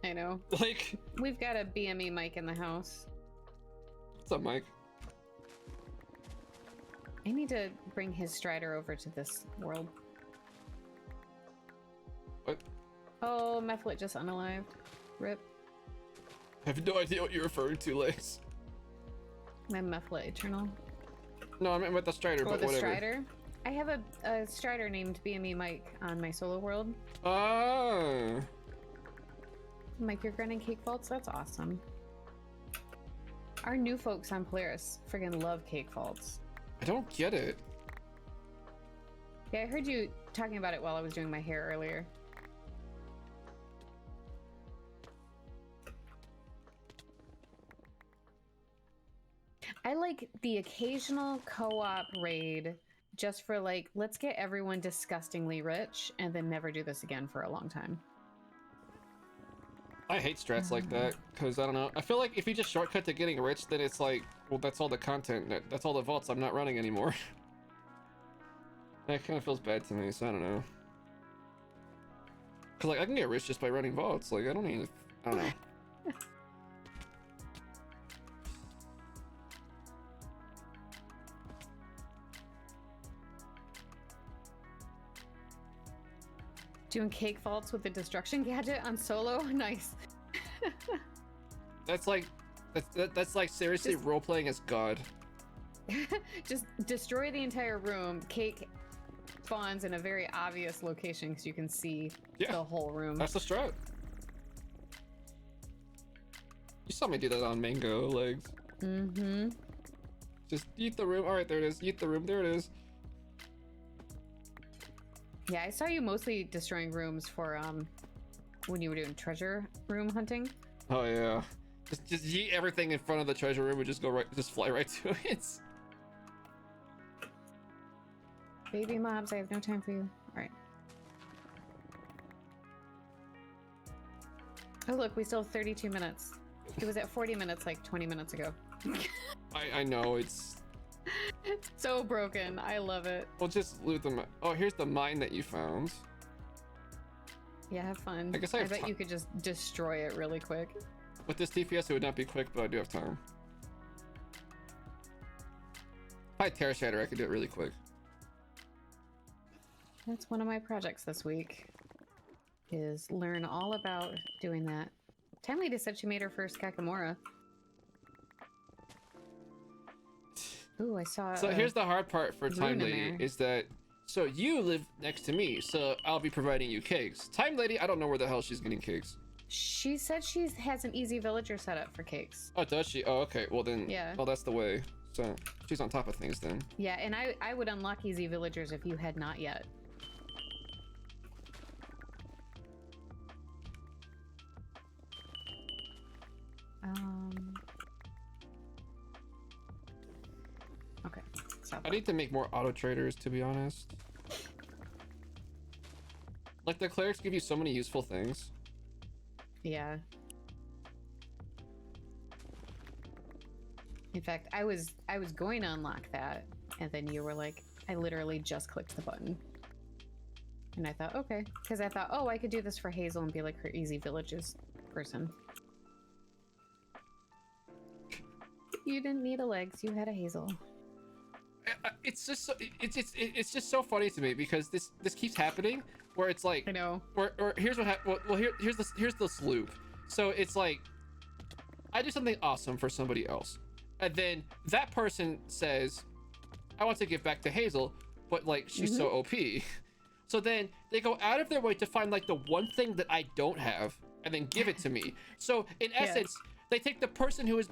I know. Like, We've got a BME Mike in the house. what's up, Mike? I need to bring his Strider over to this world. What? Oh, Methlit just unalived. Rip. I have no idea what you're referring to, Lex. My Methlit Eternal. No, I meant with the Strider, Or but the whatever. Strider. I have a Strider named BME Mike on my solo world. Ah. Mike, you're grinding cake vaults? That's awesome. Our new folks on Polaris friggin' love cake vaults. I don't get it. Yeah, I heard you talking about it while I was doing my hair earlier. I like the occasional co-op raid just for like, let's get everyone disgustingly rich and then never do this again for a long time. I hate strats like that, because I don't know. I feel like if you just shortcut to getting rich, then it's like, well, that's all the content, that's all the vaults I'm not running anymore. That kind of feels bad to me, so I don't know. Because like, I can get rich just by running vaults, like, I don't know. Doing cake vaults with the destruction gadget on solo? Nice. That's like, that's like seriously Just- role-playing as God. Just destroy the entire room. Cake spawns in a very obvious location because you can see Yeah. the whole room. That's the strat. You saw me do that on Mango Legs. Mm-hmm. Just eat the room. All right, there it is. Eat the room. There it is. Yeah, I saw you mostly destroying rooms for when you were doing treasure room hunting. Oh yeah. Just yeet everything in front of the treasure room and just go right, just fly right to it. Baby mobs, I have no time for you. All right. Oh look, we still have 32 minutes. It was at 40 minutes like 20 minutes ago. I know it's so broken. I love it. We'll just loot them. Oh, here's the mine that you found. Yeah, have fun. I guess I bet you could just destroy it really quick. With this TPS, it would not be quick, but I do have time. If I had Terra Shatter, I could do it really quick. That's one of my projects this week. Is learn all about doing that. Time Lady said she made her first Kakamora. Ooh, I saw. So here's the hard part for Time Lady is that so you live next to me, so I'll be providing you cakes. Time Lady, I don't know where the hell she's getting cakes. She said she has an easy villager set up for cakes. Oh, does she? Oh, okay. Well then, yeah. Well, that's the way. So she's on top of things then. Yeah, and I would unlock easy villagers if you had not yet. Okay. I need to make more auto traders, to be honest. Like the clerics give you so many useful things. Yeah. In fact, I was going to unlock that, and then you were like, I literally just clicked the button. And I thought, okay. Because I thought, oh, I could do this for Hazel and be like her easy villages person. You didn't need a legs, you had a Hazel. It's just so, it's just so funny to me because this keeps happening where it's like I know. Or here's what happened. Well, here's this loop. So it's like I do something awesome for somebody else, and then that person says, "I want to give back to Hazel," but like she's so OP. So then they go out of their way to find like the one thing that I don't have and then give it to me. So in essence, they take the person who's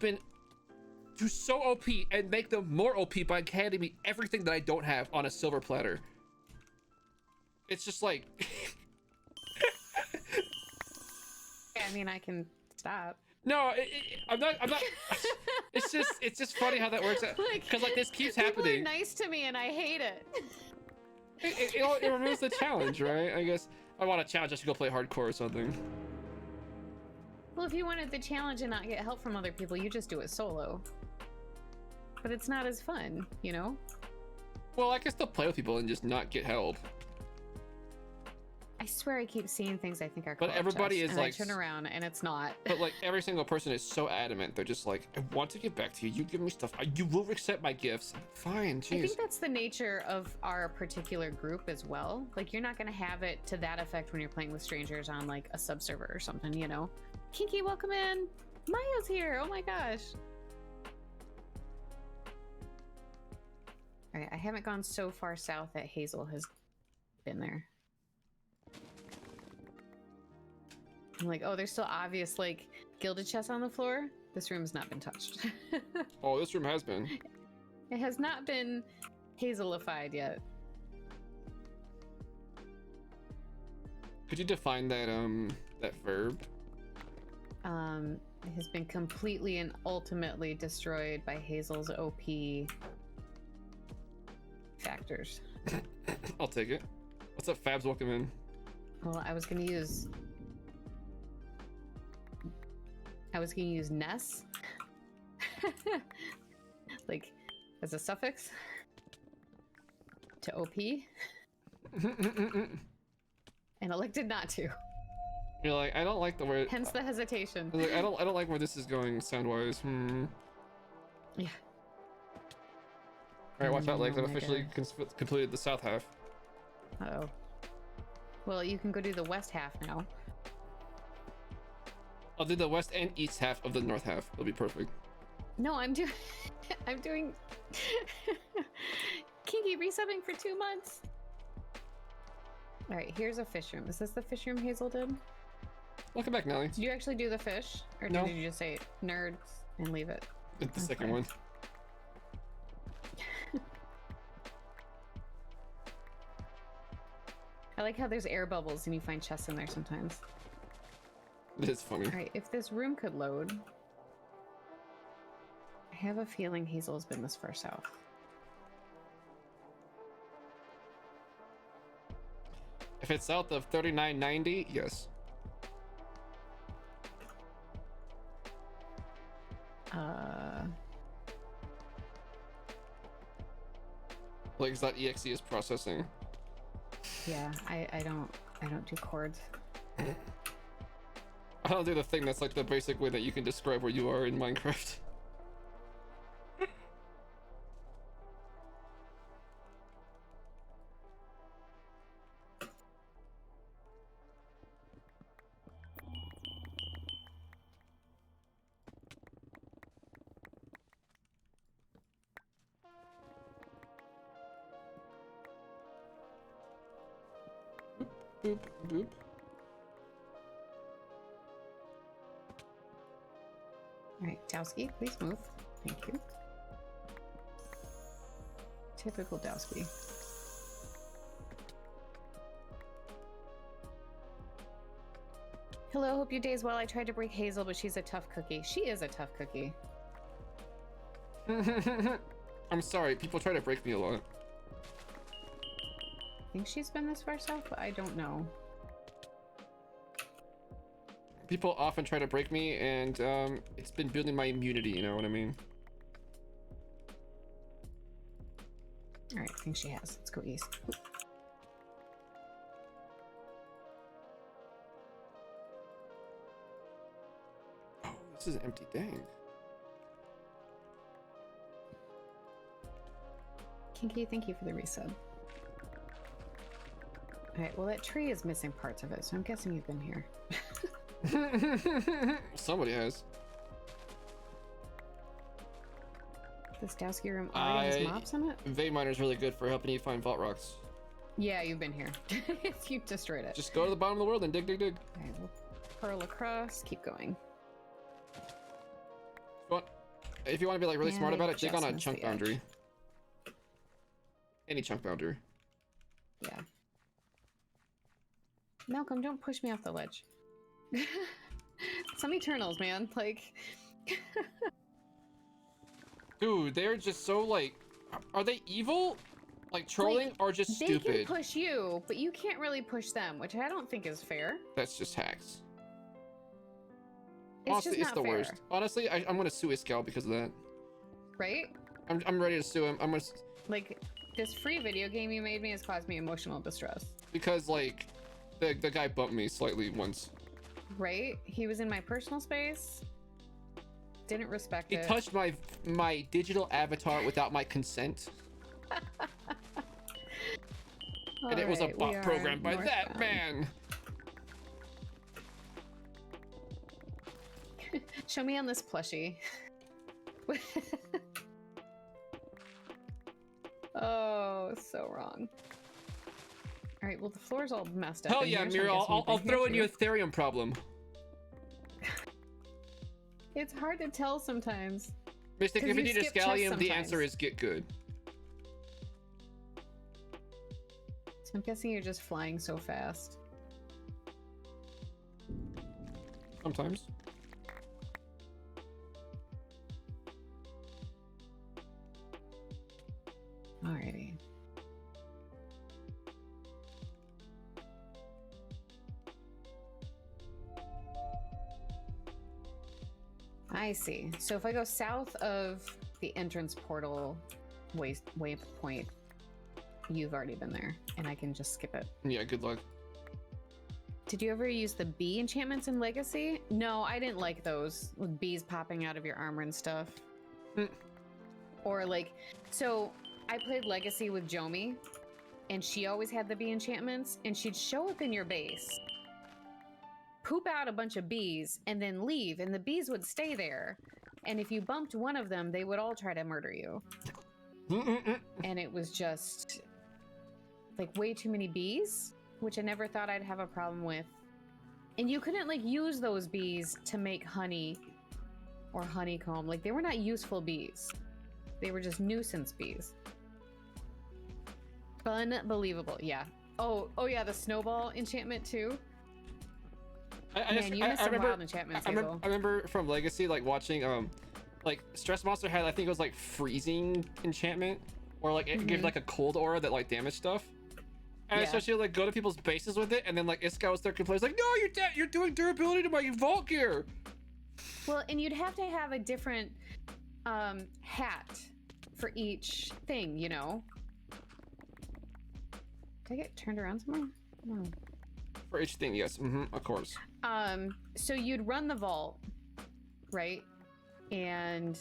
so OP and make them more OP by handing me everything that I don't have on a silver platter. It's just like I mean, I can stop. no, I'm not. It's just funny how that works out because like this keeps happening. People are nice to me and I hate it. It removes the challenge, right? I guess I want a challenge just to go play hardcore or something. Well, if you wanted the challenge and not get help from other people, you just do it solo. But it's not as fun, you know? Well, I can still play with people and just not get help. I swear I keep seeing things I think are But everybody is and like I turn around and it's not. But like every single person is so adamant. They're just like, I want to give back to you. You give me stuff. You will accept my gifts. Fine, jeez. I think that's the nature of our particular group as well. Like you're not going to have it to that effect when you're playing with strangers on like a sub server or something, you know? Kinky, welcome in. Maya's here. Oh my gosh. All right, I haven't gone so far south that Hazel has been there. I'm like, oh, there's still obvious like gilded chests on the floor. This room has not been touched. Oh, this room has been. It has not been Hazelified yet. Could you define that that verb? It has been completely and ultimately destroyed by Hazel's OP factors. I'll take it. What's up, Fabs? Welcome in. Well, I was gonna use Ness, like as a suffix to OP, and elected not to. You're like, I don't like the word. Hence the hesitation. Like, I don't like where this is going sound-wise. Yeah. All right, watch out, legs. I've officially completed the south half. Uh-oh. Well, you can go do the west half now. I'll do the west and east half of the north half. It'll be perfect. No, I'm doing Kinky resubbing for 2 months. All right, here's a fish room. Is this the fish room Hazel did? Welcome back, Nelly. Did you actually do the fish? Or No. did you just say nerds and leave it? The second one. I like how there's air bubbles and you find chests in there sometimes. It is funny. All right, if this room could load. I have a feeling Hazel's been this far south. If it's south of 3990, yes. Like, is that exe is processing? Yeah, I don't do chords. I don't do the thing that's like the basic way that you can describe where you are in Minecraft. Boop, boop. All right, Dowski, please move. Thank you. Typical Dowski. Hello, hope your day's well. I tried to break Hazel, but she's a tough cookie. She is a tough cookie. I'm sorry, people try to break me a lot. I think she's been this far south, but I don't know. People often try to break me, and it's been building my immunity, you know what I mean? All right, I think she has. Let's go east. Oh, this is empty, dang. Kinky, thank you for the resub. Alright, well that tree is missing parts of it, so I'm guessing you've been here. Somebody has. This Dowski room already has mops in it? Vein Miner's really good for helping you find vault rocks. Yeah, you've been here. You destroyed it. Just go to the bottom of the world and dig, dig, dig. Alright, we'll pearl across, keep going. If you want to be like really smart about it, dig on a Just chunk missed the edge. boundary. Any chunk boundary. Yeah. Malcolm, don't push me off the ledge. Some Eternals, man. Like... Dude, they're just so like... Are they evil? Like trolling, like, or just they stupid? can push you, but you can't really push them, which I don't think is fair. That's just hacks. It's Honestly, just it's not the fair. worst. Honestly, I'm gonna sue Iscal because of that. Right? I'm ready to sue him. I'm gonna... Like, this free video game you made me has caused me emotional distress. Because like, the guy bumped me slightly once. Right? He was in my personal space. Didn't respect He it. touched my digital avatar without my consent. And it was a Alright, we bot are programmed by that northbound. man. Show me on this plushie. Oh, so wrong. All right, well the floor's all messed up. Hell in yeah, here, so I'm Mira, guessing you've I'll been throw here in your too. Ethereum problem. It's hard to tell sometimes. Mystic, 'Cause if you you need a skip chests scallium, the sometimes. answer is get good. So I'm guessing you're just flying so fast. Sometimes. Alrighty. I see. So if I go south of the entrance portal waypoint, you've already been there, and I can just skip it. Yeah, good luck. Did you ever use the bee enchantments in Legacy? No, I didn't like those, with bees popping out of your armor and stuff. Or like, so I played Legacy with Jomi, and she always had the bee enchantments, and she'd show up in your base, poop out a bunch of bees, and then leave, and the bees would stay there. And if you bumped one of them, they would all try to murder you. And it was just like way too many bees, which I never thought I'd have a problem with. And you couldn't like use those bees to make honey or honeycomb. Like they were not useful bees. They were just nuisance bees. Unbelievable. Yeah. Oh yeah, the snowball enchantment too. Man, you missed some wild enchantments, Hazel. I remember from Legacy, like watching, like Stress Monster had, I think it was like freezing enchantment, or like it gave like a cold aura that like damaged stuff. And so she would like go to people's bases with it, and then like Iska was there complaining, like, no, you're doing durability to my vault gear. Well, and you'd have to have a different hat for each thing, you know. Did I get turned around somewhere? No. For each thing, yes, of course. So you'd run the vault, right? And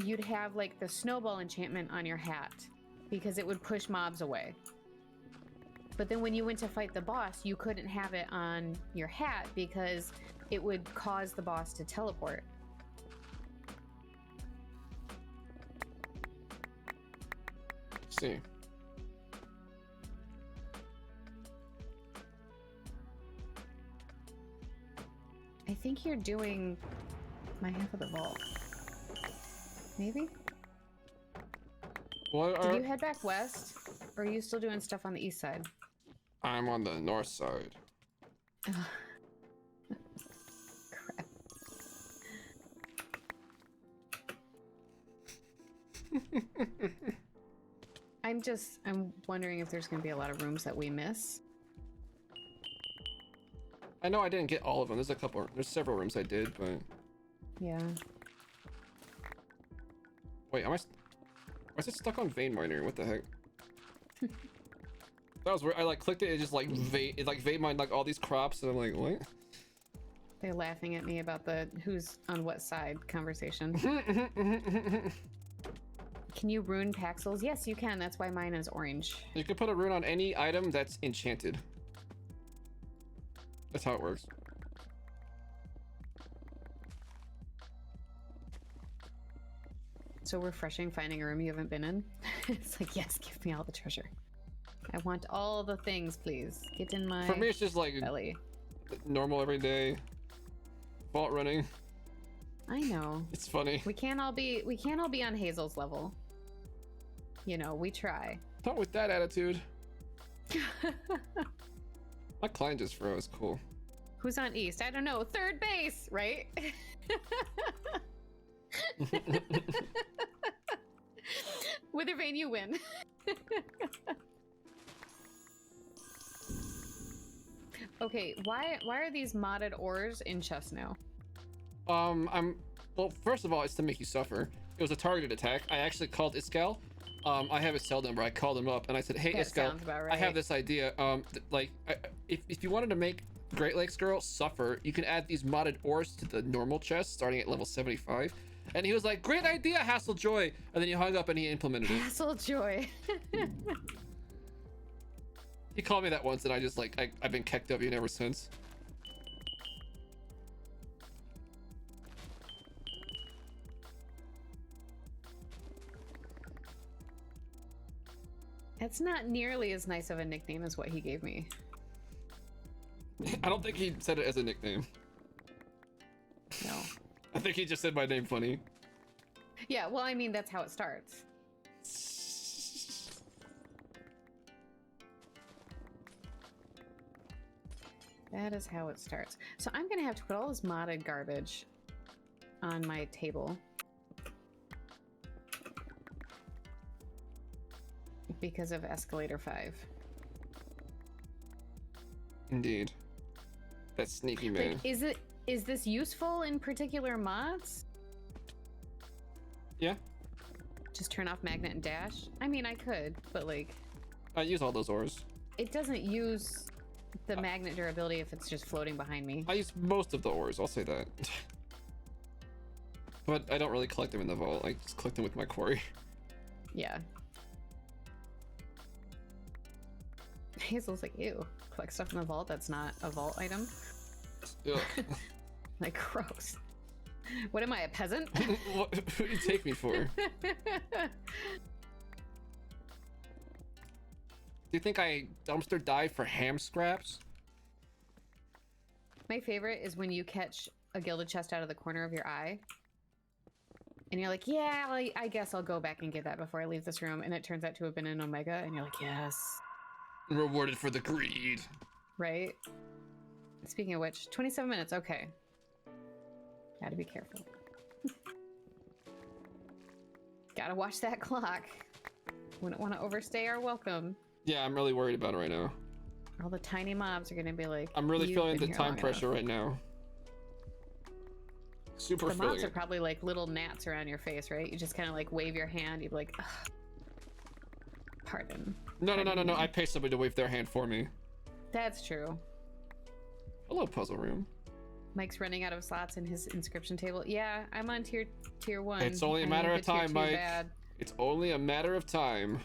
you'd have like the snowball enchantment on your hat because it would push mobs away. But then when you went to fight the boss, you couldn't have it on your hat because it would cause the boss to teleport. Let's see. I think you're doing my half of the vault. Maybe? Did you head back west? Or are you still doing stuff on the east side? I'm on the north side. Crap. I'm wondering if there's going to be a lot of rooms that we miss. I know I didn't get all of them. There's several rooms I did, but... Yeah. Wait, why is it stuck on vein miner? What the heck? That was weird. I like clicked it, it just like vein mined like all these crops, and I'm like, what? They're laughing at me about the who's on what side conversation. Can you rune Paxels? Yes, you can. That's why mine is orange. You can put a rune on any item that's enchanted. That's how it works. So refreshing finding a room you haven't been in. It's like, yes, give me all the treasure. I want all the things, please. Get in my For me, it's just like belly. Normal everyday vault running. I know. It's funny. We can't all be on Hazel's level. You know, we try. Not with that attitude. My client just froze. Cool. Who's on east? I don't know. Third base, right? Withervane, you win. Okay, why are these modded ores in chest now? Well, first of all, it's to make you suffer. It was a targeted attack. I actually called Iskal. I have his cell number. I called him up and I said, hey, Iskal, right. I have this idea. If you wanted to make Great Lakes Girl suffer, you can add these modded ores to the normal chest starting at level 75. And he was like, great idea, Hassel Joy. And then he hung up and he implemented it. Hassel Joy. He called me that once and I just like, I've been KEKW ever since. It's not nearly as nice of a nickname as what he gave me. I don't think he said it as a nickname. No. I think he just said my name funny. Yeah, well, I mean, that's how it starts. That is how it starts. So I'm gonna have to put all this modded garbage on my table. Because of Escalator 5. Indeed. That sneaky man. Like, is this useful in particular mods? Yeah. Just turn off magnet and dash? I mean, I could, but like... I use all those ores. It doesn't use the magnet durability if it's just floating behind me. I use most of the ores, I'll say that. But I don't really collect them in the vault. I just collect them with my quarry. Yeah. Hazel's like, ew, collect stuff in the vault that's not a vault item. Like, gross. What am I, a peasant? What do you take me for? Do you think I dumpster dive for ham scraps? My favorite is when you catch a gilded chest out of the corner of your eye. And you're like, yeah, I guess I'll go back and get that before I leave this room. And it turns out to have been an Omega. And you're like, yes. Rewarded for the greed. Right? Speaking of which, 27 minutes. Okay. Gotta be careful. Gotta watch that clock. Wouldn't want to overstay our welcome. Yeah, I'm really worried about it right now. All the tiny mobs are gonna be like, I'm really "You've feeling been the here time long pressure enough." right now. Super The feeling mobs are it. probably like little gnats around your face, right? You just kind of like wave your hand. You'd be like, ugh. Pardon. No. Pardon me. I pay somebody to wave their hand for me. That's true. Hello, puzzle room. Mike's running out of slots in his inscription table. Yeah, I'm on tier 1. It's only a I matter need of the tier time, 2 Mike. bad. It's only a matter of time.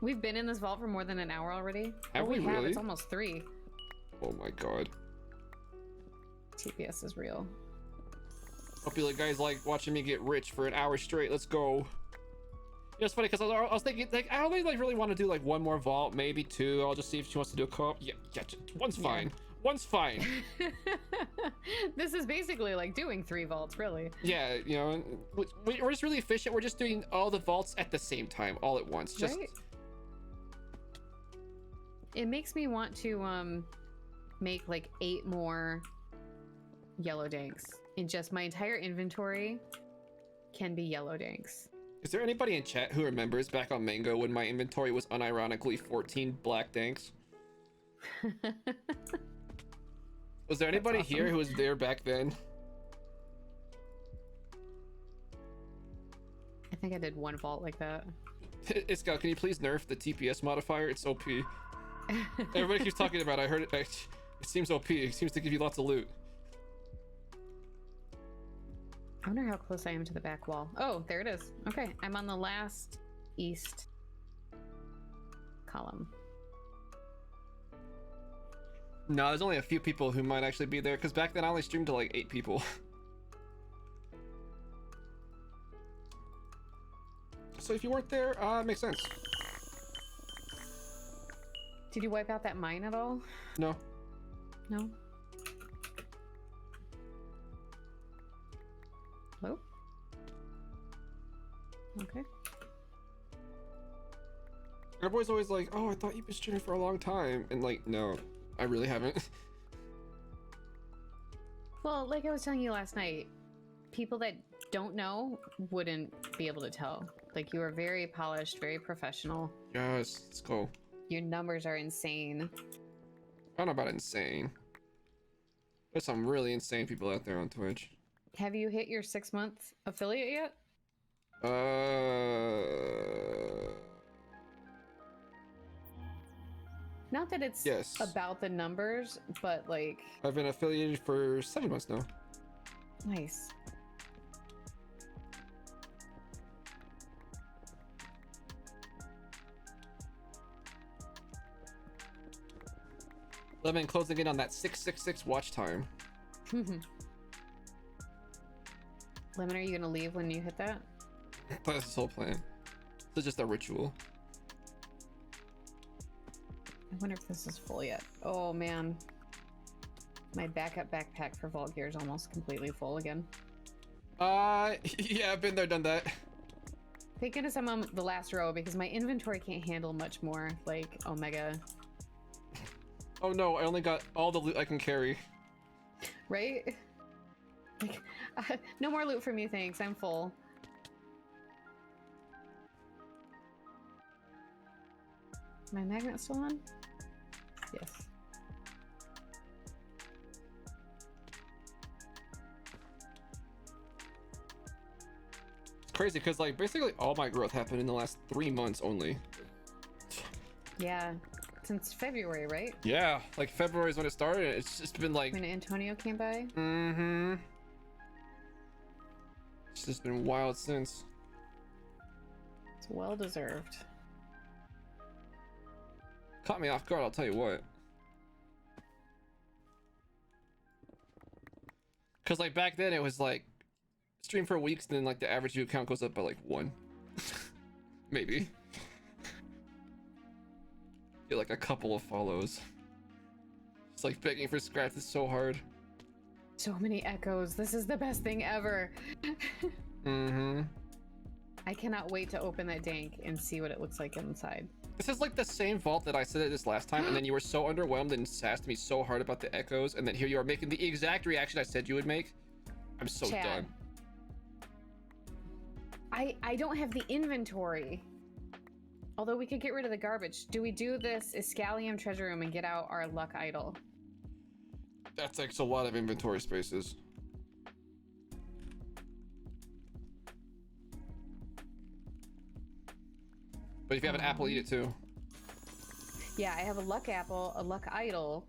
We've been in this vault for more than an hour already. Have we have. really? It's almost 3. Oh my god. TPS is real. Hope you guys like watching me get rich for an hour straight. Let's go. You know, it's funny because I was thinking, like, I only like really want to do like one more vault, maybe 2. I'll just see if she wants to do a co-op. Yeah, one's fine. One's fine. This is basically like doing 3 vaults, really. Yeah, you know, we're just really efficient. We're just doing all the vaults at the same time, all at once. Just Right? It makes me want to make like 8 more yellow danks. And just my entire inventory can be yellow danks. Is there anybody in chat who remembers back on Mango when my inventory was unironically 14 black danks? Was there anybody awesome. here who was there back then? I think I did 1 vault like that. Iskal, can you please nerf the TPS modifier? It's OP. Everybody keeps talking about it. I heard it. It seems OP. It seems to give you lots of loot. I wonder how close I am to the back wall. Oh, there it is. Okay, I'm on the last east column. No, there's only a few people who might actually be there because back then I only streamed to like 8 people. So if you weren't there, it makes sense. Did you wipe out that mine at all? No. No? Hello? Okay. Everybody's always like, oh, I thought you've been streaming for a long time. And like, no, I really haven't. Well, like I was telling you last night, people that don't know wouldn't be able to tell. Like, you are very polished, very professional. Yes, let's go. Your numbers are insane. I don't know about insane. There's some really insane people out there on Twitch. Have you hit your 6-month affiliate yet? Not that it's Yes. about the numbers, but like, I've been affiliated for 7 months now. nice. I've been closing in on that 666 watch time. Lemon, are you gonna leave when you hit that? That's the whole plan. It's just a ritual. I wonder if this is full yet. Oh man. My backup backpack for Vault Gear is almost completely full again. Yeah, I've been there, done that. Thank goodness I'm on the last row because my inventory can't handle much more, like, Omega. Oh no, I only got all the loot I can carry. Right? Like, no more loot for me, thanks. I'm full. My magnet still on? Yes. It's crazy because like basically all my growth happened in the last 3 months only. Yeah. Since February, right? Yeah, like February is when it started. It's just been like, When Antonio came by? mm-hmm. It's just been wild since. It's well deserved. Caught me off guard, I'll tell you what. Cause like back then it was like stream for weeks, then like the average view count goes up by like 1. Maybe. Get like a couple of follows. It's like begging for scraps is so hard. So many echoes. This is the best thing ever. Mm-hmm. I cannot wait to open that dank and see what it looks like inside. This is like the same vault that I said it this last time, and then you were so underwhelmed and sassed me so hard about the echoes, and then here you are making the exact reaction I said you would make. I'm so Chad, done. I don't have the inventory. Although we could get rid of the garbage. Do we do this Iscalium treasure room and get out our luck idol? That takes a lot of inventory spaces. But if you have an apple, eat it too. Yeah, I have a luck apple, a luck idol.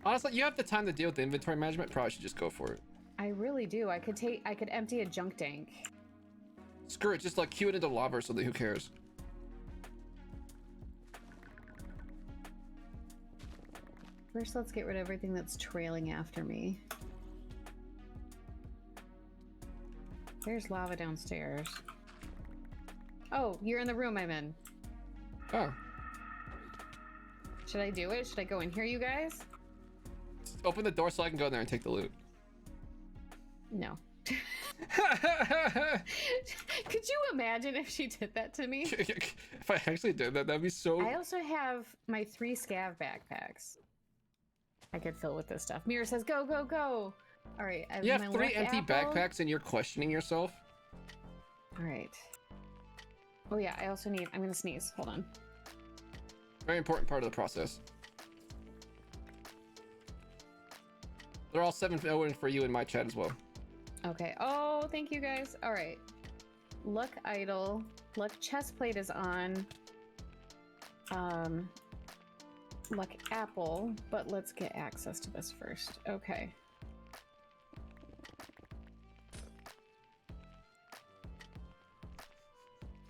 Honestly, you have the time to deal with the inventory management. Probably should just go for it. I really do. I could empty a junk tank. Screw it, just like cue it into lava or something. Who cares? First, let's get rid of everything that's trailing after me. There's lava downstairs. Oh, you're in the room I'm in. Oh. Should I do it? Should I go in here, you guys? Open the door so I can go in there and take the loot. No. Could you imagine if she did that to me? If I actually did that, that'd be so... I also have my 3 scav backpacks. I could fill with this stuff. Mira says, go, go, go. All right. You have 3 empty backpacks and you're questioning yourself? All right. Oh yeah, I also need, I'm gonna sneeze. Hold on. Very important part of the process. They're all 7-0 for you in my chat as well. Okay. Oh, thank you guys. All right. Luck idol. Luck chest plate is on. Luck apple, but let's get access to this first. Okay.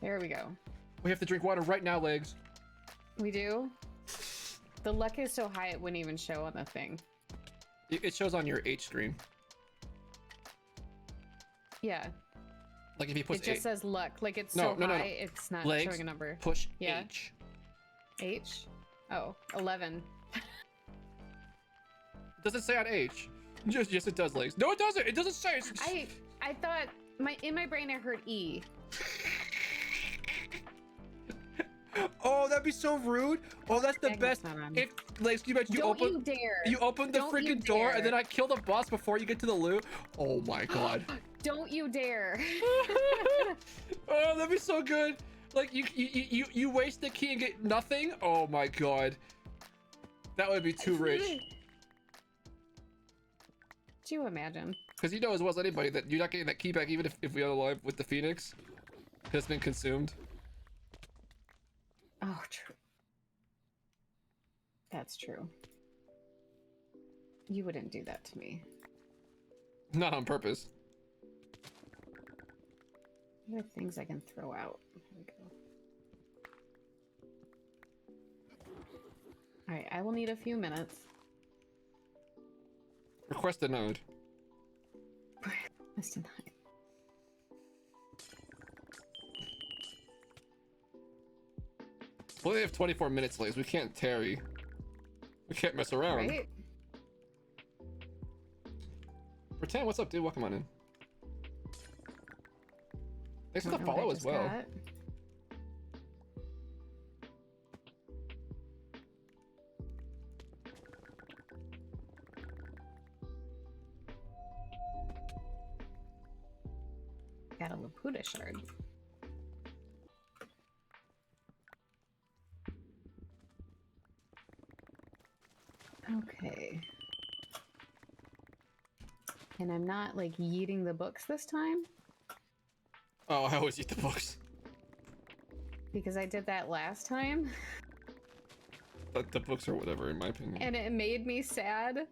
There we go. We have to drink water right now, legs. We do? The luck is so high it wouldn't even show on the thing. It shows on your H screen. Yeah. Like if you push it just says luck. Like it's no, so high, it's not legs, showing a number. Push yeah. H. H? Oh, 11. Does it say on H? Yes, it does, legs. No, it doesn't. It doesn't say. I thought in my brain I heard E. Oh, that'd be so rude. Oh, that's the best. If legs, you bet you open. You open the freaking door, and then I kill the boss before you get to the loot. Oh my god. Don't you dare. Oh, that'd be so good. Like you waste the key and get nothing. Oh my god. That would be too rich. Do you imagine? Because you know as well as anybody that you're not getting that key back even if we are alive with the Phoenix. Because it's been consumed. Oh, true. That's true. You wouldn't do that to me. Not on purpose. What are things I can throw out? There we go. Alright, I will need a few minutes. Request a node. That's denied. We only have 24 minutes, Lays. We can't tarry. We can't mess around. Right? Pretend, what's up, dude? Welcome on in. Thanks for the follow as well. Got a Laputa shard. Okay. And I'm not like yeeting the books this time. Oh, I always eat the books. Because I did that last time. The books are whatever, in my opinion. And it made me sad.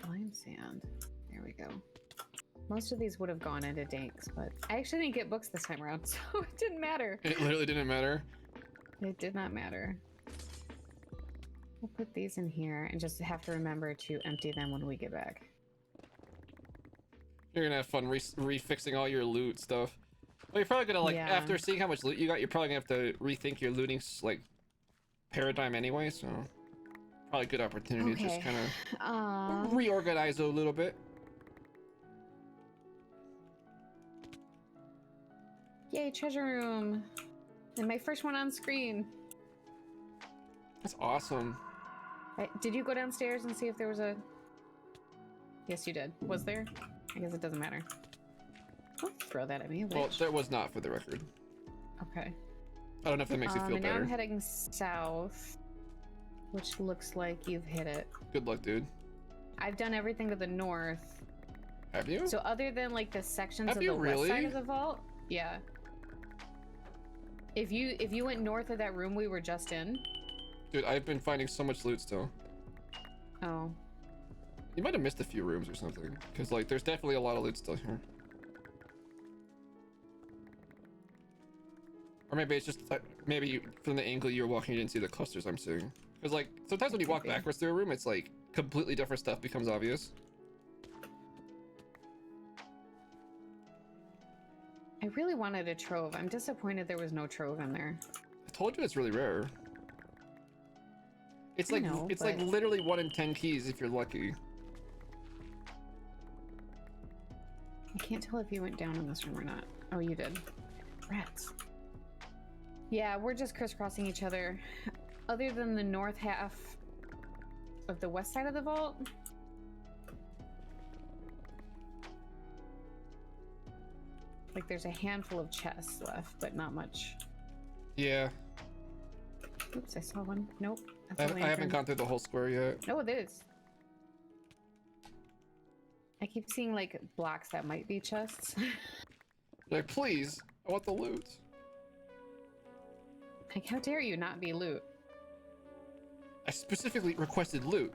Lime sand. There we go. Most of these would have gone into danks, but I actually didn't get books this time around, so it didn't matter. It literally didn't matter. It did not matter. We'll put these in here and just have to remember to empty them when we get back. You're gonna have fun refixing all your loot stuff. Well, you're probably gonna like after seeing how much loot you got, you're probably gonna have to rethink your looting like paradigm anyway. So Probably a good opportunity to just kind of Uh, reorganize a little bit. Yay, treasure room. And my first one on screen. That's awesome. Did you go downstairs and see if there was a... Yes, you did. Was there? I guess it doesn't matter. Don't throw that at me, witch. Well, there was not, for the record. Okay. I don't know if that makes you feel and now better. I'm heading south, which looks like you've hit it. Good luck, dude. I've done everything to the north. Have you? So other than like the sections Have of you the really? west side of the vault, yeah. If you went north of that room we were just in. Dude, I've been finding so much loot still. Oh. You might have missed a few rooms or something, because like there's definitely a lot of loot still here. Or maybe it's just maybe from the angle you're walking you didn't see the clusters I'm seeing. Because like sometimes when you walk backwards through a room, it's like completely different stuff becomes obvious. I really wanted a trove. I'm disappointed there was no trove in there. I told you it's really rare. It's like know, it's like but- literally 1 in 10 keys if you're lucky. I can't tell if you went down in this room or not. Oh, you did. Rats. Yeah, we're just crisscrossing each other. Other than the north half of the west side of the vault. Like there's a handful of chests left, but not much. Yeah, Oops, I saw one. Nope. That's I a haven't lantern. gone through the whole square yet. No, it is. I keep seeing like blocks that might be chests. Like, please, I want the loot. Like, how dare you not be loot? I specifically requested loot.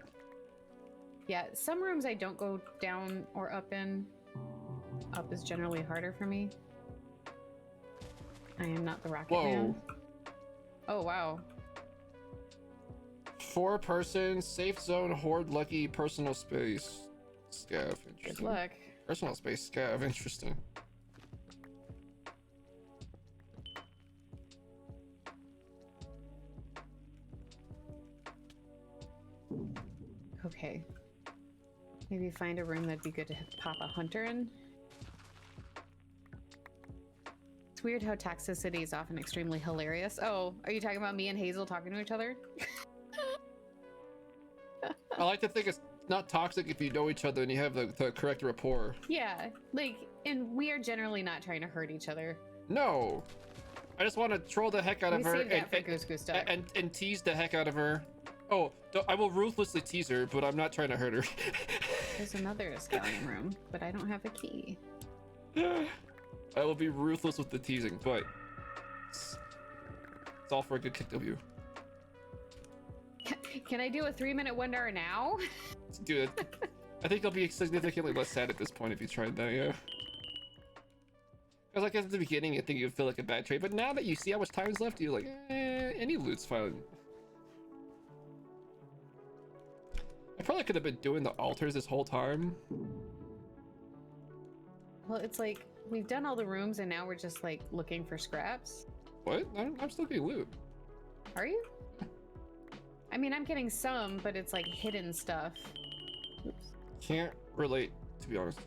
Yeah, some rooms I don't go down or up in. Up is generally harder for me. I am not the rocket Whoa. man. Oh, wow. 4-person, safe zone, horde, lucky, personal space. Scav, Good interesting. luck. Personal space, scav, interesting. Okay. Maybe find a room that'd be good to pop a hunter in. It's weird how toxicity is often extremely hilarious. Oh, are you talking about me and Hazel talking to each other? I like to think it's not toxic if you know each other and you have the correct rapport. Yeah, like, and we are generally not trying to hurt each other. No, I just want to troll the heck out We of her saved that for Goose Goose Duck. and tease the heck out of her. Oh, I will ruthlessly tease her, but I'm not trying to hurt her. There's another scouting room, but I don't have a key. I will be ruthless with the teasing, but it's all for a good kick W. Can I do a 3-minute wonder now? Dude, I think I'll be significantly less sad at this point if you tried that, yeah. Because like at the beginning, I think you'd feel like a bad trade, but now that you see how much time's left, you're like, any loot's fine. I probably could have been doing the altars this whole time. Well, it's like, we've done all the rooms and now we're just like looking for scraps. What? I'm still getting loot. Are you? I mean, I'm getting some, but it's like hidden stuff. Oops. Can't relate, to be honest.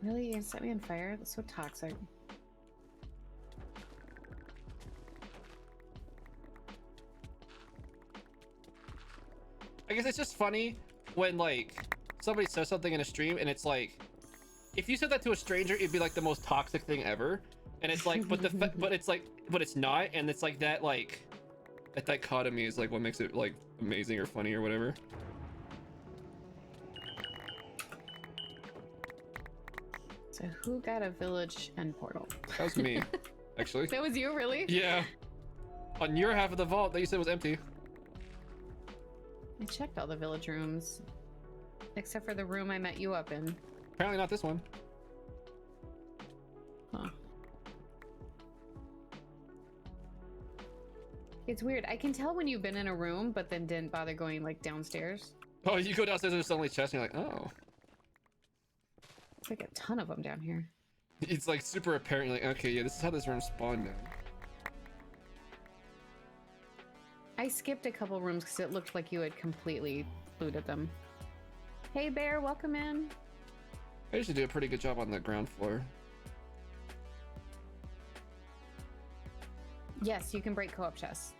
Really? You gonna set me on fire? That's so toxic. I guess it's just funny when like somebody says something in a stream and it's like, if you said that to a stranger, it'd be like the most toxic thing ever. And it's like, but it's not, and it's like that that dichotomy is like what makes it like amazing or funny or whatever. So who got a village end portal? That was me, actually. That was you, really? Yeah. On your half of the vault that you said was empty. I checked all the village rooms. Except for the room I met you up in. Apparently not this one. Huh. It's weird. I can tell when you've been in a room, but then didn't bother going like downstairs. Oh, you go downstairs and there's suddenly chests and you're like, oh. It's like a ton of them down here. It's like super apparent, like, okay, yeah, this is how this room spawned now. I skipped a couple rooms because it looked like you had completely looted them. Hey, Bear, welcome in. I usually do a pretty good job on the ground floor. Yes, you can break co-op chests.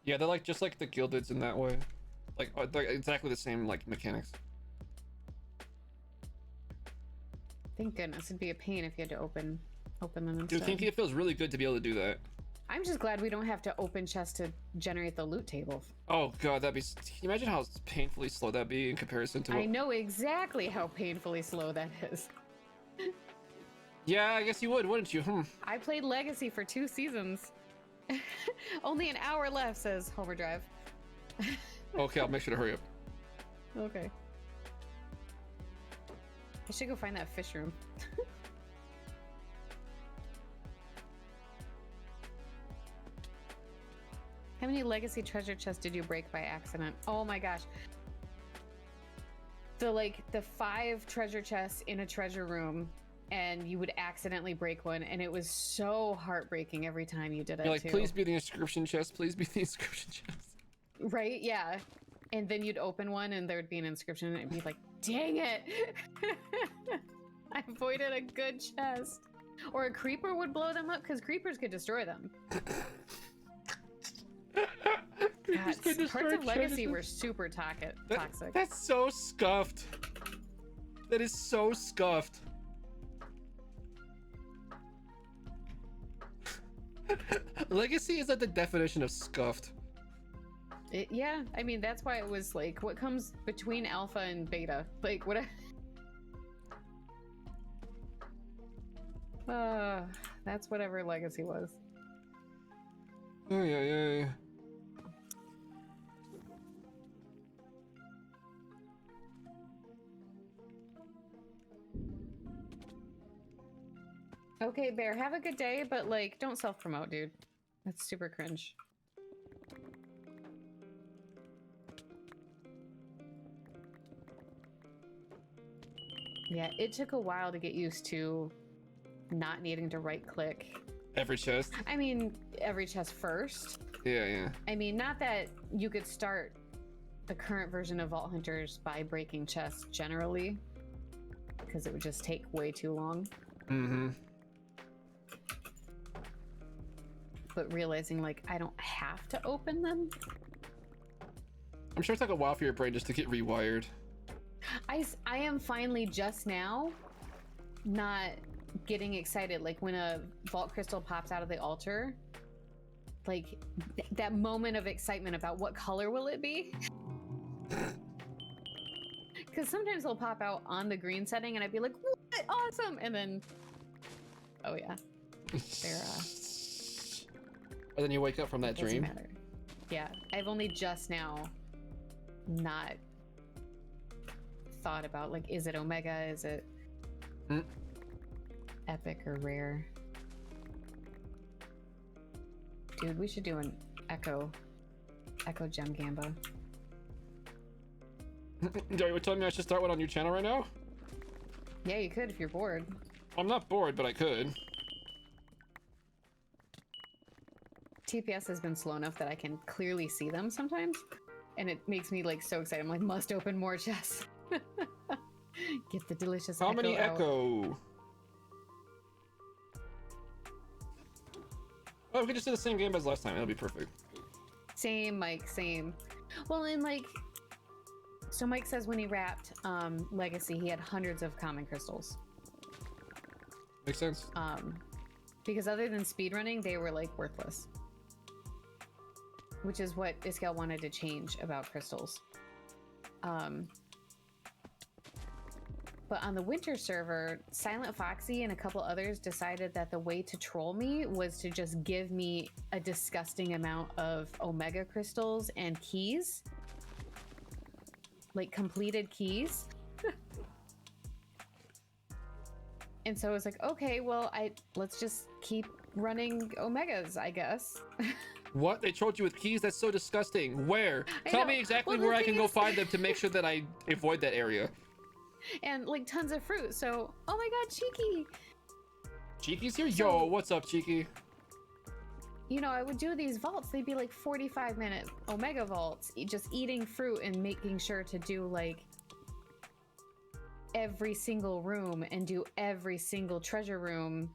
Yeah, they're like just like the gildeds in that way. Like they're exactly the same like mechanics. Thank goodness, it'd be a pain if you had to open them instead. Dude, Kinky, it feels really good to be able to do that. I'm just glad we don't have to open chests to generate the loot table. Oh god, that'd be. Can you imagine how painfully slow that'd be in comparison to? I know exactly how painfully slow that is. Yeah, I guess you would, wouldn't you? I played Legacy for 2 seasons. Only an hour left, says Overdrive. Okay, I'll make sure to hurry up. Okay. I should go find that fish room. How many Legacy treasure chests did you break by accident? Oh my gosh. The 5 treasure chests in a treasure room, and you would accidentally break one, and it was so heartbreaking every time you did it. You're like, too. please be the inscription chest, please be the inscription chest. Right? Yeah. And then you'd open one and there'd be an inscription and it'd be like, dang it! I avoided a good chest. Or a creeper would blow them up because creepers could destroy them. God, parts of Legacy were super toxic. That's so scuffed. That is so scuffed. Legacy is like the definition of scuffed. Yeah, I mean, that's why it was like, what comes between alpha and beta? Like, what? That's whatever Legacy was. Oh, yeah. Okay, Bear, have a good day, but like, don't self-promote, dude. That's super cringe. Yeah, it took a while to get used to not needing to right-click. Every chest? I mean, every chest first. Yeah. I mean, not that you could start the current version of Vault Hunters by breaking chests generally, because it would just take way too long. Mm-hmm. But realizing, like, I don't have to open them. I'm sure it took a while for your brain just to get rewired. I am finally just now not getting excited. Like when a vault crystal pops out of the altar, like that moment of excitement about what color will it be? Because sometimes they'll pop out on the green setting and I'd be like, what? Awesome! And then, oh yeah, they're and then you wake up from that dream. Matter. Yeah, I've only just now not thought about, like, is it Omega? Is it epic or rare? Dude, we should do an Echo Gem Gamba. Are you telling me I should start one on your channel right now? Yeah, you could if you're bored. I'm not bored, but I could. TPS has been slow enough that I can clearly see them sometimes, and it makes me like so excited. I'm like, must open more chests. Get the delicious How many out. Echo? Oh, we could just do the same game as last time. It'll be perfect. Same, Mike, same. Well, and like, so Mike says when he wrapped Legacy, he had hundreds of common crystals. Makes sense. Because other than speedrunning, they were like worthless. Which is what Iskall wanted to change about crystals. But on the winter server, Silent Foxy and a couple others decided that the way to troll me was to just give me a disgusting amount of Omega crystals and keys. Like completed keys. And so I was like, okay, well, let's just keep running Omegas, I guess. What? They trolled you with keys? That's so disgusting. Where? Tell me exactly Well, where I can go find them to make sure that I avoid that area. And like tons of fruit. So, oh my god, Cheeky! Cheeky's here? Yo, what's up, Cheeky? you know, I would do these vaults. They'd be like 45-minute Omega vaults, just eating fruit and making sure to do like every single room and do every single treasure room.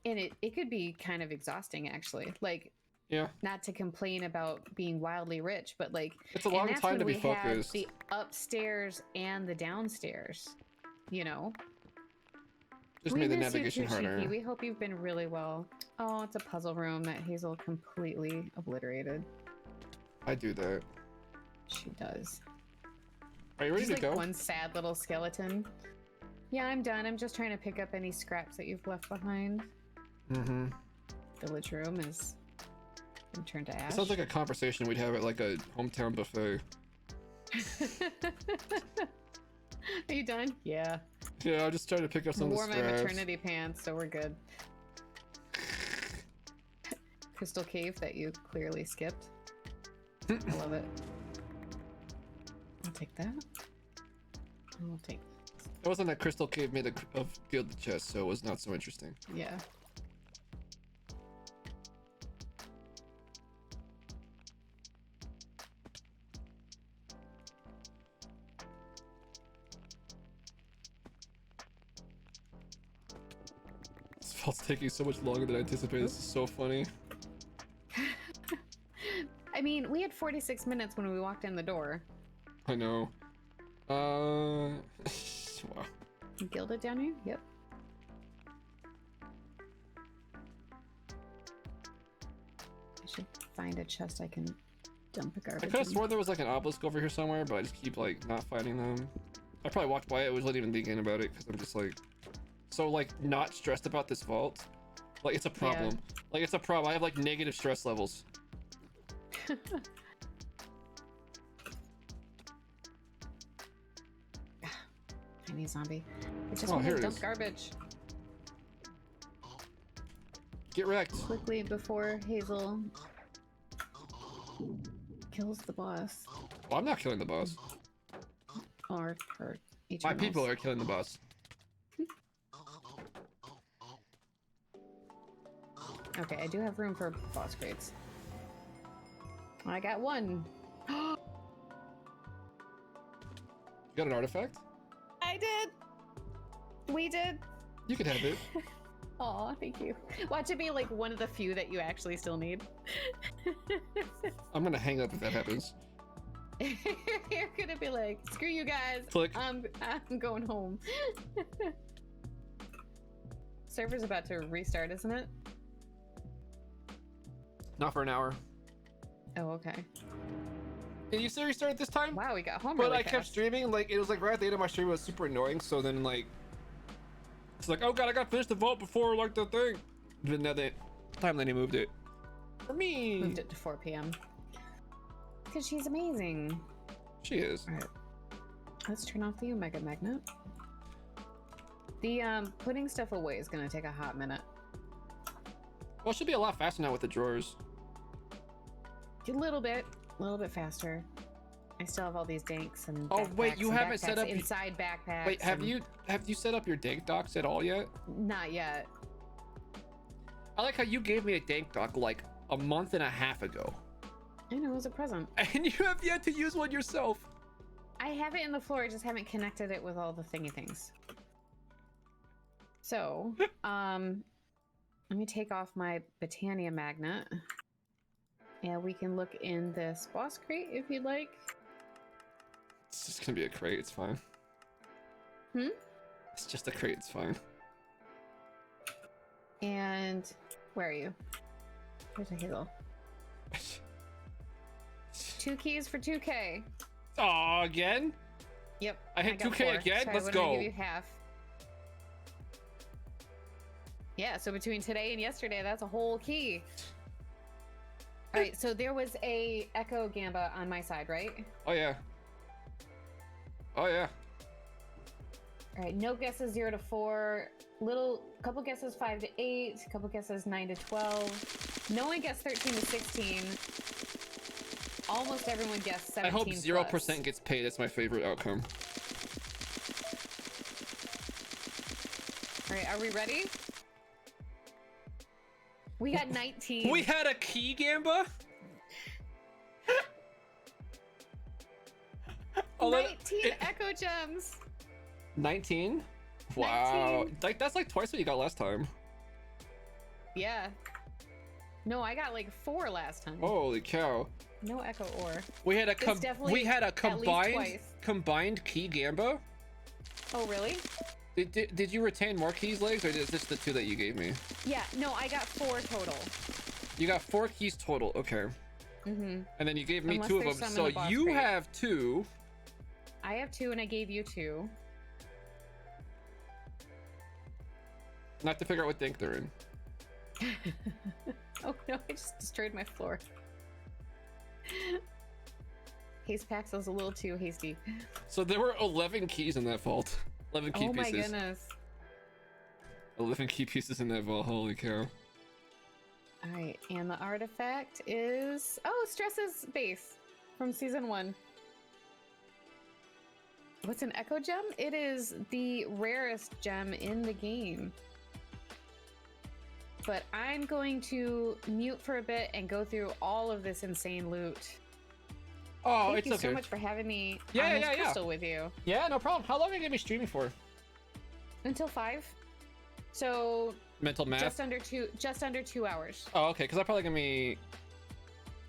And it could be kind of exhausting, actually. Like, Yeah. not to complain about being wildly rich, but like It's a long and that's time when to be we had focused. the upstairs and the downstairs, you know. Just We made the miss you navigation too, harder. Shiki. We hope you've been really well. Oh, it's a puzzle room that Hazel completely obliterated. I do that. She does. Are you ready Just to like go? one sad little skeleton. Yeah, I'm done. I'm just trying to pick up any scraps that you've left behind. Mm-hmm. Village room is been turned to ash. It sounds like a conversation we'd have at like a hometown buffet. Are you done? Yeah. Yeah, I'm just trying to pick up some Wore of the my scraps. maternity pants, so we're good. Crystal cave that you clearly skipped. I love it. I'll take that. I'll take. It wasn't that crystal cave made of gilded chest, so it was not so interesting. Yeah. This vault's taking so much longer than I anticipated. This is so funny. I mean, we had 46 minutes when we walked in the door. I know. Wow. Gilded down here? Yep. I should find a chest I can dump a I garbage could have in. sworn there was like an obelisk over here somewhere, but I just keep like not finding them. I probably walked by it, I wasn't even thinking about it because I'm just like so like not stressed about this vault. Like it's a problem. Like it's a problem. I have like negative stress levels. Tiny zombie. I just Oh, want here to it dump is. garbage Get wrecked. quickly before Hazel kills the boss. Well, I'm not killing the boss. Or her My Eternals. people are killing the boss. Okay, I do have room for boss crates. I got one. You got an artifact? I did. We did. You can have it. Aw, thank you. Watch it be like one of the few that you actually still need. I'm gonna hang up if that happens. You're gonna be like, screw you guys. Click. I'm going home. Server's about to restart, isn't it? Not for an hour. Oh, okay. Did you say restart this time? Wow, we got home But really I kept fast. streaming, like it was like right at the end of my stream, it was super annoying. So then like it's like, oh god, I gotta finish the vault before like the thing. But now that time then he moved it. For me. Moved it to 4 p.m. Because she's amazing. She is. All right. Let's turn off the Omega Magnet. The putting stuff away is gonna take a hot minute. Well, it should be a lot faster now with the drawers. A little bit faster. I still have all these danks and Oh, wait, backpacks you and haven't set backpacks up- inside backpacks. Wait, have and- you set up your dank docks at all yet? Not yet. I like how you gave me a dank dock like a month and a half ago. I know, it was a present. And you have yet to use one yourself. I have it in the floor, I just haven't connected it with all the thingy things. So, let me take off my Britannia magnet. And we can look in this boss crate if you'd like. It's just gonna be a crate, it's fine. Hmm? It's just a crate, it's fine. And where are you? Where's the Hazel? 2 keys for 2K. Aw, again? Yep. I hit got 2K 4, again? so Let's I'm gonna go. give you half. Yeah, so between today and yesterday, that's a whole key. All right, so there was a Echo Gamba on my side, right? Oh yeah. Oh yeah. All right, no guesses 0 to 4. Couple guesses 5 to 8. Couple guesses 9 to 12. No one guessed 13 to 16. Almost everyone guessed 17 I hope 0% plus. gets paid. That's my favorite outcome. All right, are we ready? We got 19. We had a key gamba? Oh, 19 echo gems. 19? Wow. 19. Like that's like twice what you got last time. Yeah. No, I got like 4 last time. Holy cow. No echo ore. We had a twice. combined key gamba. Oh, really? Did you retain more keys, Legs, or is this the 2 that you gave me? Yeah, no, I got 4 total. You got 4 keys total, okay. Mm-hmm. And then you gave me Unless 2 of there's them, some so in the boss you crate. have 2. I have 2 and I gave you 2. Not to figure out what think they're in. Oh no, I just destroyed my floor. Haste packs was a little too hasty. So there were 11 keys in that vault. 11 key Oh my pieces. goodness. 11 key pieces in that vault, holy cow. Alright, and the artifact is... Oh, Stress's base from season 1. What's an echo gem? It is the rarest gem in the game. But I'm going to mute for a bit and go through all of this insane loot. Oh, Thank it's you okay. so much for having me Yeah, on this yeah, yeah. crystal with you. Yeah, no problem. How long are you gonna be streaming for? Until 5. So Mental math? just under 2 hours. Oh, okay, because I'm probably gonna be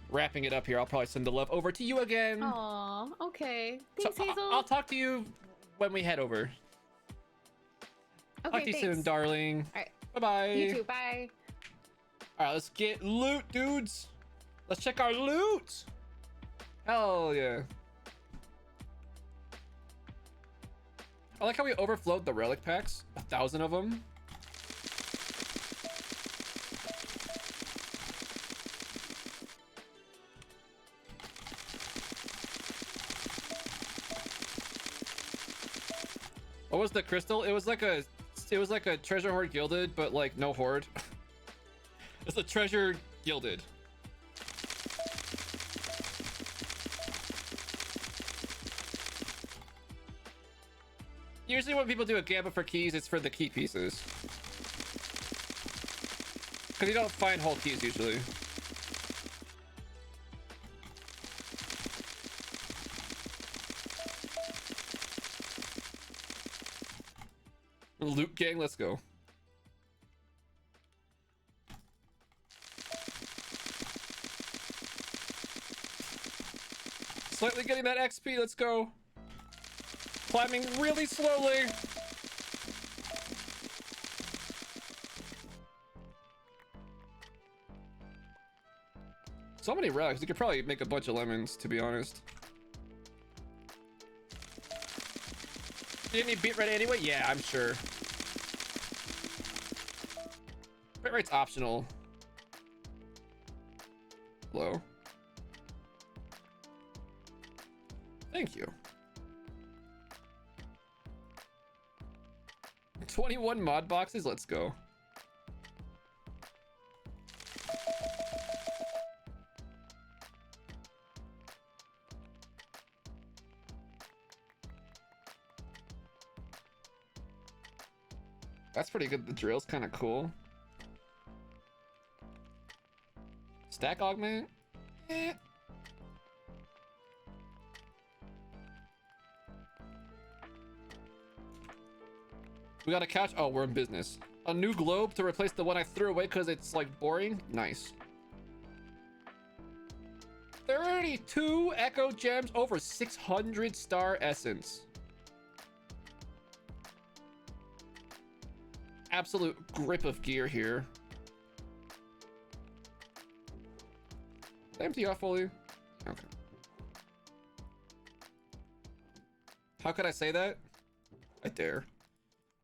wrapping it up here. I'll probably send the love over to you again. Aw, okay. So Thanks, Hazel. I'll talk to you when we head over. Okay, Talk to you thanks. soon, darling. All right. Bye-bye. You too, bye. All right, let's get loot, dudes. Let's check our loot. Hell yeah. I like how we overflowed the relic packs. 1,000 of them. What was the crystal? It was like a treasure hoard gilded, but like no hoard. It's a treasure gilded. Usually when people do a gambit for keys, it's for the key pieces. Because you don't find whole keys usually. Loot gang, let's go. Slightly getting that XP, let's go. Climbing really slowly. So many relics, you could probably make a bunch of lemons, to be honest. Didn't you beat ready anyway? Yeah, I'm sure. Bit rate's optional. Hello. Thank you. 21 mod boxes, let's go. That's pretty good. The drill's kind of cool. Stack augment? Eh. We got a couch. Oh, we're in business. A new globe to replace the one I threw away because it's like boring. Nice. 32 echo gems, over 600 star essence. Absolute grip of gear here. Did I empty off fully? Okay. How could I say that? I dare.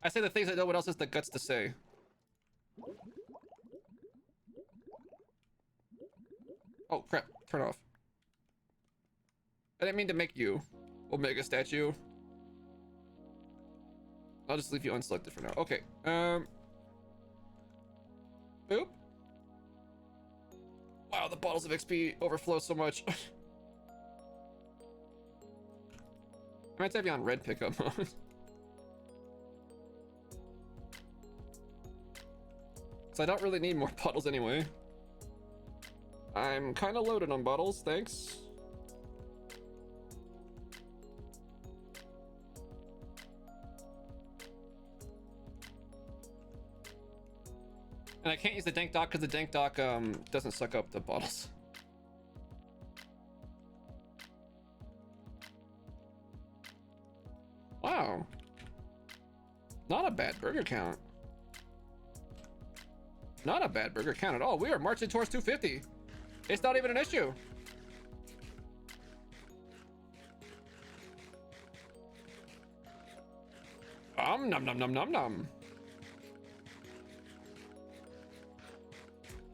I say the things that no one else has the guts to say. Oh crap, turn off. I didn't mean to make you Omega statue. I'll just leave you unselected for now. Okay. Boop. Wow, the bottles of XP overflow so much. I meant to have you on red pickup mode. So I don't really need more bottles anyway. I'm kind of loaded on bottles, thanks. And I can't use the dank dock because the dank dock doesn't suck up the bottles. Wow. Not a bad burger count. Not a bad burger count at all. We are marching towards 250. It's not even an issue. Nom nom nom nom nom.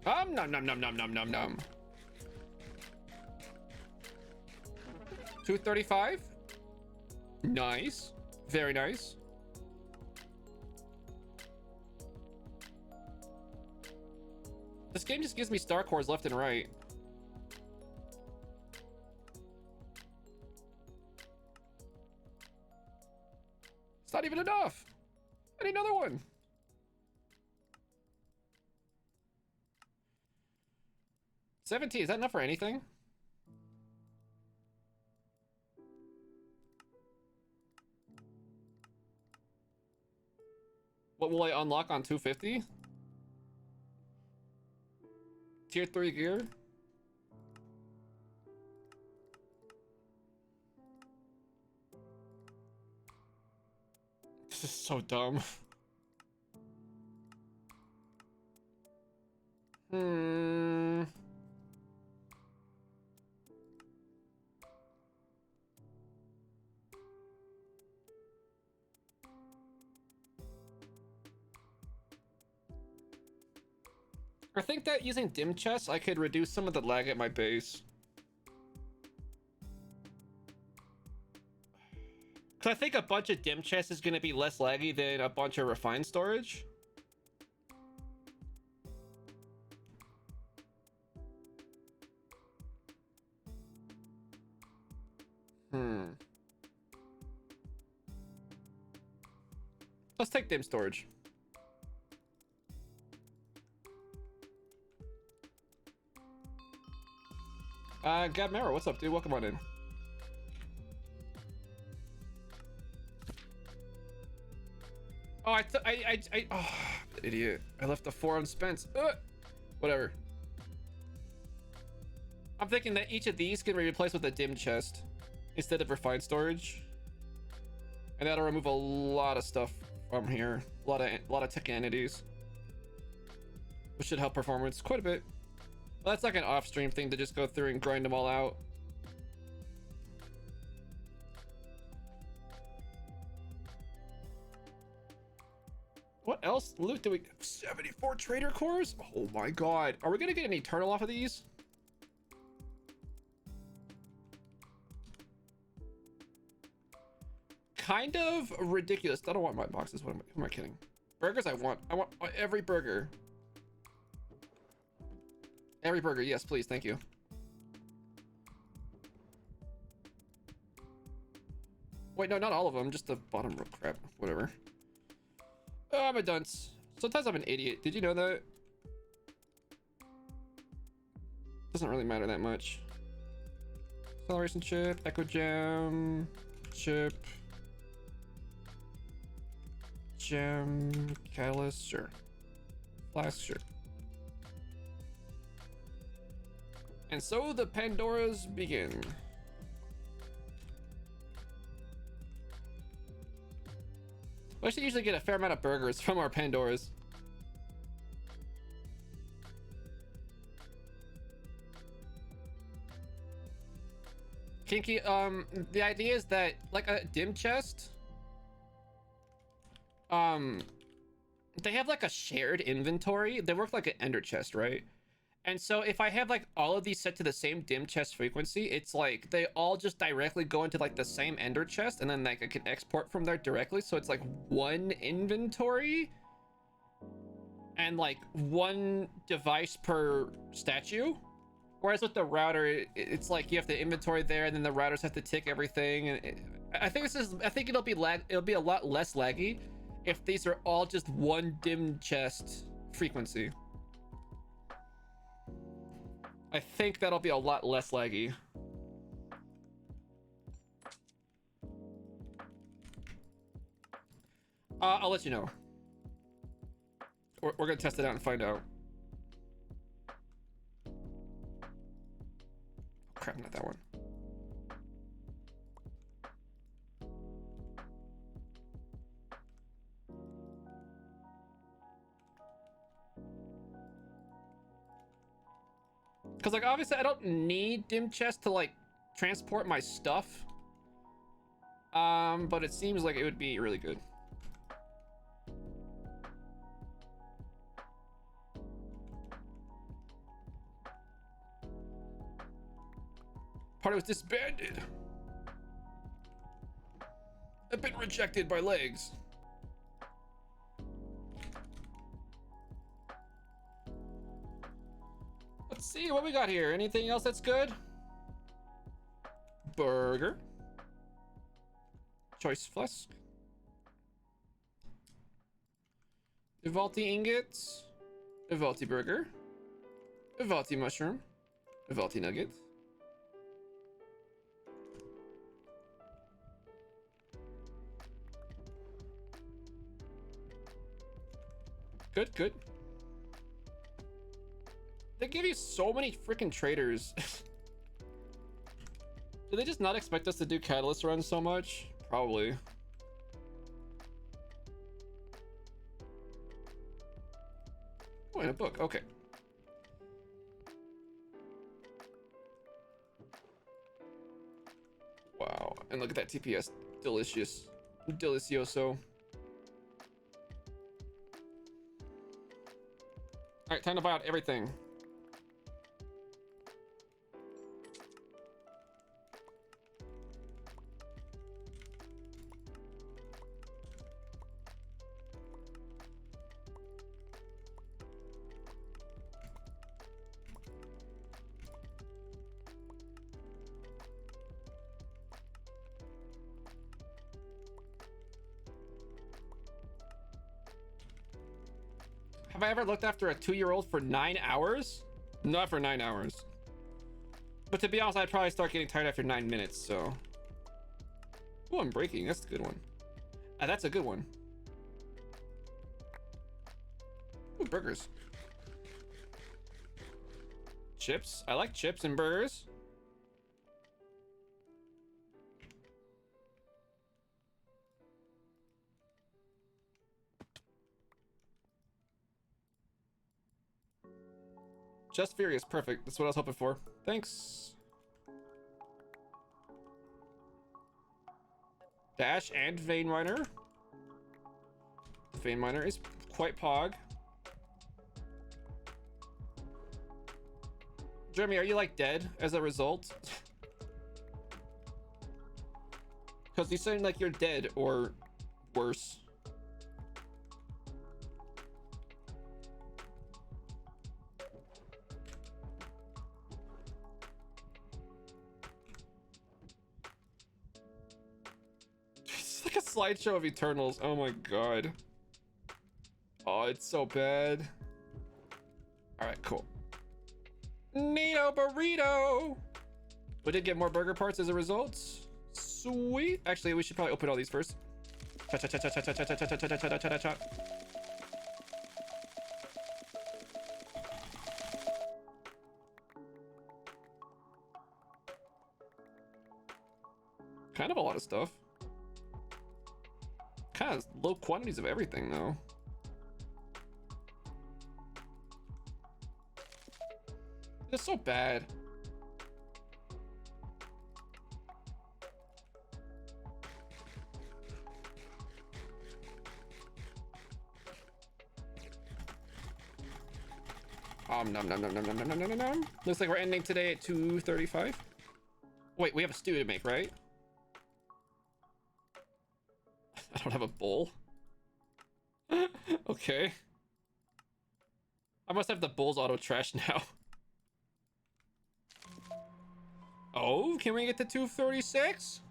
Nom nom nom nom nom nom nom. 235. Nice. Very nice. This game just gives me star cores left and right. It's not even enough. I need another one. $17, is that enough for anything? What will I unlock on 250? Tier 3 gear? This is so dumb. I think that using dim chests, I could reduce some of the lag at my base. Cause I think a bunch of dim chests is gonna be less laggy than a bunch of refined storage. Let's take dim storage. Gabmero, what's up, dude? Welcome on in. Oh, oh, idiot. I left the 4 on Spence. Whatever. I'm thinking that each of these can be replaced with a dim chest instead of refined storage. And that'll remove a lot of stuff from here. A lot of tech entities. Which should help performance quite a bit. Well, that's like an off-stream thing to just go through and grind them all out. What else loot do we... 74 trader cores? Oh my god. Are we gonna get an eternal off of these? Kind of ridiculous. I don't want my boxes. Who am I kidding? Burgers I want every burger. Every burger, yes, please, thank you. Wait, no, not all of them, just the bottom row. Crap, whatever. Oh, I'm a dunce. Sometimes I'm an idiot. Did you know that? Doesn't really matter that much. Acceleration chip, Echo Gem, chip, gem, catalyst, sure. Flask, sure. And so the Pandoras begin. We should usually get a fair amount of burgers from our Pandoras. Kinky, the idea is that like a dim chest, they have like a shared inventory. They work like an ender chest, right? And so if I have like all of these set to the same dim chest frequency, it's like they all just directly go into like the same ender chest, and then like I can export from there directly. So it's like one inventory and like one device per statue. Whereas with the router, it's like you have the inventory there, and then the routers have to tick everything. And I think it'll be a lot less laggy if these are all just one dim chest frequency. I think that'll be a lot less laggy. I'll let you know. We're gonna test it out and find out. Oh, crap, not that one. Because, like, obviously I don't need dim chest to, like, transport my stuff. But it seems like it would be really good. Party was disbanded. I've been rejected by legs. Let's see what we got here. Anything else that's good? Burger. Choice flesk. Evalti ingots. Evalti burger. Evalti mushroom. Evalti nugget. Good, good. They give you so many freaking traders. Do they just not expect us to do catalyst runs so much? Probably. Oh, and a book. Okay. Wow. And look at that TPS. Delicious. Delicioso. Alright, time to buy out everything. Have I ever looked after a 2-year-old for 9 hours? Not for 9 hours. But to be honest, I'd probably start getting tired after 9 minutes, so. Oh, I'm breaking. That's a good one. That's a good one. Ooh, burgers. Chips. I like chips and burgers. Just Furious, perfect. That's what I was hoping for. Thanks. Dash and Vein Miner. Vein Miner is quite pog. Jeremy, are you like dead as a result? Because you sound like you're dead or worse. Slideshow of Eternals. Oh my god. Oh, it's so bad. All right, cool. Neato burrito. We did get more burger parts as a result. Sweet. Actually, we should probably open all these first. Cha cha cha cha cha cha cha cha cha cha cha cha cha cha. Kind of a lot of stuff. Kind of low quantities of everything though. It's so bad. Nom nom nom nom nom nom nom nom nom. Looks like we're ending today at 2:35. Wait, we have a stew to make, right? I don't have a bowl. Okay. I must have the bowl's auto trash now. Oh, can we get to 236?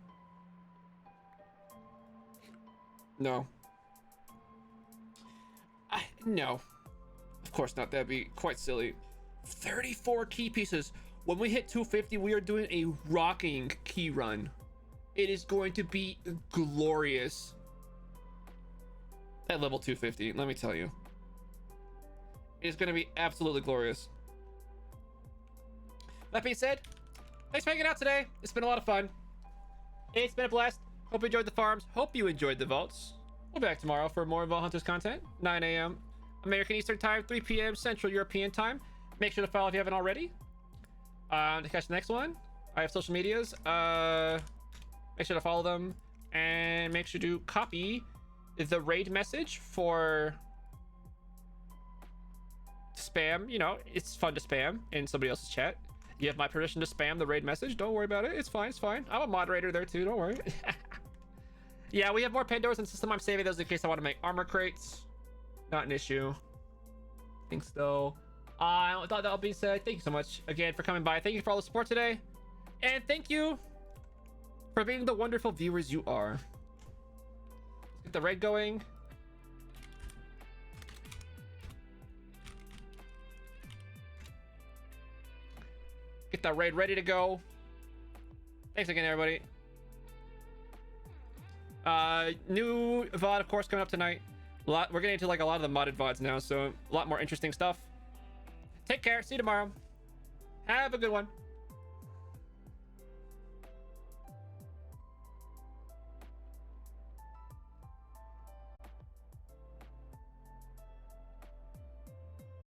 No. No. course not. That'd be quite silly. 34 key pieces. When we hit 250, we are doing a rocking key run. It is going to be glorious. At level 250, let me tell you. It is going to be absolutely glorious. That being said, thanks for hanging out today. It's been a lot of fun. It's been a blast. Hope you enjoyed the farms. Hope you enjoyed the vaults. We'll be back tomorrow for more Vault Hunters content. 9 a.m. American Eastern Time, 3 p.m. Central European Time. Make sure to follow if you haven't already. To catch the next one, I have social medias. Make sure to follow them. And make sure to copy the raid message for spam. You know, it's fun to spam in somebody else's chat. You have my permission to spam the raid message. Don't worry about it. It's fine. It's fine. I'm a moderator there too. Don't worry. Yeah, we have more Pandoras in system. I'm saving those in case I want to make armor crates. Not an issue. I think so. With all that being said, thank you so much again for coming by. Thank you for all the support today. And thank you for being the wonderful viewers you are. Let's get the raid going. Get that raid ready to go. Thanks again, everybody. New VOD, of course, coming up tonight. We're getting into like a lot of the modded VODs now, so a lot more interesting stuff. Take care. See you tomorrow. Have a good one.